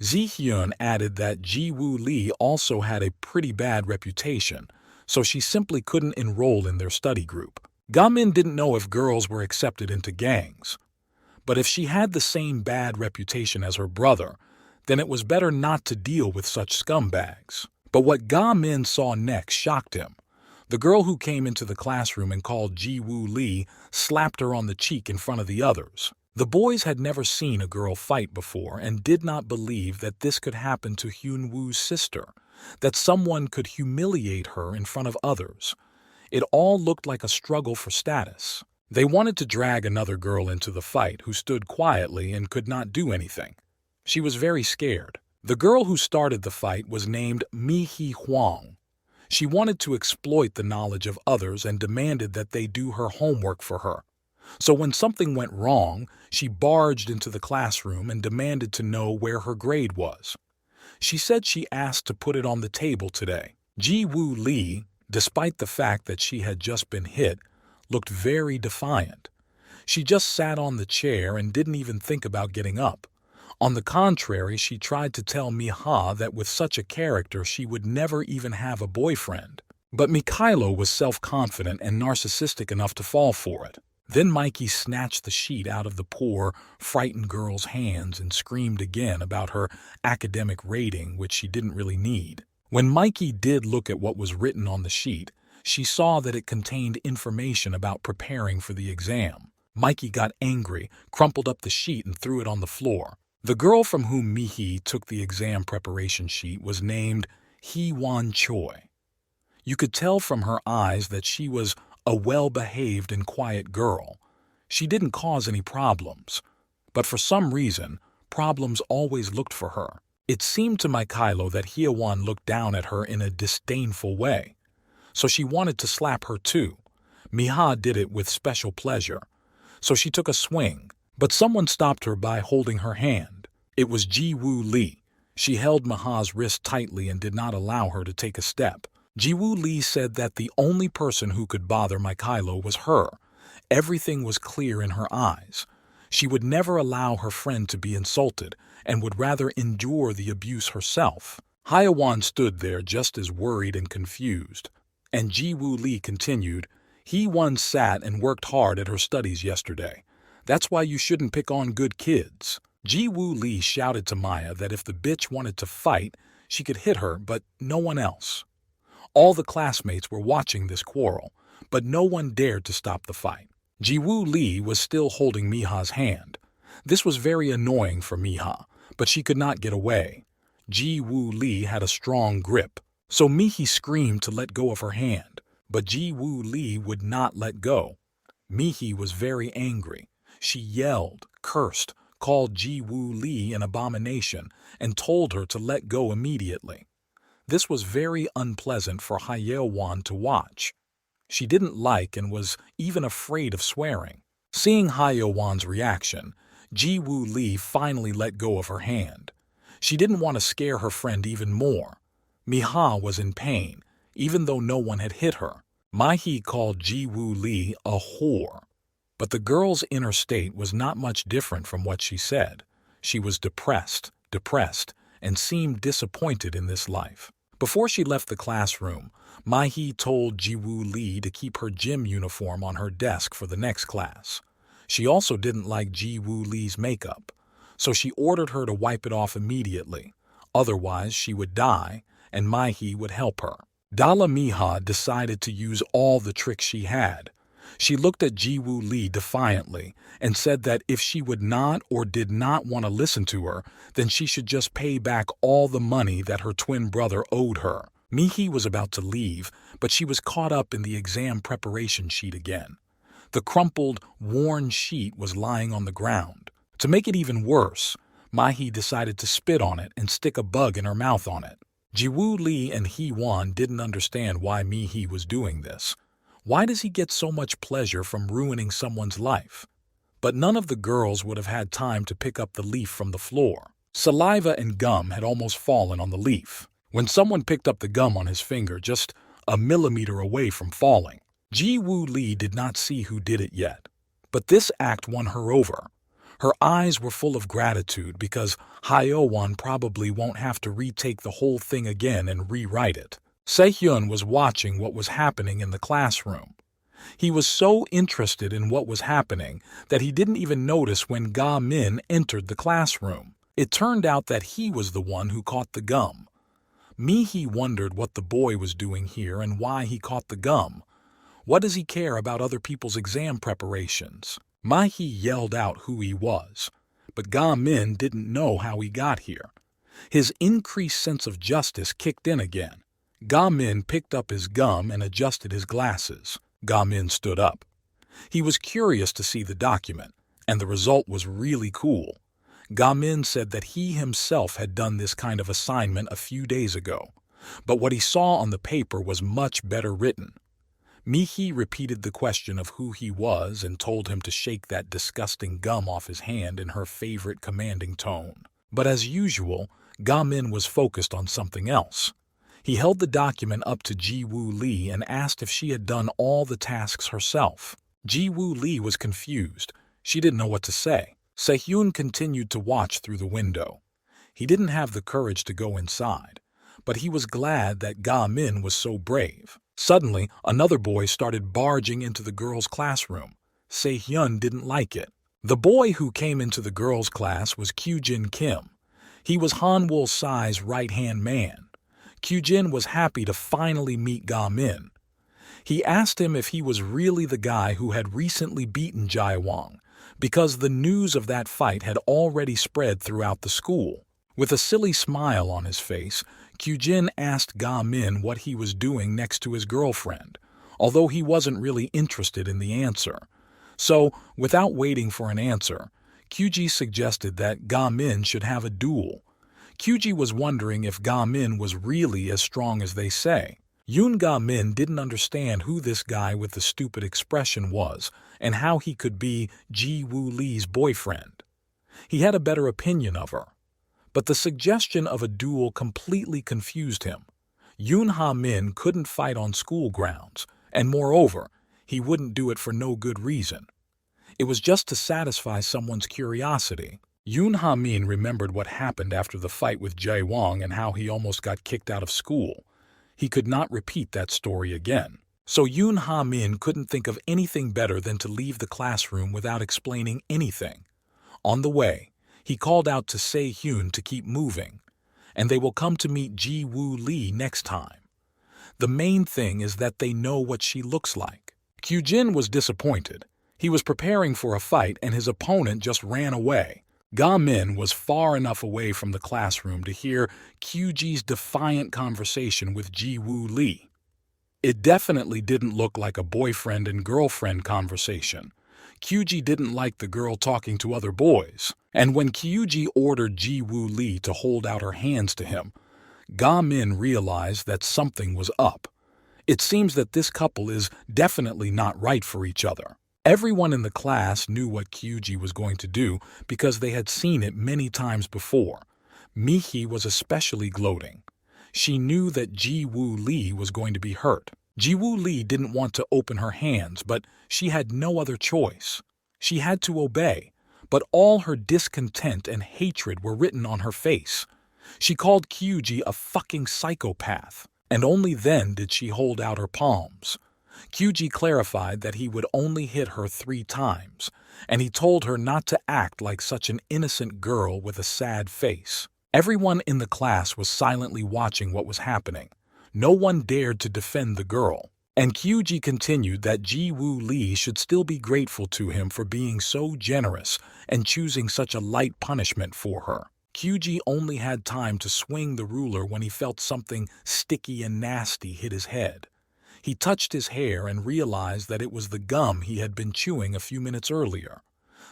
Ji-hyun added that Ji-woo Lee also had a pretty bad reputation, so she simply couldn't enroll in their study group. Ga-min didn't know if girls were accepted into gangs. But if she had the same bad reputation as her brother, then it was better not to deal with such scumbags. But what Ga-min saw next shocked him. The girl who came into the classroom and called Ji-woo Lee slapped her on the cheek in front of the others. The boys had never seen a girl fight before and did not believe that this could happen to Hyun-woo's sister, that someone could humiliate her in front of others. It all looked like a struggle for status. They wanted to drag another girl into the fight who stood quietly and could not do anything. She was very scared. The girl who started the fight was named Mi-hee Hwang. She wanted to exploit the knowledge of others and demanded that they do her homework for her. So when something went wrong, she barged into the classroom and demanded to know where her grade was. She said she asked to put it on the table today. Ji-woo Lee, despite the fact that she had just been hit, looked very defiant. She just sat on the chair and didn't even think about getting up. On the contrary, she tried to tell Miha that with such a character she would never even have a boyfriend. But Mikhailo was self-confident and narcissistic enough to fall for it. Then Mikey snatched the sheet out of the poor, frightened girl's hands and screamed again about her academic rating, which she didn't really need. When Mikey did look at what was written on the sheet, she saw that it contained information about preparing for the exam. Mikey got angry, crumpled up the sheet and threw it on the floor. The girl from whom Mi-hee took the exam preparation sheet was named Hee-won Choi. You could tell from her eyes that she was a well-behaved and quiet girl. She didn't cause any problems. But for some reason, problems always looked for her. It seemed to Mikhailo that Hye-won looked down at her in a disdainful way. So she wanted to slap her too. Miha did it with special pleasure. So she took a swing. But someone stopped her by holding her hand. It was Ji-woo Lee. She held Miha's wrist tightly and did not allow her to take a step. Ji-woo Lee said that the only person who could bother Mikhailo was her. Everything was clear in her eyes. She would never allow her friend to be insulted and would rather endure the abuse herself. Hye-won stood there just as worried and confused. And Ji-woo Lee continued, Hee-won sat and worked hard at her studies yesterday. That's why you shouldn't pick on good kids. Ji-woo Lee shouted to Maya that if the bitch wanted to fight, she could hit her, but no one else. All the classmates were watching this quarrel, but no one dared to stop the fight. Ji-woo Lee was still holding Miha's hand. This was very annoying for Miha, but she could not get away. Ji-woo Lee had a strong grip, so Mi-hee screamed to let go of her hand, but Ji-woo Lee would not let go. Mi-hee was very angry. She yelled, cursed, called Ji-woo Lee an abomination, and told her to let go immediately. This was very unpleasant for Hye-won to watch. She didn't like and was even afraid of swearing. Seeing Hye-won's reaction, Ji-woo Lee finally let go of her hand. She didn't want to scare her friend even more. Miha was in pain, even though no one had hit her. Mi-hee called Ji-woo Lee a whore. But the girl's inner state was not much different from what she said. She was depressed, and seemed disappointed in this life. Before she left the classroom, Mi-hee told Ji-woo Lee to keep her gym uniform on her desk for the next class. She also didn't like Ji-woo Lee's makeup, so she ordered her to wipe it off immediately. Otherwise, she would die, and Mi-hee would help her. Dala Miha decided to use all the tricks she had. She looked at Jiwoo Lee defiantly and said that if she would not or did not want to listen to her, then she should just pay back all the money that her twin brother owed her. Mihi was about to leave, but she was caught up in the exam preparation sheet again. The crumpled, worn sheet was lying on the ground. To make it even worse, Mihi decided to spit on it and stick a bug in her mouth on it. Jiwoo Lee and Hee-won didn't understand why Mihi was doing this. Why does he get so much pleasure from ruining someone's life? But none of the girls would have had time to pick up the leaf from the floor. Saliva and gum had almost fallen on the leaf when someone picked up the gum on his finger just a millimeter away from falling. Jiwoo Lee did not see who did it yet, but this act won her over. Her eyes were full of gratitude because Hyo-won probably won't have to retake the whole thing again and rewrite it. Se-hyun was watching what was happening in the classroom. He was so interested in what was happening that he didn't even notice when Ga-min entered the classroom. It turned out that he was the one who caught the gum. Mihi wondered what the boy was doing here and why he caught the gum. What does he care about other people's exam preparations? Mihi yelled out who he was, but Ga-min didn't know how he got here. His increased sense of justice kicked in again. Ga-min picked up his gum and adjusted his glasses. Ga-min stood up. He was curious to see the document, and the result was really cool. Ga-min said that he himself had done this kind of assignment a few days ago, but what he saw on the paper was much better written. Mihi repeated the question of who he was and told him to shake that disgusting gum off his hand in her favorite commanding tone. But as usual, Ga-min was focused on something else. He held the document up to Jiwoo Lee and asked if she had done all the tasks herself. Jiwoo Lee was confused. She didn't know what to say. Se-hyun continued to watch through the window. He didn't have the courage to go inside, but he was glad that Ga-min was so brave. Suddenly, another boy started barging into the girls' classroom. Se-hyun didn't like it. The boy who came into the girls' class was Kyujin Kim. He was Han-wol Sai's right-hand man. Kyujin was happy to finally meet Ga-min. He asked him if he was really the guy who had recently beaten Jae-wong, because the news of that fight had already spread throughout the school. With a silly smile on his face, Kyujin asked Ga-min what he was doing next to his girlfriend, although he wasn't really interested in the answer. So, without waiting for an answer, Kyuji suggested that Ga-min should have a duel. Kyuji was wondering if Ga-min was really as strong as they say. Yoon Ga-min didn't understand who this guy with the stupid expression was and how he could be Jiwoo Lee's boyfriend. He had a better opinion of her. But the suggestion of a duel completely confused him. Yoon Ha-min couldn't fight on school grounds, and moreover, he wouldn't do it for no good reason. It was just to satisfy someone's curiosity. Yoon Ha-min remembered what happened after the fight with Jae-wong and how he almost got kicked out of school. He could not repeat that story again. So Yoon Ha-min couldn't think of anything better than to leave the classroom without explaining anything. On the way, he called out to Se-hyun to keep moving, and they will come to meet Jiwoo Lee next time. The main thing is that they know what she looks like. Kyujin was disappointed. He was preparing for a fight and his opponent just ran away. Ga-min was far enough away from the classroom to hear Kyuji's defiant conversation with Jiwoo Lee. It definitely didn't look like a boyfriend and girlfriend conversation. Kyuji didn't like the girl talking to other boys, and when Kyuji ordered Jiwoo Lee to hold out her hands to him, Ga-min realized that something was up. It seems that this couple is definitely not right for each other. Everyone in the class knew what Kyuji was going to do because they had seen it many times before. Mihi was especially gloating. She knew that Jiwoo Lee was going to be hurt. Jiwoo Lee didn't want to open her hands, but she had no other choice. She had to obey, but all her discontent and hatred were written on her face. She called Kyuji a fucking psychopath, and only then did she hold out her palms. Kyuji clarified that he would only hit her 3 times, and he told her not to act like such an innocent girl with a sad face. Everyone in the class was silently watching what was happening. No one dared to defend the girl. And Kyuji continued that Ji-woo Lee should still be grateful to him for being so generous and choosing such a light punishment for her. Kyuji only had time to swing the ruler when he felt something sticky and nasty hit his head. He touched his hair and realized that it was the gum he had been chewing a few minutes earlier.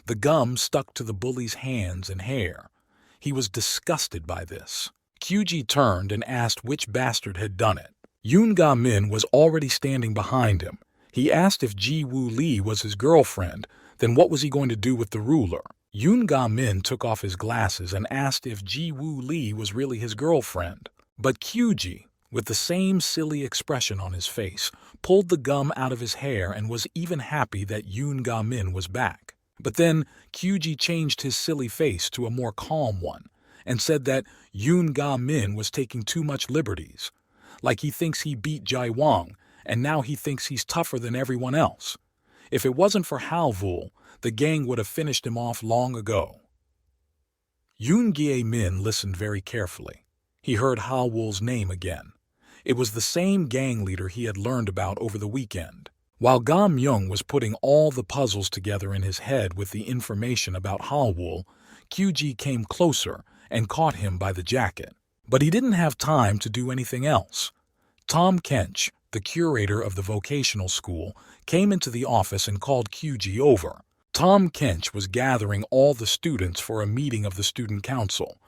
The gum stuck to the bully's hands and hair. He was disgusted by this. Kyuji turned and asked which bastard had done it. Yoon Ga-min was already standing behind him. He asked if Ji-woo Lee was his girlfriend, then what was he going to do with the ruler? Yoon Ga-min took off his glasses and asked if Ji-woo Lee was really his girlfriend. But Kyuji, with the same silly expression on his face, pulled the gum out of his hair and was even happy that Yoon Ga-min was back. But then Kyuji changed his silly face to a more calm one and said that Yoon Ga-min was taking too much liberties. Like he thinks he beat Jae-wang, and now he thinks he's tougher than everyone else. If it wasn't for Halvul, the gang would have finished him off long ago. Yoon Ga-min listened very carefully. He heard Halvul's name again. It was the same gang leader he had learned about over the weekend. While Ga-myung was putting all the puzzles together in his head with the information about Halvul, Kyuji came closer and caught him by the jacket. But he didn't have time to do anything else. Tom Kench, the curator of the vocational school, came into the office and called Kyuji over. Tom Kench was gathering all the students for a meeting of the student council.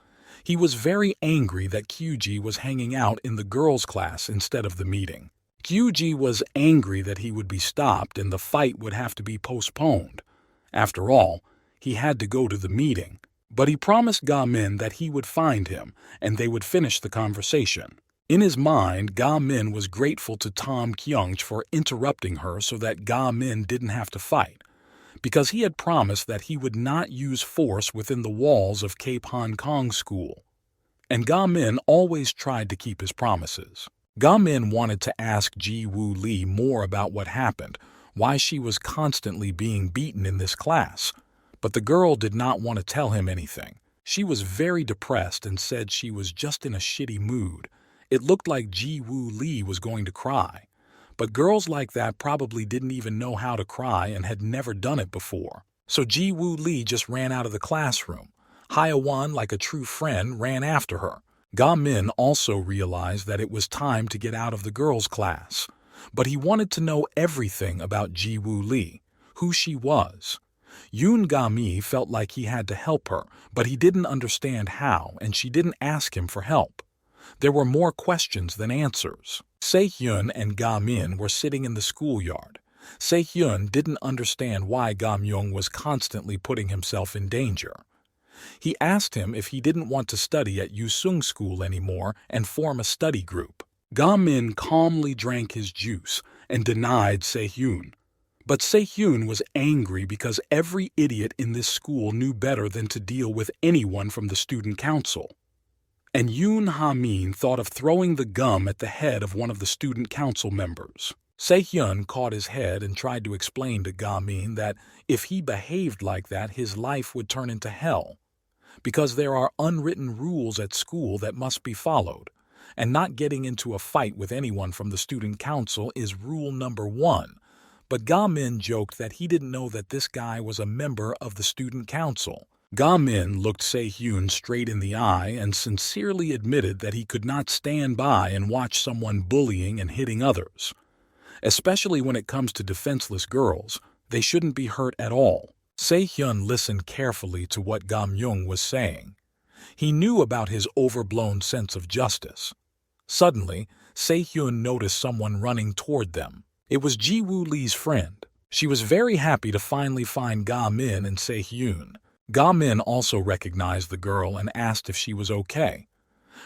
He was very angry that Kyuji was hanging out in the girls' class instead of the meeting. Kyuji was angry that he would be stopped and the fight would have to be postponed. After all, he had to go to the meeting. But he promised Ga-min that he would find him and they would finish the conversation. In his mind, Ga-min was grateful to Tom Kyungch for interrupting her so that Ga-min didn't have to fight, because he had promised that he would not use force within the walls of Cape Hong Kong School. And Ga-min always tried to keep his promises. Ga-min wanted to ask Ji-woo Lee more about what happened, why she was constantly being beaten in this class. But the girl did not want to tell him anything. She was very depressed and said she was just in a shitty mood. It looked like Ji-woo Lee was going to cry. But girls like that probably didn't even know how to cry and had never done it before. So Ji-woo Lee just ran out of the classroom. Hye-won, like a true friend, ran after her. Ga-min also realized that it was time to get out of the girls' class. But he wanted to know everything about Ji-woo Lee, who she was. Yoon Ga-mi felt like he had to help her, but he didn't understand how, and she didn't ask him for help. There were more questions than answers. Se-hyun and Ga-min were sitting in the schoolyard. Se-hyun didn't understand why Ga-myung was constantly putting himself in danger. He asked him if he didn't want to study at Yusung School anymore and form a study group. Ga-min calmly drank his juice and denied Se-hyun. But Se-hyun was angry because every idiot in this school knew better than to deal with anyone from the student council. And Yoon Ha-min thought of throwing the gum at the head of one of the student council members. Se-hyun caught his head and tried to explain to Ga-min that if he behaved like that, his life would turn into hell. Because there are unwritten rules at school that must be followed, and not getting into a fight with anyone from the student council is rule number 1. But Ga-min joked that he didn't know that this guy was a member of the student council. Ga-min looked Se-hyun straight in the eye and sincerely admitted that he could not stand by and watch someone bullying and hitting others. Especially when it comes to defenseless girls, they shouldn't be hurt at all. Se-hyun listened carefully to what Ga-myung was saying. He knew about his overblown sense of justice. Suddenly, Se-hyun noticed someone running toward them. It was Ji-woo Lee's friend. She was very happy to finally find Ga-min and Se-hyun. Ga-min also recognized the girl and asked if she was okay.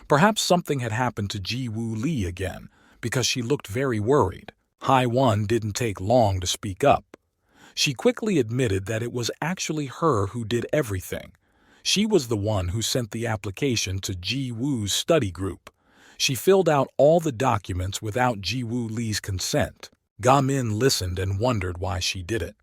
Perhaps something had happened to Ji-woo Lee again, because she looked very worried. Hye-won didn't take long to speak up. She quickly admitted that it was actually her who did everything. She was the one who sent the application to Ji-woo's study group. She filled out all the documents without Ji-woo Lee's consent. Ga-min listened and wondered why she did it.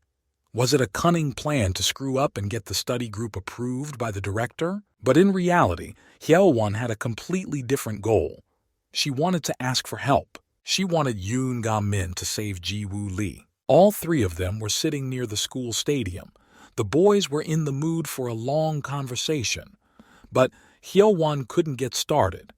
Was it a cunning plan to screw up and get the study group approved by the director? But in reality, Hye-won had a completely different goal. She wanted to ask for help. She wanted Yoon Ga-min to save Ji-woo Lee. All three of them were sitting near the school stadium. The boys were in the mood for a long conversation. But Hyo-won couldn't get started.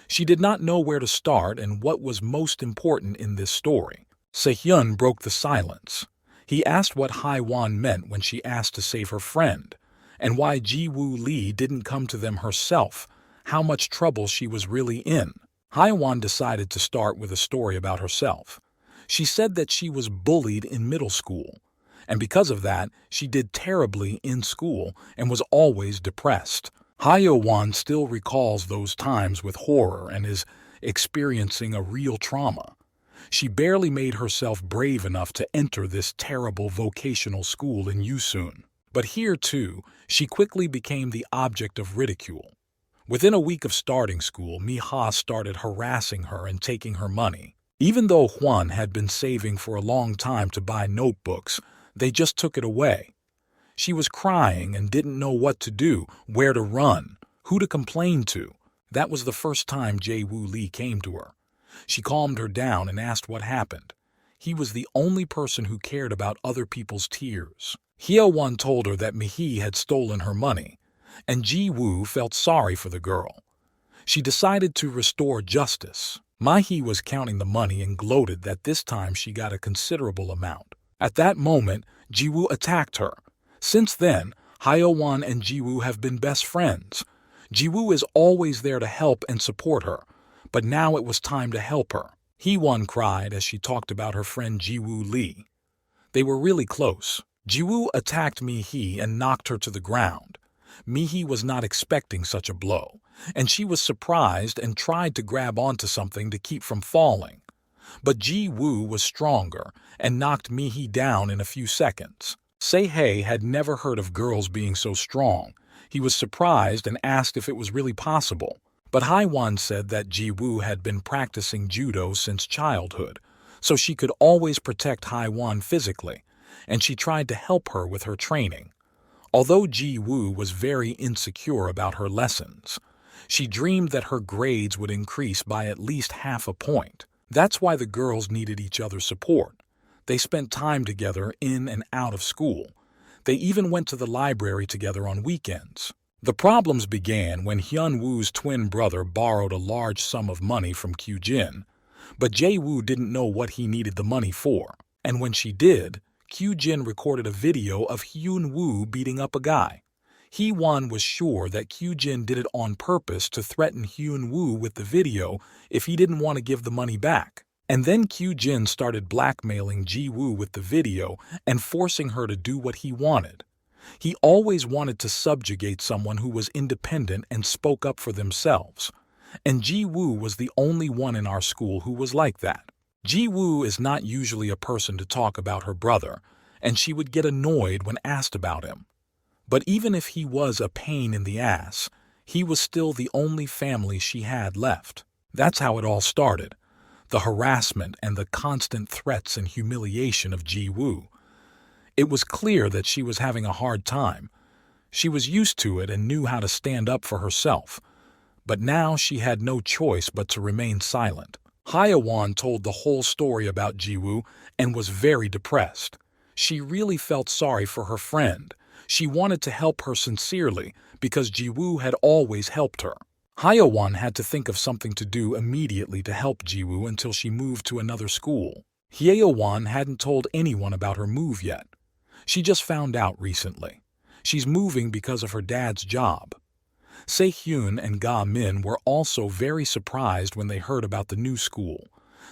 She did not know where to start and what was most important in this story. Se-hyun broke the silence. He asked what Hae-won meant when she asked to save her friend, and why Ji-woo Lee didn't come to them herself, how much trouble she was really in. Hae-won decided to start with a story about herself. She said that she was bullied in middle school, and because of that, she did terribly in school and was always depressed. Hae-won still recalls those times with horror and is experiencing a real trauma. She barely made herself brave enough to enter this terrible vocational school in Yusun. But here, too, she quickly became the object of ridicule. Within a week of starting school, Mi-ha started harassing her and taking her money. Even though Hwan had been saving for a long time to buy notebooks, they just took it away. She was crying and didn't know what to do, where to run, who to complain to. That was the first time Jae-woo Lee came to her. She calmed her down and asked what happened. He was the only person who cared about other people's tears. Hyo-won told her that Mi-hee had stolen her money, and Ji-woo felt sorry for the girl. She decided to restore justice. Mi-hee was counting the money and gloated that this time she got a considerable amount. At that moment, Ji-woo attacked her. Since then, Hyo-won and Ji-woo have been best friends. Ji-woo is always there to help and support her, but now it was time to help her. Hee-won cried as she talked about her friend Ji-woo Lee. They were really close. Ji-woo attacked Mi-hee and knocked her to the ground. Mi-hee was not expecting such a blow, and she was surprised and tried to grab onto something to keep from falling. But Ji-woo was stronger and knocked Mi-hee down in a few seconds. Se-hae had never heard of girls being so strong. He was surprised and asked if it was really possible. But Hae-won said that Ji-woo had been practicing judo since childhood, so she could always protect Hae-won physically, and she tried to help her with her training. Although Ji-woo was very insecure about her lessons, she dreamed that her grades would increase by at least half a point. That's why the girls needed each other's support. They spent time together in and out of school. They even went to the library together on weekends. The problems began when Hyun-woo's twin brother borrowed a large sum of money from Kyu-jin, but Jae-woo didn't know what he needed the money for. And when she did, Kyu-jin recorded a video of Hyun-woo beating up a guy. Hee-won was sure that Kyu-jin did it on purpose to threaten Hyun-woo with the video if he didn't want to give the money back. And then Kyu-jin started blackmailing Ji-woo with the video and forcing her to do what he wanted. He always wanted to subjugate someone who was independent and spoke up for themselves. And Ji-woo was the only one in our school who was like that. Ji-woo is not usually a person to talk about her brother, and she would get annoyed when asked about him. But even if he was a pain in the ass, he was still the only family she had left. That's how it all started. The harassment and the constant threats and humiliation of Ji-woo. It was clear that she was having a hard time. She was used to it and knew how to stand up for herself. But now she had no choice but to remain silent. Hae-won told the whole story about Ji-woo and was very depressed. She really felt sorry for her friend. She wanted to help her sincerely because Ji-woo had always helped her. Hae-won had to think of something to do immediately to help Ji-woo until she moved to another school. Hye-won hadn't told anyone about her move yet. She just found out recently. She's moving because of her dad's job. Se-hyun and Ga-min were also very surprised when they heard about the new school.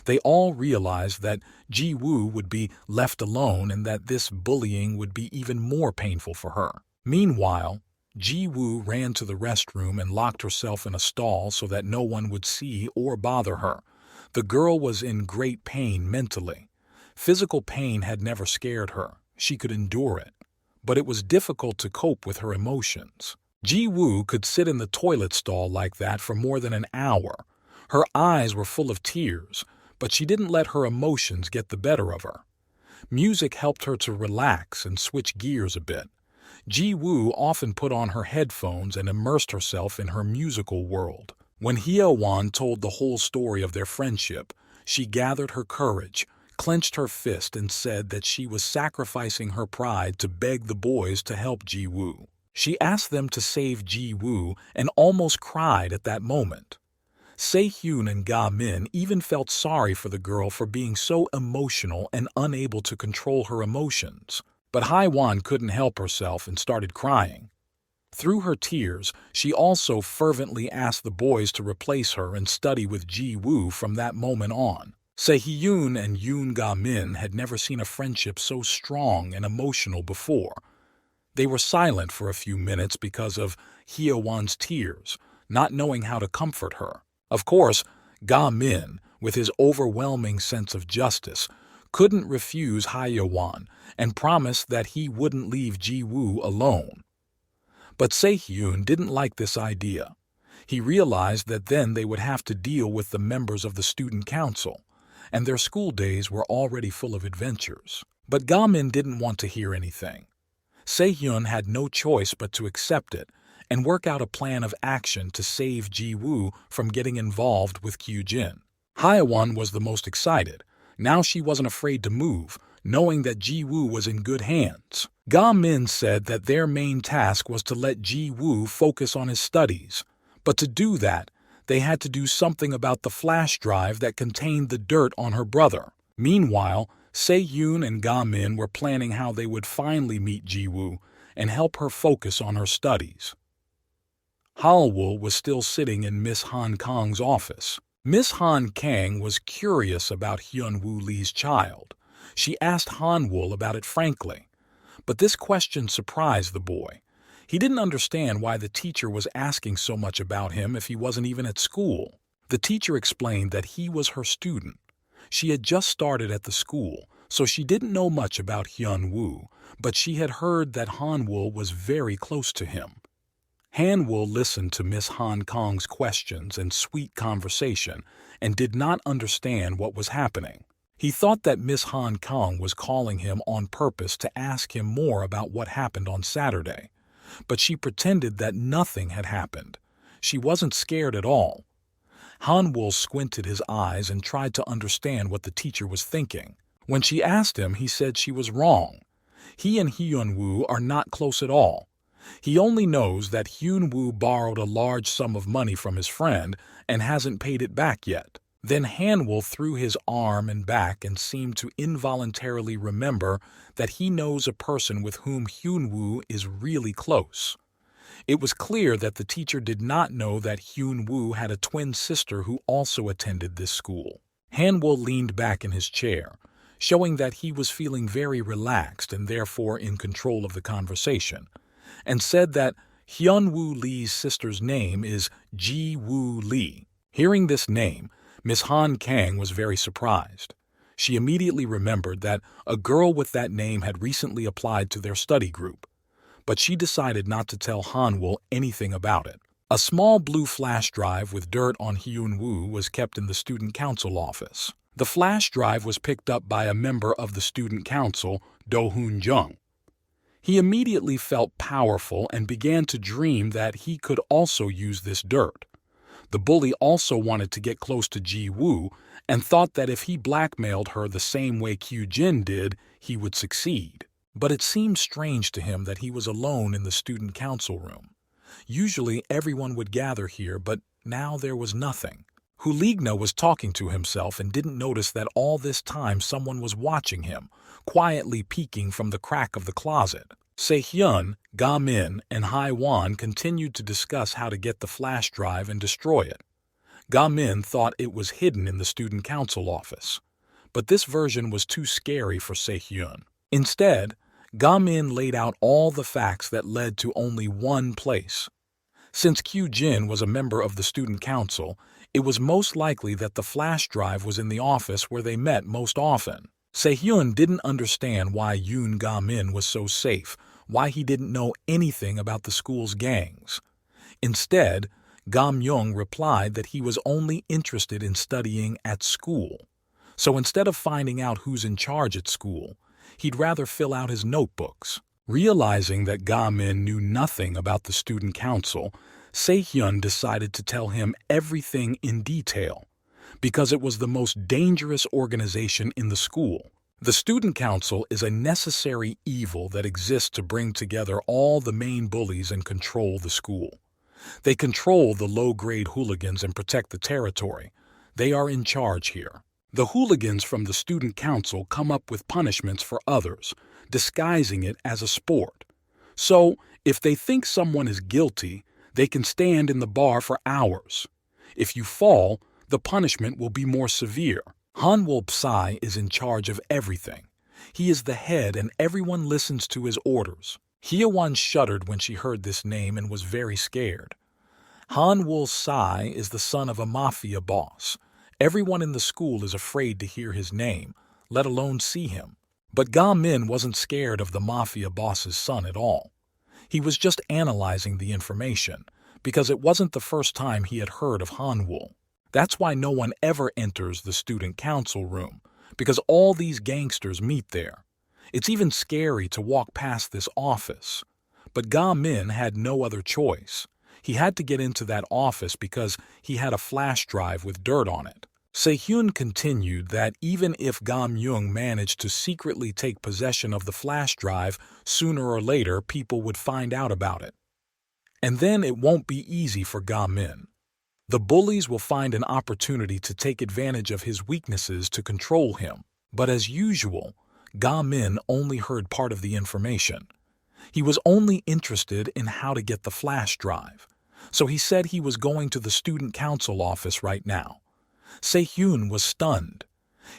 They all realized that Ji-woo would be left alone and that this bullying would be even more painful for her. Meanwhile, Ji-woo ran to the restroom and locked herself in a stall so that no one would see or bother her. The girl was in great pain mentally. Physical pain had never scared her. She could endure it. But it was difficult to cope with her emotions. Ji-woo could sit in the toilet stall like that for more than an hour. Her eyes were full of tears, but she didn't let her emotions get the better of her. Music helped her to relax and switch gears a bit. Ji-woo often put on her headphones and immersed herself in her musical world. When Hye-won told the whole story of their friendship, she gathered her courage, clenched her fist, and said that she was sacrificing her pride to beg the boys to help Ji-woo. She asked them to save Ji-woo and almost cried at that moment. Se-hyun and Ga-min even felt sorry for the girl for being so emotional and unable to control her emotions. But Hye-won couldn't help herself and started crying. Through her tears, she also fervently asked the boys to replace her and study with Ji-woo from that moment on. Se-hyun and Yoon Ga-min had never seen a friendship so strong and emotional before. They were silent for a few minutes because of Hye-won's tears, not knowing how to comfort her. Of course, Ga-min, with his overwhelming sense of justice, couldn't refuse Hye-won and promised that he wouldn't leave Ji-woo alone. But Se-hyun didn't like this idea. He realized that then they would have to deal with the members of the student council, and their school days were already full of adventures. But Ga-min didn't want to hear anything. Se-hyun had no choice but to accept it and work out a plan of action to save Ji-woo from getting involved with Kyujin. Hye-won was the most excited. Now she wasn't afraid to move, knowing that Ji-woo was in good hands. Ga-min said that their main task was to let Ji-woo focus on his studies, but to do that, they had to do something about the flash drive that contained the dirt on her brother. Meanwhile, Se-hyun and Ga-min were planning how they would finally meet Ji-woo and help her focus on her studies. Hallwoo was still sitting in Miss Han Kang's office. Miss Han Kang was curious about Hyun-woo Lee's child. She asked Han-woo about it frankly. But this question surprised the boy. He didn't understand why the teacher was asking so much about him if he wasn't even at school. The teacher explained that he was her student. She had just started at the school, so she didn't know much about Hyun-woo, but she had heard that Han-woo was very close to him. Han-woo listened to Miss Han Kang's questions and sweet conversation and did not understand what was happening. He thought that Miss Han Kang was calling him on purpose to ask him more about what happened on Saturday, but she pretended that nothing had happened. She wasn't scared at all. Han-woo squinted his eyes and tried to understand what the teacher was thinking. When she asked him, he said she was wrong. He and Hyun-woo are not close at all. He only knows that Hyun-woo borrowed a large sum of money from his friend and hasn't paid it back yet. Then Han-woo threw his arm and back and seemed to involuntarily remember that he knows a person with whom Hyun-woo is really close. It was clear that the teacher did not know that Hyun-woo had a twin sister who also attended this school. Han-woo leaned back in his chair, showing that he was feeling very relaxed and therefore in control of the conversation, and said that Hyun-woo Lee's sister's name is Ji-woo Lee. Hearing this name, Miss Han Kang was very surprised. She immediately remembered that a girl with that name had recently applied to their study group, but she decided not to tell Han-woo anything about it. A small blue flash drive with dirt on Hyun-woo was kept in the student council office. The flash drive was picked up by a member of the student council, Do-hoon-jung. He immediately felt powerful and began to dream that he could also use this dirt. The bully also wanted to get close to Ji-woo and thought that if he blackmailed her the same way Kyujin did, he would succeed. But it seemed strange to him that he was alone in the student council room. Usually everyone would gather here, but now there was nothing. Huligna was talking to himself and didn't notice that all this time someone was watching him, quietly peeking from the crack of the closet. Se-hyun, Ga-min, and Hye-won continued to discuss how to get the flash drive and destroy it. Ga-min thought it was hidden in the student council office, but this version was too scary for Se-hyun. Instead, Ga-min laid out all the facts that led to only one place. Since Kyujin was a member of the student council, it was most likely that the flash drive was in the office where they met most often. Se-hyun didn't understand why Yoon Ga-min was so safe, why he didn't know anything about the school's gangs. Instead, Ga-myung replied that he was only interested in studying at school. So instead of finding out who's in charge at school, he'd rather fill out his notebooks. Realizing that Ga-min knew nothing about the student council, Se-hyun decided to tell him everything in detail because it was the most dangerous organization in the school. The student council is a necessary evil that exists to bring together all the main bullies and control the school. They control the low-grade hooligans and protect the territory. They are in charge here. The hooligans from the student council come up with punishments for others, disguising it as a sport. So, if they think someone is guilty, they can stand in the bar for hours. If you fall, the punishment will be more severe. Hanwol Psi is in charge of everything. He is the head and everyone listens to his orders. Hyeowon shuddered when she heard this name and was very scared. Hanwol Psi is the son of a mafia boss. Everyone in the school is afraid to hear his name, let alone see him. But Ga-min wasn't scared of the mafia boss's son at all. He was just analyzing the information, because it wasn't the first time he had heard of Hanwol. That's why no one ever enters the student council room, because all these gangsters meet there. It's even scary to walk past this office. But Ga-min had no other choice. He had to get into that office because he had a flash drive with dirt on it. Se-hyun continued that even if Ga-myung managed to secretly take possession of the flash drive, sooner or later people would find out about it. And then it won't be easy for Ga-min. The bullies will find an opportunity to take advantage of his weaknesses to control him. But as usual, Ga-min only heard part of the information. He was only interested in how to get the flash drive. So he said he was going to the student council office right now. Se-hyun was stunned.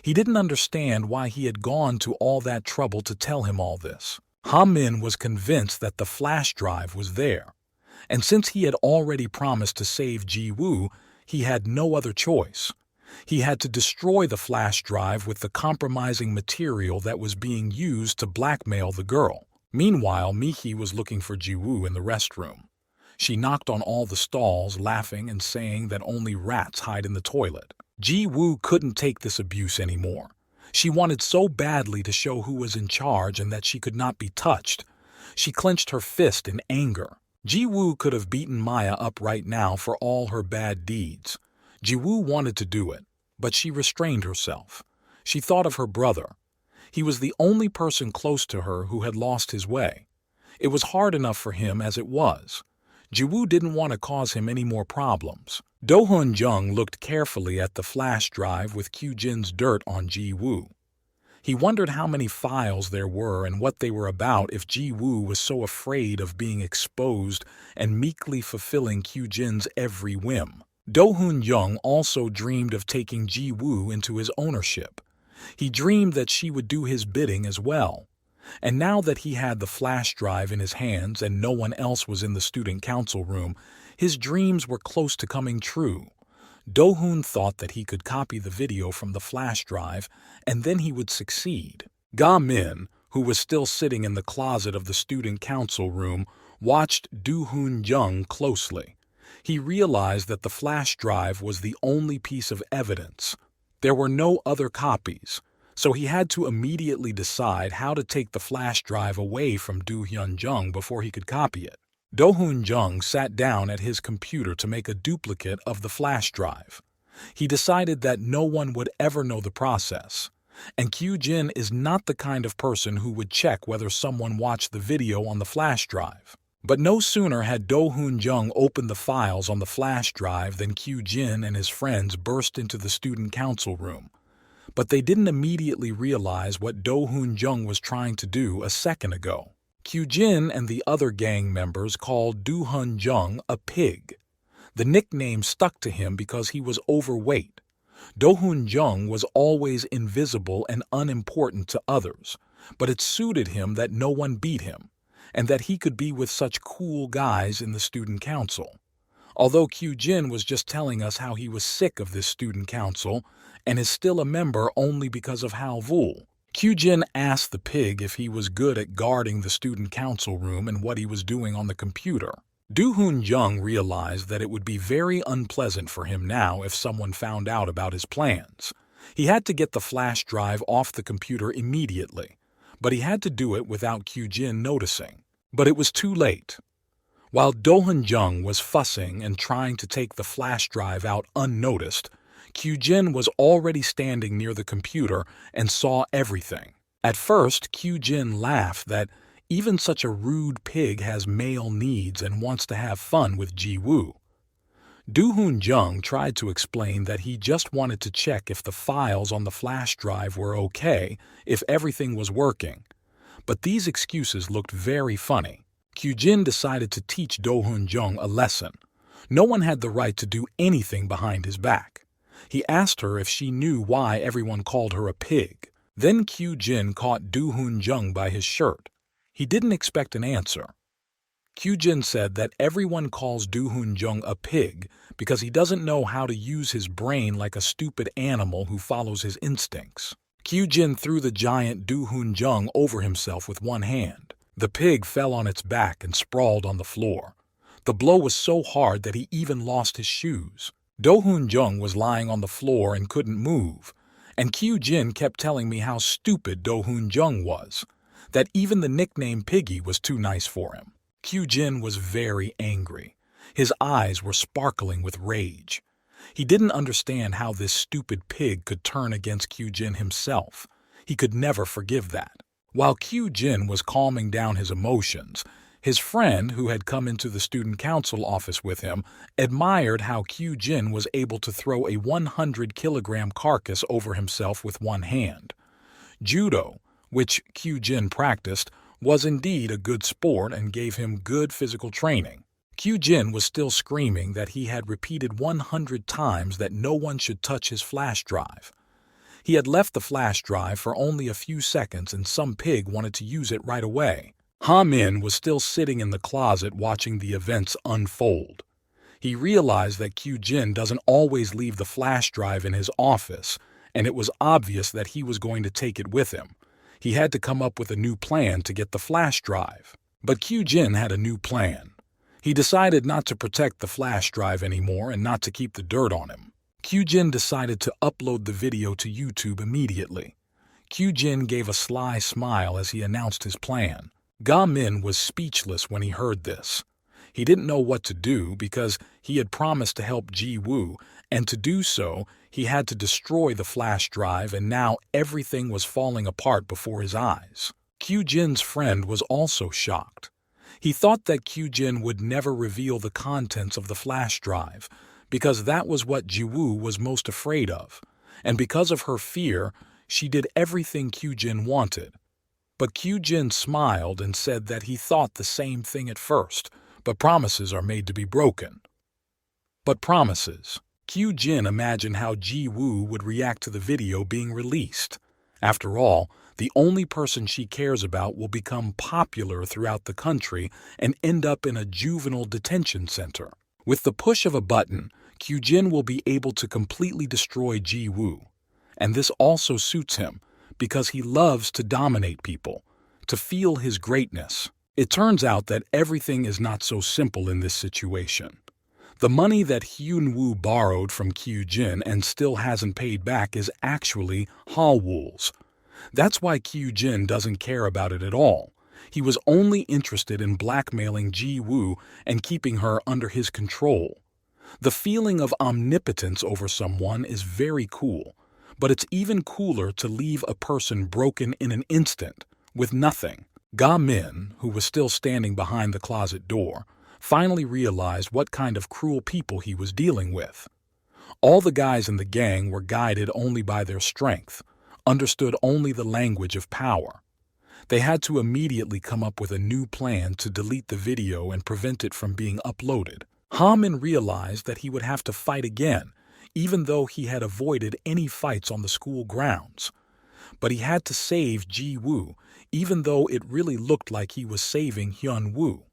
He didn't understand why he had gone to all that trouble to tell him all this. Ha-min was convinced that the flash drive was there. And since he had already promised to save Ji-woo, he had no other choice. He had to destroy the flash drive with the compromising material that was being used to blackmail the girl. Meanwhile, Mihi was looking for Ji-woo in the restroom. She knocked on all the stalls, laughing and saying that only rats hide in the toilet. Ji-woo couldn't take this abuse anymore. She wanted so badly to show who was in charge and that she could not be touched. She clenched her fist in anger. Ji-woo could have beaten Maya up right now for all her bad deeds. Ji-woo wanted to do it, but she restrained herself. She thought of her brother. He was the only person close to her who had lost his way. It was hard enough for him as it was. Ji-woo didn't want to cause him any more problems. Do-hun Jung looked carefully at the flash drive with Kyu-jin's dirt on Ji-woo. He wondered how many files there were and what they were about if Ji-woo was so afraid of being exposed and meekly fulfilling Kyu-jin's every whim. Do-hun Jung also dreamed of taking Ji-woo into his ownership. He dreamed that she would do his bidding as well. And now that he had the flash drive in his hands and no one else was in the student council room, his dreams were close to coming true. Do-hun thought that he could copy the video from the flash drive and then he would succeed. Ga-min, who was still sitting in the closet of the student council room, watched Do-hun Jung closely. He realized that the flash drive was the only piece of evidence. There were no other copies, so he had to immediately decide how to take the flash drive away from Do-hun Jung before he could copy it. Do-hun Jung sat down at his computer to make a duplicate of the flash drive. He decided that no one would ever know the process, and Kyu-jin is not the kind of person who would check whether someone watched the video on the flash drive. But no sooner had Do-hun Jung opened the files on the flash drive than Kyu-jin and his friends burst into the student council room. But they didn't immediately realize what Do-hun Jung was trying to do a second ago. Kyu-jin and the other gang members called Do-hun Jung a pig. The nickname stuck to him because he was overweight. Do-hun Jung was always invisible and unimportant to others, but it suited him that no one beat him, and that he could be with such cool guys in the student council. Although Kyu-jin was just telling us how he was sick of this student council and is still a member only because of Halvul. Kyu-jin asked the pig if he was good at guarding the student council room and what he was doing on the computer. Do-hun Jung realized that it would be very unpleasant for him now if someone found out about his plans. He had to get the flash drive off the computer immediately, but he had to do it without Kyu-jin noticing. But it was too late. While Do-hun Jung was fussing and trying to take the flash drive out unnoticed, Kyujin was already standing near the computer and saw everything. At first, Kyujin laughed that even such a rude pig has male needs and wants to have fun with Ji-woo. Do-hun Jung tried to explain that he just wanted to check if the files on the flash drive were okay, if everything was working. But these excuses looked very funny. Kyujin decided to teach Do-hun Jung a lesson. No one had the right to do anything behind his back. He asked her if she knew why everyone called her a pig. Then Kyujin caught Do-hun Jung by his shirt. He didn't expect an answer. Kyujin said that everyone calls Do-hun Jung a pig because he doesn't know how to use his brain like a stupid animal who follows his instincts. Kyujin threw the giant Do-hun Jung over himself with one hand. The pig fell on its back and sprawled on the floor. The blow was so hard that he even lost his shoes. Do-hun Jung was lying on the floor and couldn't move, and Kyujin kept telling me how stupid Do-hun Jung was, that even the nickname Piggy was too nice for him. Kyujin was very angry. His eyes were sparkling with rage. He didn't understand how this stupid pig could turn against Kyujin himself. He could never forgive that. While Kyujin was calming down his emotions, his friend, who had come into the student council office with him, admired how Kyujin was able to throw a 100-kilogram carcass over himself with one hand. Judo, which Kyujin practiced, was indeed a good sport and gave him good physical training. Kyujin was still screaming that he had repeated 100 times that no one should touch his flash drive. He had left the flash drive for only a few seconds and some pig wanted to use it right away. Ha-min was still sitting in the closet watching the events unfold. He realized that Kyujin doesn't always leave the flash drive in his office, and it was obvious that he was going to take it with him. He had to come up with a new plan to get the flash drive. But Kyujin had a new plan. He decided not to protect the flash drive anymore and not to keep the dirt on him. Kyujin decided to upload the video to YouTube immediately. Kyujin gave a sly smile as he announced his plan. Ga-min was speechless when he heard this. He didn't know what to do because he had promised to help Ji-woo, and to do so, he had to destroy the flash drive, and now everything was falling apart before his eyes. Kyujin's friend was also shocked. He thought that Kyujin would never reveal the contents of the flash drive, because that was what Ji-woo was most afraid of, and because of her fear, she did everything Kyujin wanted. But Kyujin smiled and said that he thought the same thing at first, but promises are made to be broken. But promises. Kyujin imagined how Ji-woo would react to the video being released. After all, the only person she cares about will become popular throughout the country and end up in a juvenile detention center. With the push of a button, Kyujin will be able to completely destroy Ji-woo. And this also suits him, because he loves to dominate people, to feel his greatness. It turns out that everything is not so simple in this situation. The money that Hyun-woo borrowed from Kyujin and still hasn't paid back is actually Ha-wool's. That's why Kyujin doesn't care about it at all. He was only interested in blackmailing Ji-woo and keeping her under his control. The feeling of omnipotence over someone is very cool, but it's even cooler to leave a person broken in an instant, with nothing. Ga-min, who was still standing behind the closet door, finally realized what kind of cruel people he was dealing with. All the guys in the gang were guided only by their strength, understood only the language of power. They had to immediately come up with a new plan to delete the video and prevent it from being uploaded. Ha-min realized that he would have to fight again, even though he had avoided any fights on the school grounds. But he had to save Ji-woo, even though it really looked like he was saving Hyun-woo.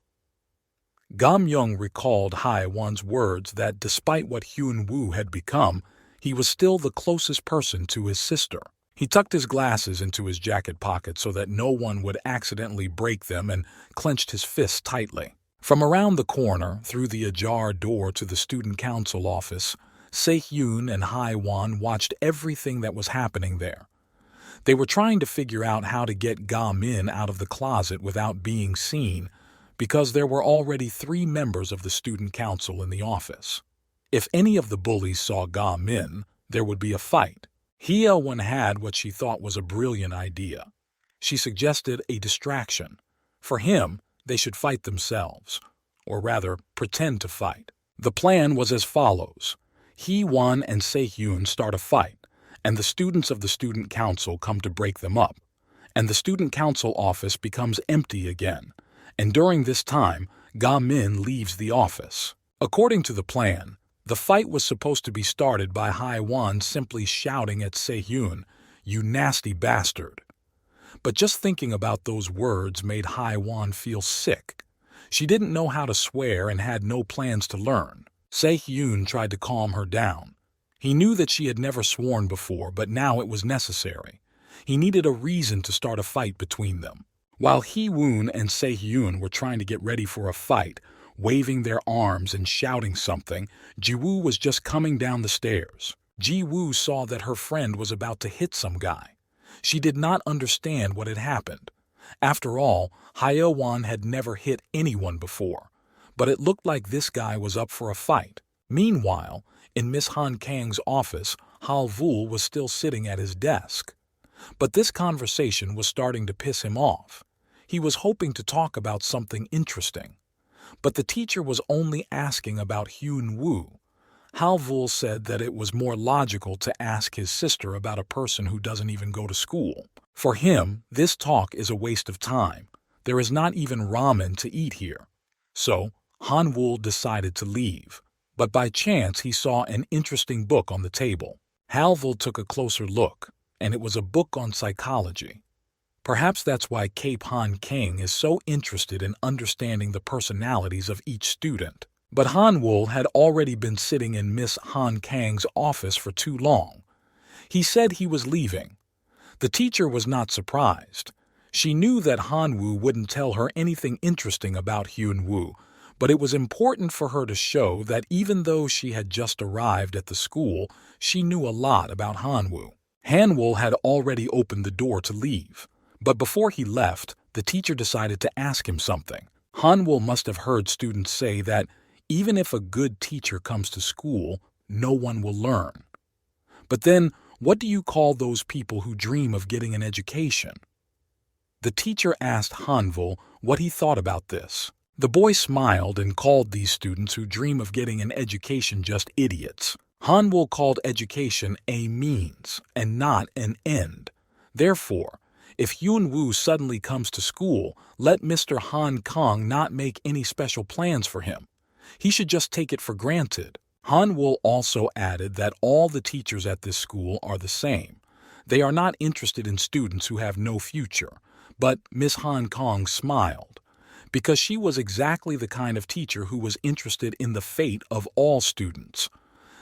Ga-myung recalled Hae-won's words that despite what Hyun-woo had become, he was still the closest person to his sister. He tucked his glasses into his jacket pocket so that no one would accidentally break them and clenched his fists tightly. From around the corner, through the ajar door to the student council office, Se-hyun and Hae-won watched everything that was happening there. They were trying to figure out how to get Ga-min out of the closet without being seen, because there were already 3 members of the student council in the office. If any of the bullies saw Ga Min, there would be a fight. Hye-won had what she thought was a brilliant idea. She suggested a distraction. For him, they should fight themselves, or rather, pretend to fight. The plan was as follows. Hee-won and Se-hyun start a fight, and the students of the student council come to break them up, and the student council office becomes empty again, and during this time, Ga Min leaves the office. According to the plan, the fight was supposed to be started by Hye-won simply shouting at Se-hyun, "You nasty bastard." But just thinking about those words made Hye-won feel sick. She didn't know how to swear and had no plans to learn. Se-hyun tried to calm her down. He knew that she had never sworn before, but now it was necessary. He needed a reason to start a fight between them. While Hee-won and Se-hyun were trying to get ready for a fight, waving their arms and shouting something, Ji-woo was just coming down the stairs. Ji-woo saw that her friend was about to hit some guy. She did not understand what had happened. After all, Hye-won had never hit anyone before, but it looked like this guy was up for a fight. Meanwhile, in Miss Han Kang's office, Hal-vul was still sitting at his desk. But this conversation was starting to piss him off. He was hoping to talk about something interesting. But the teacher was only asking about Hyun-woo. Hal-vul said that it was more logical to ask his sister about a person who doesn't even go to school. For him, this talk is a waste of time. There is not even ramen to eat here. So, Han-woo decided to leave. But by chance he saw an interesting book on the table. Hal-vul took a closer look, and it was a book on psychology. Perhaps that's why Cape Han King is so interested in understanding the personalities of each student. But Han-woo had already been sitting in Miss Han Kang's office for too long. He said he was leaving. The teacher was not surprised. She knew that Han-woo wouldn't tell her anything interesting about Hyun-woo, but it was important for her to show that even though she had just arrived at the school, she knew a lot about Han-woo. Han-woo had already opened the door to leave, but before he left, the teacher decided to ask him something. Han-woo must have heard students say that even if a good teacher comes to school, no one will learn. But then, what do you call those people who dream of getting an education? The teacher asked Han-woo what he thought about this. The boy smiled and called these students who dream of getting an education just idiots. Han-woo called education a means and not an end. Therefore, if Hyun-woo suddenly comes to school, let Mr. Han Kang not make any special plans for him. He should just take it for granted. Han-woo also added that all the teachers at this school are the same. They are not interested in students who have no future. But Miss Han Kang smiled, because she was exactly the kind of teacher who was interested in the fate of all students.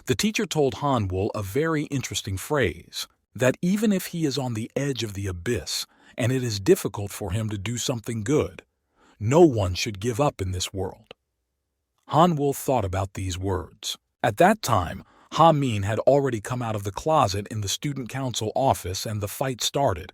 The teacher told Han-woo a very interesting phrase, that even if he is on the edge of the abyss and it is difficult for him to do something good, no one should give up in this world. Han-woo thought about these words. At that time, Ha-min had already come out of the closet in the student council office and the fight started.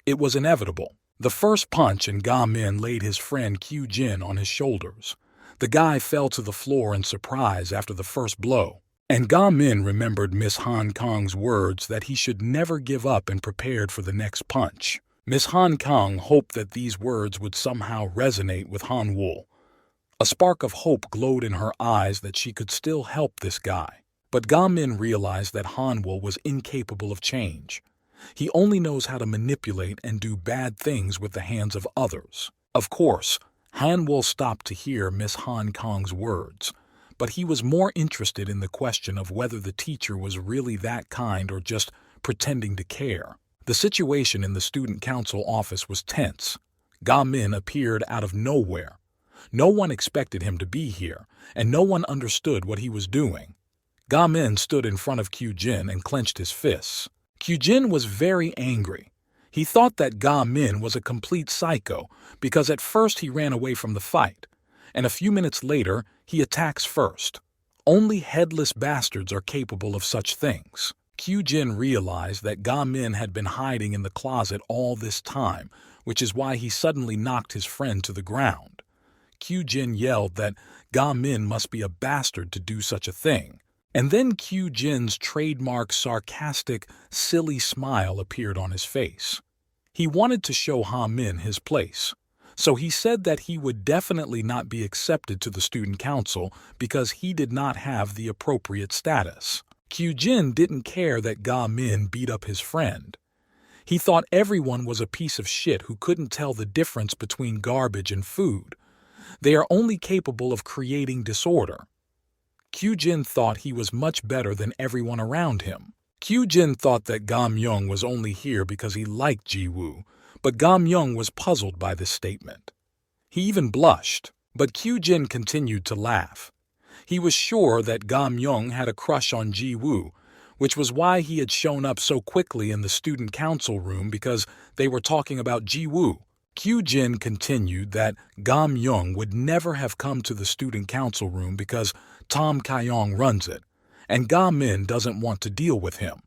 It was inevitable. The first punch and Ga Min laid his friend Kyu-jin on his shoulders. The guy fell to the floor in surprise after the first blow. And Ga Min remembered Miss Han Kang's words that he should never give up and prepared for the next punch. Miss Han Kang hoped that these words would somehow resonate with Han-woo. A spark of hope glowed in her eyes that she could still help this guy. But Ga Min realized that Han-woo was incapable of change. He only knows how to manipulate and do bad things with the hands of others. Of course, Han-woo stopped to hear Miss Han Kang's words, but he was more interested in the question of whether the teacher was really that kind or just pretending to care. The situation in the student council office was tense. Ga Min appeared out of nowhere. No one expected him to be here, and no one understood what he was doing. Ga Min stood in front of Kyu-jin and clenched his fists. Kyu-jin was very angry. He thought that Ga Min was a complete psycho because at first he ran away from the fight, and a few minutes later he attacks first. Only headless bastards are capable of such things. Kyu-jin realized that Ga Min had been hiding in the closet all this time, which is why he suddenly knocked his friend to the ground. Kyujin yelled that Ga-min must be a bastard to do such a thing. And then Kyujin's trademark sarcastic, silly smile appeared on his face. He wanted to show Ha-min his place. So he said that he would definitely not be accepted to the student council because he did not have the appropriate status. Kyujin didn't care that Ga-min beat up his friend. He thought everyone was a piece of shit who couldn't tell the difference between garbage and food. They are only capable of creating disorder. Kyujin thought he was much better than everyone around him. Kyujin thought that Ga-myung was only here because he liked Ji-woo, but Ga-myung was puzzled by this statement. He even blushed, but Kyujin continued to laugh. He was sure that Ga-myung had a crush on Ji-woo, which was why he had shown up so quickly in the student council room because they were talking about Ji-woo. Kyujin continued that Ga-myung would never have come to the student council room because Tom Kyong runs it, and Ga-min doesn't want to deal with him.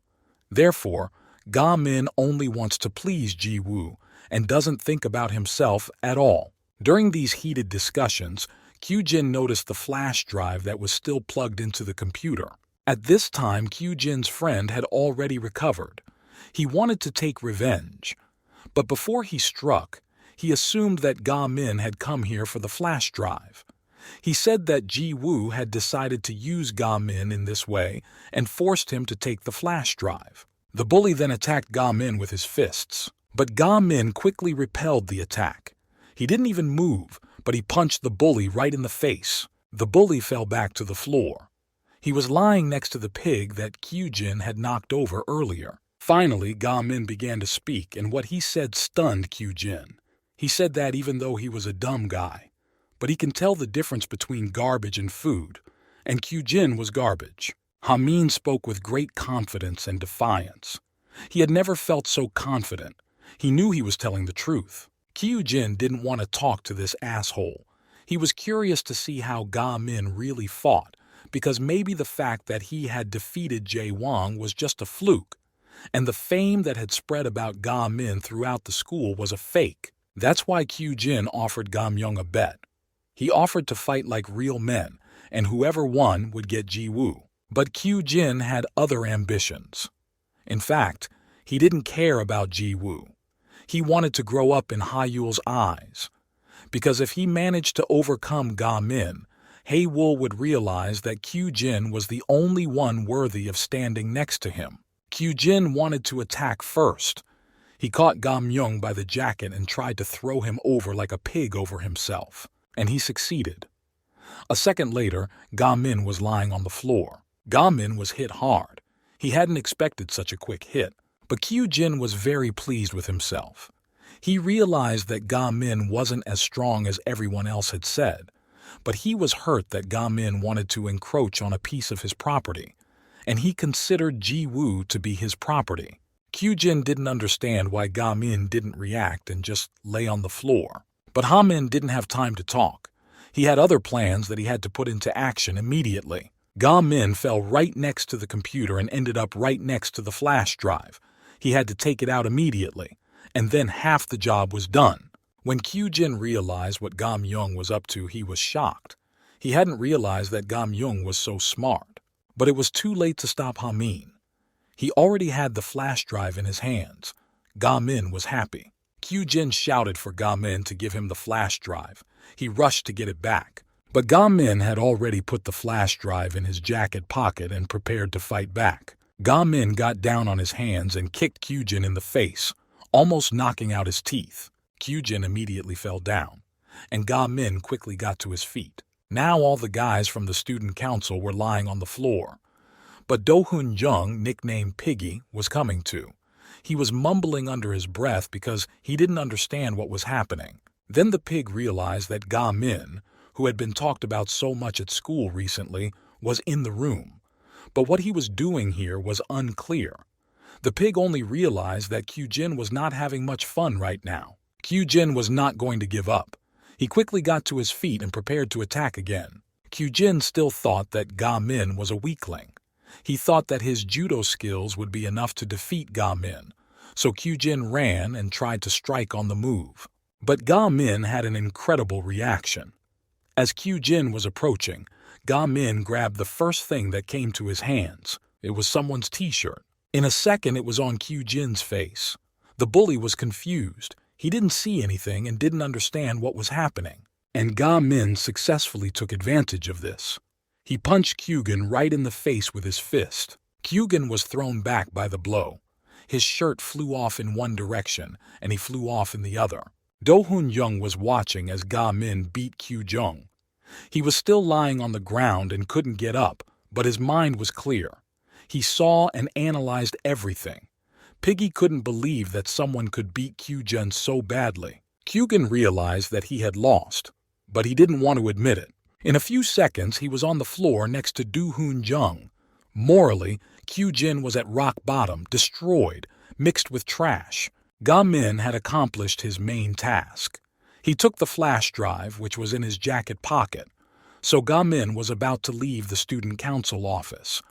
Therefore, Ga-min only wants to please Ji-woo and doesn't think about himself at all. During these heated discussions, Kyujin noticed the flash drive that was still plugged into the computer. At this time, Kyujin's friend had already recovered. He wanted to take revenge. But before he struck, he assumed that Ga-min had come here for the flash drive. He said that Ji-woo had decided to use Ga-min in this way and forced him to take the flash drive. The bully then attacked Ga-min with his fists, but Ga-min quickly repelled the attack. He didn't even move, but he punched the bully right in the face. The bully fell back to the floor. He was lying next to the pig that Kyujin had knocked over earlier. Finally, Ga-min began to speak, and what he said stunned Kyujin. He said that even though he was a dumb guy, but he can tell the difference between garbage and food, and Kyujin was garbage. Ha-min spoke with great confidence and defiance. He had never felt so confident. He knew he was telling the truth. Kyujin didn't want to talk to this asshole. He was curious to see how Ga-min really fought, because maybe the fact that he had defeated Jae-wang was just a fluke, and the fame that had spread about Ga-min throughout the school was a fake. That's why Kyujin offered Ga-myung a bet. He offered to fight like real men, and whoever won would get Ji-woo. But Kyujin had other ambitions. In fact, he didn't care about Ji-woo. He wanted to grow up in Ha-yul's eyes, because if he managed to overcome Ga-min, Hae-woo would realize that Kyujin was the only one worthy of standing next to him. Kyujin wanted to attack first. He caught Ga-myung by the jacket and tried to throw him over like a pig over himself, and he succeeded. A second later, Ga-min was lying on the floor. Ga-min was hit hard. He hadn't expected such a quick hit, but Kyujin was very pleased with himself. He realized that Ga-min wasn't as strong as everyone else had said, but he was hurt that Ga-min wanted to encroach on a piece of his property, and he considered Ji-woo to be his property. Kyujin didn't understand why Ga-min didn't react and just lay on the floor. But Ha-min didn't have time to talk. He had other plans that he had to put into action immediately. Ga-min fell right next to the computer and ended up right next to the flash drive. He had to take it out immediately, and then half the job was done. When Kyujin realized what Ga-myung was up to, he was shocked. He hadn't realized that Ga-myung was so smart. But it was too late to stop Ha-min. He already had the flash drive in his hands. Ga-min was happy. Kyujin shouted for Ga-min to give him the flash drive. He rushed to get it back. But Ga-min had already put the flash drive in his jacket pocket and prepared to fight back. Ga-min got down on his hands and kicked Kyujin in the face, almost knocking out his teeth. Kyujin immediately fell down, and Ga-min quickly got to his feet. Now all the guys from the student council were lying on the floor. But Do-hun Jung, nicknamed Piggy, was coming too. He was mumbling under his breath because he didn't understand what was happening. Then the pig realized that Ga-min, who had been talked about so much at school recently, was in the room. But what he was doing here was unclear. The pig only realized that Kyujin was not having much fun right now. Kyujin was not going to give up. He quickly got to his feet and prepared to attack again. Kyujin still thought that Ga-min was a weakling. He thought that his judo skills would be enough to defeat Ga-min, so Kyujin ran and tried to strike on the move. But Ga-min had an incredible reaction. As Kyujin was approaching, Ga-min grabbed the first thing that came to his hands. It was someone's t-shirt. In a second, it was on Kyujin's face. The bully was confused. He didn't see anything and didn't understand what was happening. And Ga-min successfully took advantage of this. He punched Kyujin right in the face with his fist. Kyujin was thrown back by the blow. His shirt flew off in one direction, and he flew off in the other. Do-hun-young was watching as Ga-min beat Kyujin. He was still lying on the ground and couldn't get up, but his mind was clear. He saw and analyzed everything. Piggy couldn't believe that someone could beat Kyujin so badly. Kyujin realized that he had lost, but he didn't want to admit it. In a few seconds, he was on the floor next to Do-hun-young. Morally, Kyujin was at rock bottom, destroyed, mixed with trash. Ga-min had accomplished his main task. He took the flash drive, which was in his jacket pocket. So Ga-min was about to leave the student council office.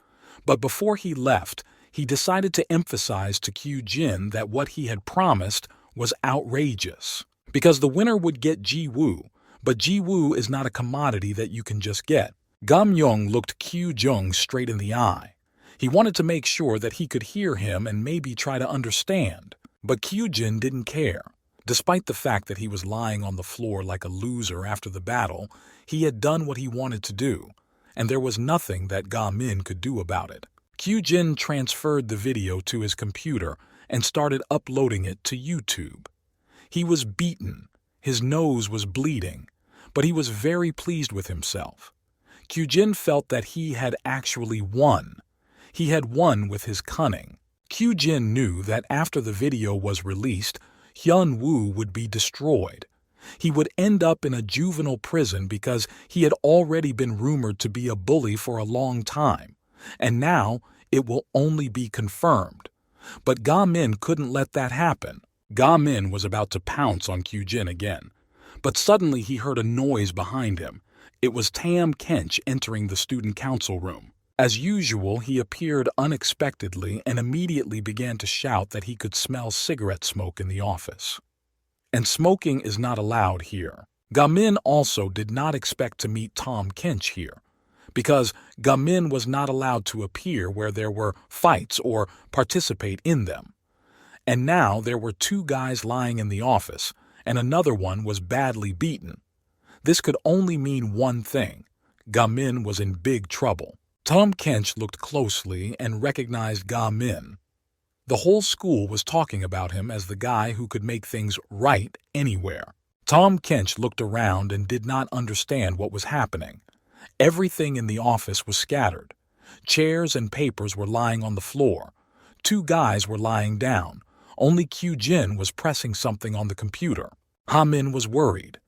But before he left, he decided to emphasize to Kyujin that what he had promised was outrageous. Because the winner would get Ji-woo, but Ji-woo is not a commodity that you can just get. Ga-myung looked Kyujin straight in the eye. He wanted to make sure that he could hear him and maybe try to understand. But Kyujin didn't care. Despite the fact that he was lying on the floor like a loser after the battle, he had done what he wanted to do, and there was nothing that Ga-min could do about it. Kyujin transferred the video to his computer and started uploading it to YouTube. He was beaten, his nose was bleeding, but he was very pleased with himself. Kyujin felt that he had actually won. He had won with his cunning. Kyujin knew that after the video was released, Hyun-woo would be destroyed. He would end up in a juvenile prison because he had already been rumored to be a bully for a long time, and now it will only be confirmed. But Ga-min couldn't let that happen. Ga-min was about to pounce on Kyujin again, but suddenly he heard a noise behind him. It was Tam Kench entering the student council room. As usual, he appeared unexpectedly and immediately began to shout that he could smell cigarette smoke in the office. And smoking is not allowed here. Ga-min also did not expect to meet Tam Kench here, because Ga-min was not allowed to appear where there were fights or participate in them. And now there were two guys lying in the office, and another one was badly beaten. This could only mean one thing. Ga-min was in big trouble. Tam Kench looked closely and recognized Ga-min. The whole school was talking about him as the guy who could make things right anywhere. Tam Kench looked around and did not understand what was happening. Everything in the office was scattered. Chairs and papers were lying on the floor. Two guys were lying down. Only Kyujin was pressing something on the computer. Ha-min was worried.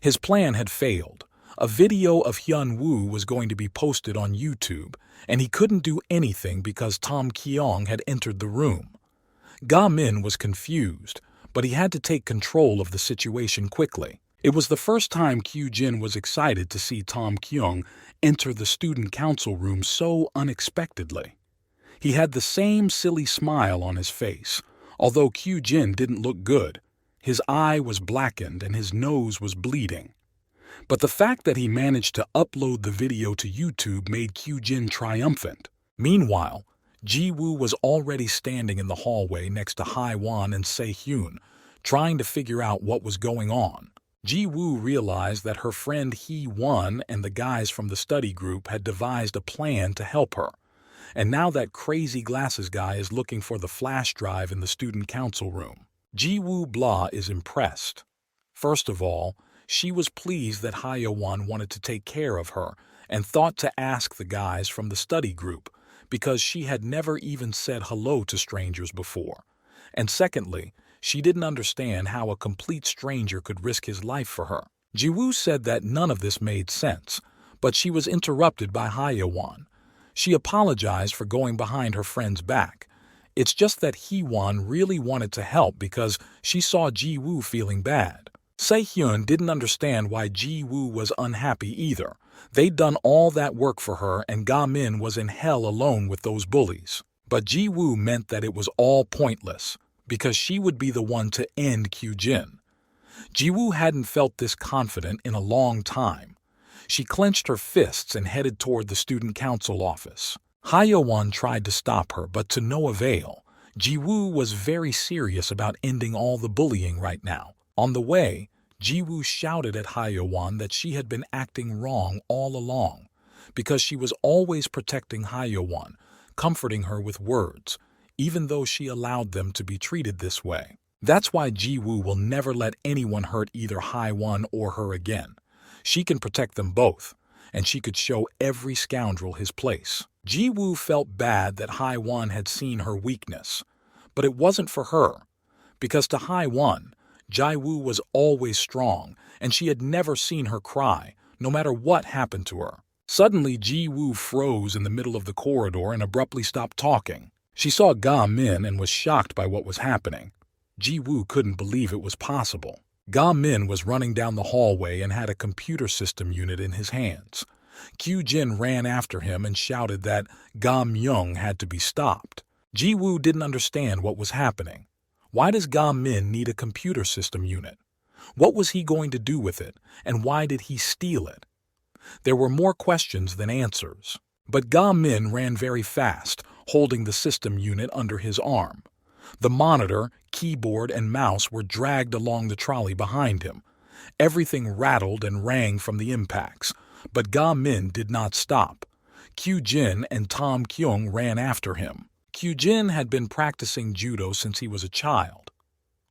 His plan had failed. A video of Hyun-woo was going to be posted on YouTube, and he couldn't do anything because Tom Kyung had entered the room. Ga-min was confused, but he had to take control of the situation quickly. It was the first time Kyujin was excited to see Tom Kyung enter the student council room so unexpectedly. He had the same silly smile on his face, although Kyujin didn't look good. His eye was blackened and his nose was bleeding. But the fact that he managed to upload the video to YouTube made Kyujin triumphant. Meanwhile, Ji-woo was already standing in the hallway next to Hae-won and Se-hyun, trying to figure out what was going on. Ji-woo realized that her friend Hee-won and the guys from the study group had devised a plan to help her. And now that crazy glasses guy is looking for the flash drive in the student council room. Ji-woo blah is impressed. First of all, she was pleased that Hae-won wanted to take care of her and thought to ask the guys from the study group because she had never even said hello to strangers before. And secondly, she didn't understand how a complete stranger could risk his life for her. Ji-woo said that none of this made sense, but she was interrupted by Hae-won. She apologized for going behind her friend's back. It's just that Hee-won really wanted to help because she saw Ji-woo feeling bad. Se-hyun didn't understand why Ji-woo was unhappy either. They'd done all that work for her and Ga-min was in hell alone with those bullies. But Ji-woo meant that it was all pointless, because she would be the one to end Kyujin. Ji-woo hadn't felt this confident in a long time. She clenched her fists and headed toward the student council office. Hyo-won tried to stop her, but to no avail. Ji-woo was very serious about ending all the bullying right now. On the way, Ji-woo shouted at Hyo-won that she had been acting wrong all along, because she was always protecting Hyo-won, comforting her with words, even though she allowed them to be treated this way. That's why Ji-woo will never let anyone hurt either Hye-won or her again. She can protect them both, and she could show every scoundrel his place. Ji-woo felt bad that Hye-won had seen her weakness, but it wasn't for her, because to Hye-won, Ji-woo was always strong, and she had never seen her cry, no matter what happened to her. Suddenly, Ji-woo froze in the middle of the corridor and abruptly stopped talking. She saw Ga-min and was shocked by what was happening. Ji-woo couldn't believe it was possible. Ga-min was running down the hallway and had a computer system unit in his hands. Kyu-jin ran after him and shouted that Ga-myung had to be stopped. Ji-woo didn't understand what was happening. Why does Ga-min need a computer system unit? What was he going to do with it, and why did he steal it? There were more questions than answers. But Ga-min ran very fast, holding the system unit under his arm. The monitor, keyboard, and mouse were dragged along the trolley behind him. Everything rattled and rang from the impacts, but Ga-min did not stop. Kyu-jin and Tom Kyung ran after him. Kyu-jin had been practicing judo since he was a child.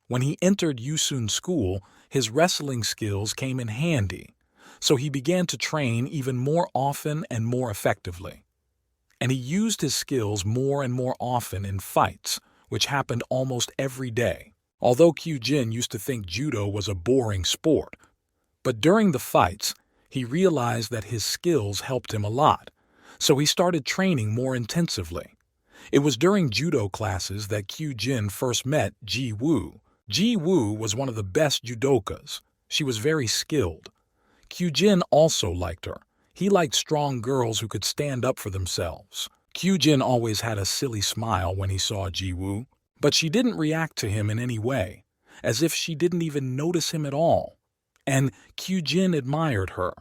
When he entered Yusun School, his wrestling skills came in handy, so he began to train even more often and more effectively. And he used his skills more and more often in fights, which happened almost every day. Although Kyu-jin used to think judo was a boring sport, but during the fights, he realized that his skills helped him a lot, so he started training more intensively. It was during judo classes that Kyu-jin first met Ji-woo. Ji-woo was one of the best judokas. She was very skilled. Kyu-jin also liked her. He liked strong girls who could stand up for themselves. Kyu-jin always had a silly smile when he saw Ji-woo, but she didn't react to him in any way, as if she didn't even notice him at all. And Kyu-jin admired her.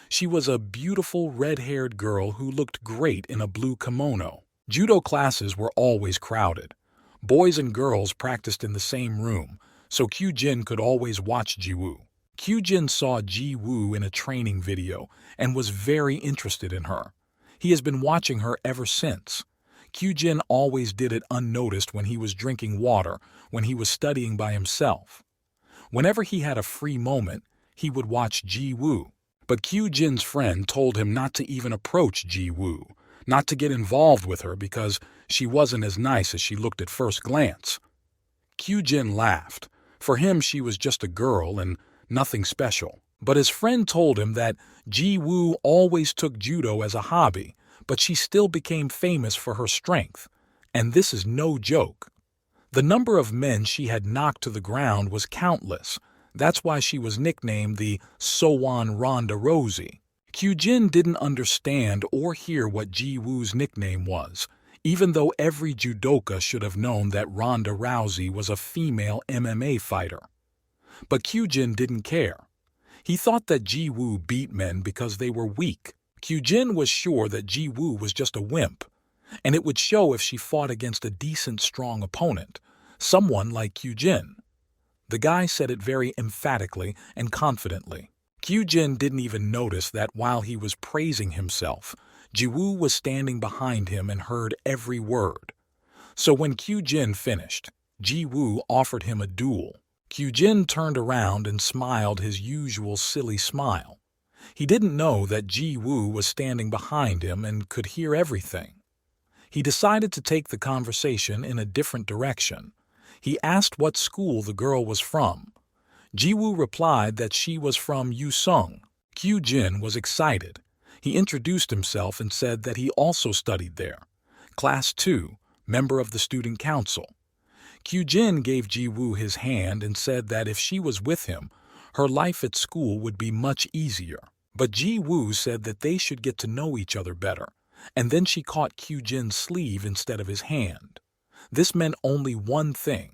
She was a beautiful red-haired girl who looked great in a blue kimono. Judo classes were always crowded. Boys and girls practiced in the same room, so Kyu-jin could always watch Ji-woo. Kyu-jin saw Ji-woo in a training video and was very interested in her. He has been watching her ever since. Kyu-jin always did it unnoticed when he was drinking water, when he was studying by himself. Whenever he had a free moment, he would watch Ji-woo. But Kyu-jin's friend told him not to even approach Ji-woo, not to get involved with her because she wasn't as nice as she looked at first glance. Kyu-jin laughed. For him, she was just a girl and nothing special. But his friend told him that Ji-woo always took judo as a hobby, but she still became famous for her strength. And this is no joke. The number of men she had knocked to the ground was countless. That's why she was nicknamed the Sowan Ronda Rousey. Kyu-jin didn't understand or hear what Ji-woo's nickname was, even though every judoka should have known that Ronda Rousey was a female MMA fighter. But Kyu-jin didn't care. He thought that Ji-woo beat men because they were weak. Kyu-jin was sure that Ji-woo was just a wimp, and it would show if she fought against a decent, strong opponent, someone like Kyu-jin. The guy said it very emphatically and confidently. Kyu-jin didn't even notice that while he was praising himself, Ji-woo was standing behind him and heard every word. So when Kyu-jin finished, Ji-woo offered him a duel. Kyu-jin turned around and smiled his usual silly smile. He didn't know that Ji-woo was standing behind him and could hear everything. He decided to take the conversation in a different direction. He asked what school the girl was from. Ji-woo replied that she was from Yusung. Kyu-jin was excited. He introduced himself and said that he also studied there. Class 2, member of the student council. Kyu-jin gave Ji-woo his hand and said that if she was with him, her life at school would be much easier. But Ji-woo said that they should get to know each other better, and then she caught Kyu-jin's sleeve instead of his hand. This meant only one thing.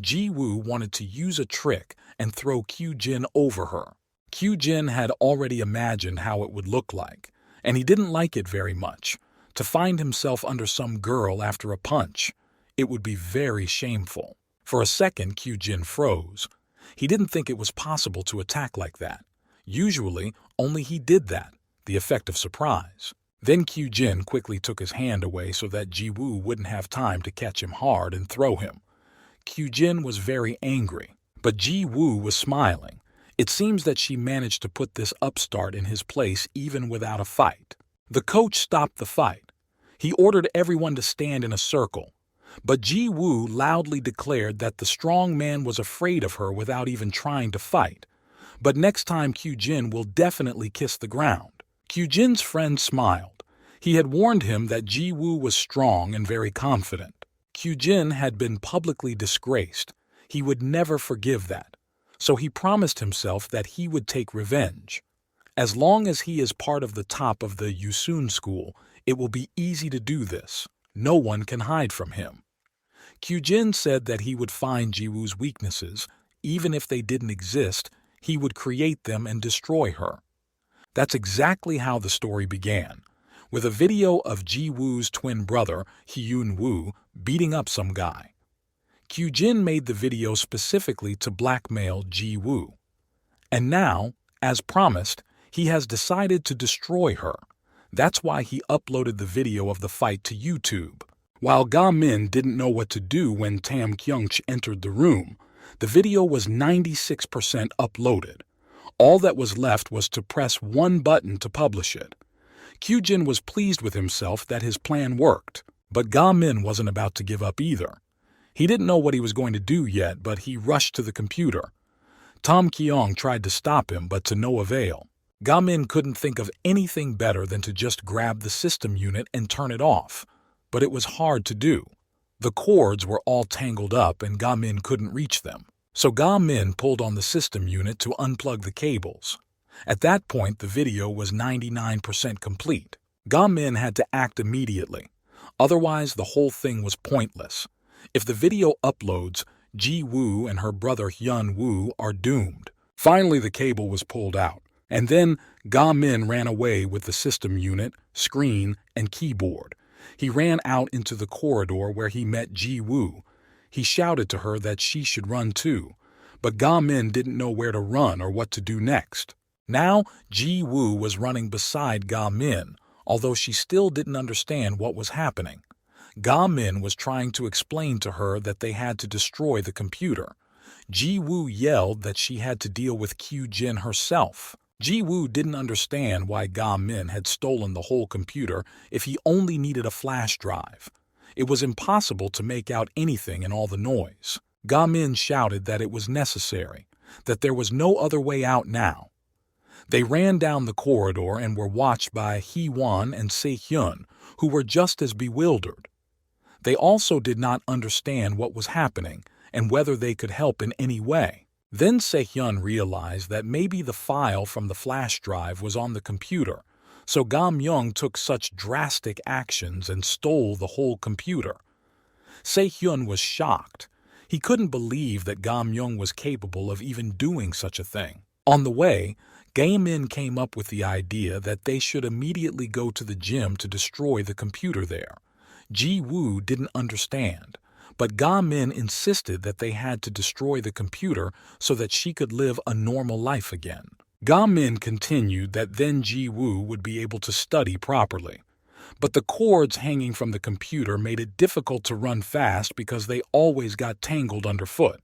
Ji-woo wanted to use a trick and throw Kyu-jin over her. Kyujin had already imagined how it would look like, and he didn't like it very much. To find himself under some girl after a punch, it would be very shameful. For a second, Kyujin froze. He didn't think it was possible to attack like that. Usually, only he did that, the effect of surprise. Then Kyujin quickly took his hand away so that Ji-woo wouldn't have time to catch him hard and throw him. Kyujin was very angry, but Ji-woo was smiling. It seems that she managed to put this upstart in his place even without a fight. The coach stopped the fight. He ordered everyone to stand in a circle, but Ji-woo loudly declared that the strong man was afraid of her without even trying to fight. But next time Kyujin will definitely kiss the ground. Kyujin's friend smiled. He had warned him that Ji-woo was strong and very confident. Kyujin had been publicly disgraced. He would never forgive that. So he promised himself that he would take revenge. As long as he is part of the top of the Yusun school, it will be easy to do this. No one can hide from him. Kyujin said that he would find Ji-woo's weaknesses. Even if they didn't exist, he would create them and destroy her. That's exactly how the story began, with a video of Ji-woo's twin brother, Hyun-woo, beating up some guy. Kyujin made the video specifically to blackmail Ji-woo. And now, as promised, he has decided to destroy her. That's why he uploaded the video of the fight to YouTube. While Ga-min didn't know what to do when Tam Kyung-ch entered the room, the video was 96% uploaded. All that was left was to press one button to publish it. Kyujin was pleased with himself that his plan worked, but Ga-min wasn't about to give up either. He didn't know what he was going to do yet, but he rushed to the computer. Tom Kyung tried to stop him, but to no avail. Ga-min couldn't think of anything better than to just grab the system unit and turn it off, but it was hard to do. The cords were all tangled up and Ga-min couldn't reach them. So Ga-min pulled on the system unit to unplug the cables. At that point, the video was 99% complete. Ga-min had to act immediately. Otherwise, the whole thing was pointless. If the video uploads, Ji-woo and her brother Hyun-woo are doomed. Finally, the cable was pulled out, and then Ga-min ran away with the system unit, screen, and keyboard. He ran out into the corridor where he met Ji-woo. He shouted to her that she should run too, but Ga-min didn't know where to run or what to do next. Now, Ji-woo was running beside Ga-min, although she still didn't understand what was happening. Ga-min was trying to explain to her that they had to destroy the computer. Ji-woo yelled that she had to deal with Kyujin herself. Ji-woo didn't understand why Ga-min had stolen the whole computer if he only needed a flash drive. It was impossible to make out anything in all the noise. Ga-min shouted that it was necessary, that there was no other way out now. They ran down the corridor and were watched by Hee-won and Se-hyun, who were just as bewildered. They also did not understand what was happening and whether they could help in any way. Then Se-hyun realized that maybe the file from the flash drive was on the computer, so Ga-myung took such drastic actions and stole the whole computer. Se-hyun was shocked. He couldn't believe that Ga-myung was capable of even doing such a thing. On the way, Ga-min came up with the idea that they should immediately go to the gym to destroy the computer there. Ji-woo didn't understand, but Ga-min insisted that they had to destroy the computer so that she could live a normal life again. Ga-min continued that then Ji-woo would be able to study properly. But the cords hanging from the computer made it difficult to run fast because they always got tangled underfoot.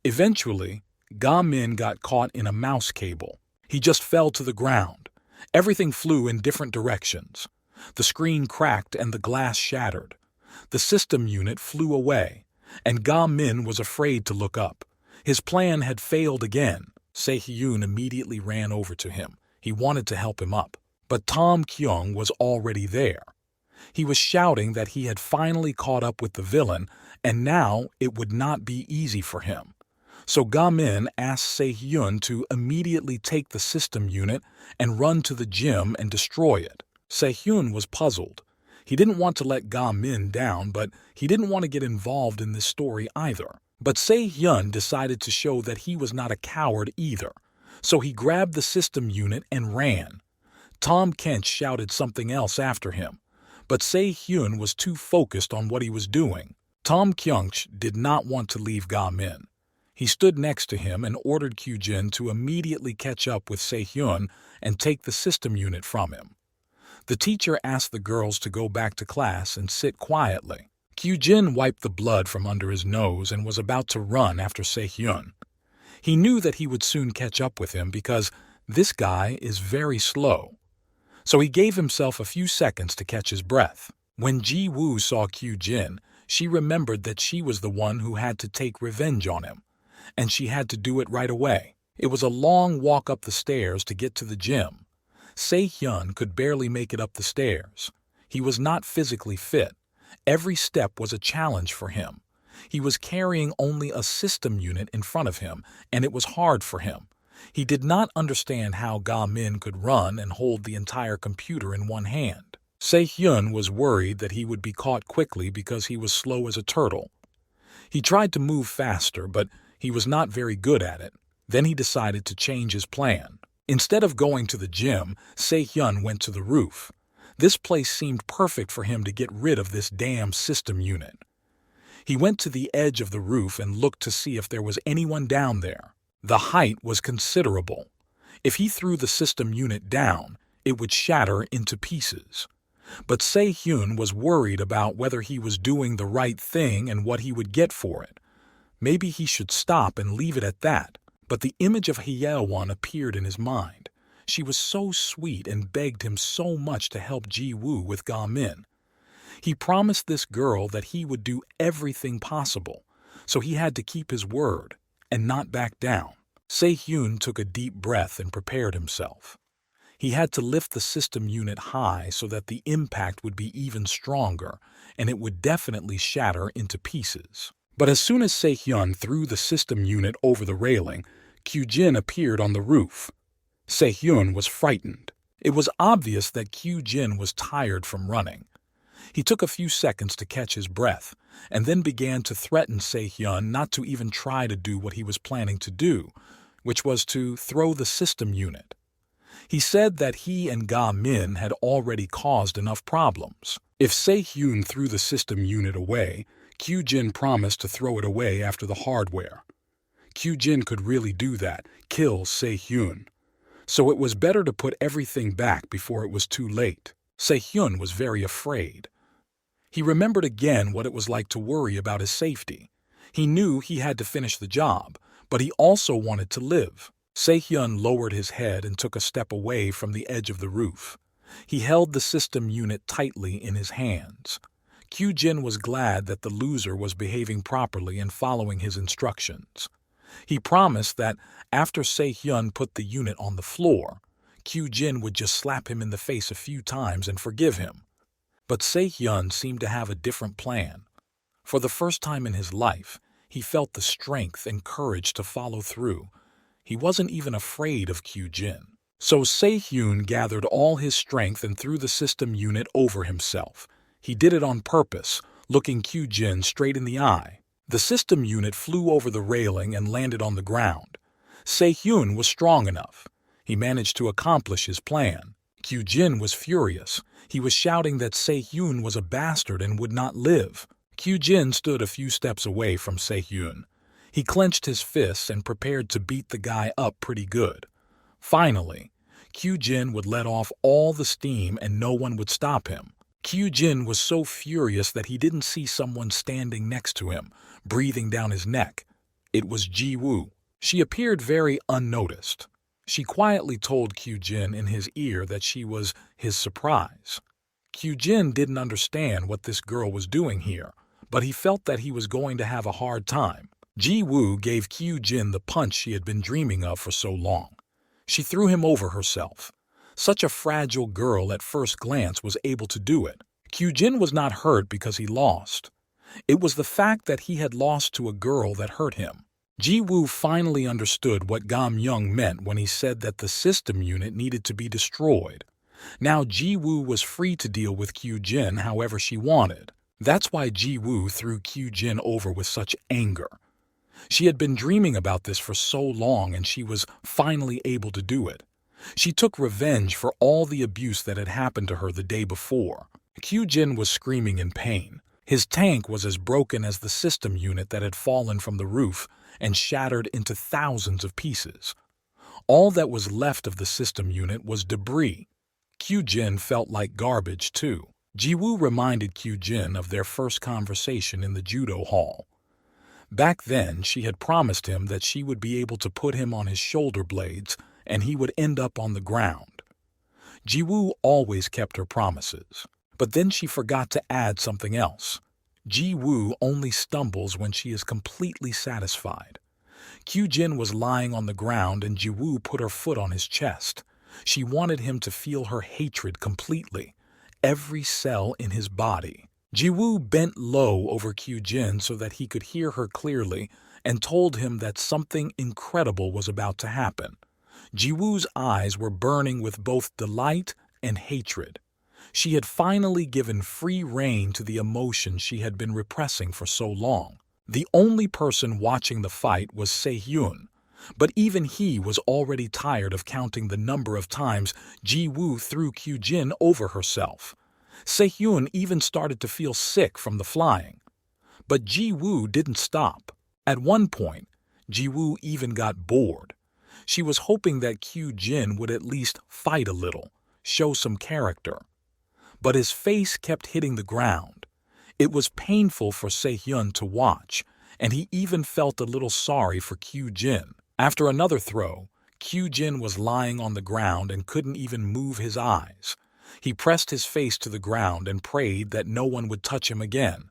Eventually, Ga-min got caught in a mouse cable. He just fell to the ground. Everything flew in different directions. The screen cracked and the glass shattered. The system unit flew away, and Ga-min was afraid to look up. His plan had failed again. Se-hyun immediately ran over to him. He wanted to help him up. But Tom Kyung was already there. He was shouting that he had finally caught up with the villain, and now it would not be easy for him. So Ga-min asked Se-hyun to immediately take the system unit and run to the gym and destroy it. Se-hyun was puzzled. He didn't want to let Ga-min down, but he didn't want to get involved in this story either. But Se-hyun decided to show that he was not a coward either. So he grabbed the system unit and ran. Tom Kent shouted something else after him, but Se-hyun was too focused on what he was doing. Tom Kyung did not want to leave Ga-min. He stood next to him and ordered Kyujin to immediately catch up with Se-hyun and take the system unit from him. The teacher asked the girls to go back to class and sit quietly. Kyujin wiped the blood from under his nose and was about to run after Se-hyun. He knew that he would soon catch up with him because this guy is very slow. So he gave himself a few seconds to catch his breath. When Ji-woo saw Kyujin, she remembered that she was the one who had to take revenge on him, and she had to do it right away. It was a long walk up the stairs to get to the gym. Se-hyun could barely make it up the stairs. He was not physically fit. Every step was a challenge for him. He was carrying only a system unit in front of him, and it was hard for him. He did not understand how Ga-min could run and hold the entire computer in one hand. Se-hyun was worried that he would be caught quickly because he was slow as a turtle. He tried to move faster, but he was not very good at it. Then he decided to change his plan. Instead of going to the gym, Se-hyun went to the roof. This place seemed perfect for him to get rid of this damn system unit. He went to the edge of the roof and looked to see if there was anyone down there. The height was considerable. If he threw the system unit down, it would shatter into pieces. But Se-hyun was worried about whether he was doing the right thing and what he would get for it. Maybe he should stop and leave it at that. But the image of Hye-won appeared in his mind. She was so sweet and begged him so much to help Ji-woo with Ga-min. He promised this girl that he would do everything possible, so he had to keep his word and not back down. Se-hyun took a deep breath and prepared himself. He had to lift the system unit high so that the impact would be even stronger, and it would definitely shatter into pieces. But as soon as Se-hyun threw the system unit over the railing, Kyujin appeared on the roof. Se-hyun was frightened. It was obvious that Kyujin was tired from running. He took a few seconds to catch his breath, and then began to threaten Se-hyun not to even try to do what he was planning to do, which was to throw the system unit. He said that he and Ga-min had already caused enough problems. If Se-hyun threw the system unit away, Kyujin promised to throw it away after the hardware. Kyujin could really do that, kill Se-hyun. So it was better to put everything back before it was too late. Se-hyun was very afraid. He remembered again what it was like to worry about his safety. He knew he had to finish the job, but he also wanted to live. Se-hyun lowered his head and took a step away from the edge of the roof. He held the system unit tightly in his hands. Kyujin was glad that the loser was behaving properly and following his instructions. He promised that after Se-hyun put the unit on the floor, Kyujin would just slap him in the face a few times and forgive him. But Se-hyun seemed to have a different plan. For the first time in his life, he felt the strength and courage to follow through. He wasn't even afraid of Kyujin. So Se-hyun gathered all his strength and threw the system unit over himself. He did it on purpose, looking Kyujin straight in the eye. The system unit flew over the railing and landed on the ground. Se-hyun was strong enough. He managed to accomplish his plan. Kyujin was furious. He was shouting that Se-hyun was a bastard and would not live. Kyujin stood a few steps away from Se-hyun. He clenched his fists and prepared to beat the guy up pretty good. Finally, Kyujin would let off all the steam and no one would stop him. Kyujin was so furious that he didn't see someone standing next to him, breathing down his neck. It was Ji-woo. She appeared very unnoticed. She quietly told Kyujin in his ear that she was his surprise. Kyujin didn't understand what this girl was doing here, but he felt that he was going to have a hard time. Ji-woo gave Kyujin the punch she had been dreaming of for so long. She threw him over herself. Such a fragile girl at first glance was able to do it. Kyujin was not hurt because he lost. It was the fact that he had lost to a girl that hurt him. Ji-woo finally understood what Gam-young meant when he said that the system unit needed to be destroyed. Now Ji-woo was free to deal with Kyujin however she wanted. That's why Ji-woo threw Kyujin over with such anger. She had been dreaming about this for so long, and she was finally able to do it. She took revenge for all the abuse that had happened to her the day before. Kyujin was screaming in pain. His tank was as broken as the system unit that had fallen from the roof and shattered into thousands of pieces. All that was left of the system unit was debris. Kyujin felt like garbage, too. Jiwoo reminded Kyujin of their first conversation in the judo hall. Back then, she had promised him that she would be able to put him on his shoulder blades and he would end up on the ground. Jiwoo always kept her promises. But then she forgot to add something else. Jiwoo only stumbles when she is completely satisfied. Kyujin was lying on the ground and Jiwoo put her foot on his chest. She wanted him to feel her hatred completely, every cell in his body. Jiwoo bent low over Kyujin so that he could hear her clearly and told him that something incredible was about to happen. Jiwoo's eyes were burning with both delight and hatred. She had finally given free rein to the emotion she had been repressing for so long. The only person watching the fight was Se-hyun, but even he was already tired of counting the number of times Jiwoo threw Kyujin over herself. Se-hyun even started to feel sick from the flying. But Jiwoo didn't stop. At one point, Jiwoo even got bored. She was hoping that Kyujin would at least fight a little, show some character. But his face kept hitting the ground. It was painful for Se-hyun to watch, and he even felt a little sorry for Kyujin. After another throw, Kyujin was lying on the ground and couldn't even move his eyes. He pressed his face to the ground and prayed that no one would touch him again.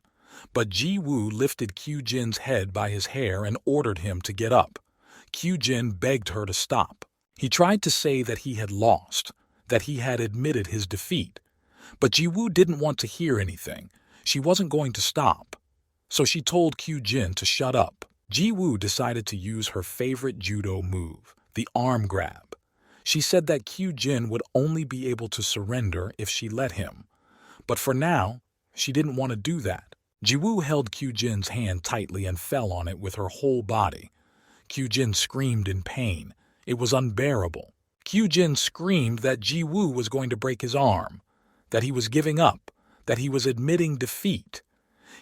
But Jiwoo lifted Kyujin's head by his hair and ordered him to get up. Kyujin begged her to stop. He tried to say that he had lost, that he had admitted his defeat. But Jiwoo didn't want to hear anything. She wasn't going to stop. So she told Kyujin to shut up. Jiwoo decided to use her favorite judo move, the arm grab. She said that Kyujin would only be able to surrender if she let him. But for now, she didn't want to do that. Jiwoo held Kyujin's hand tightly and fell on it with her whole body. Kyujin screamed in pain. It was unbearable. Kyujin screamed that Jiwoo was going to break his arm, that he was giving up, that he was admitting defeat.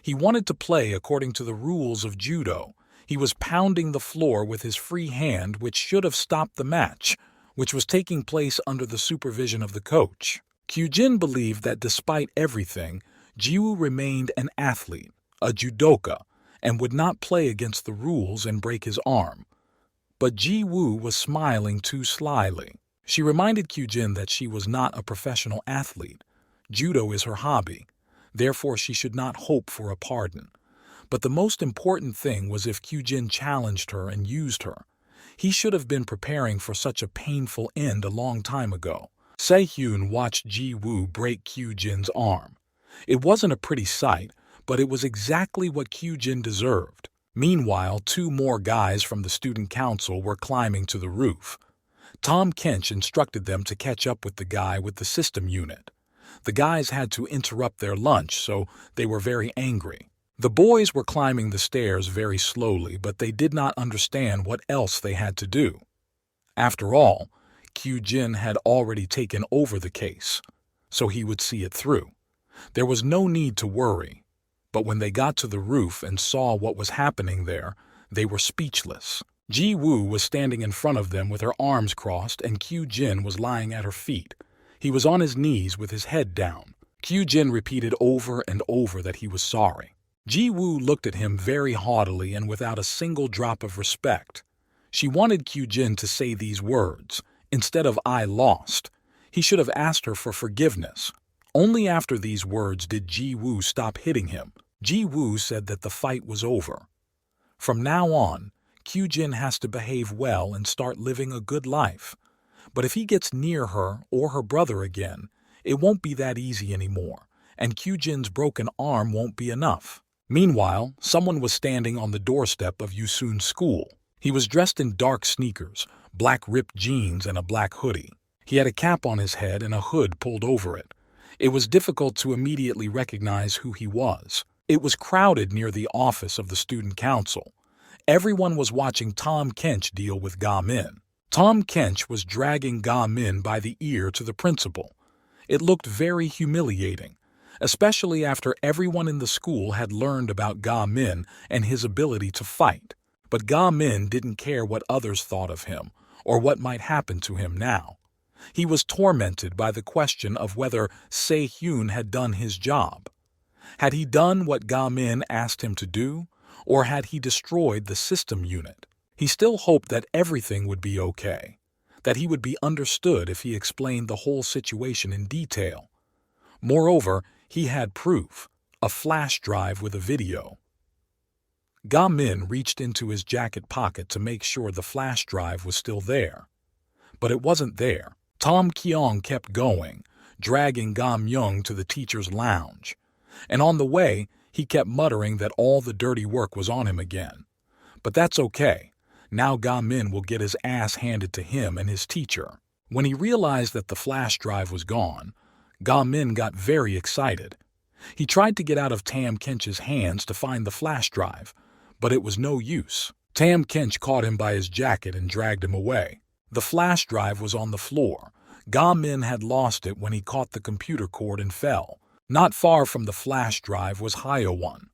He wanted to play according to the rules of judo. He was pounding the floor with his free hand, which should have stopped the match, which was taking place under the supervision of the coach. Kyujin believed that despite everything, Jiwoo remained an athlete, a judoka, and would not play against the rules and break his arm. But Jiwoo was smiling too slyly. She reminded Kyujin that she was not a professional athlete. Judo is her hobby. Therefore, she should not hope for a pardon. But the most important thing was if Kyujin challenged her and used her. He should have been preparing for such a painful end a long time ago. Se-hyun watched Jiwoo break Kyujin's arm. It wasn't a pretty sight, but it was exactly what Kyujin deserved. Meanwhile, 2 more guys from the student council were climbing to the roof. Tom Kench instructed them to catch up with the guy with the system unit. The guys had to interrupt their lunch, so they were very angry. The boys were climbing the stairs very slowly, but they did not understand what else they had to do. After all, Kyujin had already taken over the case, so he would see it through. There was no need to worry, but when they got to the roof and saw what was happening there, they were speechless. Jiwoo was standing in front of them with her arms crossed, and Kyujin was lying at her feet. He was on his knees with his head down. Kyujin repeated over and over that he was sorry. Jiwoo looked at him very haughtily and without a single drop of respect. She wanted Kyujin to say these words. Instead of "I lost," he should have asked her for forgiveness. Only after these words did Jiwoo stop hitting him. Jiwoo said that the fight was over. From now on, Kyujin has to behave well and start living a good life. But if he gets near her or her brother again, it won't be that easy anymore, and Kyujin's broken arm won't be enough. Meanwhile, someone was standing on the doorstep of Yusun's school. He was dressed in dark sneakers, black ripped jeans, and a black hoodie. He had a cap on his head and a hood pulled over it. It was difficult to immediately recognize who he was. It was crowded near the office of the student council. Everyone was watching Tom Kench deal with Ga Min. Tom Kench was dragging Ga Min by the ear to the principal. It looked very humiliating, especially after everyone in the school had learned about Ga Min and his ability to fight. But Ga Min didn't care what others thought of him or what might happen to him now. He was tormented by the question of whether Se-hyun had done his job. Had he done what Ga Min asked him to do, or had he destroyed the system unit? He still hoped that everything would be okay, that he would be understood if he explained the whole situation in detail. Moreover, he had proof, a flash drive with a video. Ga Min reached into his jacket pocket to make sure the flash drive was still there. But it wasn't there. Tom Kyung kept going, dragging Ga Myung to the teacher's lounge. And on the way, he kept muttering that all the dirty work was on him again. But that's okay. Now Ga Min will get his ass handed to him and his teacher. When he realized that the flash drive was gone, Ga Min got very excited. He tried to get out of Tam Kench's hands to find the flash drive, but it was no use. Tam Kench caught him by his jacket and dragged him away. The flash drive was on the floor. Ga Min had lost it when he caught the computer cord and fell. Not far from the flash drive was Hyo-won.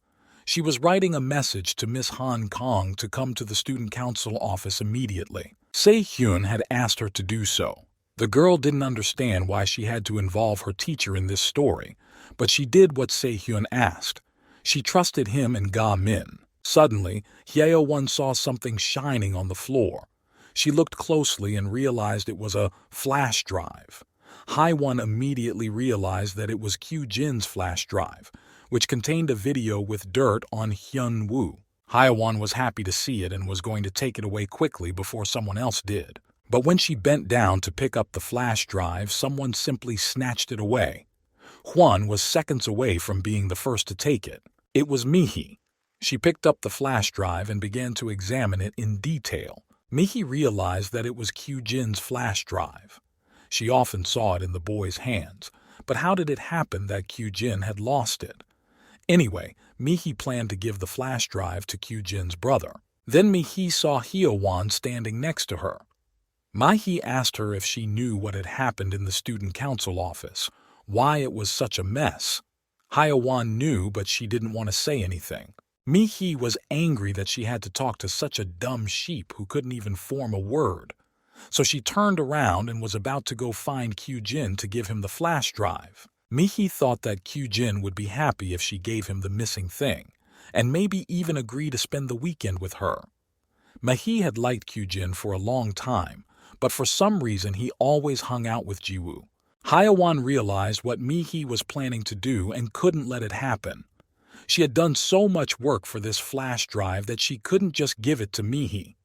She was writing a message to Miss Han Kong to come to the student council office immediately. Se-hyun had asked her to do so. The girl didn't understand why she had to involve her teacher in this story, but she did what Se-hyun asked. She trusted him and Ga Min. Suddenly, Hyo-won saw something shining on the floor. She looked closely and realized it was a flash drive. Hyo-won immediately realized that it was Kyujin's flash drive, which contained a video with dirt on Hyun-woo. Hyo-won was happy to see it and was going to take it away quickly before someone else did. But when she bent down to pick up the flash drive, someone simply snatched it away. Hwon was seconds away from being the first to take it. It was Mihi. She picked up the flash drive and began to examine it in detail. Mihi realized that it was Kyujin's flash drive. She often saw it in the boy's hands, but how did it happen that Kyujin had lost it? Anyway, Mihi planned to give the flash drive to Kyujin's brother. Then Mihi saw Hyo-won standing next to her. Mihi asked her if she knew what had happened in the student council office, why it was such a mess. Hyo-won knew, but she didn't want to say anything. Mihi was angry that she had to talk to such a dumb sheep who couldn't even form a word. So she turned around and was about to go find Kyujin to give him the flash drive. Mihi thought that Kyujin would be happy if she gave him the missing thing, and maybe even agree to spend the weekend with her. Mihi had liked Kyujin for a long time, but for some reason he always hung out with Jiwoo. Hyo-won realized what Mihi was planning to do and couldn't let it happen. She had done so much work for this flash drive that she couldn't just give it to Mihi.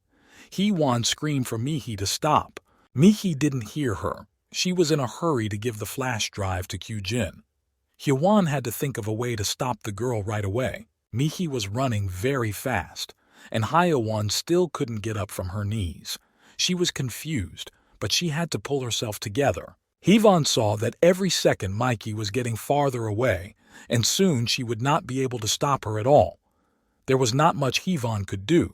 Hee-won screamed for Mihi to stop. Mihi didn't hear her. She was in a hurry to give the flash drive to Kyujin. Hyo-won had to think of a way to stop the girl right away. Mihi was running very fast, and Hyo-won still couldn't get up from her knees. She was confused, but she had to pull herself together. Hee-won saw that every second Mikey was getting farther away, and soon she would not be able to stop her at all. There was not much Hee-won could do.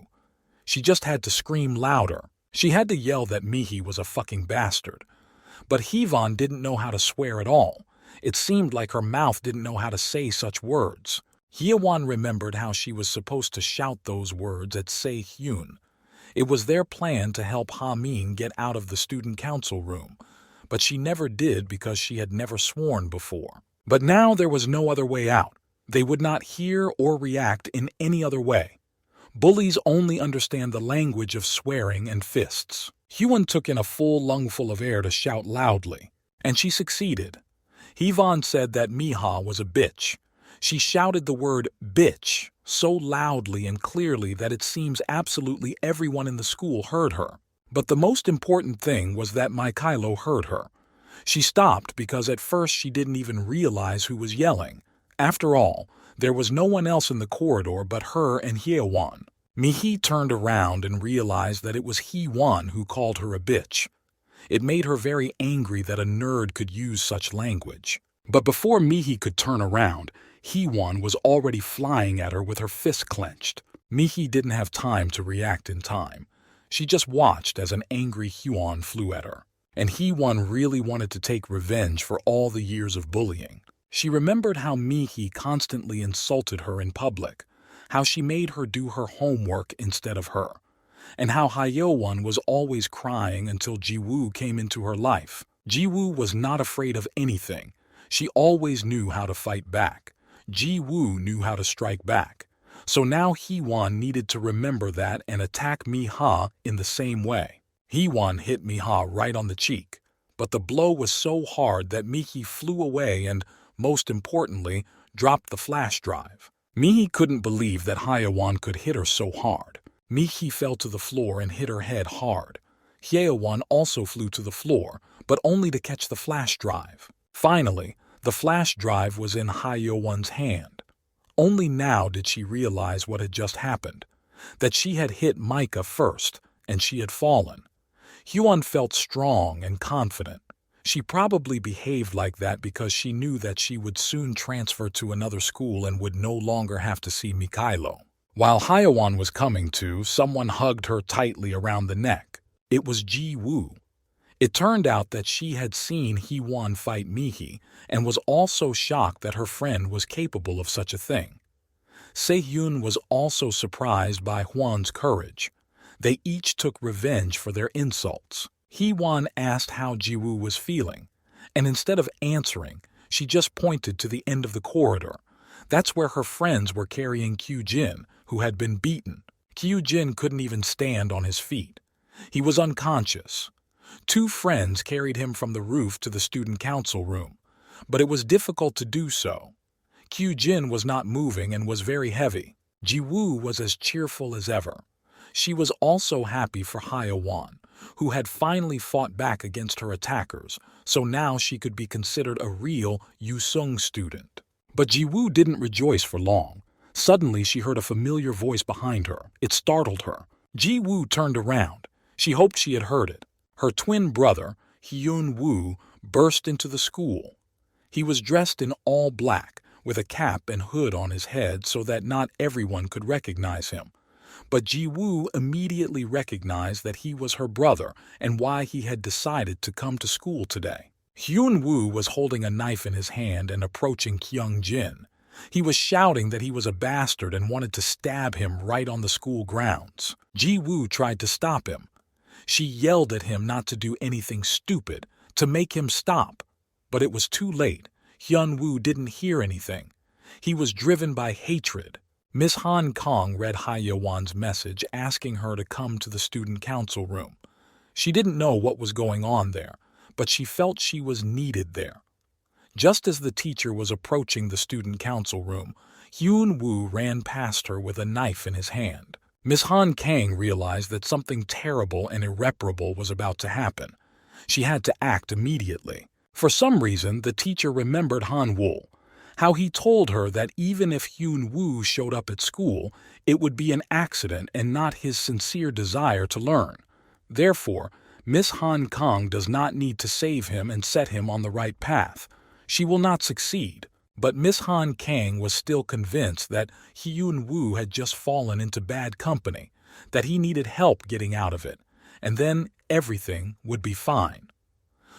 She just had to scream louder. She had to yell that Mihi was a fucking bastard. But Hee-won didn't know how to swear at all. It seemed like her mouth didn't know how to say such words. Hye-won remembered how she was supposed to shout those words at Se-hyun. It was their plan to help Ha-min get out of the student council room, but she never did because she had never sworn before. But now there was no other way out. They would not hear or react in any other way. Bullies only understand the language of swearing and fists. Hyun took in a full lungful of air to shout loudly, and she succeeded. Hee-won said that Miha was a bitch. She shouted the word bitch so loudly and clearly that it seems absolutely everyone in the school heard her. But the most important thing was that Mikhailo heard her. She stopped because at first she didn't even realize who was yelling. After all, there was no one else in the corridor but her and Hye-won. Mihi turned around and realized that it was Hee-won who called her a bitch. It made her very angry that a nerd could use such language. But before Mihi could turn around, Hee-won was already flying at her with her fist clenched. Mihi didn't have time to react in time. She just watched as an angry Hyun flew at her. And Hee-won really wanted to take revenge for all the years of bullying. She remembered how Mihi constantly insulted her in public, how she made her do her homework instead of her, and how Hye-won was always crying until Ji-woo came into her life. Ji-woo was not afraid of anything. She always knew how to fight back. Ji-woo knew how to strike back. So now Hee-won needed to remember that and attack Mi-ha in the same way. Hee-won hit Mi-ha right on the cheek, but the blow was so hard that Mihi flew away and, most importantly, dropped the flash drive. Mihi couldn't believe that Hye-won could hit her so hard. Mihi fell to the floor and hit her head hard. Hye-won also flew to the floor, but only to catch the flash drive. Finally, the flash drive was in Hye-won's hand. Only now did she realize what had just happened, that she had hit Micah first, and she had fallen. Hyun felt strong and confident. She probably behaved like that because she knew that she would soon transfer to another school and would no longer have to see Mikhailo. While Hye-won was coming to, someone hugged her tightly around the neck. It was Ji-woo. It turned out that she had seen Hee-won fight Mihi and was also shocked that her friend was capable of such a thing. Se-hyun was also surprised by Hwon's courage. They each took revenge for their insults. Hee-won asked how Ji-woo was feeling, and instead of answering, she just pointed to the end of the corridor. That's where her friends were carrying Kyu-jin, who had been beaten. Kyu-jin couldn't even stand on his feet. He was unconscious. Two friends carried him from the roof to the student council room, but it was difficult to do so. Kyu-jin was not moving and was very heavy. Ji-woo was as cheerful as ever. She was also happy for Hye-won, who had finally fought back against her attackers, so now she could be considered a real Yusung student. But Ji-woo didn't rejoice for long. Suddenly she heard a familiar voice behind her. It startled her. Ji-woo turned around. She hoped she had heard it. Her twin brother, Hyun-woo, burst into the school. He was dressed in all black, with a cap and hood on his head so that not everyone could recognize him. But Ji-woo immediately recognized that he was her brother and why he had decided to come to school today. Hyun-woo was holding a knife in his hand and approaching Kyung-jin. He was shouting that he was a bastard and wanted to stab him right on the school grounds. Ji-woo tried to stop him. She yelled at him not to do anything stupid, to make him stop. But it was too late. Hyun-woo didn't hear anything. He was driven by hatred. Miss Han Kong read Hye-won's message asking her to come to the student council room. She didn't know what was going on there, but she felt she was needed there. Just as the teacher was approaching the student council room, Hyun-woo ran past her with a knife in his hand. Miss Han Kang realized that something terrible and irreparable was about to happen. She had to act immediately. For some reason, the teacher remembered Han-woo, how he told her that even if Hyun-woo showed up at school, it would be an accident and not his sincere desire to learn. Therefore, Miss Han Kang does not need to save him and set him on the right path. She will not succeed. But Miss Han Kang was still convinced that Hyun-woo had just fallen into bad company, that he needed help getting out of it, and then everything would be fine.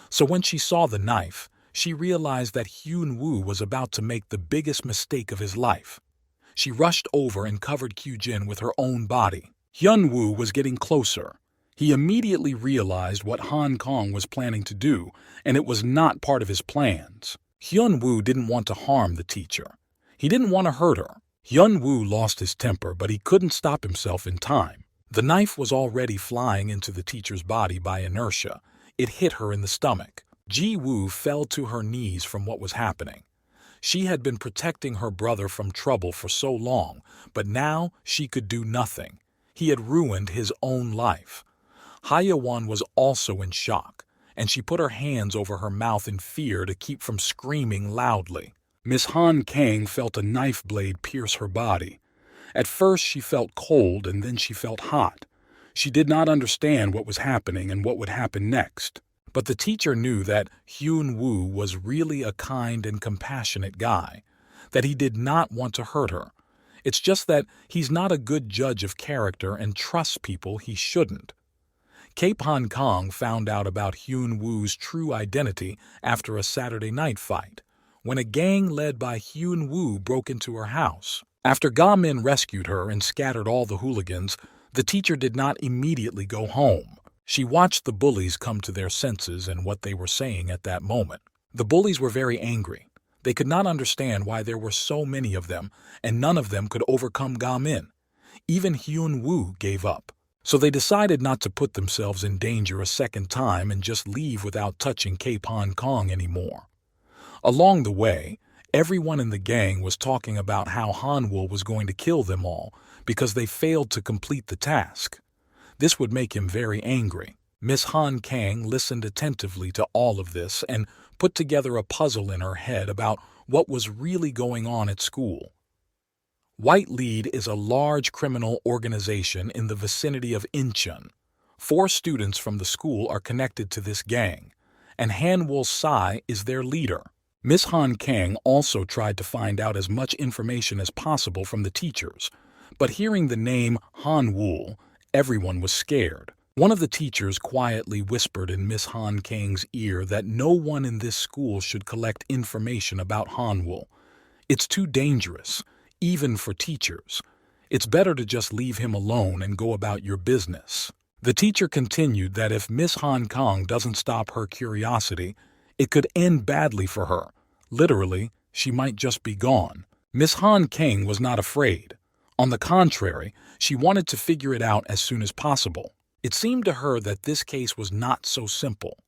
So when she saw the knife, she realized that Hyun-woo was about to make the biggest mistake of his life. She rushed over and covered Kyu-jin with her own body. Hyun-woo was getting closer. He immediately realized what Han Kong was planning to do, and it was not part of his plans. Hyun-woo didn't want to harm the teacher. He didn't want to hurt her. Hyun-woo lost his temper, but he couldn't stop himself in time. The knife was already flying into the teacher's body by inertia. It hit her in the stomach. Ji-woo fell to her knees from what was happening. She had been protecting her brother from trouble for so long, but now she could do nothing. He had ruined his own life. Hye-won was also in shock, and she put her hands over her mouth in fear to keep from screaming loudly. Miss Han Kang felt a knife blade pierce her body. At first she felt cold and then she felt hot. She did not understand what was happening and what would happen next. But the teacher knew that Hyun-woo was really a kind and compassionate guy, that he did not want to hurt her. It's just that he's not a good judge of character and trusts people he shouldn't. Cape Hong Kong found out about Hyun Woo's true identity after a Saturday night fight, when a gang led by Hyun Woo broke into her house. After Ga Min rescued her and scattered all the hooligans, the teacher did not immediately go home. She watched the bullies come to their senses and what they were saying at that moment. The bullies were very angry. They could not understand why there were so many of them, and none of them could overcome Ga Min. Even Hyun Woo gave up. So they decided not to put themselves in danger a second time and just leave without touching Cape Hong Kong anymore. Along the way, everyone in the gang was talking about how Hanwoo was going to kill them all because they failed to complete the task. This would make him very angry. Miss Han Kang listened attentively to all of this and put together a puzzle in her head about what was really going on at school. White Lead is a large criminal organization in the vicinity of Incheon. 4 students from the school are connected to this gang, and Hanwoo Sai is their leader. Miss Han Kang also tried to find out as much information as possible from the teachers, but hearing the name Hanwoo, everyone was scared. One of the teachers quietly whispered in Miss Han Kang's ear that no one in this school should collect information about Hanwoo. It's too dangerous. Even for teachers. It's better to just leave him alone and go about your business. The teacher continued that if Miss Han Kang doesn't stop her curiosity, it could end badly for her. Literally, she might just be gone. Miss Han Kang was not afraid. On the contrary, she wanted to figure it out as soon as possible. It seemed to her that this case was not so simple.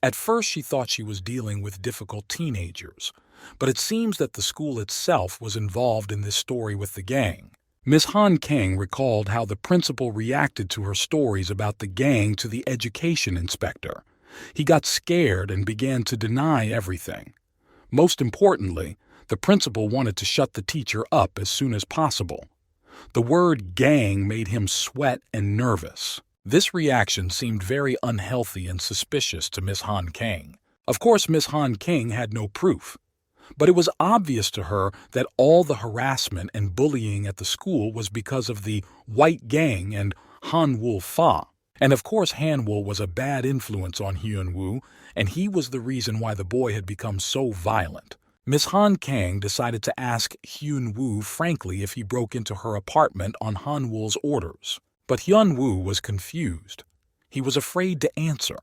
At first she thought she was dealing with difficult teenagers, but it seems that the school itself was involved in this story with the gang. Miss Han Kang recalled how the principal reacted to her stories about the gang to the education inspector. He got scared and began to deny everything. Most importantly, the principal wanted to shut the teacher up as soon as possible. The word gang made him sweat and nervous. This reaction seemed very unhealthy and suspicious to Miss Han Kang. Of course, Miss Han Kang had no proof, but it was obvious to her that all the harassment and bullying at the school was because of the white gang and Hanwoo Fa. And of course, Hanwoo was a bad influence on Hyun Woo, and he was the reason why the boy had become so violent. Miss Han Kang decided to ask Hyun Woo frankly if he broke into her apartment on Hanwoo's orders. But Hyun Woo was confused. He was afraid to answer.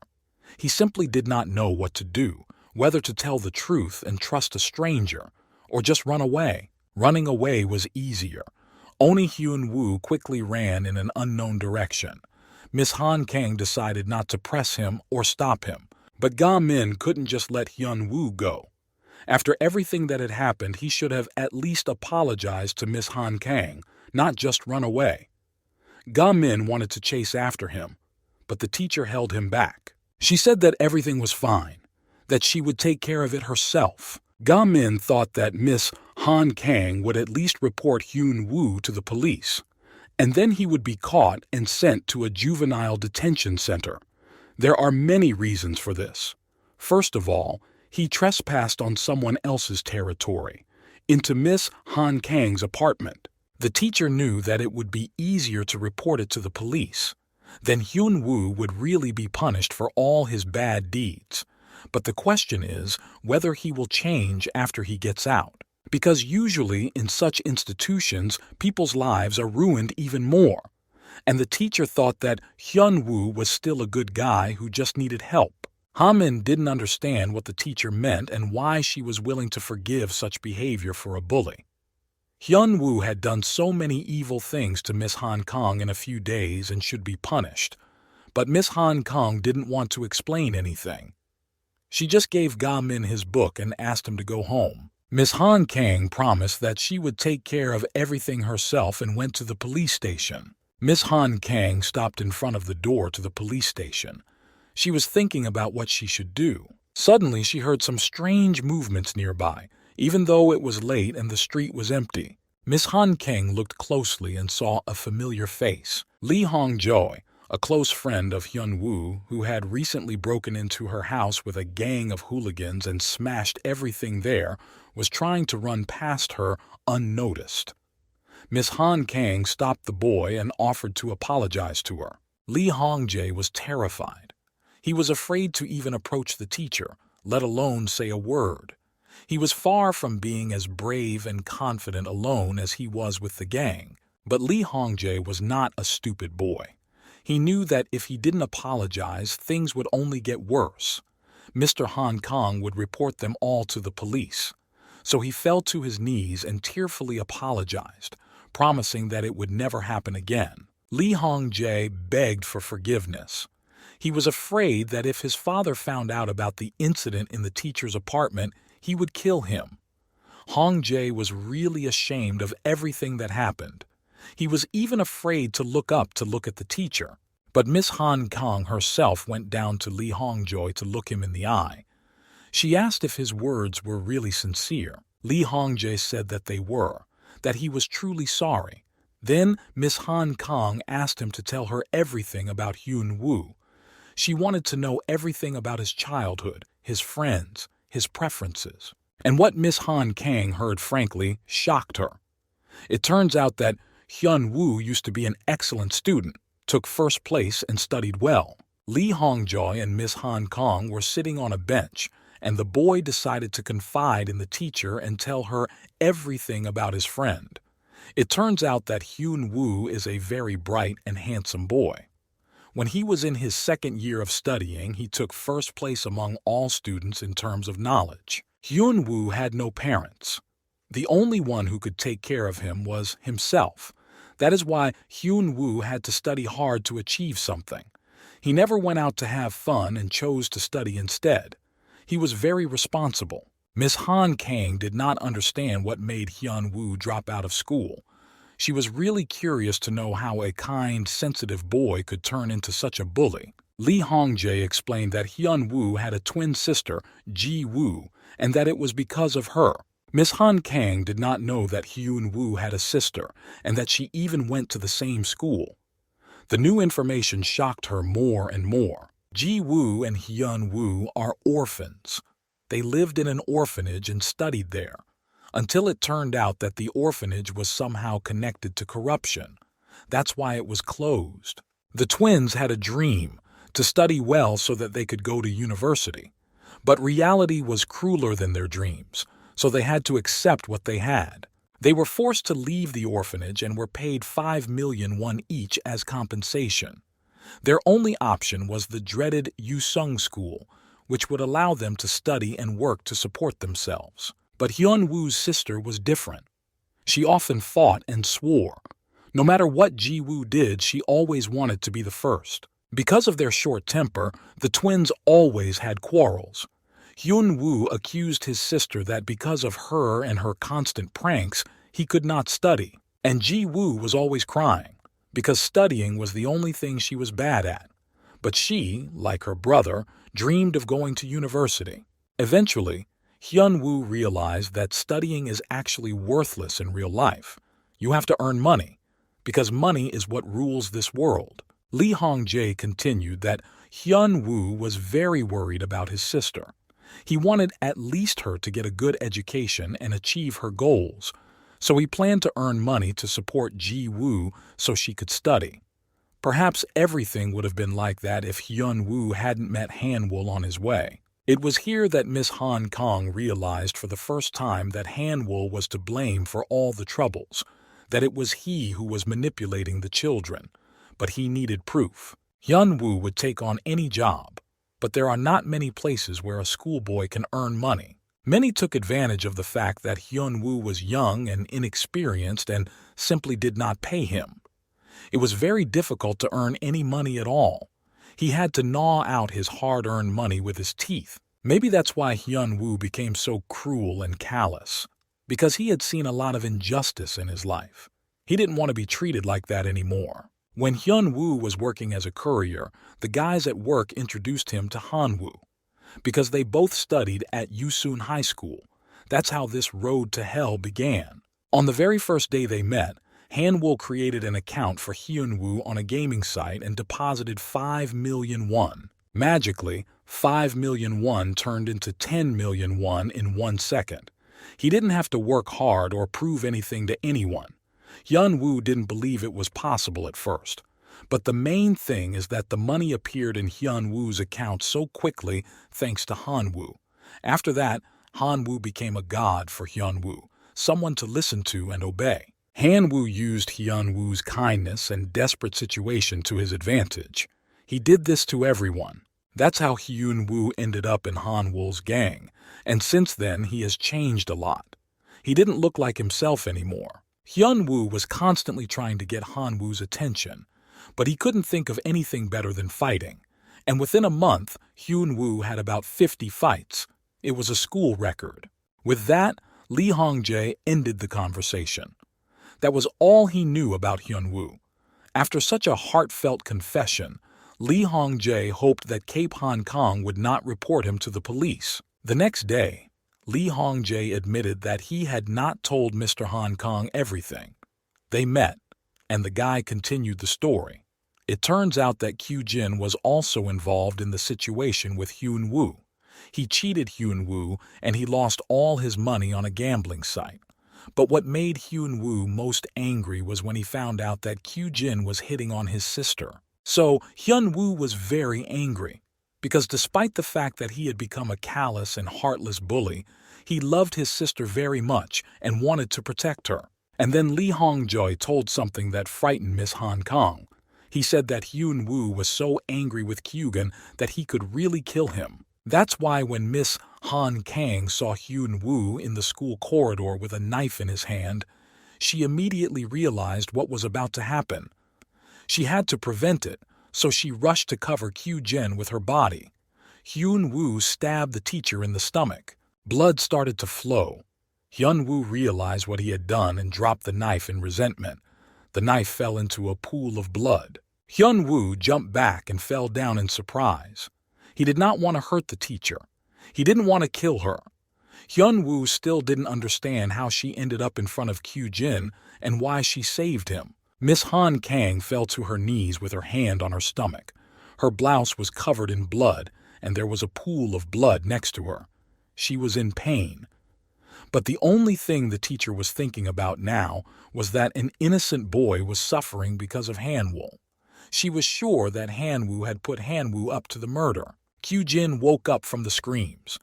He simply did not know what to do, whether to tell the truth and trust a stranger, or just run away. Running away was easier. Only Hyun Woo quickly ran in an unknown direction. Miss Han Kang decided not to press him or stop him, but Ga Min couldn't just let Hyun Woo go. After everything that had happened, he should have at least apologized to Miss Han Kang, not just run away. Ga Min wanted to chase after him, but the teacher held him back. She said that everything was fine, that she would take care of it herself. Ga Min thought that Miss Han Kang would at least report Hyun Woo to the police, and then he would be caught and sent to a juvenile detention center. There are many reasons for this. First of all, he trespassed on someone else's territory, into Miss Han Kang's apartment. The teacher knew that it would be easier to report it to the police. Then Hyun Woo would really be punished for all his bad deeds. But the question is whether he will change after he gets out. Because usually in such institutions, people's lives are ruined even more. And the teacher thought that Hyun Woo was still a good guy who just needed help. Ha-min didn't understand what the teacher meant and why she was willing to forgive such behavior for a bully. Hyun Woo had done so many evil things to Miss Han Kang in a few days and should be punished, but Miss Han Kang didn't want to explain anything. She just gave Ga Min his book and asked him to go home. Miss Han Kang promised that she would take care of everything herself and went to the police station. Miss Han Kang stopped in front of the door to the police station. She was thinking about what she should do. Suddenly, she heard some strange movements nearby, even though it was late and the street was empty. Miss Han Kang looked closely and saw a familiar face. Lee Hong-joy, a close friend of Hyun Woo, who had recently broken into her house with a gang of hooligans and smashed everything there, was trying to run past her unnoticed. Miss Han Kang stopped the boy and offered to apologize to her. Lee Hongjae was terrified. He was afraid to even approach the teacher, let alone say a word. He was far from being as brave and confident alone as he was with the gang. But Lee Hongjae was not a stupid boy. He knew that if he didn't apologize, things would only get worse. Mr. Han Kang would report them all to the police. So he fell to his knees and tearfully apologized, promising that it would never happen again. Lee Hongjae begged for forgiveness. He was afraid that if his father found out about the incident in the teacher's apartment, he would kill him. Hongjae was really ashamed of everything that happened. He was even afraid to look up to look at the teacher. But Miss Han Kang herself went down to Lee Hongjae to look him in the eye. She asked if his words were really sincere. Lee Hongjae said that they were, that he was truly sorry. Then Miss Han Kang asked him to tell her everything about Hyun Woo. She wanted to know everything about his childhood, his friends, his preferences. And what Miss Han Kang heard frankly shocked her. It turns out that Hyun Woo used to be an excellent student, took first place and studied well. Lee Hongjae and Miss Han Kang were sitting on a bench, and the boy decided to confide in the teacher and tell her everything about his friend. It turns out that Hyun Woo is a very bright and handsome boy. When he was in his second year of studying, he took first place among all students in terms of knowledge. Hyun Woo had no parents. The only one who could take care of him was himself. That is why Hyun Woo had to study hard to achieve something. He never went out to have fun and chose to study instead. He was very responsible. Miss Han Kang did not understand what made Hyun Woo drop out of school. She was really curious to know how a kind, sensitive boy could turn into such a bully. Lee Hongjae explained that Hyun Woo had a twin sister, Ji Woo, and that it was because of her. Miss Han Kang did not know that Hyun Woo had a sister and that she even went to the same school. The new information shocked her more and more. Ji Woo and Hyun Woo are orphans. They lived in an orphanage and studied there, until it turned out that the orphanage was somehow connected to corruption. That's why it was closed. The twins had a dream, to study well so that they could go to university. But reality was crueler than their dreams, so they had to accept what they had. They were forced to leave the orphanage and were paid 5 million won each as compensation. Their only option was the dreaded Yusung School, which would allow them to study and work to support themselves. But Hyun Woo's sister was different. She often fought and swore. No matter what Ji Woo did, she always wanted to be the first. Because of their short temper, the twins always had quarrels. Hyun Woo accused his sister that because of her and her constant pranks, he could not study. And Ji Woo was always crying, because studying was the only thing she was bad at. But she, like her brother, dreamed of going to university. Eventually, Hyun Woo realized that studying is actually worthless in real life. You have to earn money, because money is what rules this world. Lee Hongjae continued that Hyun Woo was very worried about his sister. He wanted at least her to get a good education and achieve her goals, so he planned to earn money to support Ji Woo so she could study. Perhaps everything would have been like that if Hyun Woo hadn't met Hanwol on his way. It was here that Miss Han Kang realized for the first time that Hanwol was to blame for all the troubles, that it was he who was manipulating the children, but he needed proof. Hyun Woo would take on any job, but there are not many places where a schoolboy can earn money. Many took advantage of the fact that Hyun Woo was young and inexperienced and simply did not pay him. It was very difficult to earn any money at all. He had to gnaw out his hard-earned money with his teeth. Maybe that's why Hyun Woo became so cruel and callous, because he had seen a lot of injustice in his life. He didn't want to be treated like that anymore. When Hyun Woo was working as a courier, the guys at work introduced him to Han Woo, because they both studied at Yusun High School. That's how this road to hell began. On the very first day they met, Hanwol created an account for Hyun Woo on a gaming site and deposited 5 million won. Magically, 5 million won turned into 10 million won in 1 second. He didn't have to work hard or prove anything to anyone. Hyun-woo didn't believe it was possible at first. But the main thing is that the money appeared in Hyun-woo's account so quickly thanks to Han-woo. After that, Han-woo became a god for Hyun-woo, someone to listen to and obey. Han-woo used Hyun-woo's kindness and desperate situation to his advantage. He did this to everyone. That's how Hyun-woo ended up in Han-woo's gang, and since then he has changed a lot. He didn't look like himself anymore. Hyun-woo was constantly trying to get Han-woo's attention, but he couldn't think of anything better than fighting. And within a month, Hyun-woo had about 50 fights. It was a school record. With that, Lee Hong-jae ended the conversation. That was all he knew about Hyun-woo. After such a heartfelt confession, Lee Hong-jae hoped that Cape Hong Kong would not report him to the police. The next day, Lee Hong-jae admitted that he had not told Mr. Hong Kong everything. They met, and the guy continued the story. It turns out that Kyu-jin was also involved in the situation with Hyun-woo. He cheated Hyun-woo, and he lost all his money on a gambling site. But what made Hyun-woo most angry was when he found out that Kyu-jin was hitting on his sister. So Hyun-woo was very angry, because despite the fact that he had become a callous and heartless bully, he loved his sister very much and wanted to protect her. And then Lee Hong-jae told something that frightened Miss Hong Kong. He said that Hyun-woo was so angry with Kyugun that he could really kill him. That's why when Miss Han Kang saw Hyun-woo in the school corridor with a knife in his hand, she immediately realized what was about to happen. She had to prevent it, so she rushed to cover Kyu-jin with her body. Hyun-woo stabbed the teacher in the stomach. Blood started to flow. Hyun-woo realized what he had done and dropped the knife in resentment. The knife fell into a pool of blood. Hyun-woo jumped back and fell down in surprise. He did not want to hurt the teacher. He didn't want to kill her. Hyun-woo still didn't understand how she ended up in front of Kyu-jin and why she saved him. Miss Han Kang fell to her knees with her hand on her stomach. Her blouse was covered in blood, and there was a pool of blood next to her. She was in pain. But the only thing the teacher was thinking about now was that an innocent boy was suffering because of Han-woo. She was sure that Han-woo had put Han-woo up to the murder. Kyu-jin woke up from the screams.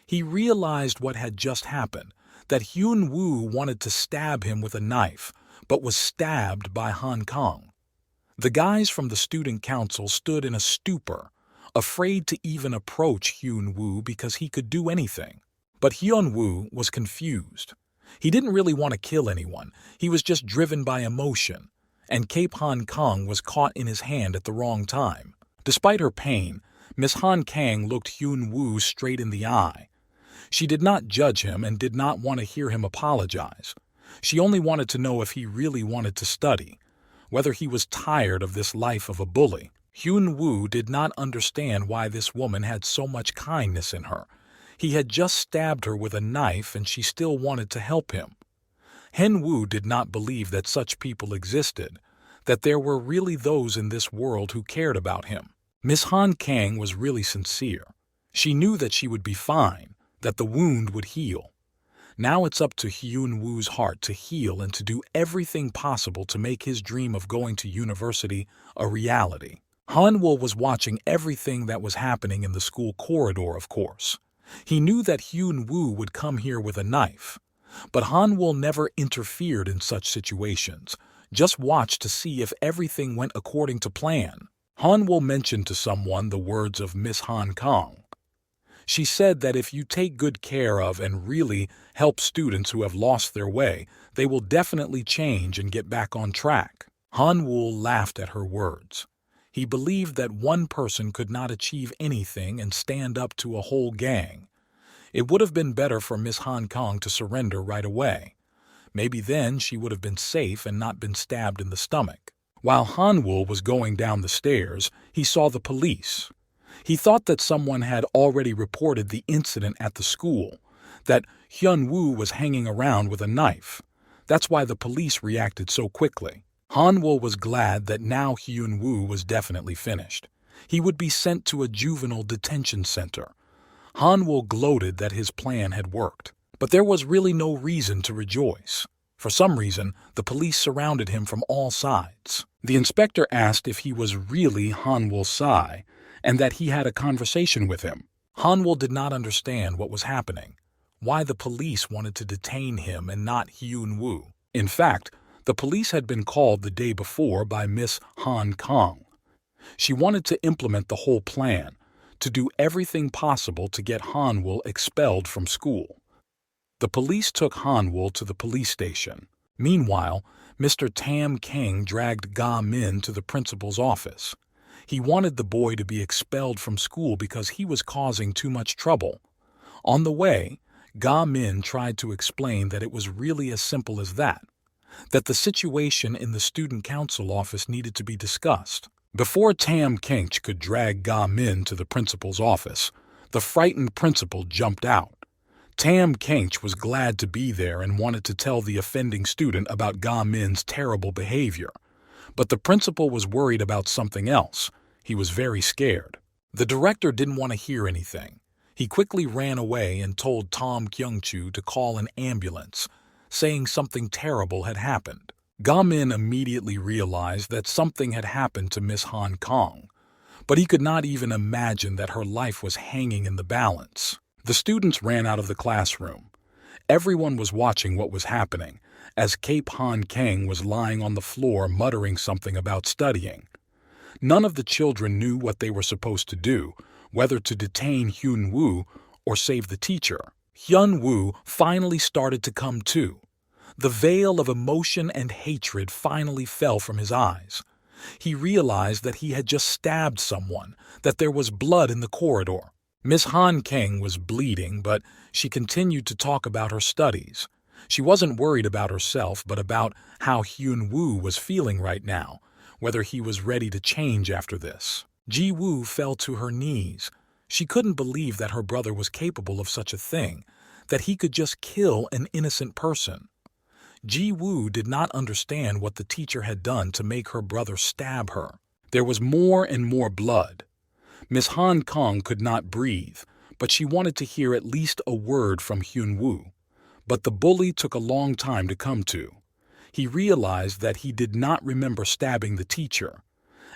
He realized what had just happened, that Hyun-woo wanted to stab him with a knife, but was stabbed by Hong Kong. The guys from the student council stood in a stupor, afraid to even approach Hyun-woo because he could do anything. But Hyun-woo was confused. He didn't really want to kill anyone. He was just driven by emotion. And Cape Hong Kong was caught in his hand at the wrong time. Despite her pain, Miss Han Kang looked Hyun-woo straight in the eye. She did not judge him and did not want to hear him apologize. She only wanted to know if he really wanted to study, whether he was tired of this life of a bully. Hyun-woo did not understand why this woman had so much kindness in her. He had just stabbed her with a knife and she still wanted to help him. Han-woo did not believe that such people existed, that there were really those in this world who cared about him. Miss Han Kang was really sincere. She knew that she would be fine, that the wound would heal. Now it's up to Hyun-woo's heart to heal and to do everything possible to make his dream of going to university a reality. Han-woo was watching everything that was happening in the school corridor, of course. He knew that Hyun-woo would come here with a knife. But Han-woo never interfered in such situations, just watched to see if everything went according to plan. Han-woo mentioned to someone the words of Miss Hong Kong. She said that if you take good care of and really help students who have lost their way, they will definitely change and get back on track. Han-woo laughed at her words. He believed that one person could not achieve anything and stand up to a whole gang. It would have been better for Miss Hong Kong to surrender right away. Maybe then she would have been safe and not been stabbed in the stomach. While Han-woo was going down the stairs, he saw the police. He thought that someone had already reported the incident at the school, that Hyun-woo was hanging around with a knife. That's why the police reacted so quickly. Han-woo was glad that now Hyun-woo was definitely finished. He would be sent to a juvenile detention center. Han-woo gloated that his plan had worked. But there was really no reason to rejoice. For some reason, the police surrounded him from all sides. The inspector asked if he was really Hanwoo Sai and that he had a conversation with him. Hanwoo did not understand what was happening, why the police wanted to detain him and not Hyun-woo. In fact, the police had been called the day before by Miss Han Kong. She wanted to implement the whole plan, to do everything possible to get Hanwoo expelled from school. The police took Hanwoo to the police station. Meanwhile, Mr. Tam Kang dragged Ga Min to the principal's office. He wanted the boy to be expelled from school because he was causing too much trouble. On the way, Ga Min tried to explain that it was really as simple as that the situation in the student council office needed to be discussed. Before Tam Kang could drag Ga Min to the principal's office, the frightened principal jumped out. Tam Kang was glad to be there and wanted to tell the offending student about Ga Min's terrible behavior. But the principal was worried about something else. He was very scared. The director didn't want to hear anything. He quickly ran away and told Tom Kyung-chu to call an ambulance, saying something terrible had happened. Ga Min immediately realized that something had happened to Miss Han Kong, but he could not even imagine that her life was hanging in the balance. The students ran out of the classroom. Everyone was watching what was happening, as Cape Han Kang was lying on the floor muttering something about studying. None of the children knew what they were supposed to do, whether to detain Hyun-woo or save the teacher. Hyun-woo finally started to come to. The veil of emotion and hatred finally fell from his eyes. He realized that he had just stabbed someone, that there was blood in the corridor. Miss Han Kang was bleeding, but she continued to talk about her studies. She wasn't worried about herself, but about how Hyun-woo was feeling right now, whether he was ready to change after this. Ji-woo fell to her knees. She couldn't believe that her brother was capable of such a thing, that he could just kill an innocent person. Ji-woo did not understand what the teacher had done to make her brother stab her. There was more and more blood. Miss Han Kong could not breathe, but she wanted to hear at least a word from Hyun-woo. But the bully took a long time to come to. He realized that he did not remember stabbing the teacher.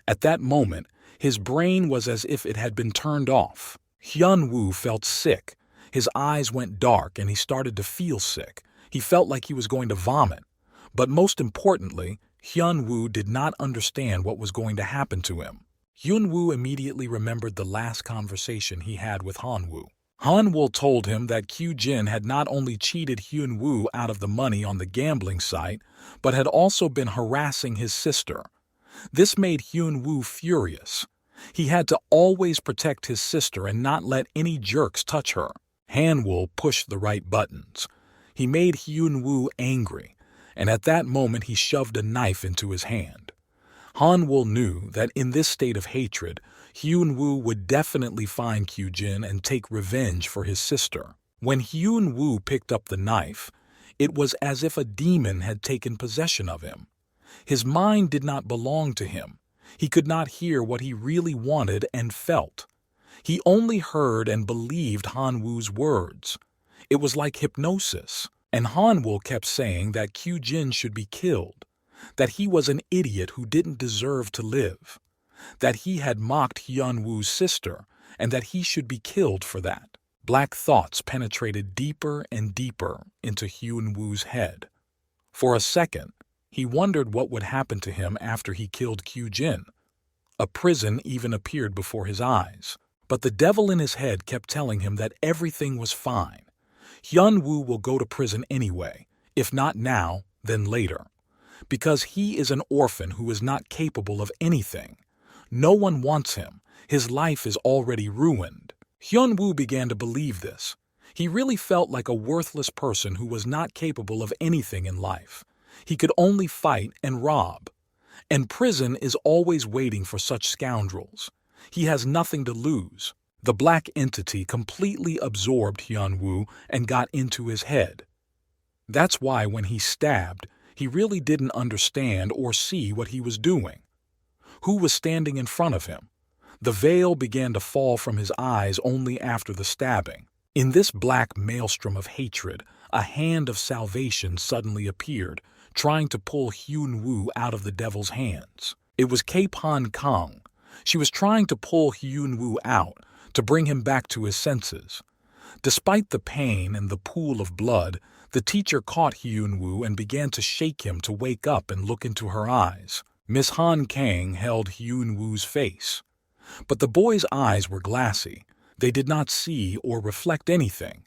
At that moment, his brain was as if it had been turned off. Hyun-woo felt sick. His eyes went dark and he started to feel sick. He felt like he was going to vomit. But most importantly, Hyun-woo did not understand what was going to happen to him. Hyun-woo immediately remembered the last conversation he had with Han-woo. Han-woo told him that Kyu-jin had not only cheated Hyun-woo out of the money on the gambling site, but had also been harassing his sister. This made Hyun-woo furious. He had to always protect his sister and not let any jerks touch her. Han-woo pushed the right buttons. He made Hyun-woo angry, and at that moment he shoved a knife into his hand. Han-woo knew that in this state of hatred, Hyun-woo would definitely find Kyu-jin and take revenge for his sister. When Hyun-woo picked up the knife, it was as if a demon had taken possession of him. His mind did not belong to him. He could not hear what he really wanted and felt. He only heard and believed Han-woo's words. It was like hypnosis, and Han-woo kept saying that Kyu-jin should be killed, that he was an idiot who didn't deserve to live, that he had mocked Hyun-woo's sister, and that he should be killed for that. Black thoughts penetrated deeper and deeper into Hyun-woo's head. For a second, he wondered what would happen to him after he killed Kyu-jin. A prison even appeared before his eyes. But the devil in his head kept telling him that everything was fine. Hyun-woo will go to prison anyway, if not now, then later. Because he is an orphan who is not capable of anything. No one wants him. His life is already ruined. Hyun-woo began to believe this. He really felt like a worthless person who was not capable of anything in life. He could only fight and rob. And prison is always waiting for such scoundrels. He has nothing to lose. The black entity completely absorbed Hyun-woo and got into his head. That's why when he stabbed, he really didn't understand or see what he was doing. Who was standing in front of him? The veil began to fall from his eyes only after the stabbing. In this black maelstrom of hatred, a hand of salvation suddenly appeared, trying to pull Hyun Woo out of the devil's hands. It was Kapon Kong. She was trying to pull Hyun Woo out, to bring him back to his senses. Despite the pain and the pool of blood, the teacher caught Hyun Woo and began to shake him to wake up and look into her eyes. Miss Han Kang held Hyun Woo's face. But the boy's eyes were glassy. They did not see or reflect anything.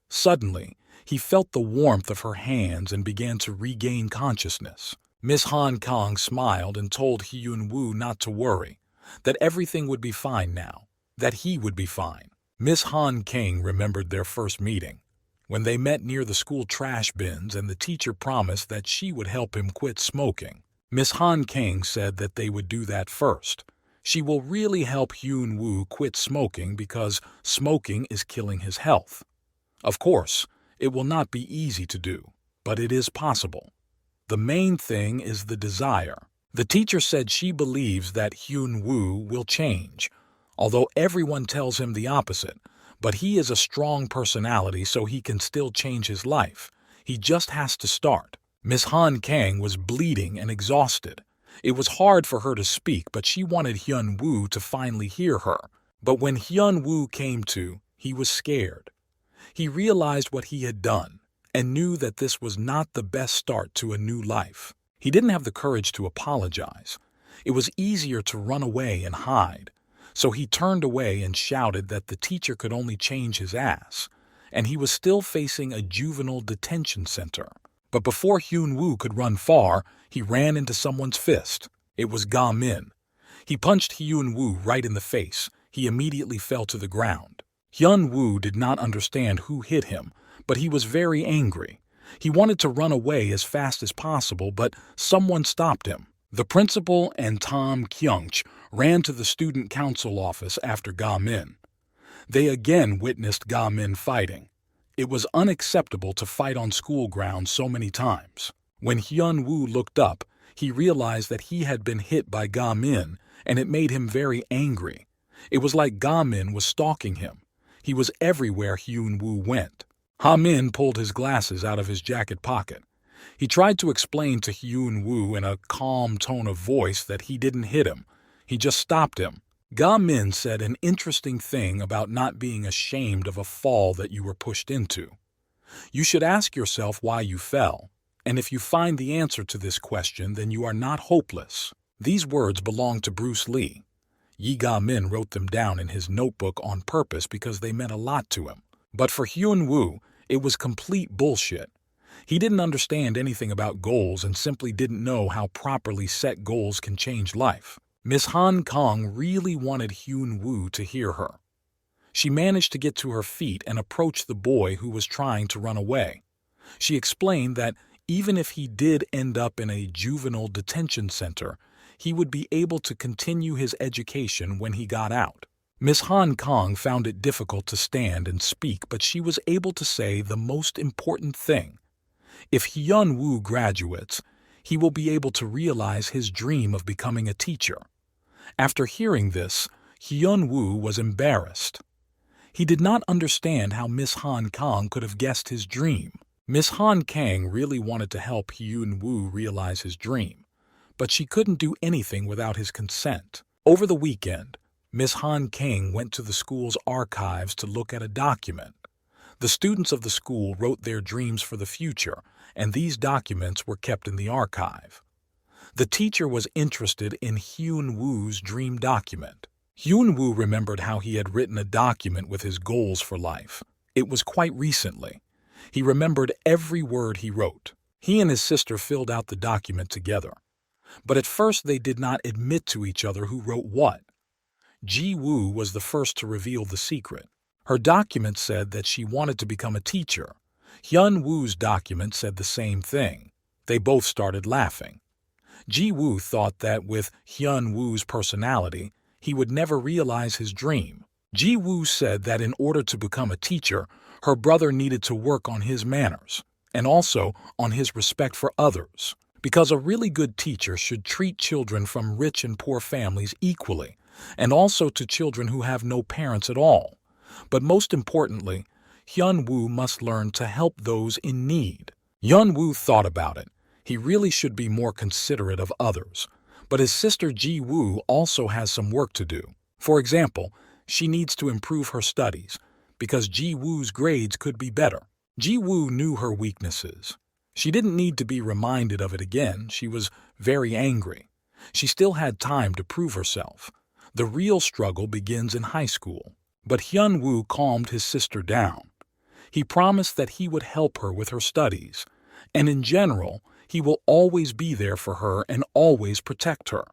Suddenly, he felt the warmth of her hands and began to regain consciousness. Miss Han Kang smiled and told Hyun Woo not to worry, that everything would be fine now, that he would be fine. Miss Han Kang remembered their first meeting, when they met near the school trash bins and the teacher promised that she would help him quit smoking. Miss Han Kang said that they would do that first. She will really help Hyun Woo quit smoking because smoking is killing his health. Of course, it will not be easy to do, but it is possible. The main thing is the desire. The teacher said she believes that Hyun Woo will change, although everyone tells him the opposite, but he is a strong personality so he can still change his life. He just has to start. Miss Han Kang was bleeding and exhausted. It was hard for her to speak, but she wanted Hyun Woo to finally hear her. But when Hyun Woo came to, he was scared. He realized what he had done and knew that this was not the best start to a new life. He didn't have the courage to apologize. It was easier to run away and hide. So he turned away and shouted that the teacher could only change his ass, and he was still facing a juvenile detention center. But before Hyun Woo could run far, he ran into someone's fist. It was Ga Min. He punched Hyun Woo right in the face. He immediately fell to the ground. Hyun Woo did not understand who hit him, but he was very angry. He wanted to run away as fast as possible, but someone stopped him. The principal and Tom Kyung-ch ran to the student council office after Ga Min. They again witnessed Ga Min fighting. It was unacceptable to fight on school grounds so many times. When Hyun Woo looked up, he realized that he had been hit by Ga Min, and it made him very angry. It was like Ga Min was stalking him. He was everywhere Hyun Woo went. Ha Min pulled his glasses out of his jacket pocket. He tried to explain to Hyun Woo in a calm tone of voice that he didn't hit him. He just stopped him. Ga Min said an interesting thing about not being ashamed of a fall that you were pushed into. You should ask yourself why you fell, and if you find the answer to this question, then you are not hopeless. These words belong to Bruce Lee. Yi Ga Min wrote them down in his notebook on purpose because they meant a lot to him. But for Hyun Woo, it was complete bullshit. He didn't understand anything about goals and simply didn't know how properly set goals can change life. Miss Han Kang really wanted Hyun Woo to hear her. She managed to get to her feet and approach the boy who was trying to run away. She explained that even if he did end up in a juvenile detention center, he would be able to continue his education when he got out. Miss Han Kang found it difficult to stand and speak, but she was able to say the most important thing. If Hyun Woo graduates, he will be able to realize his dream of becoming a teacher. After hearing this, Hyun Woo was embarrassed. He did not understand how Miss Han Kang could have guessed his dream. Miss Han Kang really wanted to help Hyun Woo realize his dream, but she couldn't do anything without his consent. Over the weekend, Miss Han Kang went to the school's archives to look at a document. The students of the school wrote their dreams for the future, and these documents were kept in the archive. The teacher was interested in Hyun Woo's dream document. Hyun Woo remembered how he had written a document with his goals for life. It was quite recently. He remembered every word he wrote. He and his sister filled out the document together. But at first they did not admit to each other who wrote what. Ji Woo was the first to reveal the secret. Her document said that she wanted to become a teacher. Hyun Woo's document said the same thing. They both started laughing. Ji Woo thought that with Hyun Woo's personality, he would never realize his dream. Ji Woo said that in order to become a teacher, her brother needed to work on his manners, and also on his respect for others, because a really good teacher should treat children from rich and poor families equally, and also to children who have no parents at all. But most importantly, Hyun-woo must learn to help those in need. Hyun-woo thought about it. He really should be more considerate of others. But his sister Ji-woo also has some work to do. For example, she needs to improve her studies, because Ji-woo's grades could be better. Ji-woo knew her weaknesses. She didn't need to be reminded of it again. She was very angry. She still had time to prove herself. The real struggle begins in high school. But Hyun-woo calmed his sister down. He promised that he would help her with her studies, and in general, he will always be there for her and always protect her.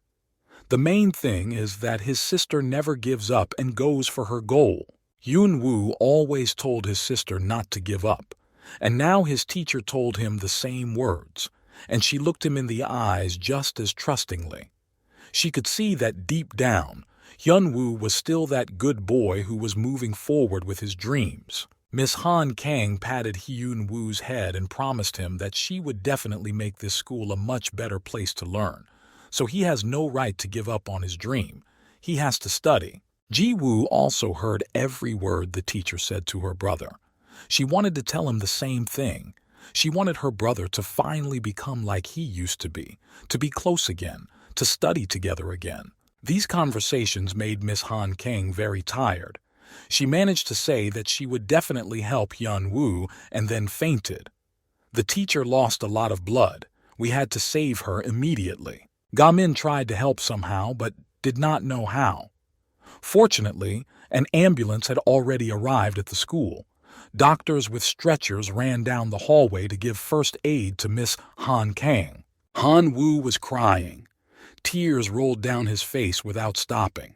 The main thing is that his sister never gives up and goes for her goal. Hyun-woo always told his sister not to give up, and now his teacher told him the same words, and she looked him in the eyes just as trustingly. She could see that deep down, Hyun-woo was still that good boy who was moving forward with his dreams. Miss Han Kang patted Hyun-woo's head and promised him that she would definitely make this school a much better place to learn. So he has no right to give up on his dream. He has to study. Ji-woo also heard every word the teacher said to her brother. She wanted to tell him the same thing. She wanted her brother to finally become like he used to be close again, to study together again. These conversations made Miss Han Kang very tired. She managed to say that she would definitely help Hyun-woo and then fainted. The teacher lost a lot of blood. We had to save her immediately. Ga-min tried to help somehow, but did not know how. Fortunately, an ambulance had already arrived at the school. Doctors with stretchers ran down the hallway to give first aid to Miss Han Kang. Han-woo was crying. Tears rolled down his face without stopping.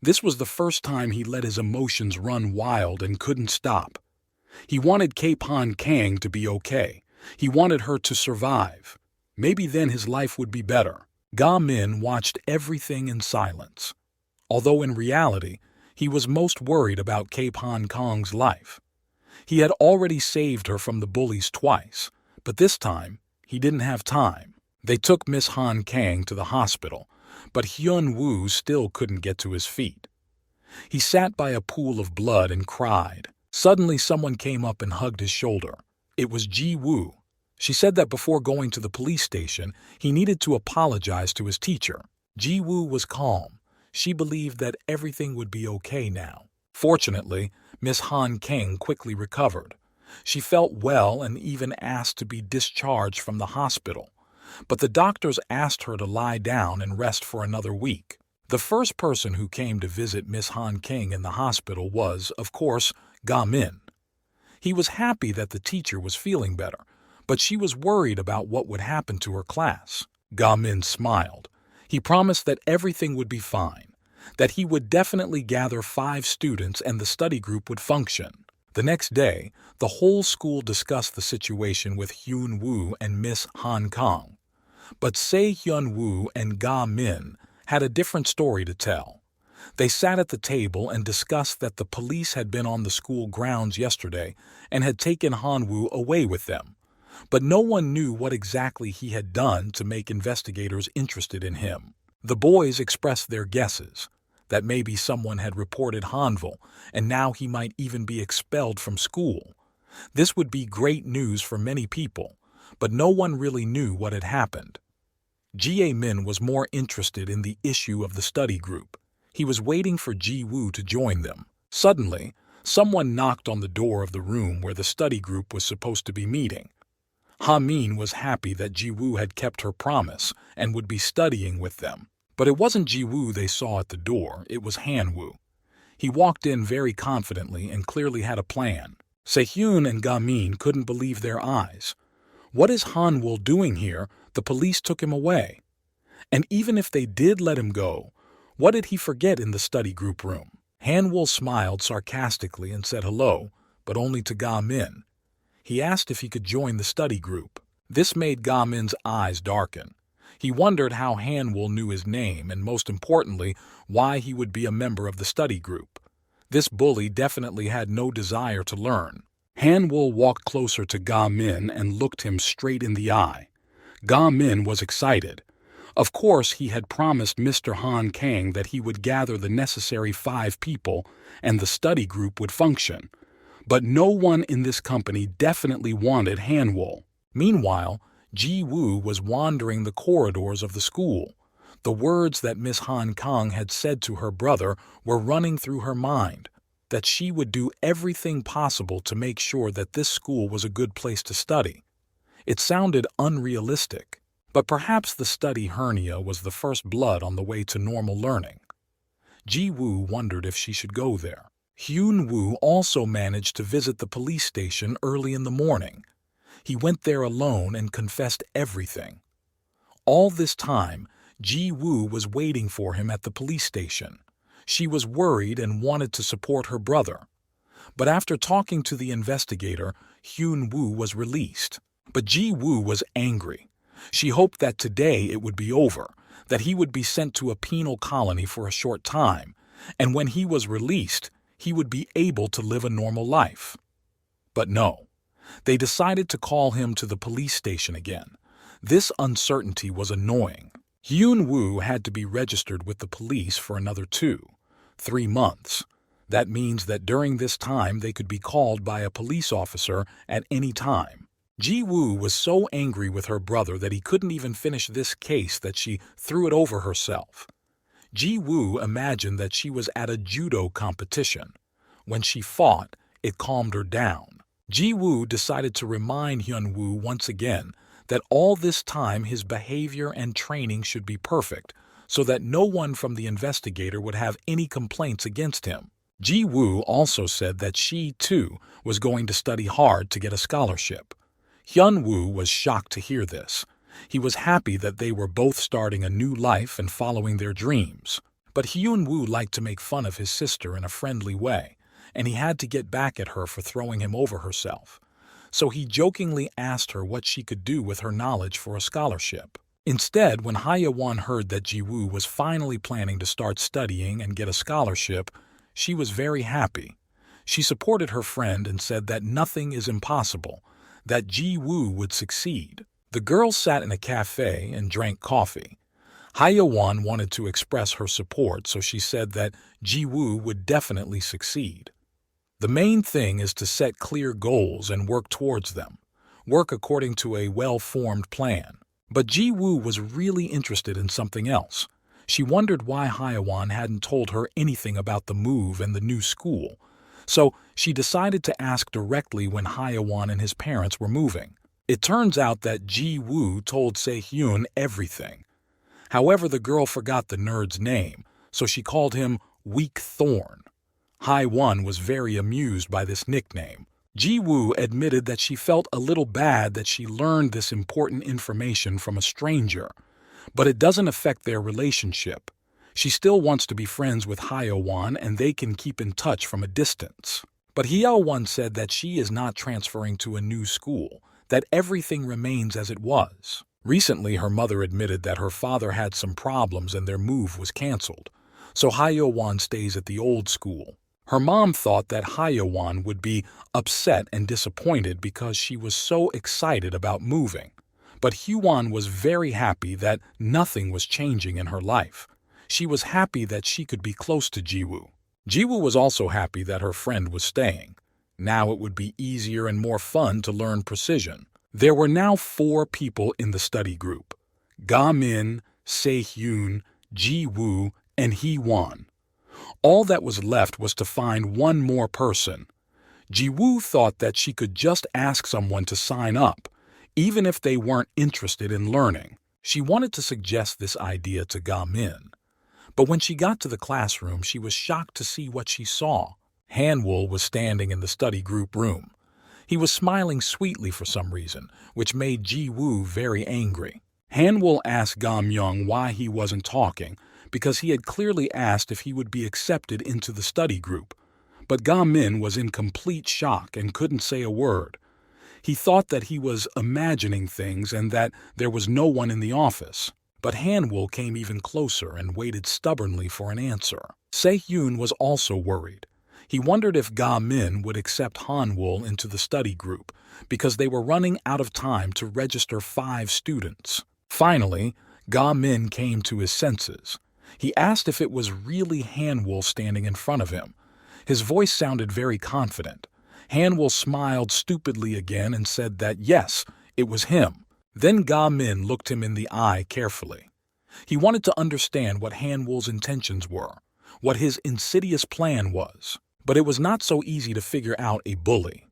This was the first time he let his emotions run wild and couldn't stop. He wanted Cape Han Kang to be okay. He wanted her to survive. Maybe then his life would be better. Ga-min watched everything in silence. Although in reality, he was most worried about Cape Han Kang's life. He had already saved her from the bullies twice, but this time, he didn't have time. They took Miss Han Kang to the hospital, but Hyun-woo still couldn't get to his feet. He sat by a pool of blood and cried. Suddenly someone came up and hugged his shoulder. It was Ji-woo. She said that before going to the police station, he needed to apologize to his teacher. Ji-woo was calm. She believed that everything would be okay now. Fortunately, Miss Han Kang quickly recovered. She felt well and even asked to be discharged from the hospital. But the doctors asked her to lie down and rest for another week. The first person who came to visit Miss Han Kang in the hospital was, of course, Ga-min. He was happy that the teacher was feeling better, but she was worried about what would happen to her class. Ga-min smiled. He promised that everything would be fine, that he would definitely gather 5 students and the study group would function. The next day, the whole school discussed the situation with Hyun-woo and Miss Han Kang. But Se-hyun-woo and Ga-min had a different story to tell. They sat at the table and discussed that the police had been on the school grounds yesterday and had taken Han-woo away with them. But no one knew what exactly he had done to make investigators interested in him. The boys expressed their guesses, that maybe someone had reported Hanvil and now he might even be expelled from school. This would be great news for many people, but no one really knew what had happened. Jae-min was more interested in the issue of the study group. He was waiting for Ji-woo to join them. Suddenly, someone knocked on the door of the room where the study group was supposed to be meeting. Ha-min was happy that Ji-woo had kept her promise and would be studying with them. But it wasn't Ji-woo they saw at the door, it was Han-woo. He walked in very confidently and clearly had a plan. Se-hyun and Ga-min couldn't believe their eyes. What is Han-woo doing here? The police took him away. And even if they did let him go, what did he forget in the study group room? Han-woo smiled sarcastically and said hello, but only to Ga-min. He asked if he could join the study group. This made Ga-min's eyes darken. He wondered how Han-woo knew his name and, most importantly, why he would be a member of the study group. This bully definitely had no desire to learn. Han-woo walked closer to Ga-min and looked him straight in the eye. Ga-min was excited. Of course, he had promised Mr. Han Kang that he would gather the necessary 5 people and the study group would function. But no one in this company definitely wanted Hanwol. Meanwhile, Ji-woo was wandering the corridors of the school. The words that Miss Han Kang had said to her brother were running through her mind, that she would do everything possible to make sure that this school was a good place to study. It sounded unrealistic, but perhaps the study hernia was the first blood on the way to normal learning. Ji-woo wondered if she should go there. Hyun-woo also managed to visit the police station early in the morning. He went there alone and confessed everything. All this time, Ji-woo was waiting for him at the police station. She was worried and wanted to support her brother. But after talking to the investigator, Hyun-woo was released. But Ji-woo was angry. She hoped that today it would be over, that he would be sent to a penal colony for a short time, and when he was released, he would be able to live a normal life. But no. They decided to call him to the police station again. This uncertainty was annoying. Hyun-woo had to be registered with the police for another 2-3 months. That means that during this time they could be called by a police officer at any time. Ji-woo was so angry with her brother that he couldn't even finish this case that she threw it over herself. Ji-woo imagined that she was at a judo competition. When she fought, it calmed her down. Ji-woo decided to remind Hyun-woo once again that all this time his behavior and training should be perfect, so that no one from the investigator would have any complaints against him. Ji-woo also said that she, too, was going to study hard to get a scholarship. Hyun-woo was shocked to hear this. He was happy that they were both starting a new life and following their dreams. But Hyun-woo liked to make fun of his sister in a friendly way, and he had to get back at her for throwing him over herself. So he jokingly asked her what she could do with her knowledge for a scholarship. Instead, when Hae-won heard that Ji-woo was finally planning to start studying and get a scholarship, she was very happy. She supported her friend and said that nothing is impossible, that Ji-woo would succeed. The girls sat in a cafe and drank coffee. Hae-won wanted to express her support, so she said that Ji-woo would definitely succeed. The main thing is to set clear goals and work towards them. Work according to a well-formed plan. But Ji-woo was really interested in something else. She wondered why Hae-won hadn't told her anything about the move and the new school. So she decided to ask directly when Hae-won and his parents were moving. It turns out that Ji-woo told Se-hyun everything. However, the girl forgot the nerd's name, so she called him Weak Thorn. Hae-won was very amused by this nickname. Ji-woo admitted that she felt a little bad that she learned this important information from a stranger, but it doesn't affect their relationship. She still wants to be friends with Hae-won and they can keep in touch from a distance. But Hae-won said that she is not transferring to a new school, that everything remains as it was. Recently, her mother admitted that her father had some problems and their move was canceled, so Hae-won stays at the old school. Her mom thought that Hae-won would be upset and disappointed because she was so excited about moving. But Hyun was very happy that nothing was changing in her life. She was happy that she could be close to Ji-woo. Ji-woo was also happy that her friend was staying. Now it would be easier and more fun to learn precision. There were now 4 people in the study group: Ga-min, Se-hyun, Ji-woo, and Hee-won. All that was left was to find one more person. Ji-woo thought that she could just ask someone to sign up, even if they weren't interested in learning. She wanted to suggest this idea to Ga-min. But when she got to the classroom, she was shocked to see what she saw. Hanwol was standing in the study group room. He was smiling sweetly for some reason, which made Ji-woo very angry. Hanwol asked Ga-myung why he wasn't talking, because he had clearly asked if he would be accepted into the study group. But Ga-min was in complete shock and couldn't say a word. He thought that he was imagining things and that there was no one in the office. But Hanwol came even closer and waited stubbornly for an answer. Se-hyun was also worried. He wondered if Ga-min would accept Hanwol into the study group, because they were running out of time to register 5 students. Finally, Ga-min came to his senses. He asked if it was really Hanwol standing in front of him. His voice sounded very confident. Hanwol smiled stupidly again and said that yes, it was him. Then Ga-min looked him in the eye carefully. He wanted to understand what Hanwol's intentions were, what his insidious plan was. But it was not so easy to figure out a bully.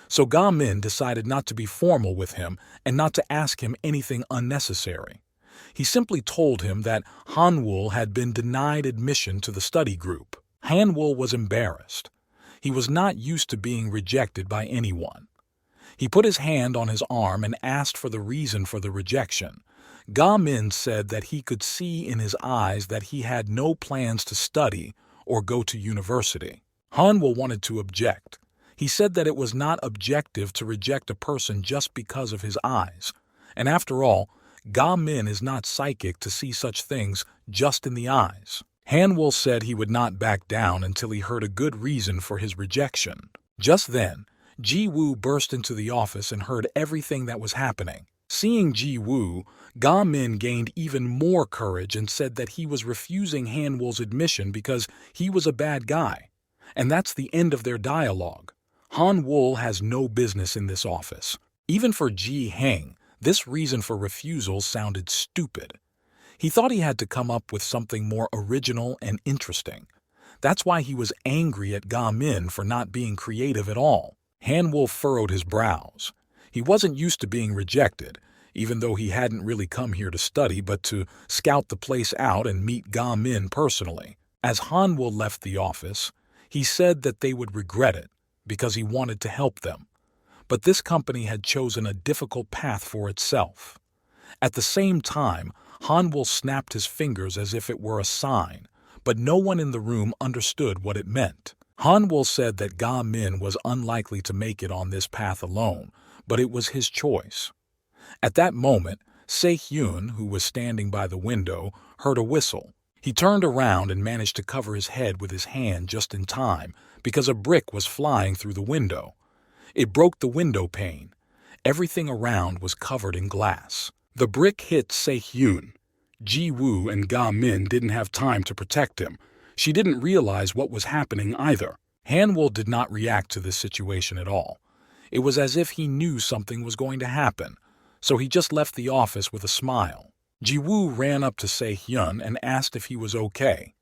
So Ga-min decided not to be formal with him and not to ask him anything unnecessary. He simply told him that Hanwol had been denied admission to the study group. Hanwol was embarrassed. He was not used to being rejected by anyone. He put his hand on his arm and asked for the reason for the rejection. Ga-min said that he could see in his eyes that he had no plans to study or go to university. Hanwol wanted to object. He said that it was not objective to reject a person just because of his eyes. And after all, Ga-min is not psychic to see such things just in the eyes. Hanwol said he would not back down until he heard a good reason for his rejection. Just then, Ji-woo burst into the office and heard everything that was happening. Seeing Ji-woo, Ga-min gained even more courage and said that he was refusing Hanwol's admission because he was a bad guy. And that's the end of their dialogue. Hanwol has no business in this office. Even for Ji-heng, this reason for refusal sounded stupid. He thought he had to come up with something more original and interesting. That's why he was angry at Ga-min for not being creative at all. Hanwol furrowed his brows. He wasn't used to being rejected, even though he hadn't really come here to study but to scout the place out and meet Ga-min personally. As Hanwol left the office, he said that they would regret it because he wanted to help them. But this company had chosen a difficult path for itself. At the same time, Hanwol snapped his fingers as if it were a sign, but no one in the room understood what it meant. Hanwol said that Ga-min was unlikely to make it on this path alone, but it was his choice. At that moment, Se-hyun, who was standing by the window, heard a whistle. He turned around and managed to cover his head with his hand just in time because a brick was flying through the window. It broke the window pane. Everything around was covered in glass. The brick hit Se-hyun. Ji-woo and Ga-min didn't have time to protect him. She didn't realize what was happening either. Hanwol did not react to this situation at all. It was as if he knew something was going to happen, so he just left the office with a smile. Ji-woo ran up to Se-hyun and asked if he was okay,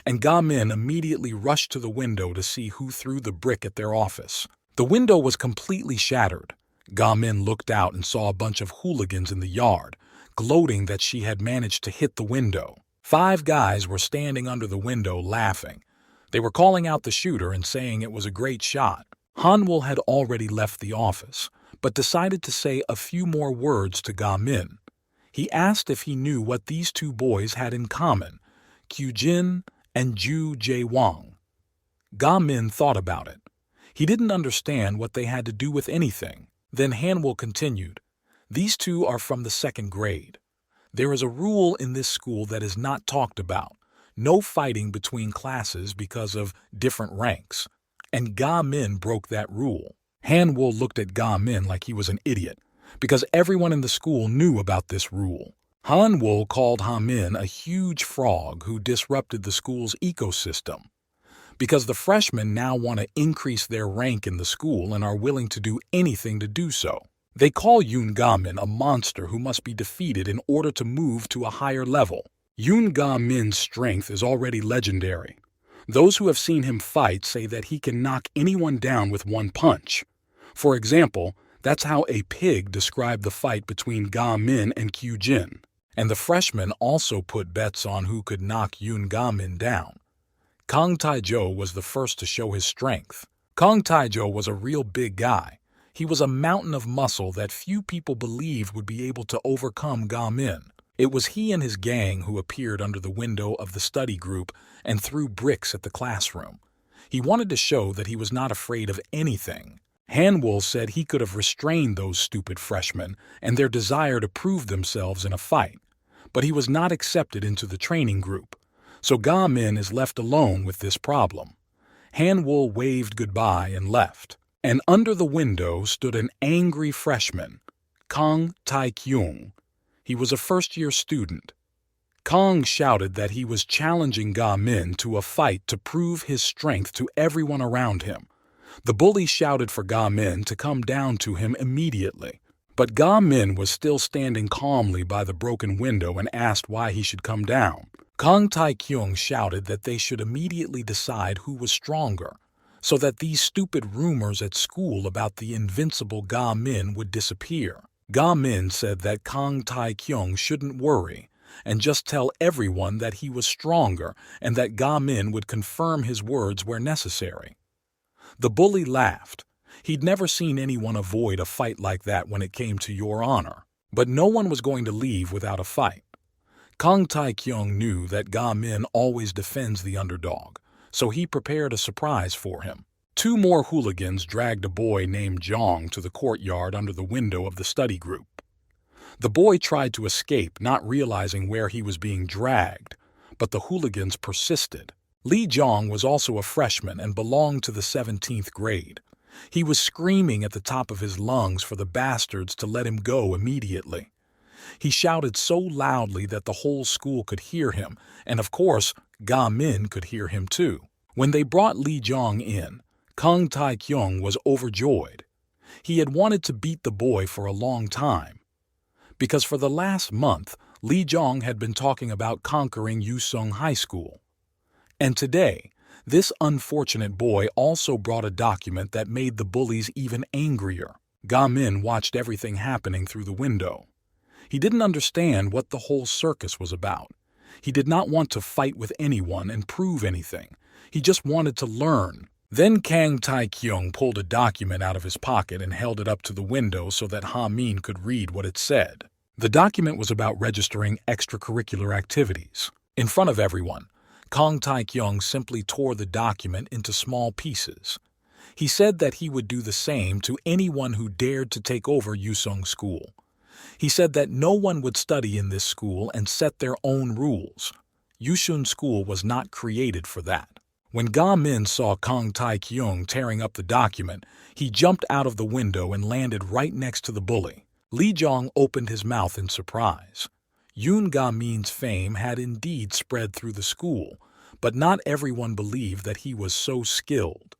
And Ga-min immediately rushed to the window to see who threw the brick at their office. The window was completely shattered. Ga-min looked out and saw a bunch of hooligans in the yard, gloating that she had managed to hit the window. 5 guys were standing under the window laughing. They were calling out the shooter and saying it was a great shot. Hanwol had already left the office, but decided to say a few more words to Ga-min. He asked if he knew what these 2 boys had in common, Kyujin and Ju Jae-wang. Ga-min thought about it. He didn't understand what they had to do with anything. Then Hanwol continued, "These 2 are from the 2nd grade. There is a rule in this school that is not talked about. No fighting between classes because of different ranks. And Ga-min broke that rule." Hanwol looked at Ga-min like he was an idiot, because everyone in the school knew about this rule. Hanwol called Ha-min a huge frog who disrupted the school's ecosystem. Because the freshmen now want to increase their rank in the school and are willing to do anything to do so. They call Yoon Ga-min a monster who must be defeated in order to move to a higher level. Yoon Ga-min's strength is already legendary. Those who have seen him fight say that he can knock anyone down with one punch. For example, that's how a pig described the fight between Ga-min and Kyujin. And the freshmen also put bets on who could knock Yoon Ga-min down. Kang Tae-jo was the first to show his strength. Kang Tae-jo was a real big guy. He was a mountain of muscle that few people believed would be able to overcome Ga-min. It was he and his gang who appeared under the window of the study group and threw bricks at the classroom. He wanted to show that he was not afraid of anything. Hanwol said he could have restrained those stupid freshmen and their desire to prove themselves in a fight, but he was not accepted into the training group. So Ga-min is left alone with this problem. Hanwol waved goodbye and left. And under the window stood an angry freshman, Kang Tae-kyung. He was a first-year student. Kang shouted that he was challenging Ga-min to a fight to prove his strength to everyone around him. The bully shouted for Ga Min to come down to him immediately. But Ga Min was still standing calmly by the broken window and asked why he should come down. Kang Tai-kyung shouted that they should immediately decide who was stronger, so that these stupid rumors at school about the invincible Ga Min would disappear. Ga Min said that Kang Tai-kyung shouldn't worry and just tell everyone that he was stronger and that Ga Min would confirm his words where necessary. The bully laughed. He'd never seen anyone avoid a fight like that when it came to Your Honor. But no one was going to leave without a fight. Kang Tai-kyung knew that Ga Min always defends the underdog, so he prepared a surprise for him. 2 more hooligans dragged a boy named Jong to the courtyard under the window of the study group. The boy tried to escape, not realizing where he was being dragged, but the hooligans persisted. Lee Jong was also a freshman and belonged to the 17th grade. He was screaming at the top of his lungs for the bastards to let him go immediately. He shouted so loudly that the whole school could hear him, and of course, Ga Min could hear him too. When they brought Lee Jong in, Kang Tai-kyung was overjoyed. He had wanted to beat the boy for a long time, because for the last month, Lee Jong had been talking about conquering Yusung High School. And today, this unfortunate boy also brought a document that made the bullies even angrier. Ga Min watched everything happening through the window. He didn't understand what the whole circus was about. He did not want to fight with anyone and prove anything. He just wanted to learn. Then Kang Tai-kyung pulled a document out of his pocket and held it up to the window so that Ha Min could read what it said. The document was about registering extracurricular activities. In front of everyone, Kang Tai-kyung simply tore the document into small pieces. He said that he would do the same to anyone who dared to take over Yusung School. He said that no one would study in this school and set their own rules. Yusung School was not created for that. When Ga Min saw Kang Tai-kyung tearing up the document, he jumped out of the window and landed right next to the bully. Lee Jong opened his mouth in surprise. Yoon Ga Min's fame had indeed spread through the school, but not everyone believed that he was so skilled.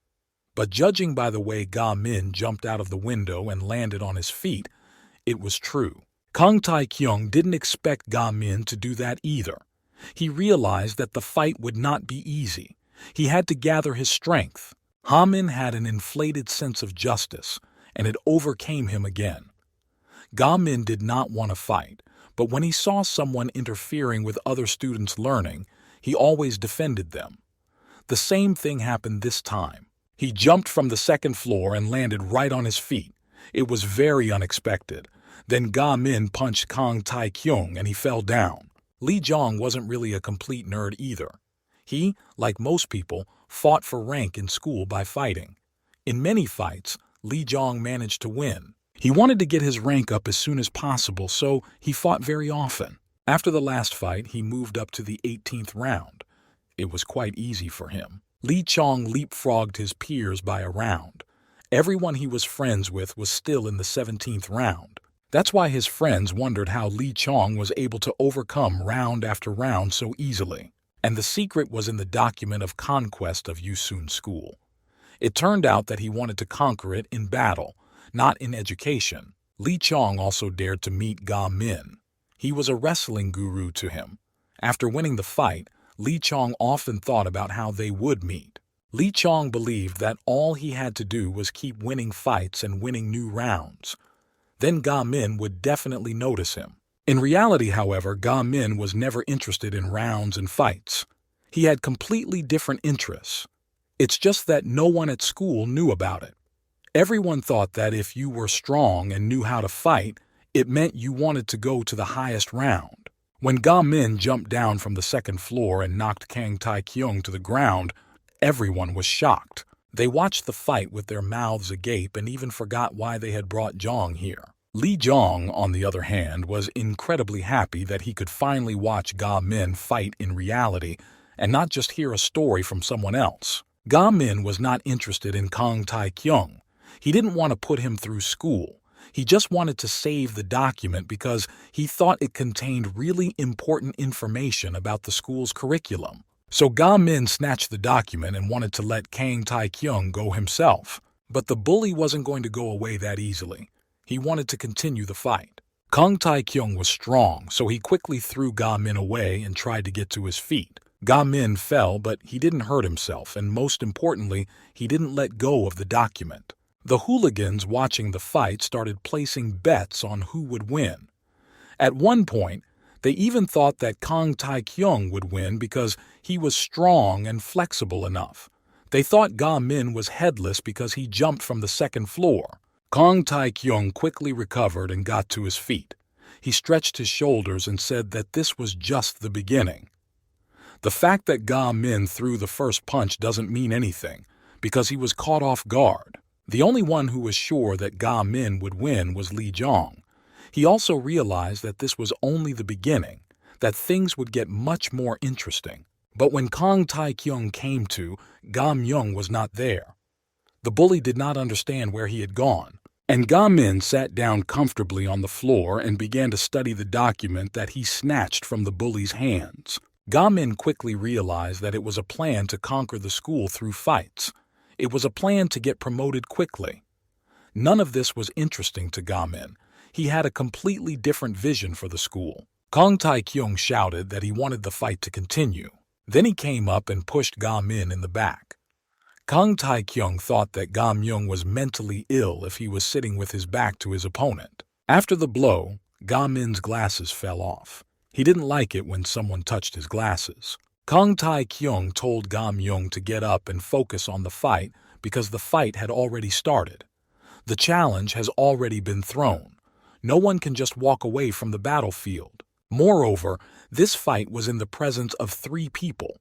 But judging by the way Ga Min jumped out of the window and landed on his feet, it was true. Kang Tai-kyung didn't expect Ga Min to do that either. He realized that the fight would not be easy. He had to gather his strength. Ha Min had an inflated sense of justice, and it overcame him again. Ga Min did not want to fight, but when he saw someone interfering with other students' learning, he always defended them. The same thing happened this time. He jumped from the 2nd floor and landed right on his feet. It was very unexpected. Then Ga Min punched Kang Tai-kyung and he fell down. Lee Jong wasn't really a complete nerd either. He, like most people, fought for rank in school by fighting. In many fights, Lee Jong managed to win. He wanted to get his rank up as soon as possible, so he fought very often. After the last fight, he moved up to the 18th round. It was quite easy for him. Lee Chong leapfrogged his peers by a round. Everyone he was friends with was still in the 17th round. That's why his friends wondered how Lee Chong was able to overcome round after round so easily. And the secret was in the document of conquest of Yusung School. It turned out that he wanted to conquer it in battle, not in education. Lee Chong also dared to meet Ga Min. He was a wrestling guru to him. After winning the fight, Lee Chong often thought about how they would meet. Lee Chong believed that all he had to do was keep winning fights and winning new rounds. Then Ga Min would definitely notice him. In reality, however, Ga Min was never interested in rounds and fights. He had completely different interests. It's just that no one at school knew about it. Everyone thought that if you were strong and knew how to fight, it meant you wanted to go to the highest round. When Ga Min jumped down from the 2nd floor and knocked Kang Tai-kyung to the ground, everyone was shocked. They watched the fight with their mouths agape and even forgot why they had brought Jong here. Lee Jong, on the other hand, was incredibly happy that he could finally watch Ga Min fight in reality and not just hear a story from someone else. Ga Min was not interested in Kang Tai-kyung. He didn't want to put him through school. He just wanted to save the document because he thought it contained really important information about the school's curriculum. So Ga Min snatched the document and wanted to let Kang Tai-kyung go himself. But the bully wasn't going to go away that easily. He wanted to continue the fight. Kang Tae-kyung was strong, so he quickly threw Ga-min away and tried to get to his feet. Ga-min fell, but he didn't hurt himself, and most importantly, he didn't let go of the document. The hooligans watching the fight started placing bets on who would win. At one point, they even thought that Kang Tae-kyung would win because he was strong and flexible enough. They thought Ga-min was headless because he jumped from the second floor. Kang Tae-kyung quickly recovered and got to his feet. He stretched his shoulders and said that this was just the beginning. The fact that Ga-min threw the first punch doesn't mean anything, because he was caught off guard. The only one who was sure that Ga-min would win was Lee Jong. He also realized that this was only the beginning, that things would get much more interesting. But when Kang Tae-kyung came to, Ga-myung was not there. The bully did not understand where he had gone, and Ga-min sat down comfortably on the floor and began to study the document that he snatched from the bully's hands. Ga-min quickly realized that it was a plan to conquer the school through fights. It was a plan to get promoted quickly. None of this was interesting to Ga-min. He had a completely different vision for the school. Kang Tae-kyung shouted that he wanted the fight to continue. Then he came up and pushed Ga-min in the back. Kang Tae-kyung thought that Ga-myung was mentally ill if he was sitting with his back to his opponent. After the blow, Ga-min's glasses fell off. He didn't like it when someone touched his glasses. Kang Tae-kyung told Ga-myung to get up and focus on the fight because the fight had already started. The challenge has already been thrown. No one can just walk away from the battlefield. Moreover, this fight was in the presence of 3 people.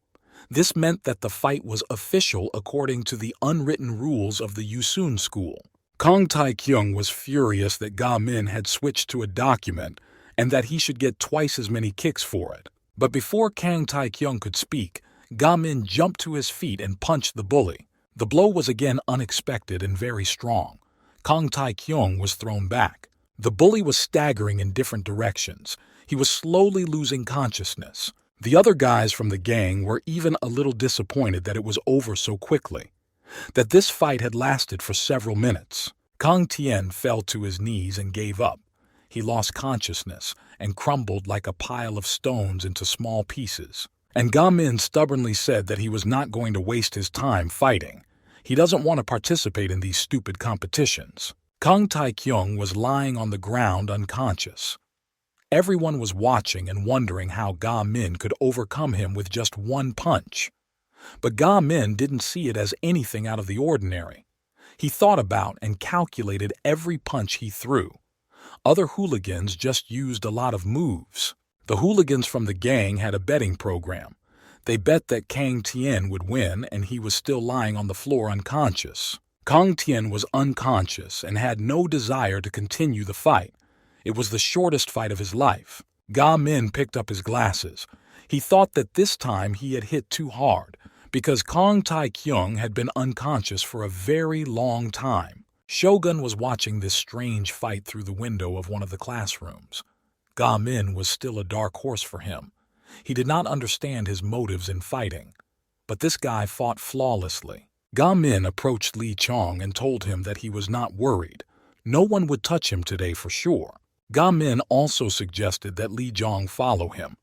This meant that the fight was official according to the unwritten rules of the Yusun school. Kang Tae-kyung was furious that Ga-min had switched to a document and that he should get twice as many kicks for it. But before Kang Tae-kyung could speak, Ga-min jumped to his feet and punched the bully. The blow was again unexpected and very strong. Kang Tae-kyung was thrown back. The bully was staggering in different directions. He was slowly losing consciousness. The other guys from the gang were even a little disappointed that it was over so quickly, that this fight had lasted for several minutes. Kang Tien fell to his knees and gave up. He lost consciousness and crumbled like a pile of stones into small pieces. And Ga-min stubbornly said that he was not going to waste his time fighting. He doesn't want to participate in these stupid competitions. Kang Tae-kyung was lying on the ground unconscious. Everyone was watching and wondering how Ga-min could overcome him with just one punch. But Ga-min didn't see it as anything out of the ordinary. He thought about and calculated every punch he threw. Other hooligans just used a lot of moves. The hooligans from the gang had a betting program. They bet that Kang Tien would win, and he was still lying on the floor unconscious. Kang Tien was unconscious and had no desire to continue the fight. It was the shortest fight of his life. Ga-min picked up his glasses. He thought that this time he had hit too hard, because Kang Tae-kyung had been unconscious for a very long time. Shogun was watching this strange fight through the window of one of the classrooms. Ga-min was still a dark horse for him. He did not understand his motives in fighting. But this guy fought flawlessly. Ga-min approached Lee Chong and told him that he was not worried. No one would touch him today for sure. Ga-min also suggested that Lee Jong follow him.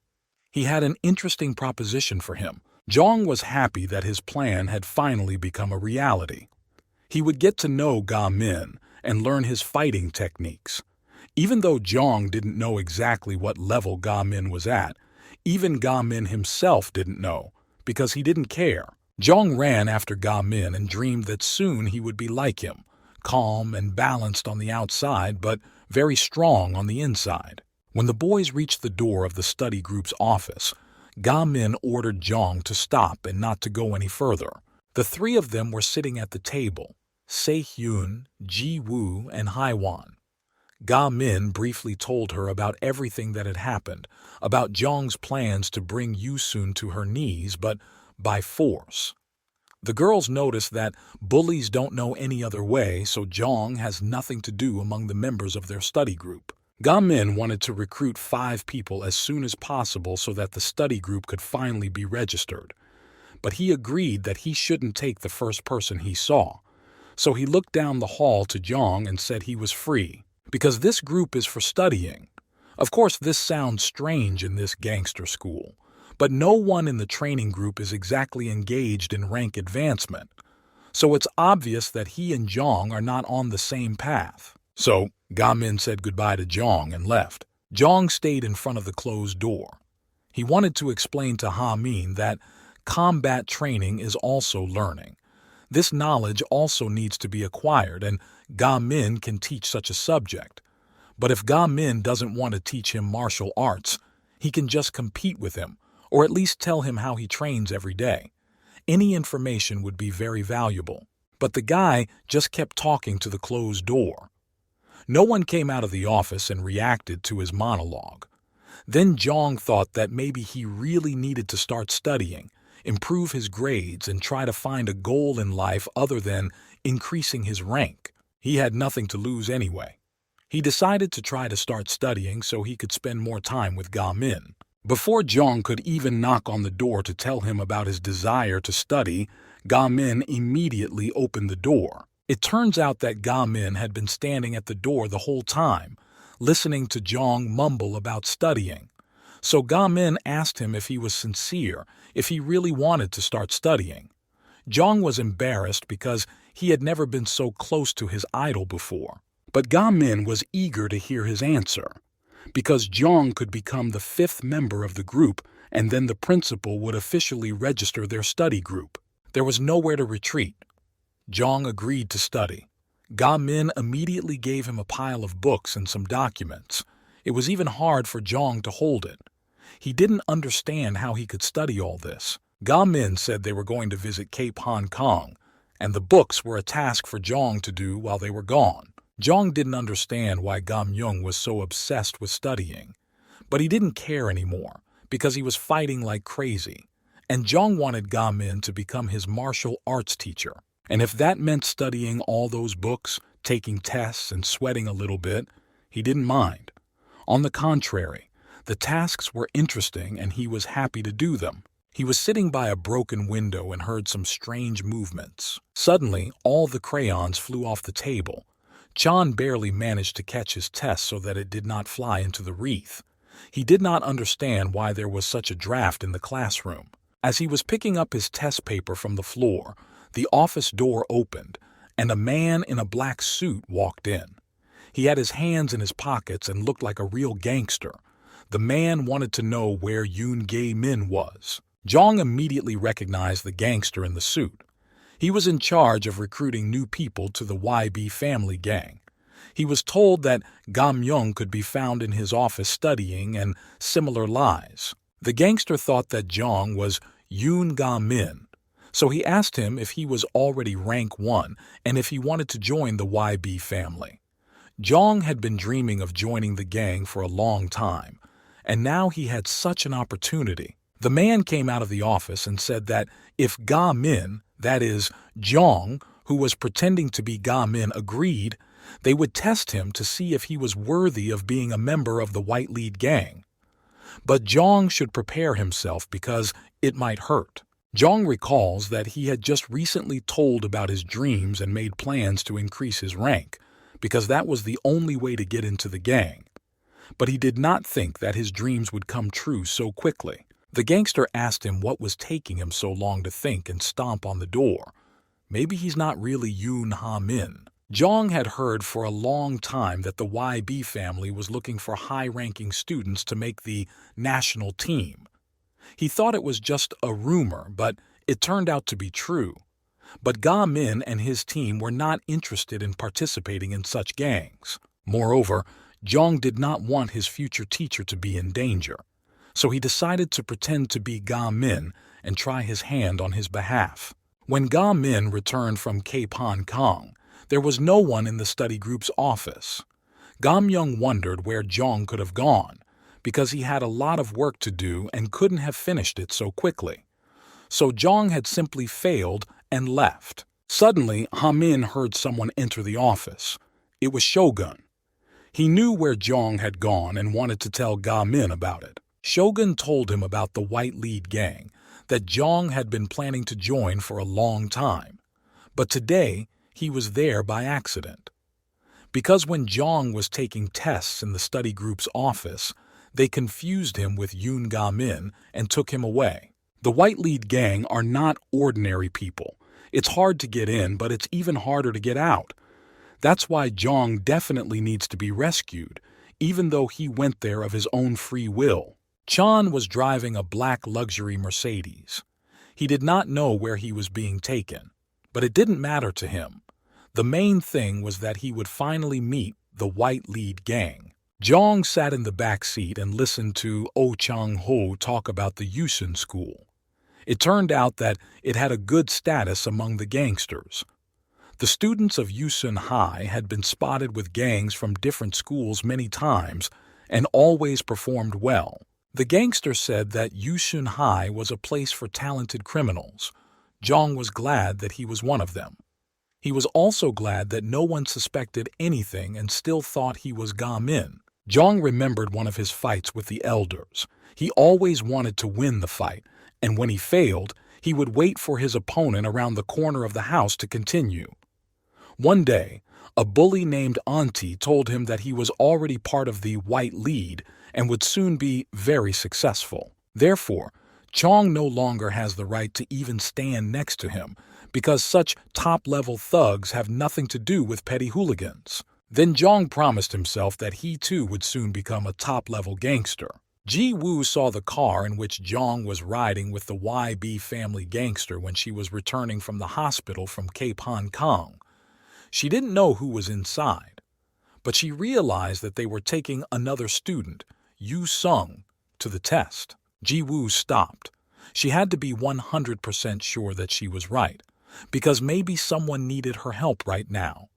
He had an interesting proposition for him. Jong was happy that his plan had finally become a reality. He would get to know Ga-min and learn his fighting techniques. Even though Jong didn't know exactly what level Ga-min was at, even Ga-min himself didn't know, because he didn't care. Jong ran after Ga-min and dreamed that soon he would be like him, calm and balanced on the outside, but very strong on the inside. When the boys reached the door of the study group's office, Ga-min ordered Jong to stop and not to go any further. The 3 of them were sitting at the table, Se-hyun, Ji-woo, and Haiwan. Ga-min briefly told her about everything that had happened, about Jong's plans to bring Yusun to her knees, but by force. The girls noticed that bullies don't know any other way, so Jong has nothing to do among the members of their study group. Ga-min wanted to recruit 5 people as soon as possible so that the study group could finally be registered. But he agreed that he shouldn't take the first person he saw. So he looked down the hall to Jong and said he was free, because this group is for studying. Of course, this sounds strange in this gangster school, but no one in the training group is exactly engaged in rank advancement. So it's obvious that he and Jong are not on the same path. So Ga-min said goodbye to Jong and left. Jong stayed in front of the closed door. He wanted to explain to Ha-min that combat training is also learning. This knowledge also needs to be acquired, and Ga-min can teach such a subject. But if Ga-min doesn't want to teach him martial arts, he can just compete with him, or at least tell him how he trains every day. Any information would be very valuable. But the guy just kept talking to the closed door. No one came out of the office and reacted to his monologue. Then Jong thought that maybe he really needed to start studying, improve his grades, and try to find a goal in life other than increasing his rank. He had nothing to lose anyway. He decided to try to start studying so he could spend more time with Ga-min. Before Jong could even knock on the door to tell him about his desire to study, Ga-min immediately opened the door. It turns out that Ga-min had been standing at the door the whole time, listening to Jong mumble about studying. So Ga-min asked him if he was sincere, if he really wanted to start studying. Jong was embarrassed because he had never been so close to his idol before. But Ga-min was eager to hear his answer, because Jong could become the 5th member of the group, and then the principal would officially register their study group. There was nowhere to retreat. Jong agreed to study. Ga-min immediately gave him a pile of books and some documents. It was even hard for Jong to hold it. He didn't understand how he could study all this. Ga-min said they were going to visit Cape Hong Kong, and the books were a task for Jong to do while they were gone. Jong didn't understand why Ga-myung was so obsessed with studying. But he didn't care anymore, because he was fighting like crazy. And Jong wanted Ga-min to become his martial arts teacher. And if that meant studying all those books, taking tests, and sweating a little bit, he didn't mind. On the contrary, the tasks were interesting and he was happy to do them. He was sitting by a broken window and heard some strange movements. Suddenly, all the crayons flew off the table. Chan barely managed to catch his test so that it did not fly into the wreath. He did not understand why there was such a draft in the classroom. As he was picking up his test paper from the floor, the office door opened, and a man in a black suit walked in. He had his hands in his pockets and looked like a real gangster. The man wanted to know where Yoon Ga-min was. Jong immediately recognized the gangster in the suit. He was in charge of recruiting new people to the YB family gang. He was told that Ga-myung could be found in his office studying and similar lies. The gangster thought that Jong was Yoon Ga-min, so he asked him if he was already rank 1 and if he wanted to join the YB family. Jong had been dreaming of joining the gang for a long time, and now he had such an opportunity. The man came out of the office and said that if Ga-min, that is, Jong, who was pretending to be Ga-min, agreed, they would test him to see if he was worthy of being a member of the White Lead gang. But Jong should prepare himself because it might hurt. Jong recalls that he had just recently told about his dreams and made plans to increase his rank, because that was the only way to get into the gang. But he did not think that his dreams would come true so quickly. The gangster asked him what was taking him so long to think and stomp on the door. Maybe he's not really Yoon Ha-min. Jong had heard for a long time that the YB family was looking for high-ranking students to make the national team. He thought it was just a rumor, but it turned out to be true. But Ga-min and his team were not interested in participating in such gangs. Moreover, Jong did not want his future teacher to be in danger. So he decided to pretend to be Ga-min and try his hand on his behalf. When Ga-min returned from Cape Hong Kong, there was no one in the study group's office. Ga-myung wondered where Jong could have gone, because he had a lot of work to do and couldn't have finished it so quickly. So Jong had simply failed and left. Suddenly, Ha-min heard someone enter the office. It was Shogun. He knew where Jong had gone and wanted to tell Ga-min about it. Shogun told him about the White Lead gang that Jong had been planning to join for a long time. But today, He was there by accident. Because when Jong was taking tests in the study group's office, they confused him with Yoon Ga-min and took him away. The White Lead Gang are not ordinary people. It's hard to get in, but it's even harder to get out. That's why Jong definitely needs to be rescued, even though he went there of his own free will. Chan was driving a black luxury Mercedes. He did not know where he was being taken, but it didn't matter to him. The main thing was that he would finally meet the White Lead Gang. Jong sat in the back seat and listened to Oh Chang-ho talk about the Yusun school. It turned out that it had a good status among the gangsters. The students of Yusun High had been spotted with gangs from different schools many times and always performed well. The gangster said that Yusun High was a place for talented criminals. Jong was glad that he was one of them. He was also glad that no one suspected anything and still thought he was Ga-min. Jong remembered one of his fights with the elders. He always wanted to win the fight, and when he failed, he would wait for his opponent around the corner of the house to continue. One day, a bully named Auntie told him that he was already part of the White Lead and would soon be very successful. Therefore, Chong no longer has the right to even stand next to him, because such top-level thugs have nothing to do with petty hooligans. Then Jong promised himself that he too would soon become a top-level gangster. Ji-woo saw the car in which Jong was riding with the YB family gangster when she was returning from the hospital from Cape Hong Kong. She didn't know who was inside, but she realized that they were taking another student, Yu Sung, to the test. Ji-woo stopped. She had to be 100% sure that she was right, because maybe someone needed her help right now.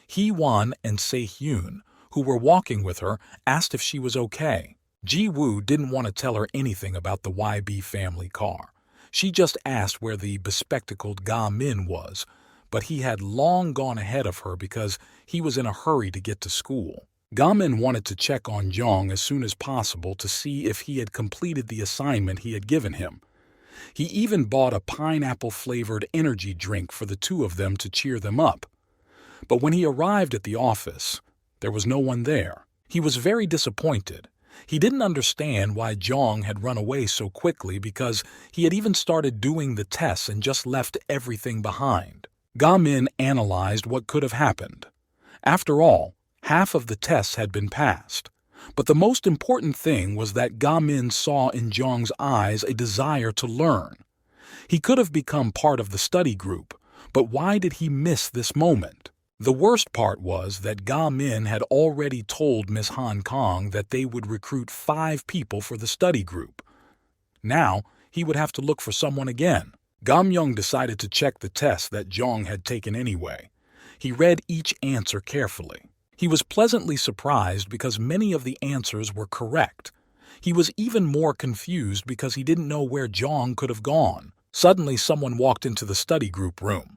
Hee-won and Se-hyun, who were walking with her, asked if she was okay. Ji-woo didn't want to tell her anything about the YB family car. She just asked where the bespectacled Ga-min was, but he had long gone ahead of her because he was in a hurry to get to school. Ga-min wanted to check on Jong as soon as possible to see if he had completed the assignment he had given him. He even bought a pineapple-flavored energy drink for the two of them to cheer them up. But when he arrived at the office, there was no one there. He was very disappointed. He didn't understand why Jong had run away so quickly because he had even started doing the tests and just left everything behind. Ga-min analyzed what could have happened. After all, half of the tests had been passed. But the most important thing was that Ga-min saw in Jong's eyes a desire to learn. He could have become part of the study group, but why did he miss this moment? The worst part was that Ga-min had already told Miss Hong Kong that they would recruit 5 people for the study group. Now, he would have to look for someone again. Ga-myung decided to check the test that Jong had taken anyway. He read each answer carefully. He was pleasantly surprised because many of the answers were correct. He was even more confused because he didn't know where Jong could have gone. Suddenly, someone walked into the study group room.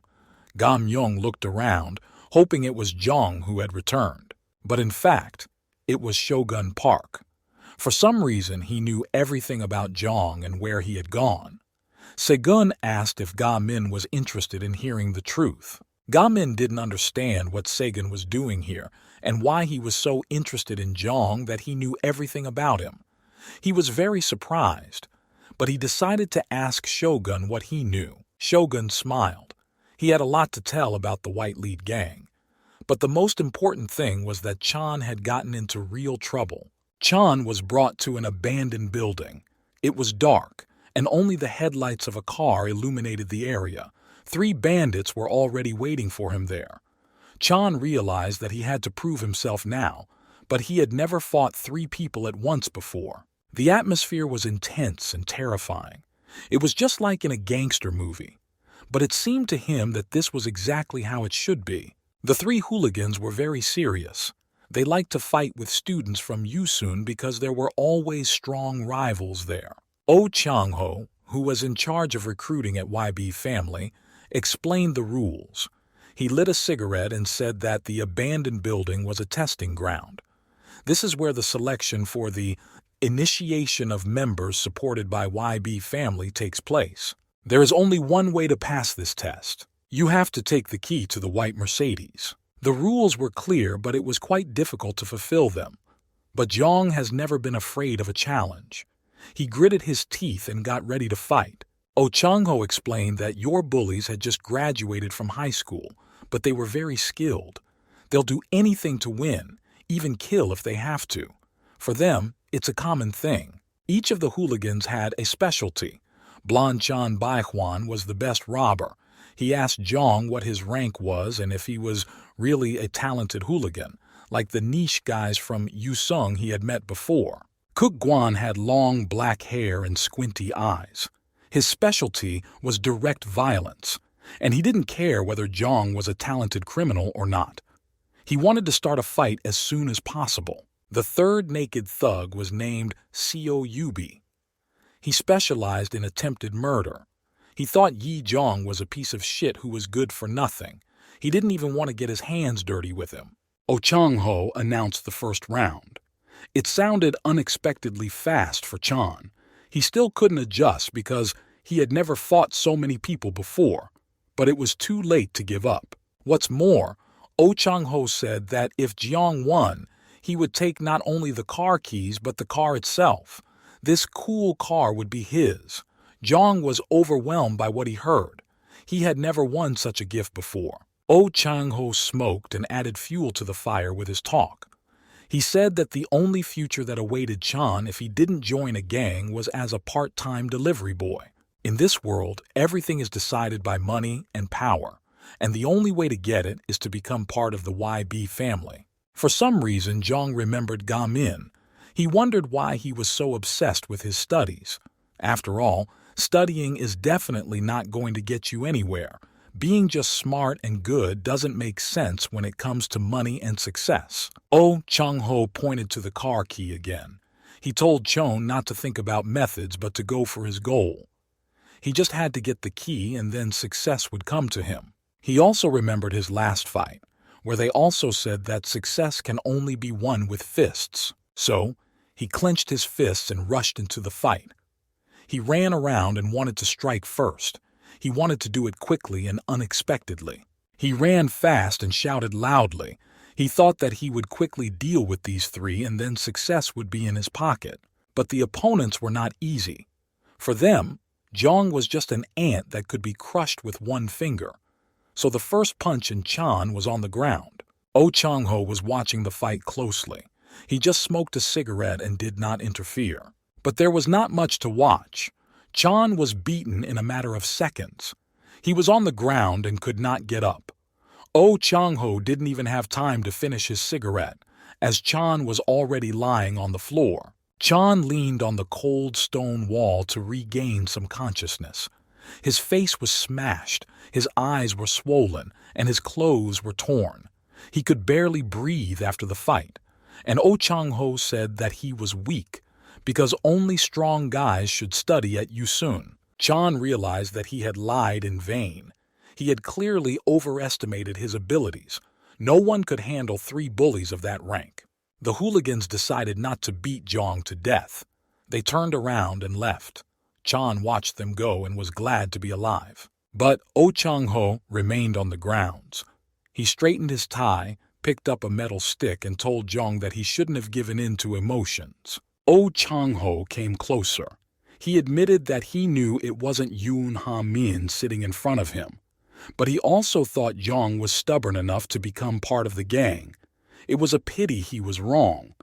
Ga-myung looked around, hoping it was Jong who had returned. But in fact, it was Shogun Park. For some reason, he knew everything about Jong and where he had gone. Segun asked if Ga-min was interested in hearing the truth. Ga-min didn't understand what Segun was doing here and why he was so interested in Jong that he knew everything about him. He was very surprised, but he decided to ask Shogun what he knew. Shogun smiled. He had a lot to tell about the White Lead Gang. But the most important thing was that Chan had gotten into real trouble. Chan was brought to an abandoned building. It was dark, and only the headlights of a car illuminated the area. 3 bandits were already waiting for him there. Chan realized that he had to prove himself now, but he had never fought 3 people at once before. The atmosphere was intense and terrifying. It was just like in a gangster movie. But it seemed to him that this was exactly how it should be. The 3 hooligans were very serious. They liked to fight with students from Yusun because there were always strong rivals there. Oh Chang-ho, who was in charge of recruiting at YB Family, explained the rules. He lit a cigarette and said that the abandoned building was a testing ground. This is where the selection for the initiation of members supported by YB Family takes place. There is only one way to pass this test. You have to take the key to the white Mercedes. The rules were clear, but it was quite difficult to fulfill them. But Jong has never been afraid of a challenge. He gritted his teeth and got ready to fight. Oh Chang-ho explained that your bullies had just graduated from high school, but they were very skilled. They'll do anything to win, even kill if they have to. For them, it's a common thing. Each of the hooligans had a specialty. Blonde Chan Baihwan was the best robber. He asked Jong what his rank was and if he was really a talented hooligan, like the niche guys from Yusung he had met before. Cook Guan had long black hair and squinty eyes. His specialty was direct violence, and he didn't care whether Jong was a talented criminal or not. He wanted to start a fight as soon as possible. The third naked thug was named Seo Yubi. He specialized in attempted murder. He thought Yi Jong was a piece of shit who was good for nothing. He didn't even want to get his hands dirty with him. Oh Chang-ho announced the first round. It sounded unexpectedly fast for Chan. He still couldn't adjust because he had never fought so many people before, but it was too late to give up. What's more, Oh Chang-ho said that if Jeong won, he would take not only the car keys but the car itself. This cool car would be his. Jong was overwhelmed by what he heard. He had never won such a gift before. Oh Chang-ho smoked and added fuel to the fire with his talk. He said that the only future that awaited Chan if he didn't join a gang was as a part-time delivery boy. In this world, everything is decided by money and power, and the only way to get it is to become part of the YB family. For some reason, Jong remembered Ga Min. He wondered why he was so obsessed with his studies. After all, studying is definitely not going to get you anywhere. Being just smart and good doesn't make sense when it comes to money and success. Oh Chang-ho pointed to the car key again. He told Chon not to think about methods but to go for his goal. He just had to get the key and then success would come to him. He also remembered his last fight, where they also said that success can only be won with fists. So, he clenched his fists and rushed into the fight. He ran around and wanted to strike first. He wanted to do it quickly and unexpectedly. He ran fast and shouted loudly. He thought that he would quickly deal with these three and then success would be in his pocket. But the opponents were not easy. For them, Jong was just an ant that could be crushed with one finger. So the first punch in Chan was on the ground. Oh Chang-ho was watching the fight closely. He just smoked a cigarette and did not interfere. But there was not much to watch. Chan was beaten in a matter of seconds. He was on the ground and could not get up. Oh Chang-ho didn't even have time to finish his cigarette, as Chan was already lying on the floor. Chan leaned on the cold stone wall to regain some consciousness. His face was smashed, his eyes were swollen, and his clothes were torn. He could barely breathe after the fight, and Oh Chang-ho said that he was weak, because only strong guys should study at Yusun. Chan realized that he had lied in vain. He had clearly overestimated his abilities. No one could handle 3 bullies of that rank. The hooligans decided not to beat Jong to death. They turned around and left. Chan watched them go and was glad to be alive. But Oh Chang-ho remained on the grounds. He straightened his tie, picked up a metal stick, and told Jong that he shouldn't have given in to emotions. Oh Chang-ho came closer. He admitted that he knew it wasn't Yoon Ha-min sitting in front of him. But he also thought Jong was stubborn enough to become part of the gang. It was a pity he was wrong.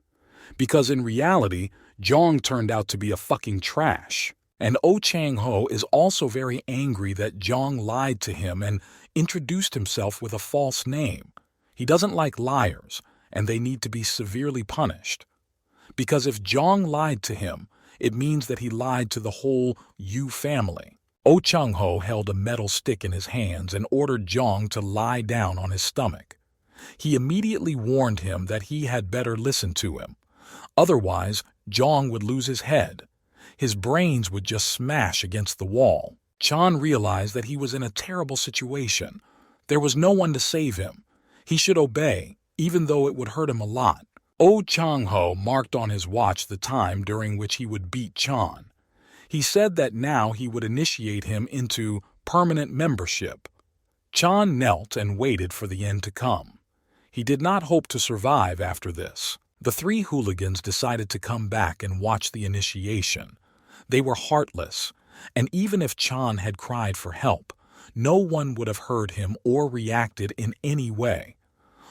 Because in reality, Jong turned out to be a fucking trash. And Oh Chang-ho is also very angry that Jong lied to him and introduced himself with a false name. He doesn't like liars, and they need to be severely punished. Because if Jong lied to him, it means that he lied to the whole Yu family. Oh Chang-ho held a metal stick in his hands and ordered Jong to lie down on his stomach. He immediately warned him that he had better listen to him. Otherwise, Jong would lose his head. His brains would just smash against the wall. Chan realized that he was in a terrible situation. There was no one to save him. He should obey, even though it would hurt him a lot. Oh Chang-ho marked on his watch the time during which he would beat Chan. He said that now he would initiate him into permanent membership. Chan knelt and waited for the end to come. He did not hope to survive after this. The three hooligans decided to come back and watch the initiation. They were heartless, and even if Chan had cried for help, no one would have heard him or reacted in any way.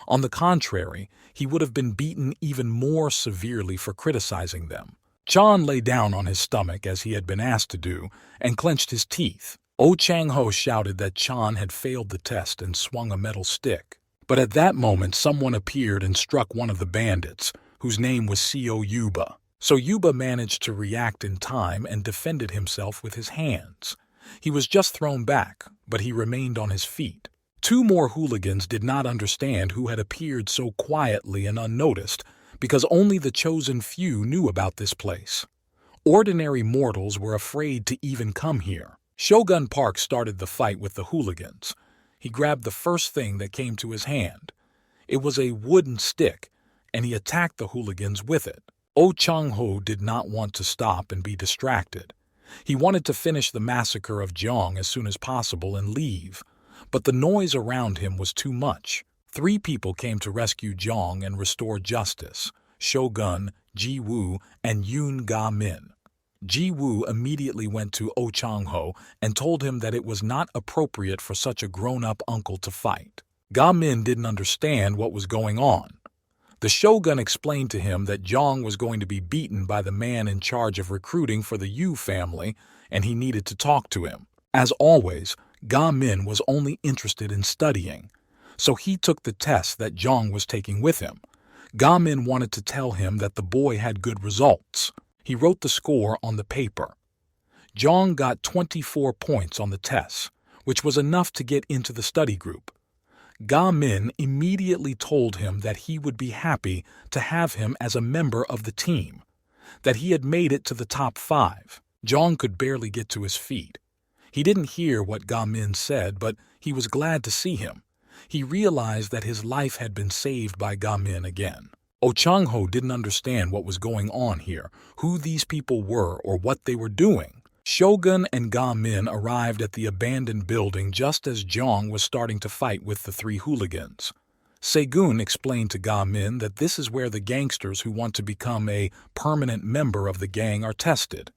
On the contrary, he would have been beaten even more severely for criticizing them. Chan lay down on his stomach as he had been asked to do and clenched his teeth. Oh Chang-ho shouted that Chan had failed the test and swung a metal stick. But at that moment someone appeared and struck one of the bandits, whose name was Seo Yuba. So Yuba managed to react in time and defended himself with his hands. He was just thrown back, but he remained on his feet. Two more hooligans did not understand who had appeared so quietly and unnoticed, because only the chosen few knew about this place. Ordinary mortals were afraid to even come here. Shogun Park started the fight with the hooligans. He grabbed the first thing that came to his hand. It was a wooden stick, and he attacked the hooligans with it. Oh Chang-ho did not want to stop and be distracted. He wanted to finish the massacre of Jeong as soon as possible and leave, but the noise around him was too much. Three people came to rescue Jeong and restore justice: Shogun, Ji-woo, and Yoon Ga-min. Ji-woo immediately went to Oh Chang-ho and told him that it was not appropriate for such a grown-up uncle to fight. Ga-min didn't understand what was going on. The shogun explained to him that Jeong was going to be beaten by the man in charge of recruiting for the Yu family, and he needed to talk to him. As always, Ga-min was only interested in studying, so he took the test that Jeong was taking with him. Ga-min wanted to tell him that the boy had good results. He wrote the score on the paper. Jeong got 24 points on the test, which was enough to get into the study group. Ga-min immediately told him that he would be happy to have him as a member of the team, that he had made it to the top 5. Jeong could barely get to his feet. He didn't hear what Ga-min said, but he was glad to see him. He realized that his life had been saved by Ga-min again. Oh Chang-ho didn't understand what was going on here, who these people were, or what they were doing. Shogun and Ga-min arrived at the abandoned building just as Jeong was starting to fight with the three hooligans. Segun explained to Ga-min that this is where the gangsters who want to become a permanent member of the gang are tested.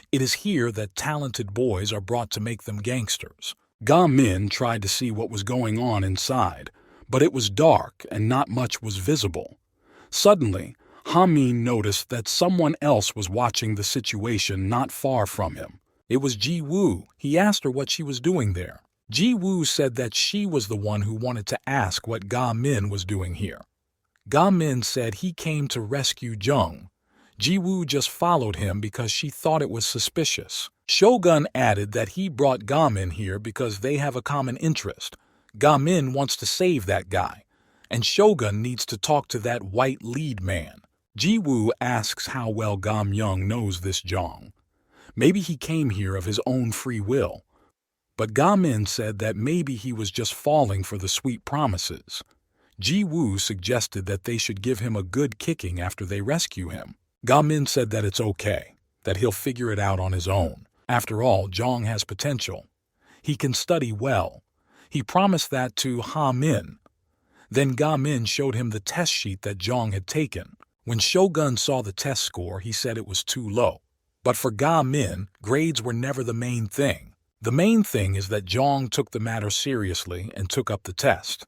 It is here that talented boys are brought to make them gangsters. Ga-min tried to see what was going on inside, but it was dark and not much was visible. Suddenly, Ha-min noticed that someone else was watching the situation not far from him. It was Ji-woo. He asked her what she was doing there. Ji-woo said that she was the one who wanted to ask what Ga-min was doing here. Ga-min said he came to rescue Jeong. Ji-woo just followed him because she thought it was suspicious. Shogun added that he brought Ga-min here because they have a common interest. Ga-min wants to save that guy, and Shogun needs to talk to that white lead man. Ji-woo asks how well Ga-myung knows this Jeong. Maybe he came here of his own free will. But Ga-min said that maybe he was just falling for the sweet promises. Ji-woo suggested that they should give him a good kicking after they rescue him. Ga-min said that it's okay, that he'll figure it out on his own. After all, Jeong has potential. He can study well. He promised that to Ha-min. Then Ga-min showed him the test sheet that Jeong had taken. When Shogun saw the test score, he said it was too low. But for Ga-min, grades were never the main thing. The main thing is that Jeong took the matter seriously and took up the test.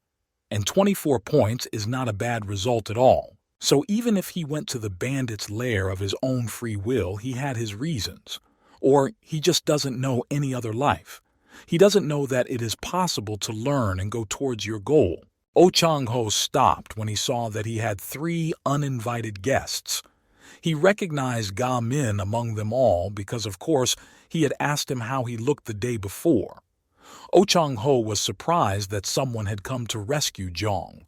And 24 points is not a bad result at all. So even if he went to the bandit's lair of his own free will, he had his reasons. Or he just doesn't know any other life. He doesn't know that it is possible to learn and go towards your goal. Oh Chang-ho stopped when he saw that he had 3 uninvited guests. He recognized Ga-min among them all because, of course, he had asked him how he looked the day before. Oh Chang-ho was surprised that someone had come to rescue Jeong.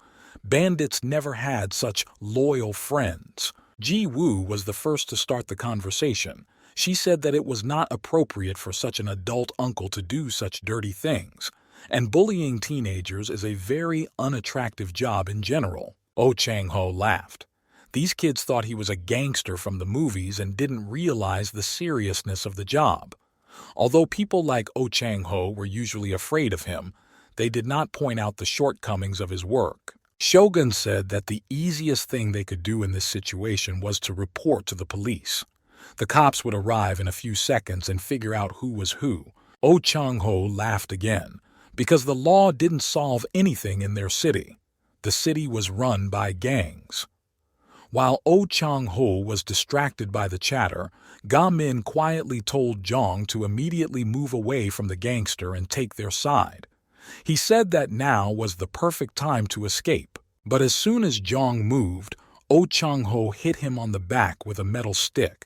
Bandits never had such loyal friends. Ji-woo was the first to start the conversation. She said that it was not appropriate for such an adult uncle to do such dirty things, and bullying teenagers is a very unattractive job in general. Oh Chang-ho laughed. These kids thought he was a gangster from the movies and didn't realize the seriousness of the job. Although people like Oh Chang-ho were usually afraid of him, They did not point out the shortcomings of his work. Shogun said that the easiest thing they could do in this situation was to report to the police. The cops would arrive in a few seconds and figure out who was who. Oh Chang-ho laughed again, because the law didn't solve anything in their city. The city was run by gangs. While Oh Chang-ho was distracted by the chatter, Ga-min quietly told Jong to immediately move away from the gangster and take their side. He said that now was the perfect time to escape. But as soon as Jong moved, Oh Chang-ho hit him on the back with a metal stick.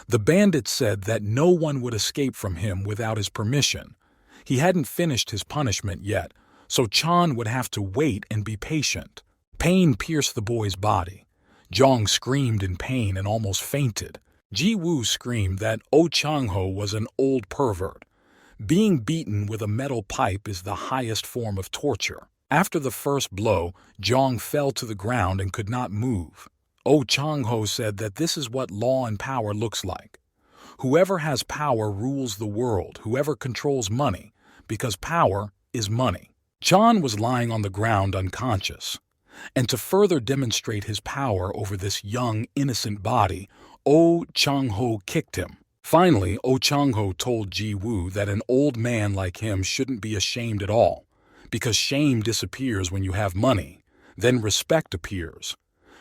The bandit said that no one would escape from him without his permission. He hadn't finished his punishment yet, so Chan would have to wait and be patient. Pain pierced the boy's body. Jong screamed in pain and almost fainted. Ji-woo screamed that Oh Chang-ho was an old pervert. Being beaten with a metal pipe is the highest form of torture. After the first blow, Jong fell to the ground and could not move. Oh Chang-ho said that this is what law and power looks like. Whoever has power rules the world, whoever controls money, because power is money. Chan was lying on the ground unconscious. And to further demonstrate his power over this young, innocent body, Oh Chang-ho kicked him. Finally, Oh Chang-ho told Ji-woo that an old man like him shouldn't be ashamed at all, because shame disappears when you have money, then respect appears.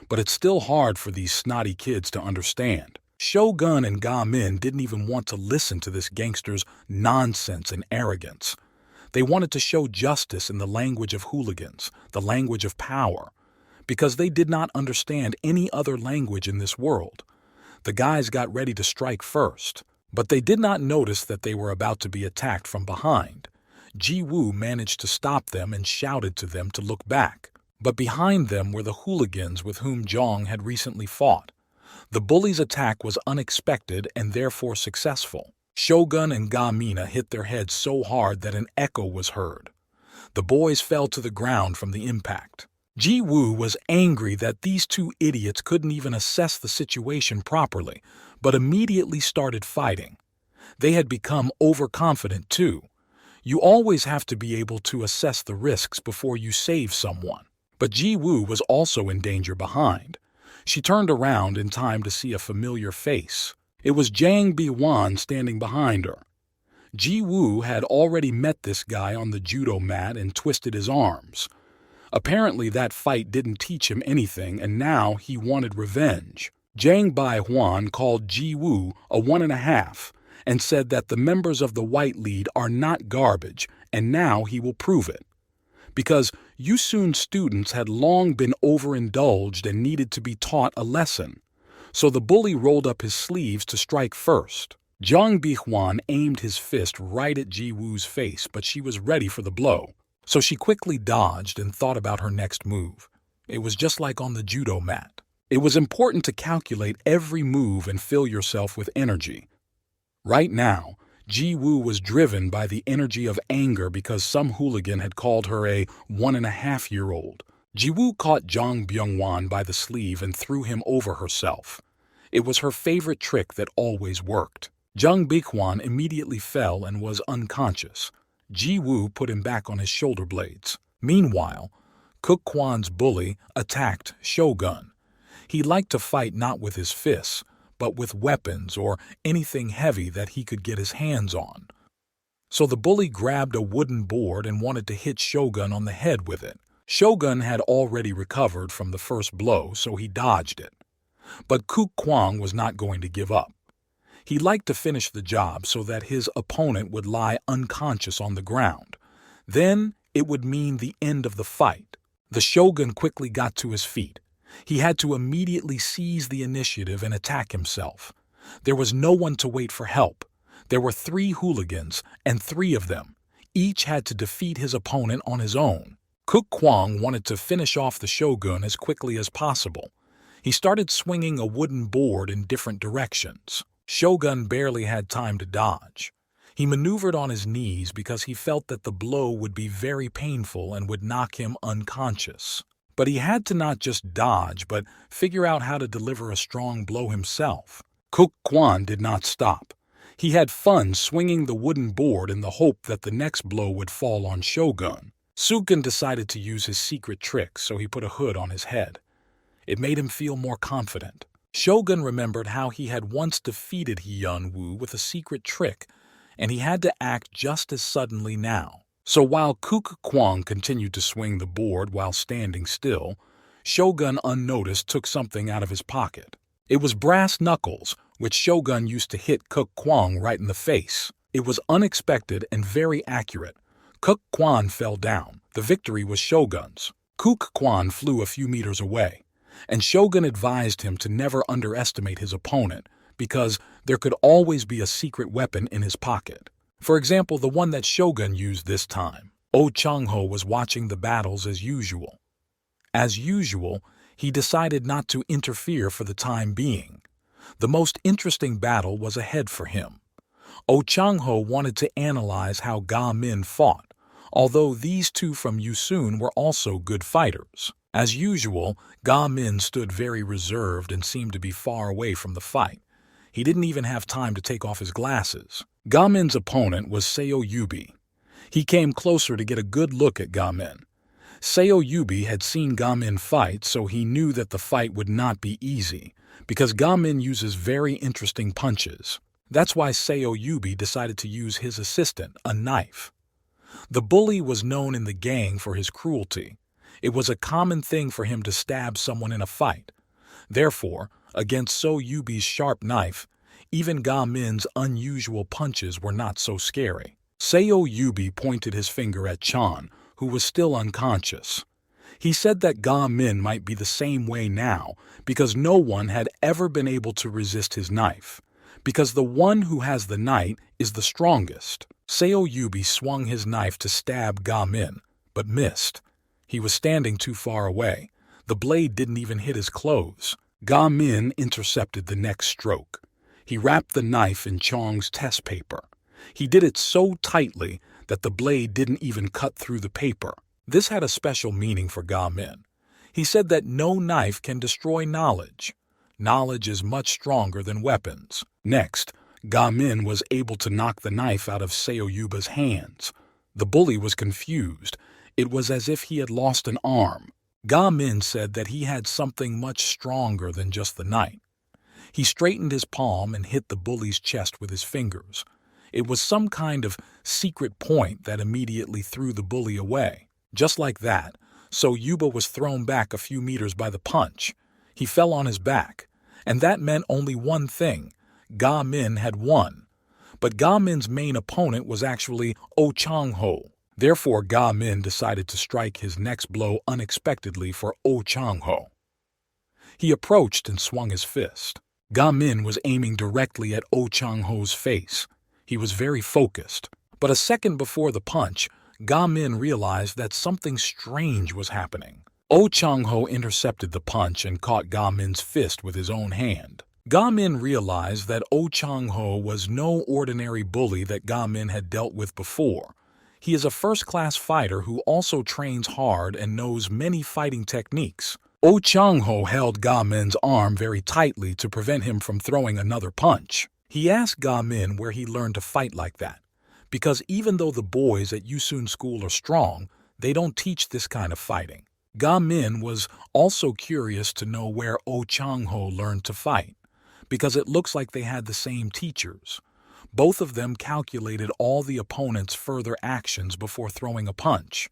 But it's still hard for these snotty kids to understand. Shogun and Ga-min didn't even want to listen to this gangster's nonsense and arrogance. They wanted to show justice in the language of hooligans, the language of power, because they did not understand any other language in this world. The guys got ready to strike first, but they did not notice that they were about to be attacked from behind. Ji-woo managed to stop them and shouted to them to look back. But behind them were the hooligans with whom Jong had recently fought. The bully's attack was unexpected and therefore successful. Shogun and Ga-mina hit their heads so hard that an echo was heard. The boys fell to the ground from the impact. Ji-woo was angry that these two idiots couldn't even assess the situation properly, but immediately started fighting. They had become overconfident too. You always have to be able to assess the risks before you save someone. But Ji-woo was also in danger behind. She turned around in time to see a familiar face. It was Jang Bi-wan standing behind her. Ji-woo had already met this guy on the judo mat and twisted his arms. Apparently that fight didn't teach him anything, and now he wanted revenge. Jang Bi-wan called Ji-woo a 1.5 and said that the members of the White Lead are not garbage, and now he will prove it. Because Yusun students had long been overindulged and needed to be taught a lesson. So the bully rolled up his sleeves to strike first. Jang Bi-hwan aimed his fist right at Ji-woo's face, but she was ready for the blow. So she quickly dodged and thought about her next move. It was just like on the judo mat. It was important to calculate every move and fill yourself with energy. Right now, Ji-woo was driven by the energy of anger because some hooligan had called her a 1.5-year-old. Ji-woo caught Jang Byung-wan by the sleeve and threw him over herself. It was her favorite trick that always worked. Jang Bi-hwan immediately fell and was unconscious. Ji-woo put him back on his shoulder blades. Meanwhile, Cook-kwan's bully attacked Shogun. He liked to fight not with his fists, but with weapons or anything heavy that he could get his hands on. So the bully grabbed a wooden board and wanted to hit Shogun on the head with it. Shogun had already recovered from the first blow, so he dodged it. But Cook-kwan was not going to give up. He liked to finish the job so that his opponent would lie unconscious on the ground. Then it would mean the end of the fight. The Shogun quickly got to his feet. He had to immediately seize the initiative and attack himself. There was no one to wait for help. There were 3 hooligans, and 3 of them. Each had to defeat his opponent on his own. Cook-kwan wanted to finish off the Shogun as quickly as possible. He started swinging a wooden board in different directions. Shogun barely had time to dodge. He maneuvered on his knees because he felt that the blow would be very painful and would knock him unconscious. But he had to not just dodge, but figure out how to deliver a strong blow himself. Cook-kwan did not stop. He had fun swinging the wooden board in the hope that the next blow would fall on Shogun. Sugun decided to use his secret trick, so he put a hood on his head. It made him feel more confident. Shogun remembered how he had once defeated Hyun-woo with a secret trick, and he had to act just as suddenly now. So while Kuk Kwang continued to swing the board while standing still, Shogun unnoticed took something out of his pocket. It was brass knuckles, which Shogun used to hit Kuk Kwang right in the face. It was unexpected and very accurate. Kuk Kwang fell down. The victory was Shogun's. Kuk Kwang flew a few meters away, and Shogun advised him to never underestimate his opponent because there could always be a secret weapon in his pocket. For example, the one that Shogun used this time. Oh Chang-ho was watching the battles as usual. As usual, he decided not to interfere for the time being. The most interesting battle was ahead for him. Oh Chang-ho wanted to analyze how Ga Min fought, although these two from Yusun were also good fighters. As usual, Ga Min stood very reserved and seemed to be far away from the fight. He didn't even have time to take off his glasses. Ga Min's opponent was Seo Yubi. He came closer to get a good look at Ga Min. Seo Yubi had seen Ga Min fight, so he knew that the fight would not be easy, because Ga Min uses very interesting punches. That's why Seo Yubi decided to use his assistant, a knife. The bully was known in the gang for his cruelty. It was a common thing for him to stab someone in a fight. Therefore, against Seo Yubi's sharp knife, even Ga Min's unusual punches were not so scary. Seo Yubi pointed his finger at Chan, who was still unconscious. He said that Ga Min might be the same way now because no one had ever been able to resist his knife, because the one who has the knife is the strongest. Seo Yubi swung his knife to stab Ga Min, but missed. He was standing too far away. The blade didn't even hit his clothes. Ga Min intercepted the next stroke. He wrapped the knife in Chong's test paper. He did it so tightly that the blade didn't even cut through the paper. This had a special meaning for Ga Min. He said that no knife can destroy knowledge. Knowledge is much stronger than weapons. Next, Ga Min was able to knock the knife out of Seo Yubi's hands. The bully was confused. It was as if he had lost an arm. Ga Min said that he had something much stronger than just the knife. He straightened his palm and hit the bully's chest with his fingers. It was some kind of secret point that immediately threw the bully away. Just like that, Seo Yubi was thrown back a few meters by the punch. He fell on his back, and that meant only one thing. Ga Min had won. But Ga Min's main opponent was actually Oh Chang-ho. Therefore, Ga Min decided to strike his next blow unexpectedly for Oh Chang-ho. He approached and swung his fist. Ga Min was aiming directly at Oh Chang-ho's face. He was very focused. But a second before the punch, Ga Min realized that something strange was happening. Oh Chang-ho intercepted the punch and caught Ga Min's fist with his own hand. Ga Min realized that Oh Chang-ho was no ordinary bully that Ga Min had dealt with before. He is a first-class fighter who also trains hard and knows many fighting techniques. Oh Chang-ho held Ga Min's arm very tightly to prevent him from throwing another punch. He asked Ga Min where he learned to fight like that, because even though the boys at Yusun School are strong, they don't teach this kind of fighting. Ga Min was also curious to know where Oh Chang-ho learned to fight, because it looks like they had the same teachers. Both of them calculated all the opponent's further actions before throwing a punch.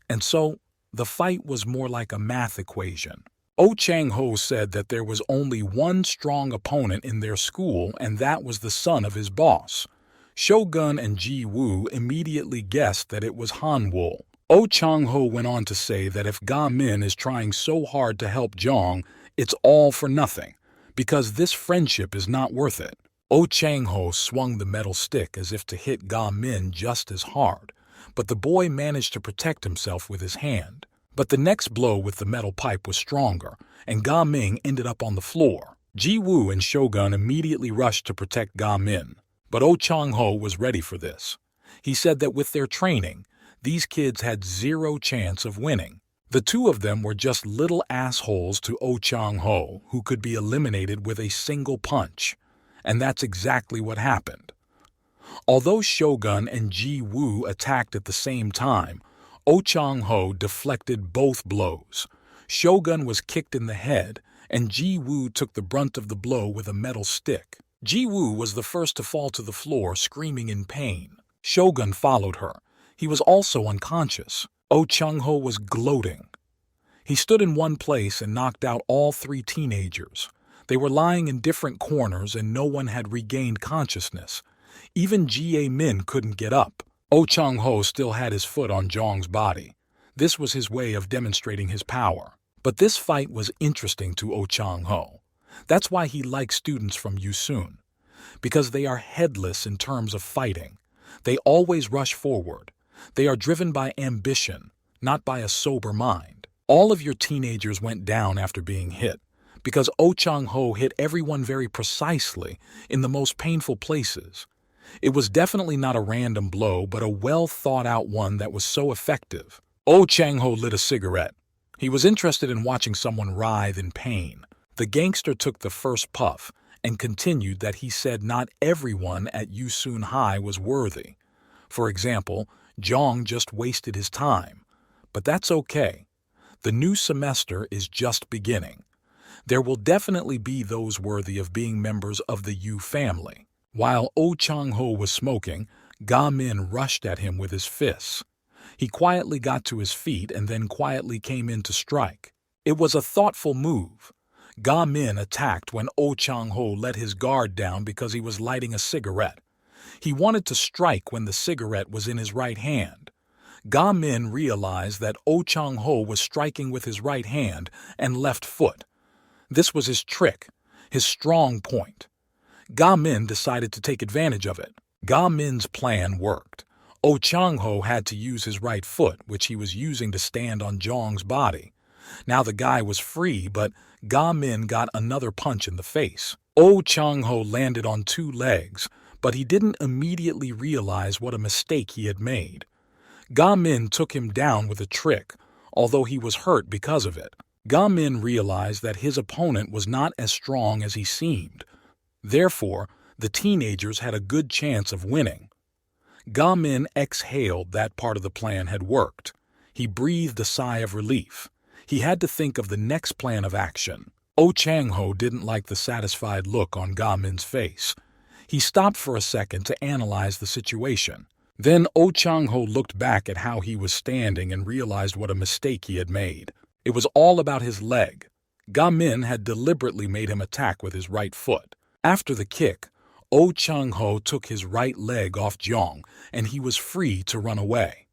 And so, the fight was more like a math equation. Oh Chang-ho said that there was only one strong opponent in their school, and that was the son of his boss. Shogun and Ji-woo immediately guessed that it was Han-woo. Oh Chang-ho went on to say that if Ga Min is trying so hard to help Jong, it's all for nothing, because this friendship is not worth it. Oh Chang-ho swung the metal stick as if to hit Ga Min just as hard, but the boy managed to protect himself with his hand. But the next blow with the metal pipe was stronger, and Ga Min ended up on the floor. Ji-woo and Shogun immediately rushed to protect Ga Min, but Oh Chang-ho was ready for this. He said that with their training, these kids had zero chance of winning. The two of them were just little assholes to Oh Chang-ho, who could be eliminated with a single punch. and that's exactly what happened. Although Shogun and Ji Woo attacked at the same time, Oh Chang-ho deflected both blows. Shogun was kicked in the head, and Ji Woo took the brunt of the blow with a metal stick. Ji Woo was the first to fall to the floor, screaming in pain. Shogun followed her. He was also unconscious. Oh Chang-ho was gloating. He stood in one place and knocked out all three teenagers. They were lying in different corners and no one had regained consciousness. Even Jae-min couldn't get up. Oh Chang-ho still had his foot on Jong's body. This was his way of demonstrating his power. But this fight was interesting to Oh Chang-ho. That's why he likes students from Yusun. Because they are headless in terms of fighting. They always rush forward. They are driven by ambition, not by a sober mind. All of your teenagers went down after being hit, because Oh Chang-ho hit everyone very precisely in the most painful places. It was definitely not a random blow, but a well-thought-out one that was so effective. Oh Chang-ho lit a cigarette. He was interested in watching someone writhe in pain. The gangster took the first puff and continued that he said not everyone at Yusun High was worthy. For example, Jong just wasted his time. But that's okay. The new semester is just beginning. There will definitely be those worthy of being members of the Yu family. While Oh Chang-ho was smoking, Ga-min rushed at him with his fists. He quietly got to his feet and then quietly came in to strike. It was a thoughtful move. Ga-min attacked when Oh Chang-ho let his guard down because he was lighting a cigarette. He wanted to strike when the cigarette was in his right hand. Ga-min realized that Oh Chang-ho was striking with his right hand and left foot. This was his trick, his strong point. Ga-min decided to take advantage of it. Ga-min's plan worked. Oh Chang-ho had to use his right foot, which he was using to stand on Jong's body. Now the guy was free, but Ga-min got another punch in the face. Oh Chang-ho landed on two legs, but he didn't immediately realize what a mistake he had made. Ga-min took him down with a trick, although he was hurt because of it. Ga-min realized that his opponent was not as strong as he seemed. Therefore, the teenagers had a good chance of winning. Ga-min exhaled that part of the plan had worked. He breathed a sigh of relief. He had to think of the next plan of action. Oh Chang-ho didn't like the satisfied look on Ga-min's face. He stopped for a second to analyze the situation. Then Oh Chang-ho looked back at how he was standing and realized what a mistake he had made. It was all about his leg. Ga-min had deliberately made him attack with his right foot. After the kick, Oh Chang-ho took his right leg off Jong, and he was free to run away.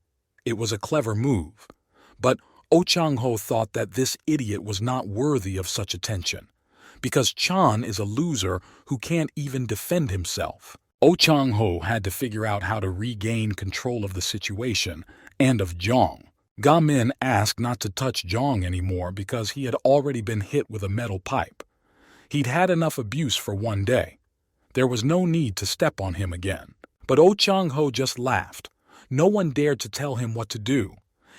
It was a clever move. But Oh Chang-ho thought that this idiot was not worthy of such attention, because Chan is a loser who can't even defend himself. Oh Chang-ho had to figure out how to regain control of the situation and of Jong. Ga-min asked not to touch Jong anymore because he had already been hit with a metal pipe. He'd had enough abuse for one day. There was no need to step on him again. But Oh Chang-ho just laughed. No one dared to tell him what to do.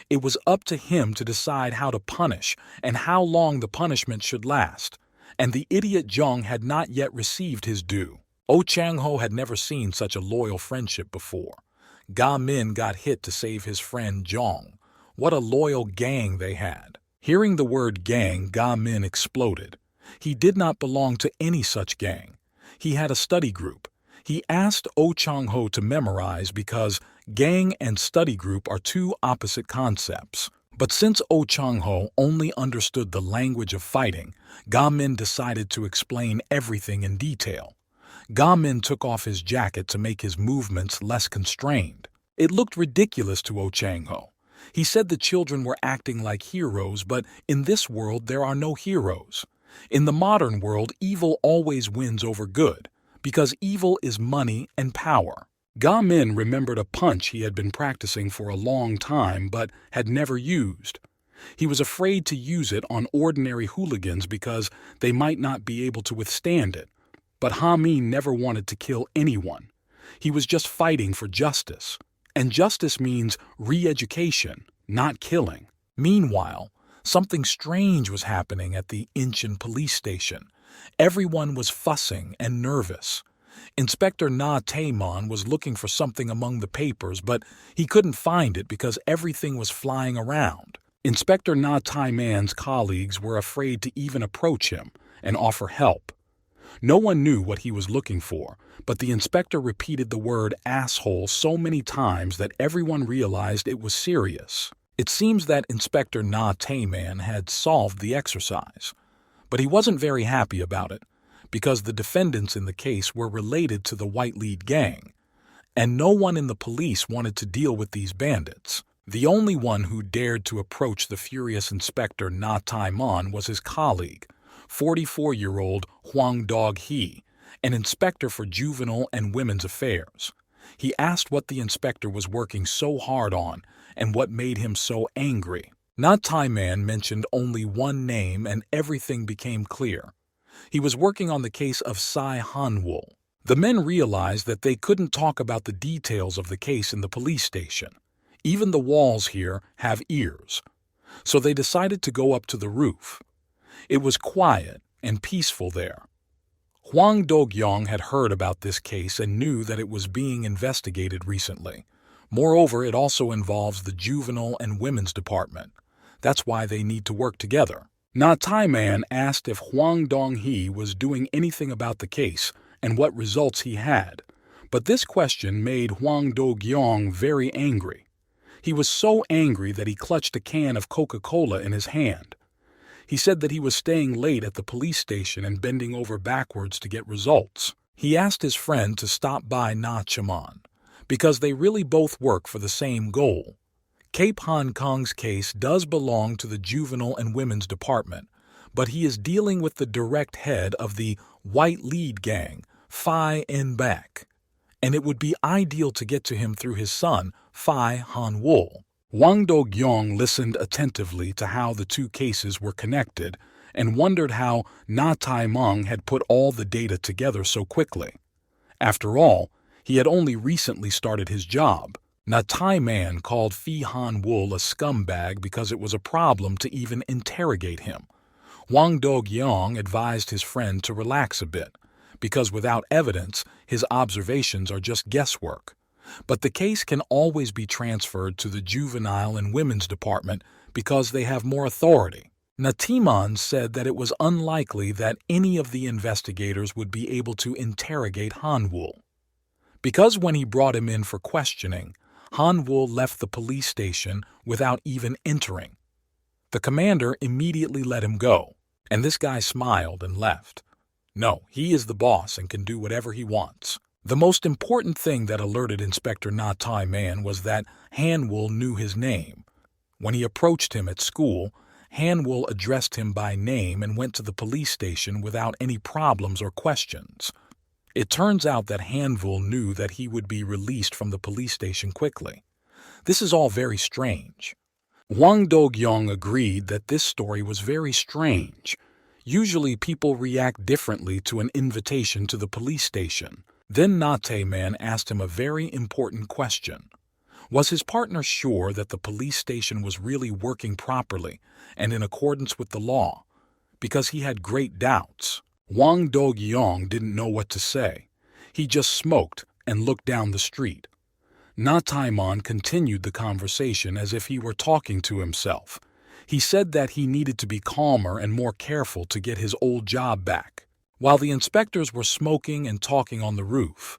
It was up to him to decide how to punish and how long the punishment should last. And the idiot Jong had not yet received his due. Oh Chang-ho had never seen such a loyal friendship before. Ga-min got hit to save his friend Jong. What a loyal gang they had. Hearing the word gang, Ga-min exploded. He did not belong to any such gang. He had a study group. He asked Oh Chang-ho to memorize because gang and study group are two opposite concepts. But since Oh Chang-ho only understood the language of fighting, Ga-min decided to explain everything in detail. Ga-min took off his jacket to make his movements less constrained. It looked ridiculous to Oh Chang-ho. He said the children were acting like heroes, but in this world there are no heroes. In the modern world, evil always wins over good, because evil is money and power. Ga-min remembered a punch he had been practicing for a long time but had never used. He was afraid to use it on ordinary hooligans because they might not be able to withstand it. But Ha-min never wanted to kill anyone. He was just fighting for justice. And justice means re-education, not killing. Meanwhile, something strange was happening at the Incheon police station. Everyone was fussing and nervous. Inspector Na Taemon was looking for something among the papers, but he couldn't find it because everything was flying around. Inspector Na Taemon's colleagues were afraid to even approach him and offer help. No one knew what he was looking for, but the inspector repeated the word asshole so many times that everyone realized it was serious. It seems that Inspector Na Taemon had solved the exercise, but he wasn't very happy about it because the defendants in the case were related to the White Lead gang, and no one in the police wanted to deal with these bandits. The only one who dared to approach the furious Inspector Na Taemon was his colleague, 44-year-old Hwang Dog-hee, an inspector for juvenile and women's affairs. He asked what the inspector was working so hard on and what made him so angry. Na Taemon mentioned only one name and everything became clear. He was working on the case of Sai Hanwol. The men realized that they couldn't talk about the details of the case in the police station. Even the walls here have ears. So they decided to go up to the roof. It was quiet and peaceful there. Hwang Do-gyong had heard about this case and knew that it was being investigated recently. Moreover, it also involves the juvenile and women's department. That's why they need to work together. Na Taemon asked if Hwang Dong-hee was doing anything about the case and what results he had. But this question made Hwang Do-gyong very angry. He was so angry that he clutched a can of Coca-Cola in his hand. He said that he was staying late at the police station and bending over backwards to get results. He asked his friend to stop by Na Chaman, because they really both work for the same goal. Cape Hong Kong's case does belong to the Juvenile and Women's Department, but he is dealing with the direct head of the White Lead gang, Phi En Bak, and it would be ideal to get to him through his son, Phi Han-wol. Hwang Do-gyong listened attentively to how the two cases were connected and wondered how Na Taemon had put all the data together so quickly. After all, he had only recently started his job. Na Taemon called Phi Han-wol a scumbag because it was a problem to even interrogate him. Hwang Do-gyong advised his friend to relax a bit, because without evidence, his observations are just guesswork. But the case can always be transferred to the Juvenile and Women's Department because they have more authority. Na Taemon said that it was unlikely that any of the investigators would be able to interrogate Han-wol, because when he brought him in for questioning, Han-wol left the police station without even entering. The commander immediately let him go, and this guy smiled and left. No, he is the boss and can do whatever he wants. The most important thing that alerted Inspector Na Taemon was that Han-wol knew his name. When he approached him at school, Han-wol addressed him by name and went to the police station without any problems or questions. It turns out that Han-wol knew that he would be released from the police station quickly. This is all very strange. Hwang Do-gyong agreed that this story was very strange. Usually people react differently to an invitation to the police station. Then Na Taemon asked him a very important question. Was his partner sure that the police station was really working properly and in accordance with the law? Because he had great doubts. Hwang Do-gyong didn't know what to say. He just smoked and looked down the street. Na Taemon continued the conversation as if he were talking to himself. He said that he needed to be calmer and more careful to get his old job back. While the inspectors were smoking and talking on the roof,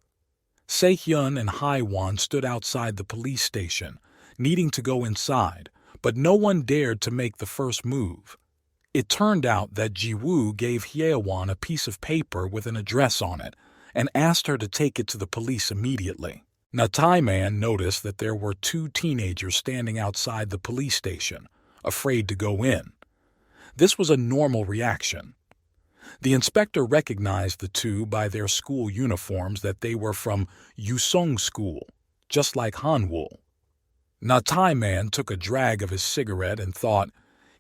Se-hyun and Hai-won stood outside the police station, needing to go inside, but no one dared to make the first move. It turned out that Ji-woo gave Hye-won a piece of paper with an address on it and asked her to take it to the police immediately. Na Taemon noticed that there were two teenagers standing outside the police station, afraid to go in. This was a normal reaction. The inspector recognized the two by their school uniforms that they were from Yusong School, just like Han-wol. Na Taemon took a drag of his cigarette and thought,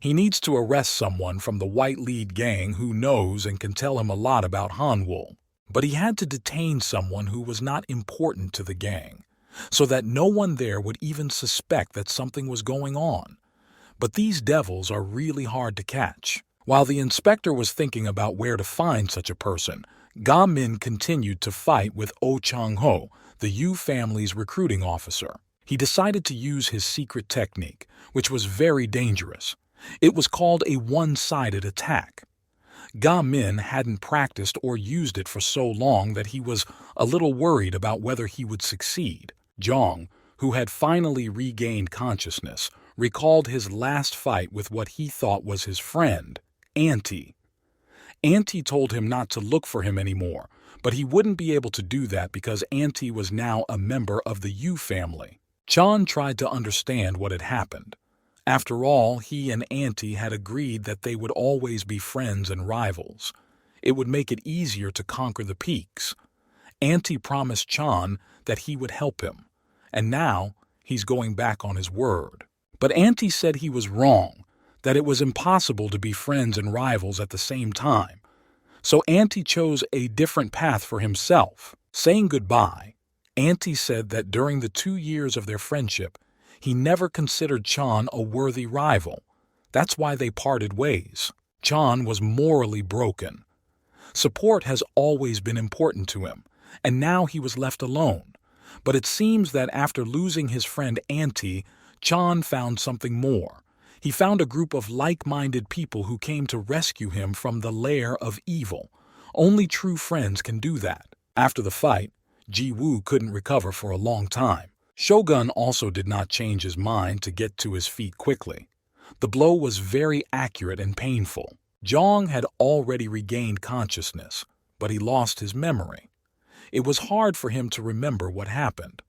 he needs to arrest someone from the White Lead gang who knows and can tell him a lot about Han-wol. But he had to detain someone who was not important to the gang, so that no one there would even suspect that something was going on. But these devils are really hard to catch. While the inspector was thinking about where to find such a person, Ga Min continued to fight with Oh Chang-ho, the Yu family's recruiting officer. He decided to use his secret technique, which was very dangerous. It was called a one-sided attack. Ga Min hadn't practiced or used it for so long that he was a little worried about whether he would succeed. Jong, who had finally regained consciousness, recalled his last fight with what he thought was his friend, Auntie. Auntie told him not to look for him anymore, but he wouldn't be able to do that because Auntie was now a member of the Yu family. Chan tried to understand what had happened. After all, he and Auntie had agreed that they would always be friends and rivals. It would make it easier to conquer the peaks. Auntie promised Chan that he would help him, and now he's going back on his word. But Auntie said he was wrong, that it was impossible to be friends and rivals at the same time. So Auntie chose a different path for himself. Saying goodbye, Auntie said that during the 2 years of their friendship, he never considered Chan a worthy rival. That's why they parted ways. Chan was morally broken. Support has always been important to him, and now he was left alone. But it seems that after losing his friend Auntie, Chan found something more. He found a group of like-minded people who came to rescue him from the lair of evil. Only true friends can do that. After the fight, Ji-woo couldn't recover for a long time. Shogun also did not change his mind to get to his feet quickly. The blow was very accurate and painful. Jong had already regained consciousness, but he lost his memory. It was hard for him to remember what happened.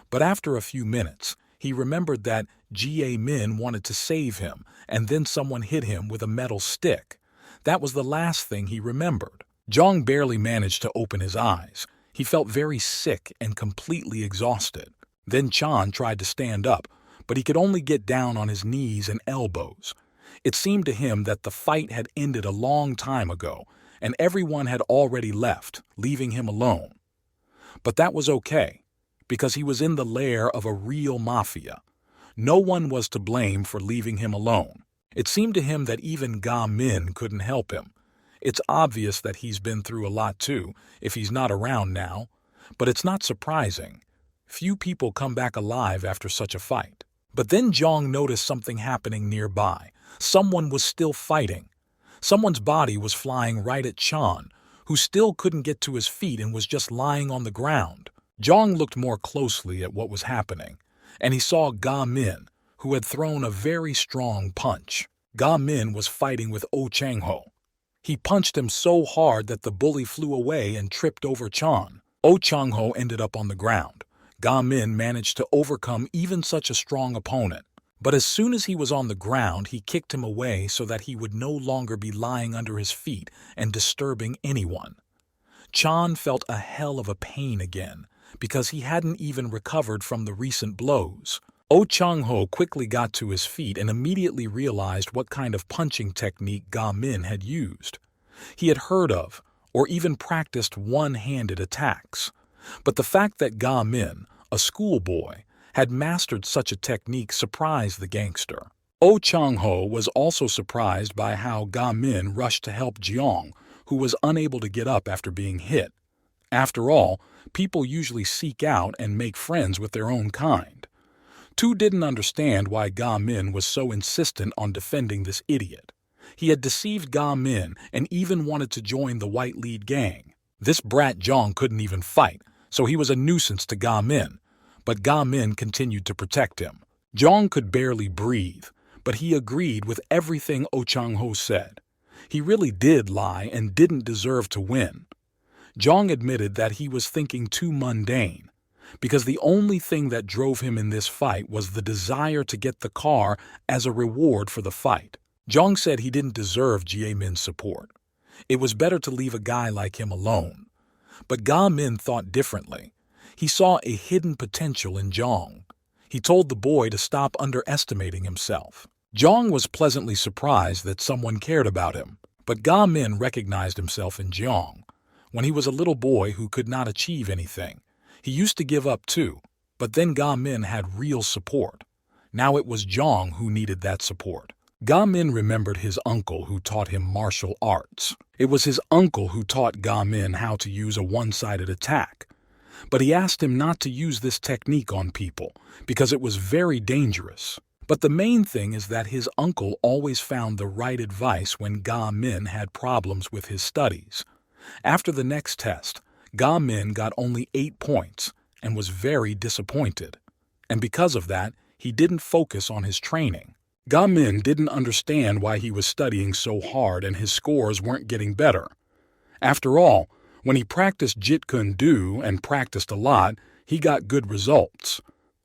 But after a few minutes, he remembered that Jae-min wanted to save him, and then someone hit him with a metal stick. That was the last thing he remembered. Jong barely managed to open his eyes. He felt very sick and completely exhausted. Then Chan tried to stand up, but he could only get down on his knees and elbows. It seemed to him that the fight had ended a long time ago, and everyone had already left, leaving him alone. But that was okay, because he was in the lair of a real mafia. No one was to blame for leaving him alone. It seemed to him that even Ga Min couldn't help him. It's obvious that he's been through a lot too, if he's not around now, but it's not surprising. Few people come back alive after such a fight. But then Jong noticed something happening nearby. Someone was still fighting. Someone's body was flying right at Chan, who still couldn't get to his feet and was just lying on the ground. Jong looked more closely at what was happening, and he saw Ga Min, who had thrown a very strong punch. Ga Min was fighting with Oh Chang-ho. He punched him so hard that the bully flew away and tripped over Chan. Oh Chang-ho ended up on the ground. Ga Min managed to overcome even such a strong opponent. But as soon as he was on the ground, he kicked him away so that he would no longer be lying under his feet and disturbing anyone. Chan felt a hell of a pain again, because he hadn't even recovered from the recent blows. Oh Chang-ho quickly got to his feet and immediately realized what kind of punching technique Ga Min had used. He had heard of, or even practiced one-handed attacks. But the fact that Ga Min, a schoolboy, had mastered such a technique surprised the gangster. Oh Chang-ho was also surprised by how Ga Min rushed to help Jeong, who was unable to get up after being hit. After all, people usually seek out and make friends with their own kind. Tu didn't understand why Ga Min was so insistent on defending this idiot. He had deceived Ga Min and even wanted to join the white lead gang. This brat Jeong couldn't even fight, so he was a nuisance to Ga Min. But Ga Min continued to protect him. Jeong could barely breathe, but he agreed with everything Oh Chang-ho said. He really did lie and didn't deserve to win. Jeong admitted that he was thinking too mundane, because the only thing that drove him in this fight was the desire to get the car as a reward for the fight. Jeong said he didn't deserve Jae-min's support. It was better to leave a guy like him alone. But Ga Min thought differently. He saw a hidden potential in Jeong. He told the boy to stop underestimating himself. Jeong was pleasantly surprised that someone cared about him, but Ga Min recognized himself in Jeong. When he was a little boy who could not achieve anything, he used to give up too, but then Ga Min had real support. Now it was Jeong who needed that support. Ga Min remembered his uncle who taught him martial arts. It was his uncle who taught Ga Min how to use a one-sided attack. But he asked him not to use this technique on people because it was very dangerous. But the main thing is that his uncle always found the right advice when Ga Min had problems with his studies. After the next test, Ga Min got only 8 points and was very disappointed. And because of that, he didn't focus on his training. Ga Min didn't understand why he was studying so hard and his scores weren't getting better. After all, when he practiced Jeet Kune Do and practiced a lot, he got good results.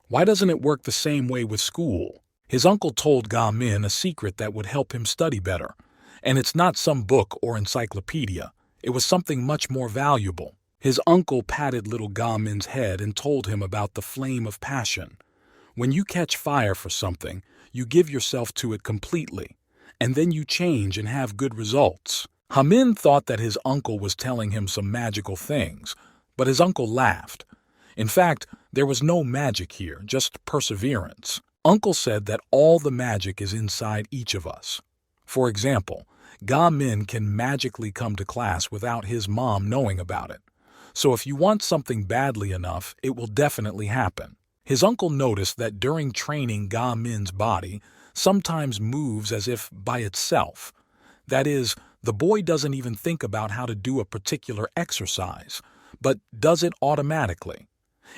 Why doesn't it work the same way with school? His uncle told Ga Min a secret that would help him study better. And it's not some book or encyclopedia. It was something much more valuable. His uncle patted little Ga Min's head and told him about the flame of passion. When you catch fire for something, you give yourself to it completely, and then you change and have good results. Min thought that his uncle was telling him some magical things, but his uncle laughed. In fact, there was no magic here, just perseverance. Uncle said that all the magic is inside each of us. For example, Ga Min can magically come to class without his mom knowing about it. So if you want something badly enough, it will definitely happen. His uncle noticed that during training, Ga Min's body sometimes moves as if by itself. That is, the boy doesn't even think about how to do a particular exercise, but does it automatically.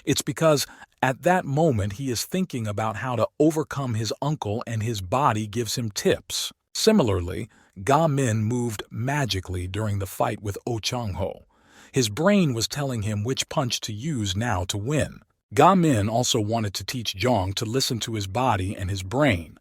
It's because at that moment he is thinking about how to overcome his uncle and his body gives him tips. Similarly, Ga Min moved magically during the fight with Oh Chang-ho. His brain was telling him which punch to use now to win. Ga Min also wanted to teach Jong to listen to his body and his brain.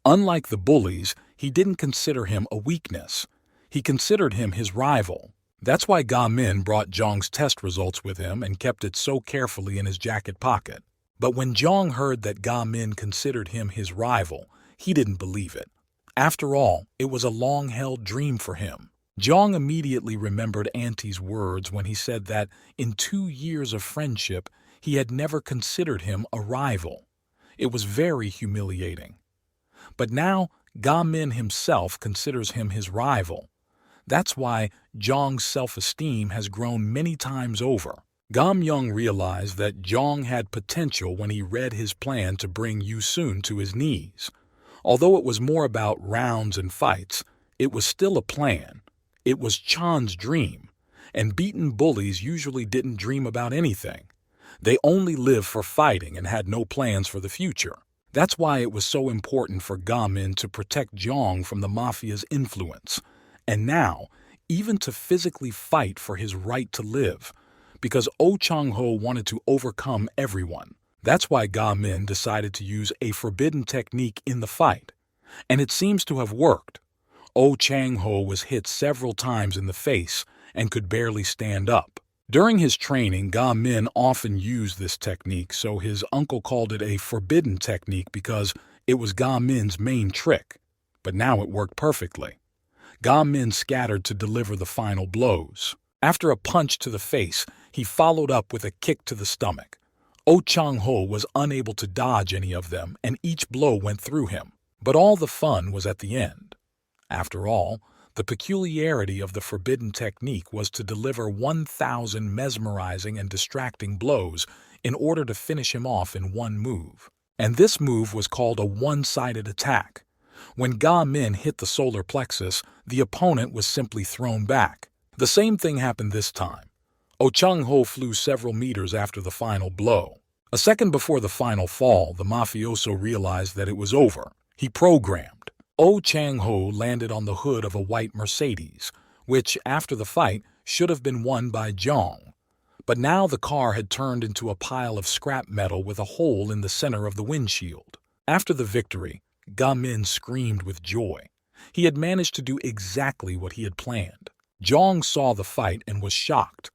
Unlike the bullies, he didn't consider him a weakness. He considered him his rival. That's why Ga Min brought Jong's test results with him and kept it so carefully in his jacket pocket. But when Jong heard that Ga Min considered him his rival, he didn't believe it. After all, it was a long-held dream for him. Jong immediately remembered Auntie's words when he said that in 2 years of friendship, he had never considered him a rival. It was very humiliating. But now, Ga Min himself considers him his rival. That's why Jong's self-esteem has grown many times over. Ga Myung realized that Jong had potential when he read his plan to bring Yu-sun to his knees. Although it was more about rounds and fights, it was still a plan. It was Chan's dream, and beaten bullies usually didn't dream about anything. They only lived for fighting and had no plans for the future. That's why it was so important for Ga Min to protect Jong from the mafia's influence, and now, even to physically fight for his right to live, because Oh Chang-ho wanted to overcome everyone. That's why Ga Min decided to use a forbidden technique in the fight, and it seems to have worked. Oh Chang-ho was hit several times in the face and could barely stand up. During his training, Ga Min often used this technique, so his uncle called it a forbidden technique because it was Ga Min's main trick. But now it worked perfectly. Ga Min scattered to deliver the final blows. After a punch to the face, he followed up with a kick to the stomach. Oh Chang-ho was unable to dodge any of them, and each blow went through him. But all the fun was at the end. After all, the peculiarity of the forbidden technique was to deliver 1,000 mesmerizing and distracting blows in order to finish him off in one move. And this move was called a one-sided attack. When Ga Min hit the solar plexus, the opponent was simply thrown back. The same thing happened this time. Oh Chang-ho flew several meters after the final blow. A second before the final fall, the mafioso realized that it was over. He programmed. Oh Chang-ho landed on the hood of a white Mercedes, which, after the fight, should have been won by Jong. But now the car had turned into a pile of scrap metal with a hole in the center of the windshield. After the victory, Ga Min screamed with joy. He had managed to do exactly what he had planned. Jong saw the fight and was shocked.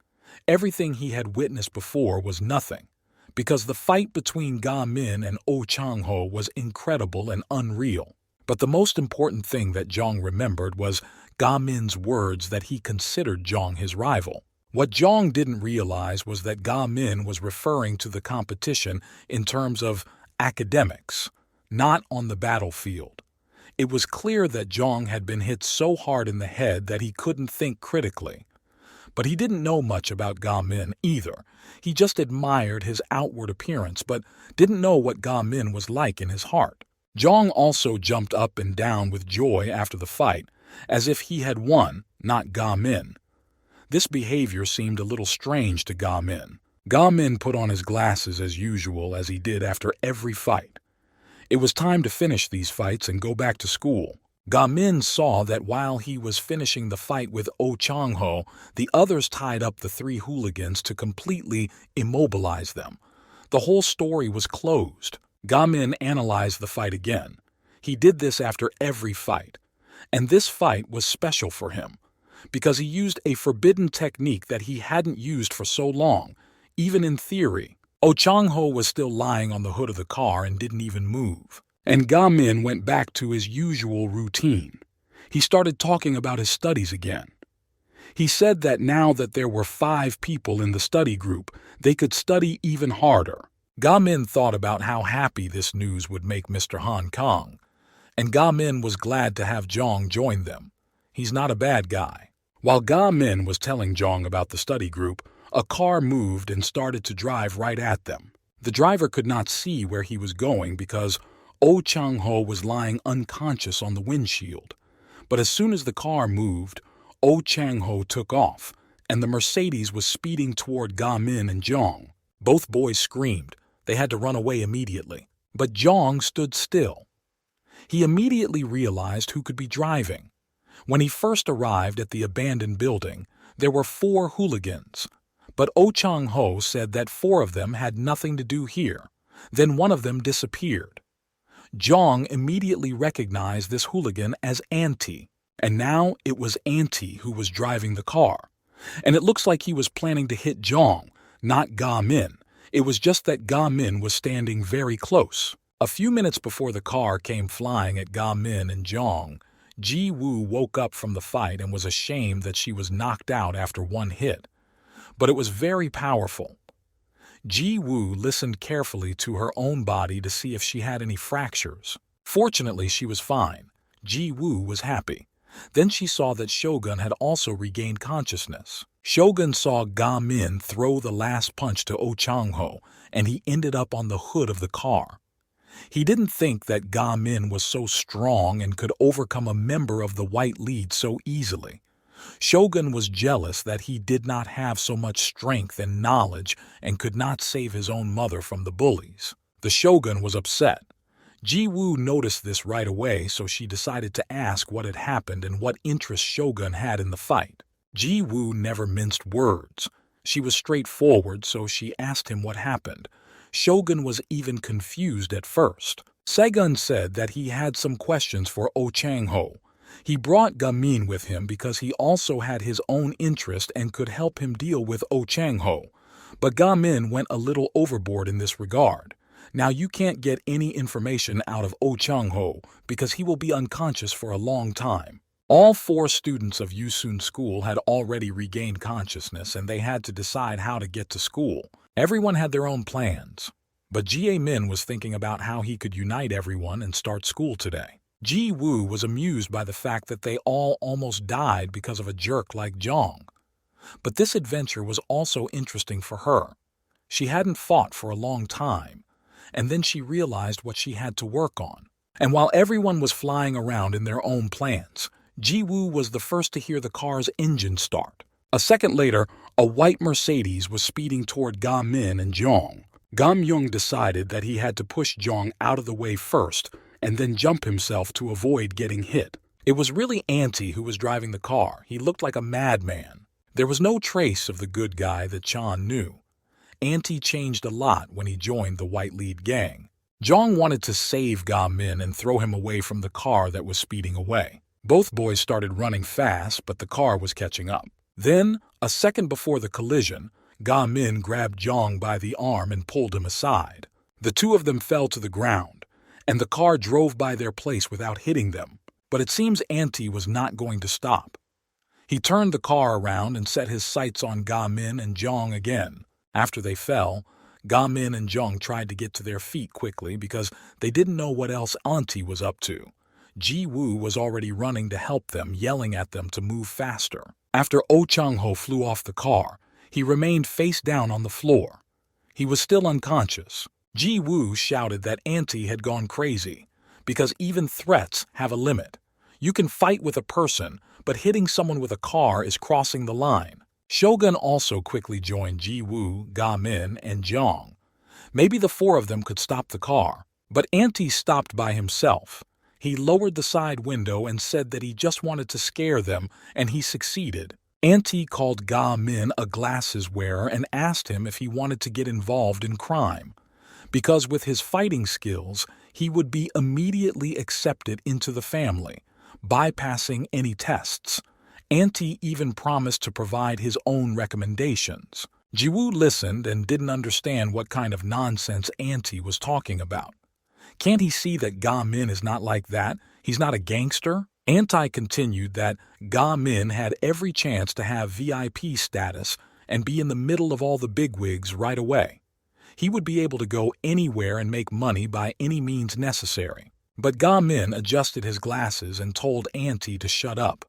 Everything he had witnessed before was nothing, because the fight between Ga Min and Oh Chang-ho was incredible and unreal. But the most important thing that Jong remembered was Ga Min's words that he considered Jong his rival. What Jong didn't realize was that Ga Min was referring to the competition in terms of academics, not on the battlefield. It was clear that Jong had been hit so hard in the head that he couldn't think critically. But he didn't know much about Ga Min either. He just admired his outward appearance, but didn't know what Ga Min was like in his heart. Jong also jumped up and down with joy after the fight, as if he had won, not Ga Min. This behavior seemed a little strange to Ga Min. Ga Min put on his glasses as usual, as he did after every fight. It was time to finish these fights and go back to school. Ga Min saw that while he was finishing the fight with Oh Chang-ho, the others tied up the three hooligans to completely immobilize them. The whole story was closed. Ga Min analyzed the fight again. He did this after every fight. And this fight was special for him, because he used a forbidden technique that he hadn't used for so long, even in theory. Oh Chang-ho was still lying on the hood of the car and didn't even move. And Ga Min went back to his usual routine. He started talking about his studies again. He said that now that there were 5 people in the study group, they could study even harder. Ga Min thought about how happy this news would make Mr. Hong Kong, and Ga Min was glad to have Jong join them. He's not a bad guy. While Ga Min was telling Jong about the study group, a car moved and started to drive right at them. The driver could not see where he was going because Oh Chang-ho was lying unconscious on the windshield. But as soon as the car moved, Oh Chang-ho took off, and the Mercedes was speeding toward Ga Min and Jong. Both boys screamed. They had to run away immediately. But Jong stood still. He immediately realized who could be driving. When he first arrived at the abandoned building, there were 4 hooligans. But Oh Chang-ho said that 4 of them had nothing to do here. Then one of them disappeared. Jong immediately recognized this hooligan as Auntie, and now it was Auntie who was driving the car. And it looks like he was planning to hit Jong, not Ga Min. It was just that Ga Min was standing very close. A few minutes before the car came flying at Ga Min and Jong, Ji Woo woke up from the fight and was ashamed that she was knocked out after one hit. But it was very powerful. Ji Woo listened carefully to her own body to see if she had any fractures. Fortunately, she was fine. Ji Woo was happy. Then she saw that Shogun had also regained consciousness. Shogun saw Ga Min throw the last punch to Oh Chang-ho, and he ended up on the hood of the car. He didn't think that Ga Min was so strong and could overcome a member of the White Lead so easily. Shogun was jealous that he did not have so much strength and knowledge and could not save his own mother from the bullies. The Shogun was upset. Ji Woo noticed this right away, so she decided to ask what had happened and what interest Shogun had in the fight. Ji Woo never minced words. She was straightforward, so she asked him what happened. Shogun was even confused at first. Segun said that he had some questions for Oh Chang-ho. He brought Ga Min with him because he also had his own interest and could help him deal with Oh Chang-ho. But Ga Min went a little overboard in this regard. Now you can't get any information out of Oh Chang-ho because he will be unconscious for a long time. All 4 students of Yusun School had already regained consciousness and they had to decide how to get to school. Everyone had their own plans. But Jae Min was thinking about how he could unite everyone and start school today. Ji Woo was amused by the fact that they all almost died because of a jerk like Jong. But this adventure was also interesting for her. She hadn't fought for a long time, and then she realized what she had to work on. And while everyone was flying around in their own plans, Ji Woo was the first to hear the car's engine start. A second later, a white Mercedes was speeding toward Ga Min and Jong. Ga Myung decided that he had to push Jong out of the way first and then jump himself to avoid getting hit. It was really Auntie who was driving the car. He looked like a madman. There was no trace of the good guy that Chan knew. Auntie changed a lot when he joined the White Lead gang. Jong wanted to save Ga Min and throw him away from the car that was speeding away. Both boys started running fast, but the car was catching up. Then, a second before the collision, Ga Min grabbed Jong by the arm and pulled him aside. The 2 of them fell to the ground, and the car drove by their place without hitting them. But it seems Auntie was not going to stop. He turned the car around and set his sights on Ga Min and Jong again. After they fell, Ga Min and Jong tried to get to their feet quickly because they didn't know what else Auntie was up to. Ji-woo was already running to help them, yelling at them to move faster. After Oh Chang-ho flew off the car, he remained face down on the floor. He was still unconscious. Ji-woo shouted that Auntie had gone crazy, because even threats have a limit. You can fight with a person, but hitting someone with a car is crossing the line. Shogun also quickly joined Ji-woo, Ga-min, and Jong. Maybe the four of them could stop the car, but Auntie stopped by himself. He lowered the side window and said that he just wanted to scare them, and he succeeded. Auntie called Ga-min a glasses wearer and asked him if he wanted to get involved in crime, because with his fighting skills, he would be immediately accepted into the family, bypassing any tests. Auntie even promised to provide his own recommendations. Ji-woo listened and didn't understand what kind of nonsense Auntie was talking about. Can't he see that Ga-min is not like that? He's not a gangster? Auntie continued that Ga-min had every chance to have VIP status and be in the middle of all the bigwigs right away. He would be able to go anywhere and make money by any means necessary. But Ga-min adjusted his glasses and told Auntie to shut up.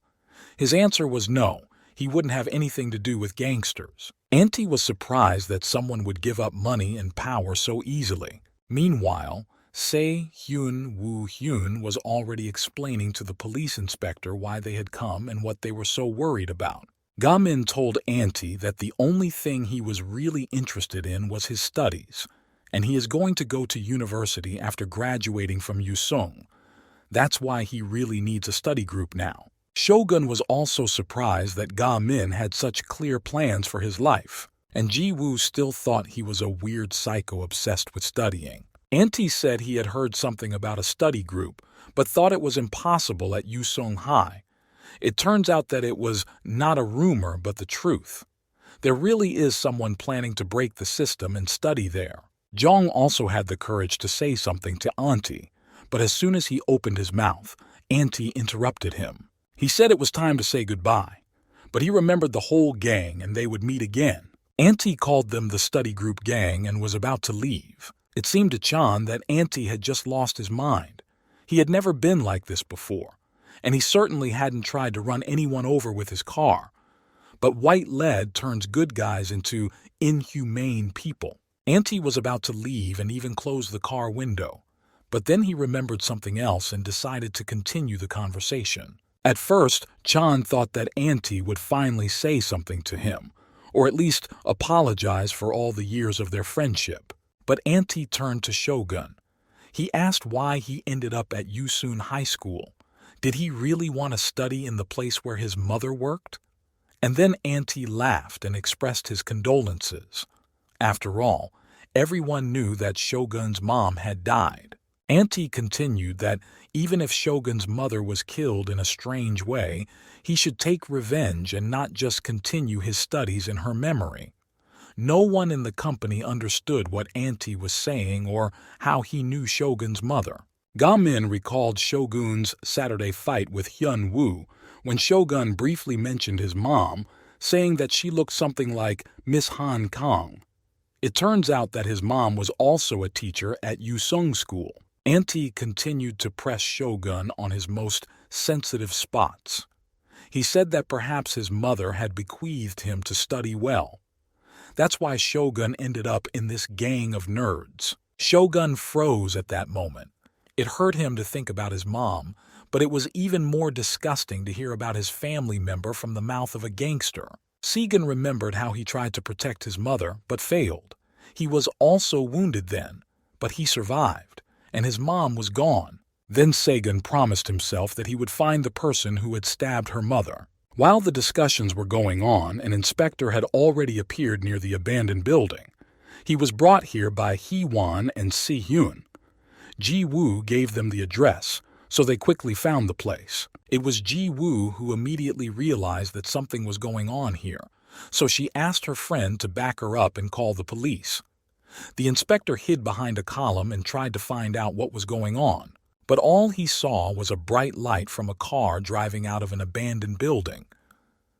His answer was no, he wouldn't have anything to do with gangsters. Auntie was surprised that someone would give up money and power so easily. Meanwhile, Se-hyun Woo-hyun was already explaining to the police inspector why they had come and what they were so worried about. Ga-min told Auntie that the only thing he was really interested in was his studies, and he is going to go to university after graduating from Yusung. That's why he really needs a study group now. Shogun was also surprised that Ga-min had such clear plans for his life, and Ji-woo still thought he was a weird psycho obsessed with studying. Auntie said he had heard something about a study group, but thought it was impossible at Yusung High. It turns out that it was not a rumor but the truth. There really is someone planning to break the system and study there. Jong also had the courage to say something to Auntie, but as soon as he opened his mouth, Auntie interrupted him. He said it was time to say goodbye, but he remembered the whole gang and they would meet again. Auntie called them the study group gang and was about to leave. It seemed to Chan that Auntie had just lost his mind. He had never been like this before, and he certainly hadn't tried to run anyone over with his car. But white lead turns good guys into inhumane people. Auntie was about to leave and even close the car window, but then he remembered something else and decided to continue the conversation. At first, Chan thought that Auntie would finally say something to him, or at least apologize for all the years of their friendship. But Auntie turned to Shogun. He asked why he ended up at Yusun High School. Did he really want to study in the place where his mother worked? And then Auntie laughed and expressed his condolences. After all, everyone knew that Shogun's mom had died. Auntie continued that even if Shogun's mother was killed in a strange way, he should take revenge and not just continue his studies in her memory. No one in the company understood what Auntie was saying or how he knew Shogun's mother. Ga-min recalled Shogun's Saturday fight with Hyun-woo when Shogun briefly mentioned his mom, saying that she looked something like Miss Han Kang. It turns out that his mom was also a teacher at Yusung School. Auntie continued to press Shogun on his most sensitive spots. He said that perhaps his mother had bequeathed him to study well. That's why Shogun ended up in this gang of nerds. Shogun froze at that moment. It hurt him to think about his mom, but it was even more disgusting to hear about his family member from the mouth of a gangster. Segan remembered how he tried to protect his mother, but failed. He was also wounded then, but he survived, and his mom was gone. Then Segan promised himself that he would find the person who had stabbed her mother. While the discussions were going on, an inspector had already appeared near the abandoned building. He was brought here by Hee-won and Si-hyun. Ji-woo gave them the address, so they quickly found the place. It was Ji-woo who immediately realized that something was going on here, so she asked her friend to back her up and call the police. The inspector hid behind a column and tried to find out what was going on, but all he saw was a bright light from a car driving out of an abandoned building.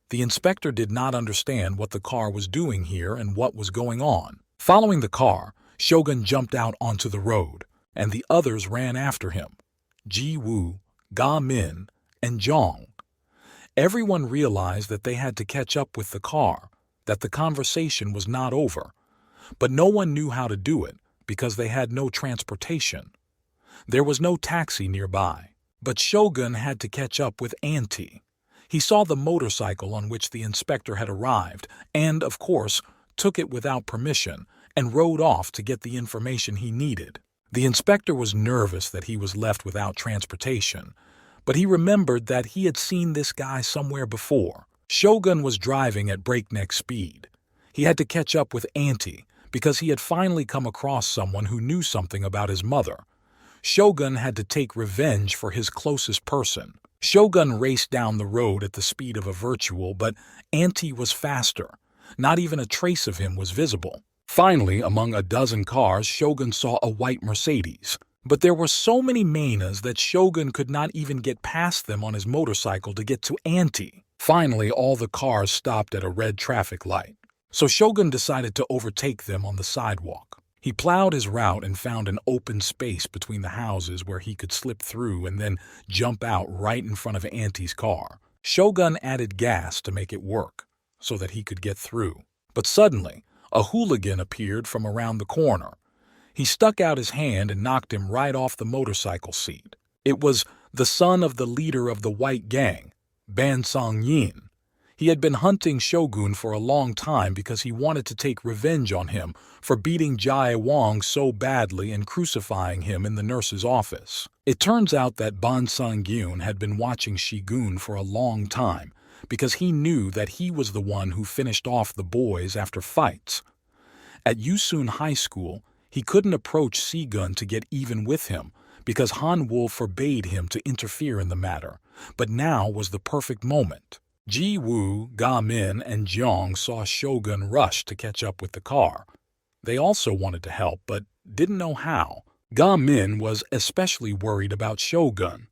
The inspector did not understand what the car was doing here and what was going on. Following the car, Shogun jumped out onto the road, and the others ran after him. Ji-woo, Ga Min, and Zhang. Everyone realized that they had to catch up with the car, that the conversation was not over, but no one knew how to do it because they had no transportation. There was no taxi nearby, but Shogun had to catch up with Auntie. He saw the motorcycle on which the inspector had arrived and, of course, took it without permission and rode off to get the information he needed. The inspector was nervous that he was left without transportation, but he remembered that he had seen this guy somewhere before. Shogun was driving at breakneck speed. He had to catch up with Auntie because he had finally come across someone who knew something about his mother. Shogun had to take revenge for his closest person. Shogun raced down the road at the speed of a virtual, but Auntie was faster. Not even a trace of him was visible. Finally, among a dozen cars, Shogun saw a white Mercedes. But there were so many manhwas that Shogun could not even get past them on his motorcycle to get to Auntie. Finally, all the cars stopped at a red traffic light. So Shogun decided to overtake them on the sidewalk. He plowed his route and found an open space between the houses where he could slip through and then jump out right in front of Auntie's car. Shogun added gas to make it work so that he could get through. But suddenly, a hooligan appeared from around the corner. He stuck out his hand and knocked him right off the motorcycle seat. It was the son of the leader of the white gang, Ban Song-yin. He had been hunting Shogun for a long time because he wanted to take revenge on him for beating Jae Wong so badly and crucifying him in the nurse's office. It turns out that Ban Song-yin had been watching Shigun for a long time because he knew that he was the one who finished off the boys after fights. At Yusun High School, he couldn't approach Sigun to get even with him because Han-woo forbade him to interfere in the matter, but now was the perfect moment. Ji-woo, Ga-min, and Jeong saw Shogun rush to catch up with the car. They also wanted to help, but didn't know how. Ga-min was especially worried about Shogun.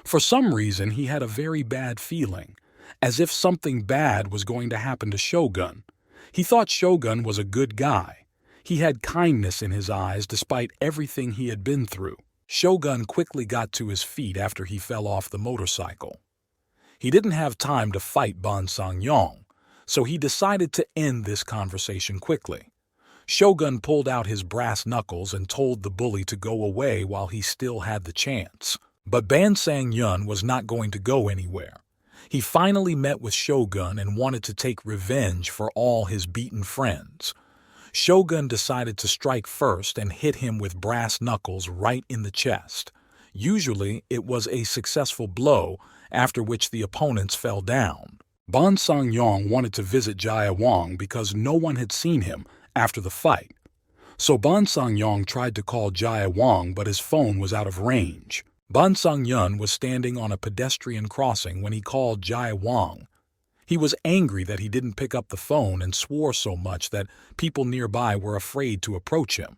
For some reason, he had a very bad feeling, as if something bad was going to happen to Shogun. He thought Shogun was a good guy. He had kindness in his eyes despite everything he had been through. Shogun quickly got to his feet after he fell off the motorcycle. He didn't have time to fight Ban Song-yong, so he decided to end this conversation quickly. Shogun pulled out his brass knuckles and told the bully to go away while he still had the chance. But Ban Sang-yun was not going to go anywhere. He finally met with Shogun and wanted to take revenge for all his beaten friends. Shogun decided to strike first and hit him with brass knuckles right in the chest. Usually, it was a successful blow, after which the opponents fell down. Ban Sang-yong wanted to visit Jae Wong because no one had seen him after the fight. So Ban Sang-yong tried to call Jae Wong, but his phone was out of range. Ban Sang-yun was standing on a pedestrian crossing when he called Jae Wong. He was angry that he didn't pick up the phone and swore so much that people nearby were afraid to approach him.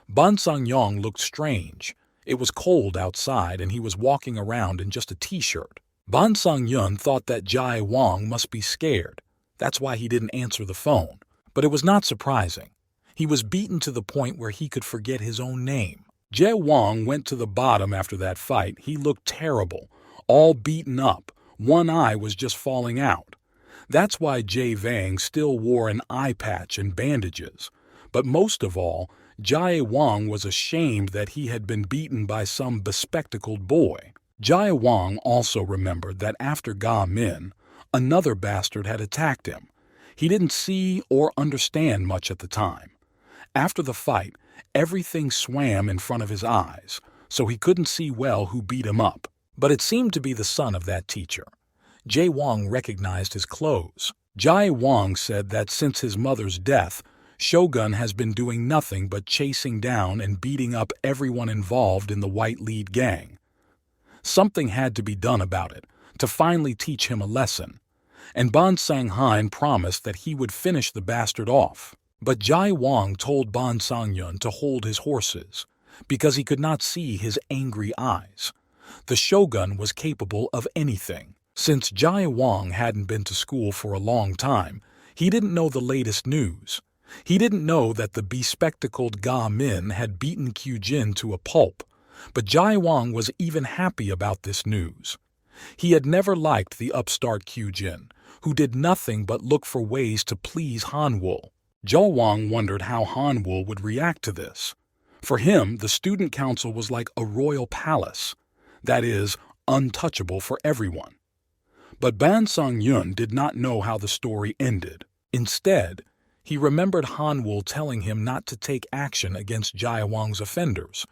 Ban Sang-yong looked strange. It was cold outside and he was walking around in just a t-shirt. Ban Sang-yun thought that Jae Wong must be scared. That's why he didn't answer the phone. But it was not surprising. He was beaten to the point where he could forget his own name. Jae Wong went to the bottom after that fight. He looked terrible, all beaten up. One eye was just falling out. That's why Jae Vang still wore an eye patch and bandages. But most of all, Jae Wong was ashamed that he had been beaten by some bespectacled boy. Jae Wong also remembered that after Ga Min, another bastard had attacked him. He didn't see or understand much at the time. After the fight, everything swam in front of his eyes, so he couldn't see well who beat him up. But it seemed to be the son of that teacher. Jae Wong recognized his clothes. Jae Wong said that since his mother's death, Shogun has been doing nothing but chasing down and beating up everyone involved in the white lead gang. Something had to be done about it, to finally teach him a lesson. And Ban Sang-hein promised that he would finish the bastard off. But Jae Wong told Ban Sang-yun to hold his horses, because he could not see his angry eyes. The shogun was capable of anything. Since Jae Wong hadn't been to school for a long time, he didn't know the latest news. He didn't know that the bespectacled Ga Min had beaten Kyujin to a pulp, But Jae-wang was even happy about this news. He had never liked the upstart Kyujin, who did nothing but look for ways to please Hanwoo. Jae-wang wondered how Hanwoo would react to this. For him, the student council was like a royal palace, that is, untouchable for everyone. But Ban Sang-yun did not know how the story ended. Instead, he remembered Hanwoo telling him not to take action against Jae-wang's offenders.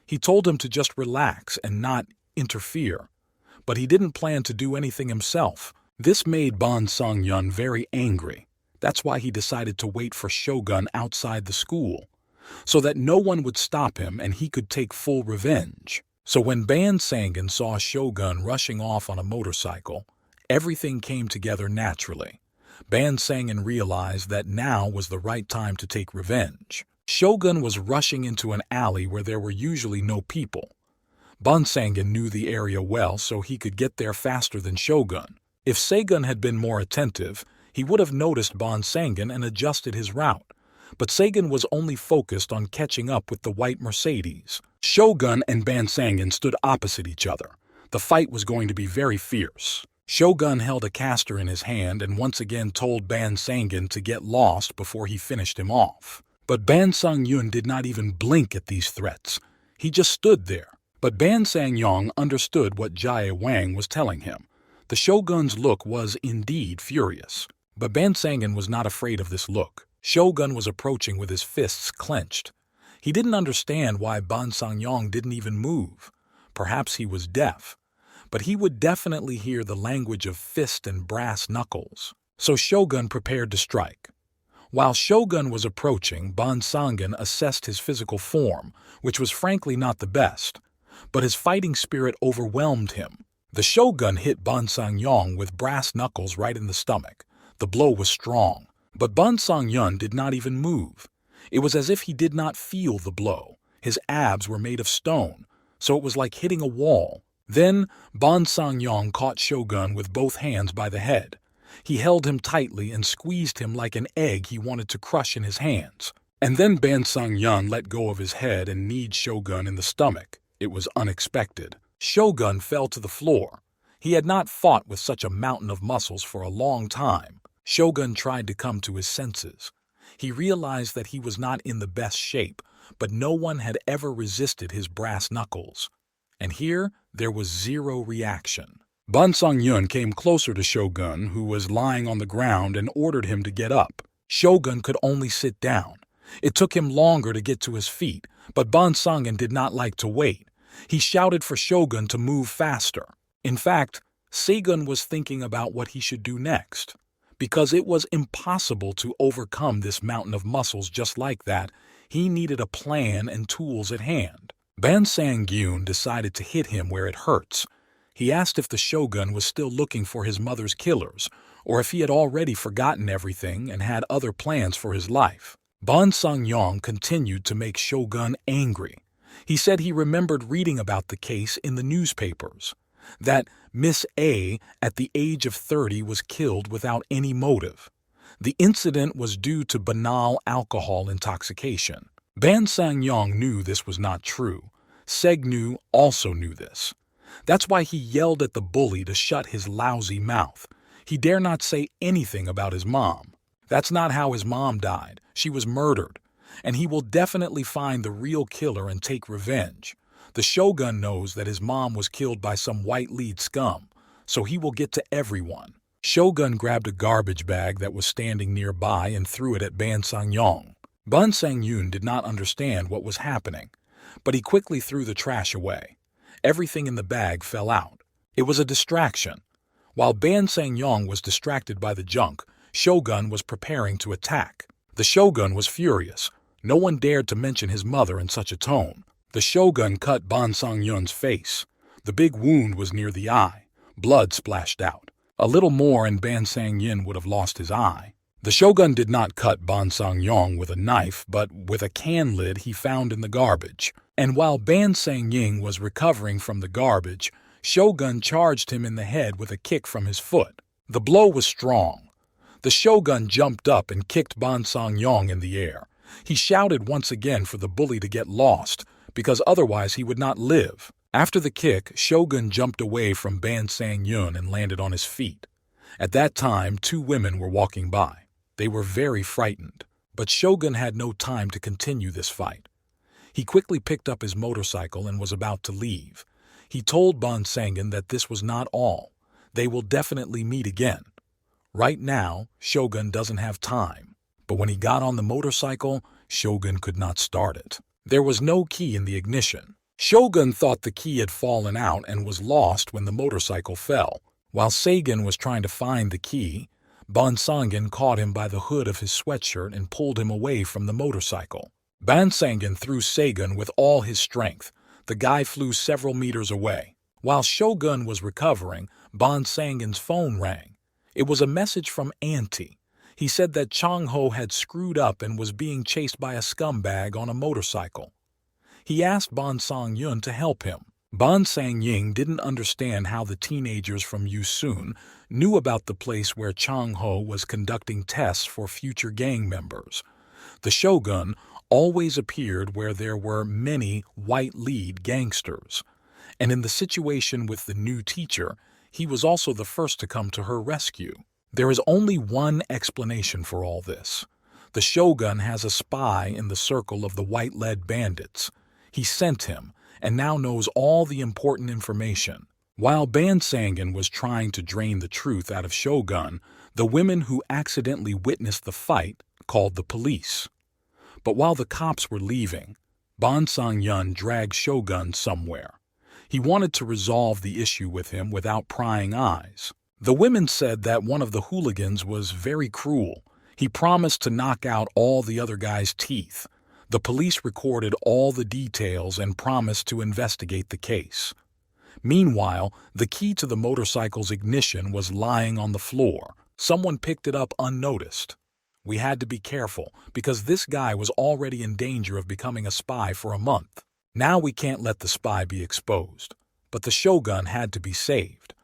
He told him to just relax and not interfere, but he didn't plan to do anything himself. This made Ban Sang-yun very angry. That's why he decided to wait for Shogun outside the school, so that no one would stop him and he could take full revenge. So when Ban Sang-yun saw Shogun rushing off on a motorcycle, everything came together naturally. Ban Sang-yun realized that now was the right time to take revenge. Shogun was rushing into an alley where there were usually no people. Ban Sang-yun knew the area well, so he could get there faster than Shogun. If Saegun had been more attentive, he would have noticed Ban Sang-yun and adjusted his route. But Saegun was only focused on catching up with the white Mercedes. Shogun and Ban Sang-yun stood opposite each other. The fight was going to be very fierce. Shogun held a caster in his hand and once again told Ban Sang-yun to get lost before he finished him off. But Ban Sang-yun did not even blink at these threats. He just stood there. But Ban Sang-yong understood what Jae-wang was telling him. The Shogun's look was indeed furious. But Ban Sang-yun was not afraid of this look. Shogun was approaching with his fists clenched. He didn't understand why Ban Sang-yong didn't even move. Perhaps he was deaf. But he would definitely hear the language of fist and brass knuckles. So Shogun prepared to strike. While Shogun was approaching, Ban Sang-yun assessed his physical form, which was frankly not the best. But his fighting spirit overwhelmed him. The Shogun hit Ban Sang-yong with brass knuckles right in the stomach. The blow was strong, but Ban Sang-yun did not even move. It was as if he did not feel the blow. His abs were made of stone, so it was like hitting a wall. Then Ban Sang-yong caught Shogun with both hands by the head. He held him tightly and squeezed him like an egg he wanted to crush in his hands. And then Ban Sang-yun let go of his head and kneed Shogun in the stomach. It was unexpected. Shogun fell to the floor. He had not fought with such a mountain of muscles for a long time. Shogun tried to come to his senses. He realized that he was not in the best shape, but no one had ever resisted his brass knuckles. And here, there was zero reaction. Ban Sang-yun came closer to Shogun, who was lying on the ground, and ordered him to get up. Shogun could only sit down. It took him longer to get to his feet, but Ban Sang-yun did not like to wait. He shouted for Shogun to move faster. In fact, Saegun was thinking about what he should do next. Because it was impossible to overcome this mountain of muscles just like that, he needed a plan and tools at hand. Ban Sang-yun decided to hit him where it hurts. He asked if the Shogun was still looking for his mother's killers, or if he had already forgotten everything and had other plans for his life. Ban Sang-yong continued to make Shogun angry. He said he remembered reading about the case in the newspapers, that Miss A, at the age of 30, was killed without any motive. The incident was due to banal alcohol intoxication. Ban Sang-yong knew this was not true. Saegun also knew this. That's why he yelled at the bully to shut his lousy mouth. He dare not say anything about his mom. That's not how his mom died. She was murdered. And he will definitely find the real killer and take revenge. The Shogun knows that his mom was killed by some white lead scum, so he will get to everyone. Shogun grabbed a garbage bag that was standing nearby and threw it at Ban Sang-yong. Ban Sang-yun did not understand what was happening, but he quickly threw the trash away. Everything in the bag fell out. It was a distraction. While Ban Sang-yong was distracted by the junk, Shogun was preparing to attack. The Shogun was furious. No one dared to mention his mother in such a tone. The Shogun cut Ban Sang-yun's face. The big wound was near the eye. Blood splashed out. A little more and Ban Sang-yun would have lost his eye. The Shogun did not cut Ban Sang-yong with a knife, but with a can lid he found in the garbage. And while Ban Sang-yun was recovering from the garbage, Shogun charged him in the head with a kick from his foot. The blow was strong. The Shogun jumped up and kicked Ban Sang-yong in the air. He shouted once again for the bully to get lost, because otherwise he would not live. After the kick, Shogun jumped away from Ban Sang-yun and landed on his feet. At that time, two women were walking by. They were very frightened, but Shogun had no time to continue this fight. He quickly picked up his motorcycle and was about to leave. He told Ban Sang-yun that this was not all. They will definitely meet again. Right now, Shogun doesn't have time. But when he got on the motorcycle, Shogun could not start it. There was no key in the ignition. Shogun thought the key had fallen out and was lost when the motorcycle fell. While Sagan was trying to find the key, Ban Sang-yun caught him by the hood of his sweatshirt and pulled him away from the motorcycle. Ban Sang-yun threw Sagan with all his strength. The guy flew several meters away. While Shogun was recovering, Ban Sang-yun's phone rang. It was a message from Auntie. He said that Chang-ho had screwed up and was being chased by a scumbag on a motorcycle. He asked Ban Sang-yun to help him. Ban Sang-yun didn't understand how the teenagers from Yusun knew about the place where Chang-ho was conducting tests for future gang members. The Shogun always appeared where there were many white-lead gangsters. And in the situation with the new teacher, he was also the first to come to her rescue. There is only one explanation for all this. The Shogun has a spy in the circle of the white-lead bandits. He sent him, and now knows all the important information. While Ban Sang-yun was trying to drain the truth out of Shogun, the women who accidentally witnessed the fight called the police. But while the cops were leaving, Ban Sang-yun dragged Shogun somewhere. He wanted to resolve the issue with him without prying eyes. The women said that one of the hooligans was very cruel. He promised to knock out all the other guys' teeth. The police recorded all the details and promised to investigate the case. Meanwhile, the key to the motorcycle's ignition was lying on the floor. Someone picked it up unnoticed. We had to be careful because this guy was already in danger of becoming a spy for a month. Now we can't let the spy be exposed. But the Shogun had to be saved.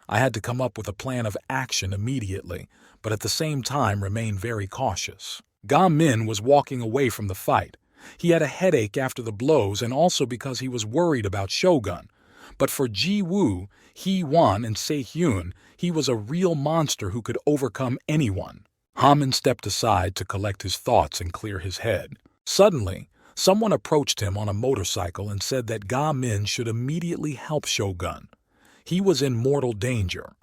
I had to come up with a plan of action immediately, but at the same time remain very cautious. Ga-min was walking away from the fight. He had a headache after the blows and also because he was worried about Shogun. But for Ji-woo, Hee-won, and Se-hyun, he was a real monster who could overcome anyone. Ha-min stepped aside to collect his thoughts and clear his head. Suddenly, someone approached him on a motorcycle and said that Ga-min should immediately help Shogun. He was in mortal danger.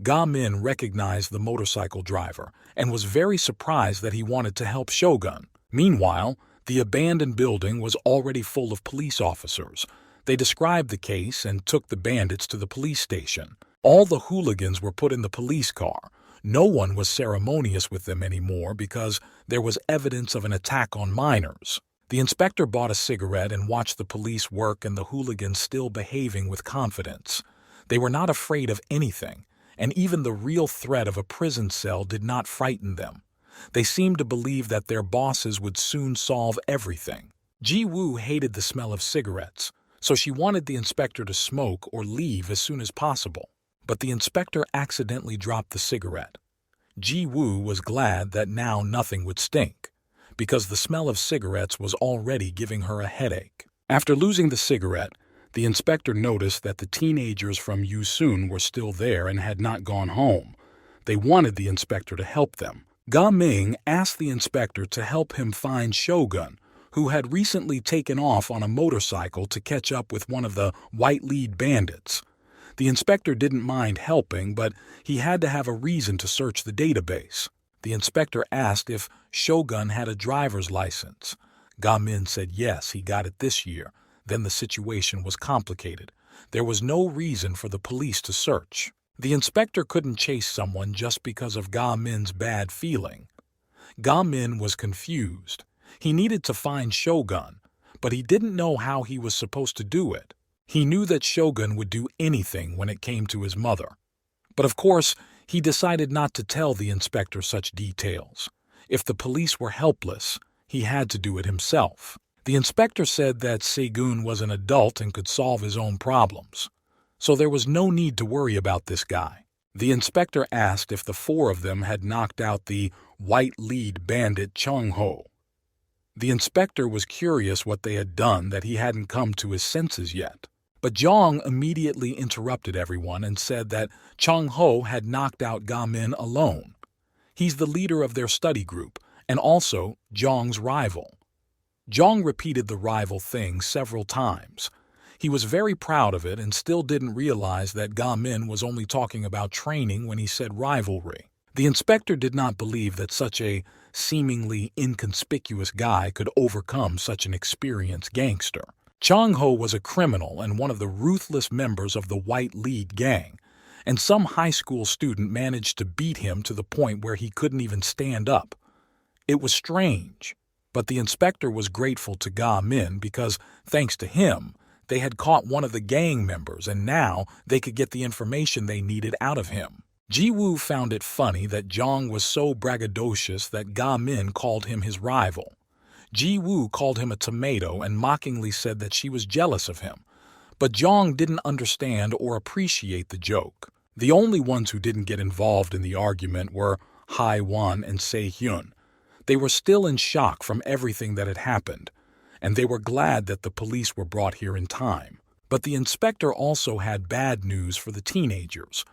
Ga-min recognized the motorcycle driver and was very surprised that he wanted to help Shogun. Meanwhile, the abandoned building was already full of police officers. They described the case and took the bandits to the police station. All the hooligans were put in the police car. No one was ceremonious with them anymore because there was evidence of an attack on minors. The inspector bought a cigarette and watched the police work and the hooligans still behaving with confidence. They were not afraid of anything, and even the real threat of a prison cell did not frighten them. They seemed to believe that their bosses would soon solve everything. Ji-woo hated the smell of cigarettes, so she wanted the inspector to smoke or leave as soon as possible. But the inspector accidentally dropped the cigarette. Ji-woo was glad that now nothing would stink, because the smell of cigarettes was already giving her a headache. After losing the cigarette, the inspector noticed that the teenagers from Yusun were still there and had not gone home. They wanted the inspector to help them. Ga-ming asked the inspector to help him find Shogun, who had recently taken off on a motorcycle to catch up with one of the white-lead bandits. The inspector didn't mind helping, but he had to have a reason to search the database. The inspector asked if Shogun had a driver's license. Ga-min said yes, he got it this year. Then the situation was complicated. There was no reason for the police to search. The inspector couldn't chase someone just because of Ga-min's bad feeling. Ga-min was confused. He needed to find Shogun, but he didn't know how he was supposed to do it. He knew that Shogun would do anything when it came to his mother. But of course, he decided not to tell the inspector such details. If the police were helpless, he had to do it himself. The inspector said that Segun was an adult and could solve his own problems, so there was no need to worry about this guy. The inspector asked if the four of them had knocked out the white-lead bandit Chang-ho. The inspector was curious what they had done that he hadn't come to his senses yet. But Zhang immediately interrupted everyone and said that Chang Ho had knocked out Ga Min alone. He's the leader of their study group and also Zhang's rival. Zhang repeated the rival thing several times. He was very proud of it and still didn't realize that Ga Min was only talking about training when he said rivalry. The inspector did not believe that such a seemingly inconspicuous guy could overcome such an experienced gangster. Chang Ho was a criminal and one of the ruthless members of the White Lead gang, and some high school student managed to beat him to the point where he couldn't even stand up. It was strange, but the inspector was grateful to Ga Min because, thanks to him, they had caught one of the gang members and now they could get the information they needed out of him. Ji-woo found it funny that Zhang was so braggadocious that Ga Min called him his rival. Ji-woo called him a tomato and mockingly said that she was jealous of him, but Zhang didn't understand or appreciate the joke. The only ones who didn't get involved in the argument were Hai-won and Se-hyun. They were still in shock from everything that had happened, and they were glad that the police were brought here in time. But the inspector also had bad news for the teenagers,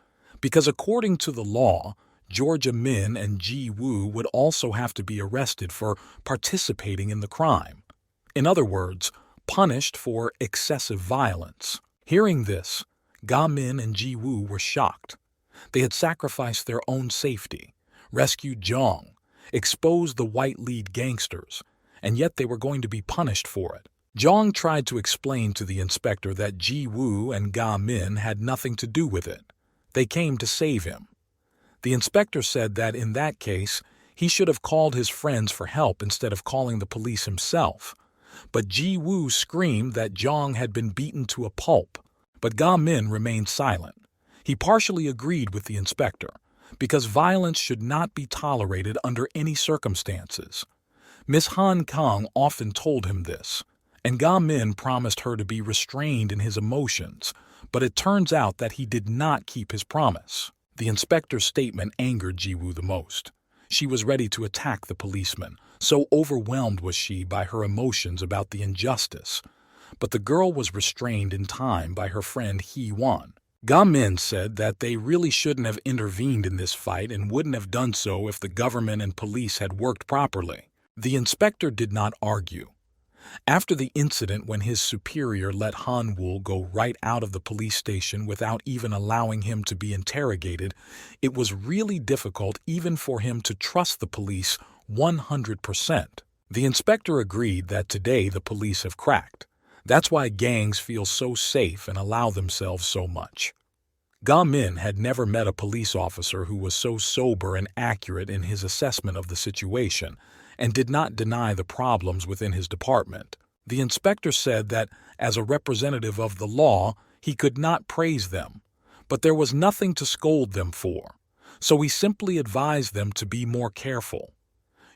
because according to the law, Georgia Min and Ji-woo would also have to be arrested for participating in the crime. In other words, punished for excessive violence. Hearing this, Ga Min and Ji-woo were shocked. They had sacrificed their own safety, rescued Zhang, exposed the White Lead gangsters, and yet they were going to be punished for it. Zhang tried to explain to the inspector that Ji-woo and Ga Min had nothing to do with it. They came to save him. The inspector said that in that case, he should have called his friends for help instead of calling the police himself. But Ji-woo screamed that Zhang had been beaten to a pulp. But Ga Min remained silent. He partially agreed with the inspector, because violence should not be tolerated under any circumstances. Miss Han Kang often told him this, and Ga Min promised her to be restrained in his emotions, but it turns out that he did not keep his promise. The inspector's statement angered Ji-woo the most. She was ready to attack the policeman, so overwhelmed was she by her emotions about the injustice. But the girl was restrained in time by her friend Hee-won. Ga Min said that they really shouldn't have intervened in this fight and wouldn't have done so if the government and police had worked properly. The inspector did not argue. After the incident when his superior let Han-woo go right out of the police station without even allowing him to be interrogated, it was really difficult even for him to trust the police 100%. The inspector agreed that today the police have cracked. That's why gangs feel so safe and allow themselves so much. Ga Min had never met a police officer who was so sober and accurate in his assessment of the situation, and did not deny the problems within his department. The inspector said that, as a representative of the law, he could not praise them, but there was nothing to scold them for, so he simply advised them to be more careful.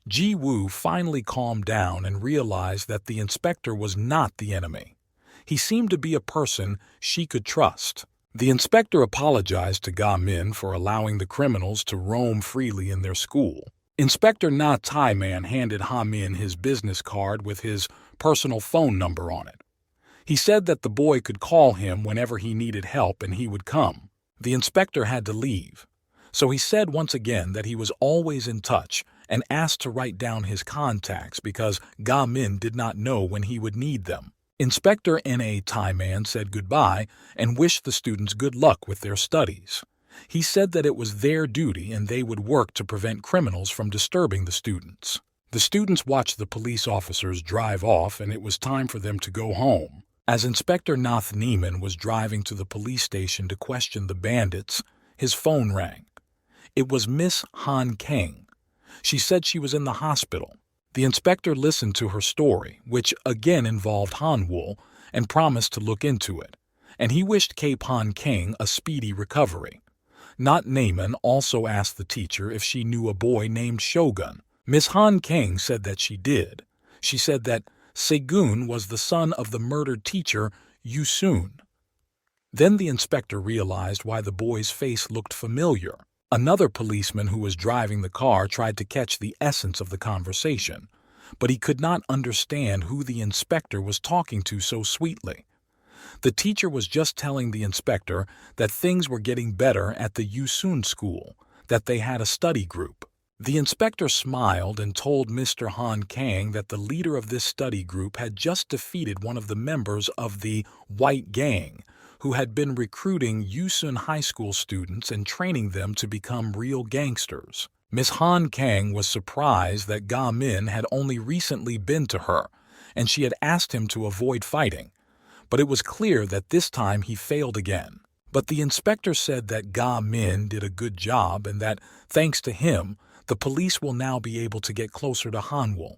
Ji-woo finally calmed down and realized that the inspector was not the enemy. He seemed to be a person she could trust. The inspector apologized to Ga Min for allowing the criminals to roam freely in their school. Inspector Na Tai-man handed Ha Min his business card with his personal phone number on it. He said that the boy could call him whenever he needed help and he would come. The inspector had to leave, so he said once again that he was always in touch and asked to write down his contacts because Ga Min did not know when he would need them. Inspector Na Tai-man said goodbye and wished the students good luck with their studies. He said that it was their duty and they would work to prevent criminals from disturbing the students. The students watched the police officers drive off and it was time for them to go home. As Inspector Nath Neiman was driving to the police station to question the bandits, his phone rang. It was Miss Han Kang. She said she was in the hospital. The inspector listened to her story, which again involved Han-woo, and promised to look into it, and he wished Cape Han Kang a speedy recovery. Not Neiman also asked the teacher if she knew a boy named Shogun. Miss Han Kang said that she did. She said that Segun was the son of the murdered teacher, Yusun. Then the inspector realized why the boy's face looked familiar. Another policeman who was driving the car tried to catch the essence of the conversation, but he could not understand who the inspector was talking to so sweetly. The teacher was just telling the inspector that things were getting better at the Yusun school, that they had a study group. The inspector smiled and told Mr. Han Kang that the leader of this study group had just defeated one of the members of the White Gang, who had been recruiting Yusun High School students and training them to become real gangsters. Miss Han Kang was surprised that Ga Min had only recently been to her, and she had asked him to avoid fighting. But it was clear that this time he failed again. But the inspector said that Ga Min did a good job and that, thanks to him, the police will now be able to get closer to Hanwoo.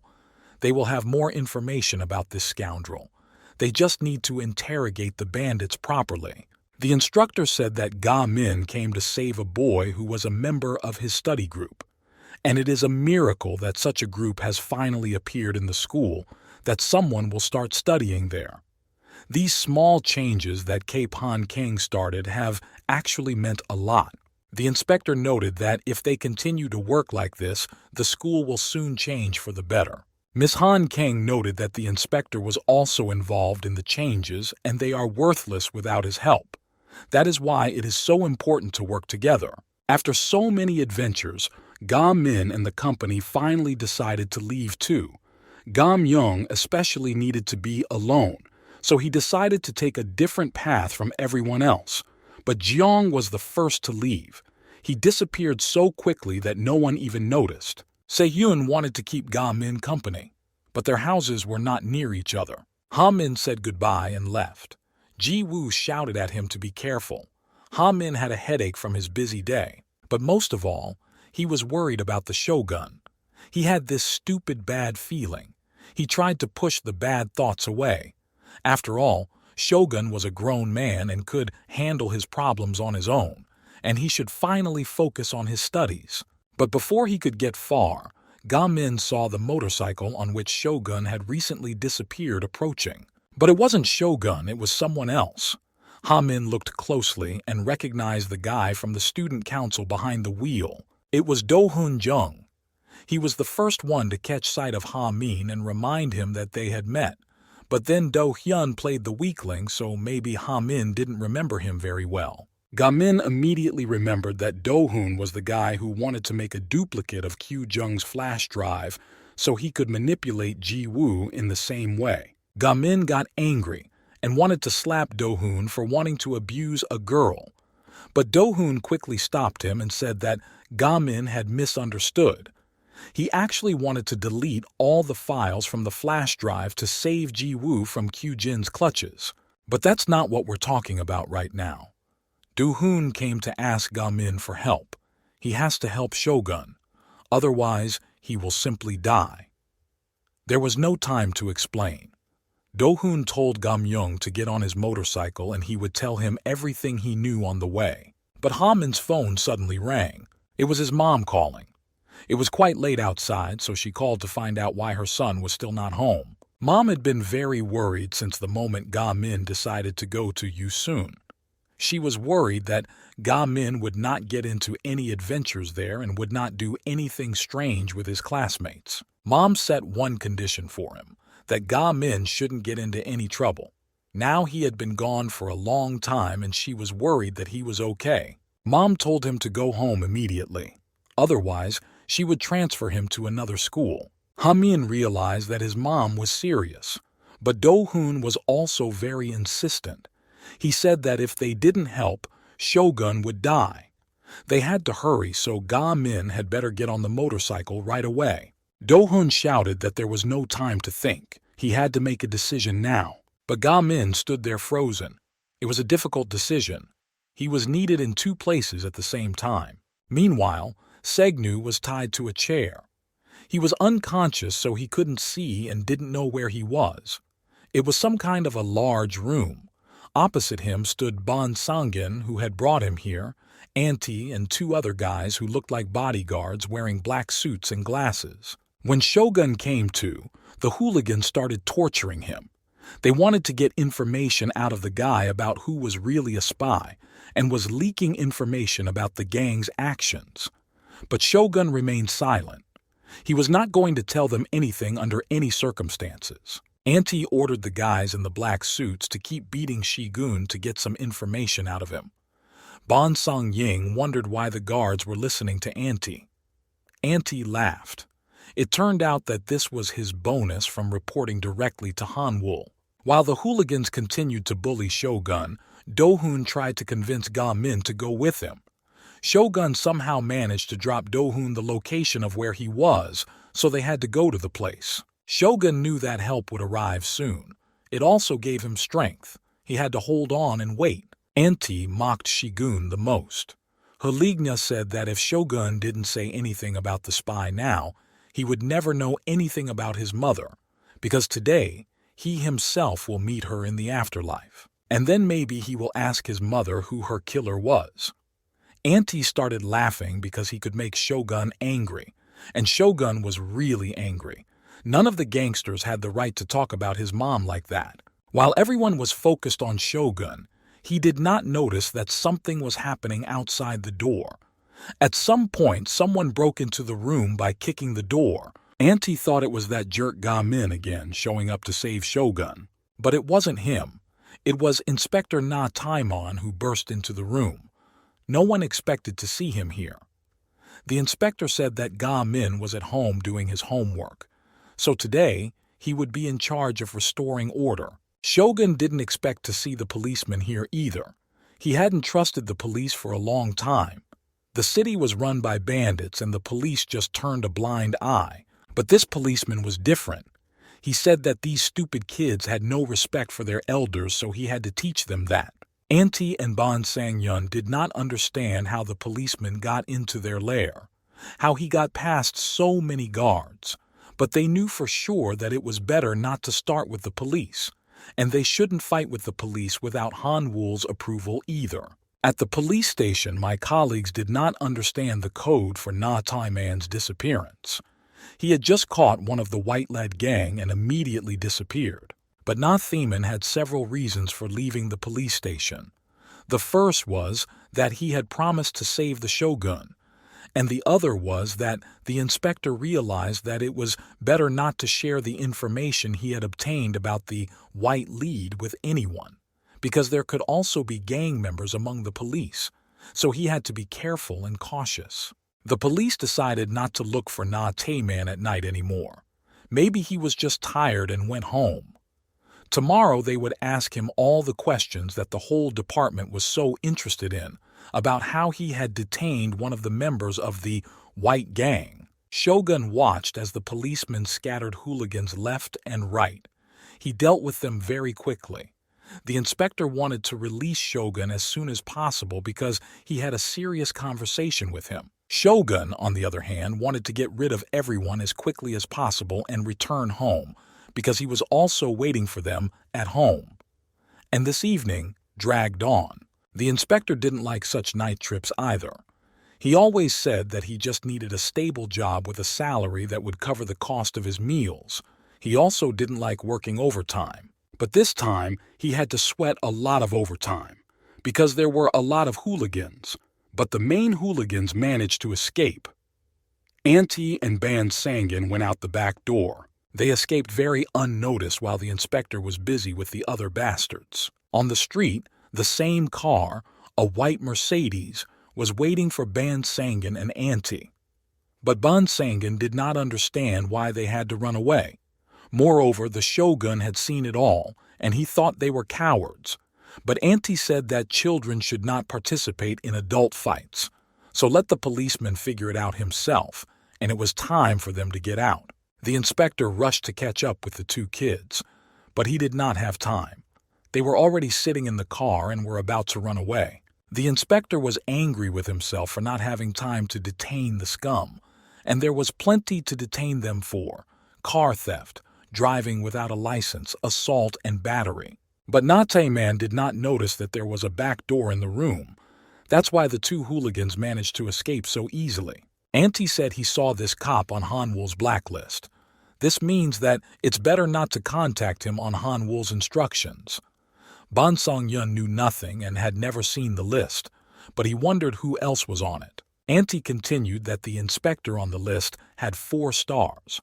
They will have more information about this scoundrel. They just need to interrogate the bandits properly. The instructor said that Ga Min came to save a boy who was a member of his study group. And it is a miracle that such a group has finally appeared in the school, that someone will start studying there. These small changes that Cape Han King started have actually meant a lot. The inspector noted that if they continue to work like this, the school will soon change for the better. Miss Han Kang noted that the inspector was also involved in the changes and they are worthless without his help. That is why it is so important to work together. After so many adventures, Ga Min and the company finally decided to leave too. Ga Myung especially needed to be alone, so he decided to take a different path from everyone else. But Jeong was the first to leave. He disappeared so quickly that no one even noticed. Se-hyun wanted to keep Ga Min company, but their houses were not near each other. Ha Min said goodbye and left. Ji-woo shouted at him to be careful. Ha Min had a headache from his busy day, but most of all, he was worried about the shogun. He had this stupid bad feeling. He tried to push the bad thoughts away. After all, Shogun was a grown man and could handle his problems on his own, and he should finally focus on his studies. But before he could get far, Ga Min saw the motorcycle on which Shogun had recently disappeared approaching. But it wasn't Shogun, it was someone else. Ha Min looked closely and recognized the guy from the student council behind the wheel. It was Do-hun Jung. He was the first one to catch sight of Ha Min and remind him that they had met. But then Do-hyun played the weakling, so maybe Ha Min didn't remember him very well. Ga Min immediately remembered that Do-hun was the guy who wanted to make a duplicate of Kyu-jung's flash drive so he could manipulate Ji-woo in the same way. Ga Min got angry and wanted to slap Do-hun for wanting to abuse a girl. But Do-hun quickly stopped him and said that Ga Min had misunderstood. He actually wanted to delete all the files from the flash drive to save Ji-woo from Kyu-jin's clutches. But that's not what we're talking about right now. Do-hun came to ask Ga Min for help. He has to help Shogun. Otherwise, he will simply die. There was no time to explain. Do-hun told Ga Myung to get on his motorcycle and he would tell him everything he knew on the way. But Ha Min's phone suddenly rang. It was his mom calling. It was quite late outside, so she called to find out why her son was still not home. Mom had been very worried since the moment Ga Min decided to go to Yusun. She was worried that Ga Min would not get into any adventures there and would not do anything strange with his classmates. Mom set one condition for him, that Ga Min shouldn't get into any trouble. Now he had been gone for a long time and she was worried that he was okay. Mom told him to go home immediately. Otherwise, she would transfer him to another school. Ha Min realized that his mom was serious, but Do-hun was also very insistent. He said that if they didn't help, Shogun would die. They had to hurry, so Ga Min had better get on the motorcycle right away. Do-hun shouted that there was no time to think. He had to make a decision now. But Ga Min stood there frozen. It was a difficult decision. He was needed in two places at the same time. Meanwhile, Segnu was tied to a chair. He was unconscious, so he couldn't see and didn't know where he was. It was some kind of a large room. Opposite him stood Bon Sangin, who had brought him here, Auntie and two other guys who looked like bodyguards wearing black suits and glasses. When Shogun came to, the hooligans started torturing him. They wanted to get information out of the guy about who was really a spy and was leaking information about the gang's actions. But Shogun remained silent. He was not going to tell them anything under any circumstances. Auntie ordered the guys in the black suits to keep beating Shigun to get some information out of him. Bon Song Ying wondered why the guards were listening to Auntie. Auntie laughed. It turned out that this was his bonus from reporting directly to Hanwoo. While the hooligans continued to bully Shogun, Do-hoon tried to convince Ga-min to go with him. Shogun somehow managed to drop Do-hoon the location of where he was, so they had to go to the place. Shogun knew that help would arrive soon. It also gave him strength. He had to hold on and wait. Auntie mocked Shigun the most. Haligna said that if Shogun didn't say anything about the spy now, he would never know anything about his mother, because today he himself will meet her in the afterlife. And then maybe he will ask his mother who her killer was. Auntie started laughing because he could make Shogun angry, and Shogun was really angry. None of the gangsters had the right to talk about his mom like that. While everyone was focused on Shogun, he did not notice that something was happening outside the door. At some point, someone broke into the room by kicking the door. Auntie thought it was that jerk Ga-min again showing up to save Shogun. But it wasn't him. It was Inspector Na Taimon who burst into the room. No one expected to see him here. The inspector said that Ga-min was at home doing his homework. So today, he would be in charge of restoring order. Shogun didn't expect to see the policeman here either. He hadn't trusted the police for a long time. The city was run by bandits and the police just turned a blind eye. But this policeman was different. He said that these stupid kids had no respect for their elders, so he had to teach them that. Auntie and Bon Sang-yun did not understand how the policeman got into their lair, how he got past so many guards. But they knew for sure that it was better not to start with the police, and they shouldn't fight with the police without Hanwoo's approval either. At the police station, my colleagues did not understand the code for Na Taiman's disappearance. He had just caught one of the white-led gang and immediately disappeared. But Na Theman had several reasons for leaving the police station. The first was that he had promised to save the shogun, and the other was that the inspector realized that it was better not to share the information he had obtained about the white lead with anyone, because there could also be gang members among the police, so he had to be careful and cautious. The police decided not to look for Na Taeman at night anymore. Maybe he was just tired and went home. Tomorrow they would ask him all the questions that the whole department was so interested in about how he had detained one of the members of the white gang. Shogun watched as the policemen scattered hooligans left and right. He dealt with them very quickly. The inspector wanted to release Shogun as soon as possible because he had a serious conversation with him. Shogun, on the other hand, wanted to get rid of everyone as quickly as possible and return home, because he was also waiting for them at home. And this evening dragged on. The inspector didn't like such night trips either. He always said that he just needed a stable job with a salary that would cover the cost of his meals. He also didn't like working overtime. But this time, he had to sweat a lot of overtime, because there were a lot of hooligans. But the main hooligans managed to escape. Auntie and Ban Sangin went out the back door. They escaped very unnoticed while the inspector was busy with the other bastards. On the street, the same car, a white Mercedes, was waiting for Ban Sangin and Auntie. But Ban Sangin did not understand why they had to run away. Moreover, the shogun had seen it all, and he thought they were cowards. But Auntie said that children should not participate in adult fights. So let the policeman figure it out himself, and it was time for them to get out. The inspector rushed to catch up with the two kids, but he did not have time. They were already sitting in the car and were about to run away. The inspector was angry with himself for not having time to detain the scum, and there was plenty to detain them for: car theft, driving without a license, assault, and battery. But Na Taeman did not notice that there was a back door in the room. That's why the two hooligans managed to escape so easily. Auntie said he saw this cop on Hanwoo's blacklist. This means that it's better not to contact him on Hanwoo's instructions. Ban Song-yun knew nothing and had never seen the list, but he wondered who else was on it. Auntie continued that the inspector on the list had 4 stars.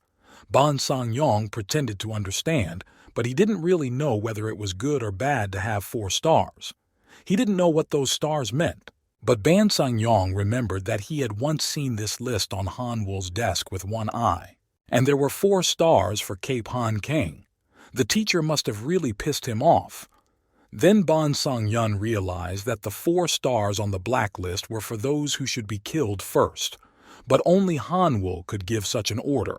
Ban Sang-yong pretended to understand, but he didn't really know whether it was good or bad to have 4 stars. He didn't know what those stars meant. But Ban Sang-yong remembered that he had once seen this list on Han Wul's desk with one eye. And there were 4 stars for Cape Han Kang. The teacher must have really pissed him off. Then Ban Sang-yun realized that the 4 stars on the blacklist were for those who should be killed first. But only Han Wul could give such an order.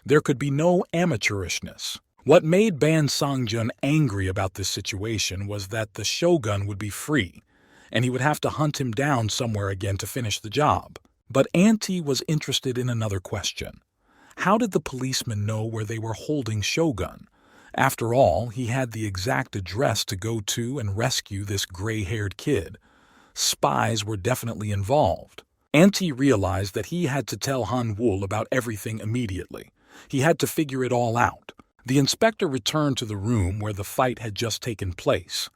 There could be no amateurishness. What made Ban Sang-jun angry about this situation was that the shogun would be free, and he would have to hunt him down somewhere again to finish the job. But Auntie was interested in another question. How did the policeman know where they were holding Shogun? After all, he had the exact address to go to and rescue this gray-haired kid. Spies were definitely involved. Auntie realized that he had to tell Han Wul about everything immediately. He had to figure it all out. The inspector returned to the room where the fight had just taken place.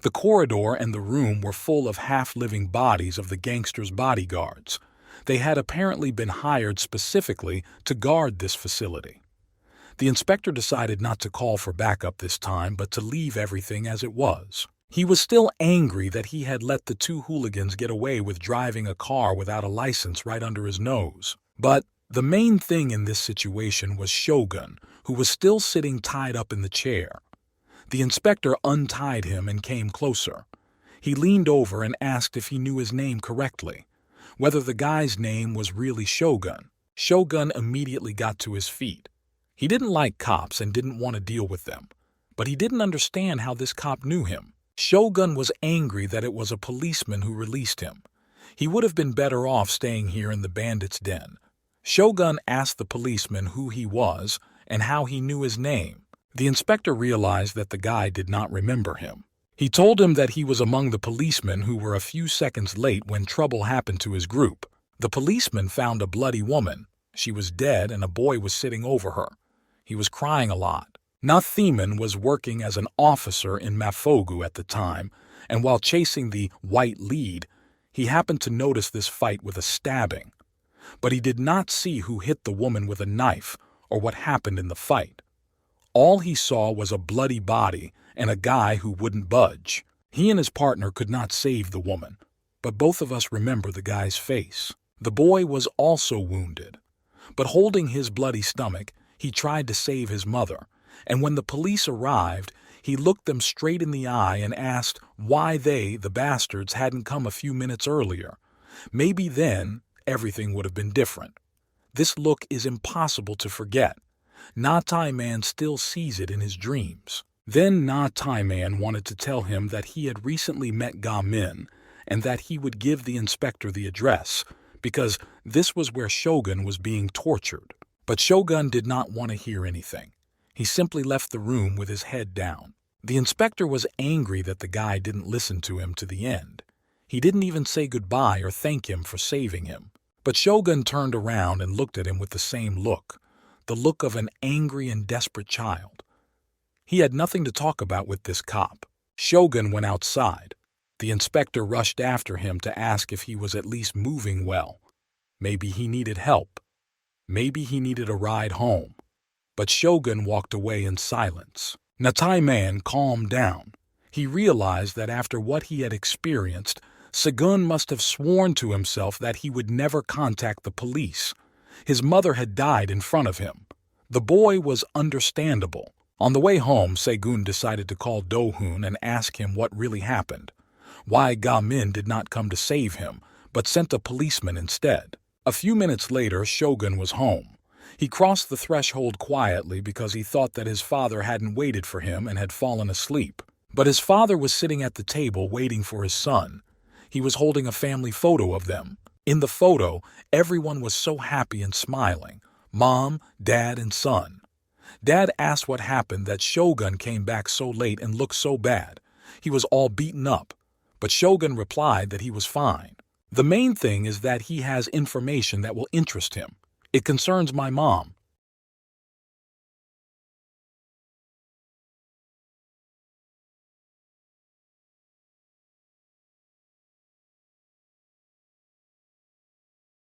The corridor and the room were full of half-living bodies of the gangsters' bodyguards. They had apparently been hired specifically to guard this facility. The inspector decided not to call for backup this time, but to leave everything as it was. He was still angry that he had let the 2 hooligans get away with driving a car without a license right under his nose. But the main thing in this situation was Shogun, who was still sitting tied up in the chair. The inspector untied him and came closer. He leaned over and asked if he knew his name correctly, whether the guy's name was really Shogun. Shogun immediately got to his feet. He didn't like cops and didn't want to deal with them, but he didn't understand how this cop knew him. Shogun was angry that it was a policeman who released him. He would have been better off staying here in the bandits' den. Shogun asked the policeman who he was and how he knew his name. The inspector realized that the guy did not remember him. He told him that he was among the policemen who were a few seconds late when trouble happened to his group. The policeman found a bloody woman. She was dead and a boy was sitting over her. He was crying a lot. Nathiman was working as an officer in Mafogu at the time, and while chasing the white lead, he happened to notice this fight with a stabbing. But he did not see who hit the woman with a knife or what happened in the fight. All he saw was a bloody body and a guy who wouldn't budge. He and his partner could not save the woman, but both of us remember the guy's face. The boy was also wounded, but holding his bloody stomach, he tried to save his mother, and when the police arrived, he looked them straight in the eye and asked why they, the bastards, hadn't come a few minutes earlier. Maybe then everything would have been different. This look is impossible to forget. Na Tai Man still sees it in his dreams. Then Na Tai Man wanted to tell him that he had recently met Ga Min and that he would give the inspector the address, because this was where Shogun was being tortured. But Shogun did not want to hear anything. He simply left the room with his head down. The inspector was angry that the guy didn't listen to him to the end. He didn't even say goodbye or thank him for saving him. But Shogun turned around and looked at him with the same look, the look of an angry and desperate child. He had nothing to talk about with this cop. Shogun went outside. The inspector rushed after him to ask if he was at least moving well. Maybe he needed help. Maybe he needed a ride home. But Shogun walked away in silence. Natai Man calmed down. He realized that after what he had experienced, Segun must have sworn to himself that he would never contact the police. His mother had died in front of him. The boy was understandable. On the way home, Segun decided to call Do-hoon and ask him what really happened. Why Ga Min did not come to save him, but sent a policeman instead. A few minutes later, Shogun was home. He crossed the threshold quietly because he thought that his father hadn't waited for him and had fallen asleep. But his father was sitting at the table waiting for his son. He was holding a family photo of them. In the photo, everyone was so happy and smiling. Mom, Dad, and son. Dad asked what happened that Shogun came back so late and looked so bad. He was all beaten up. But Shogun replied that he was fine. The main thing is that he has information that will interest him. It concerns my mom.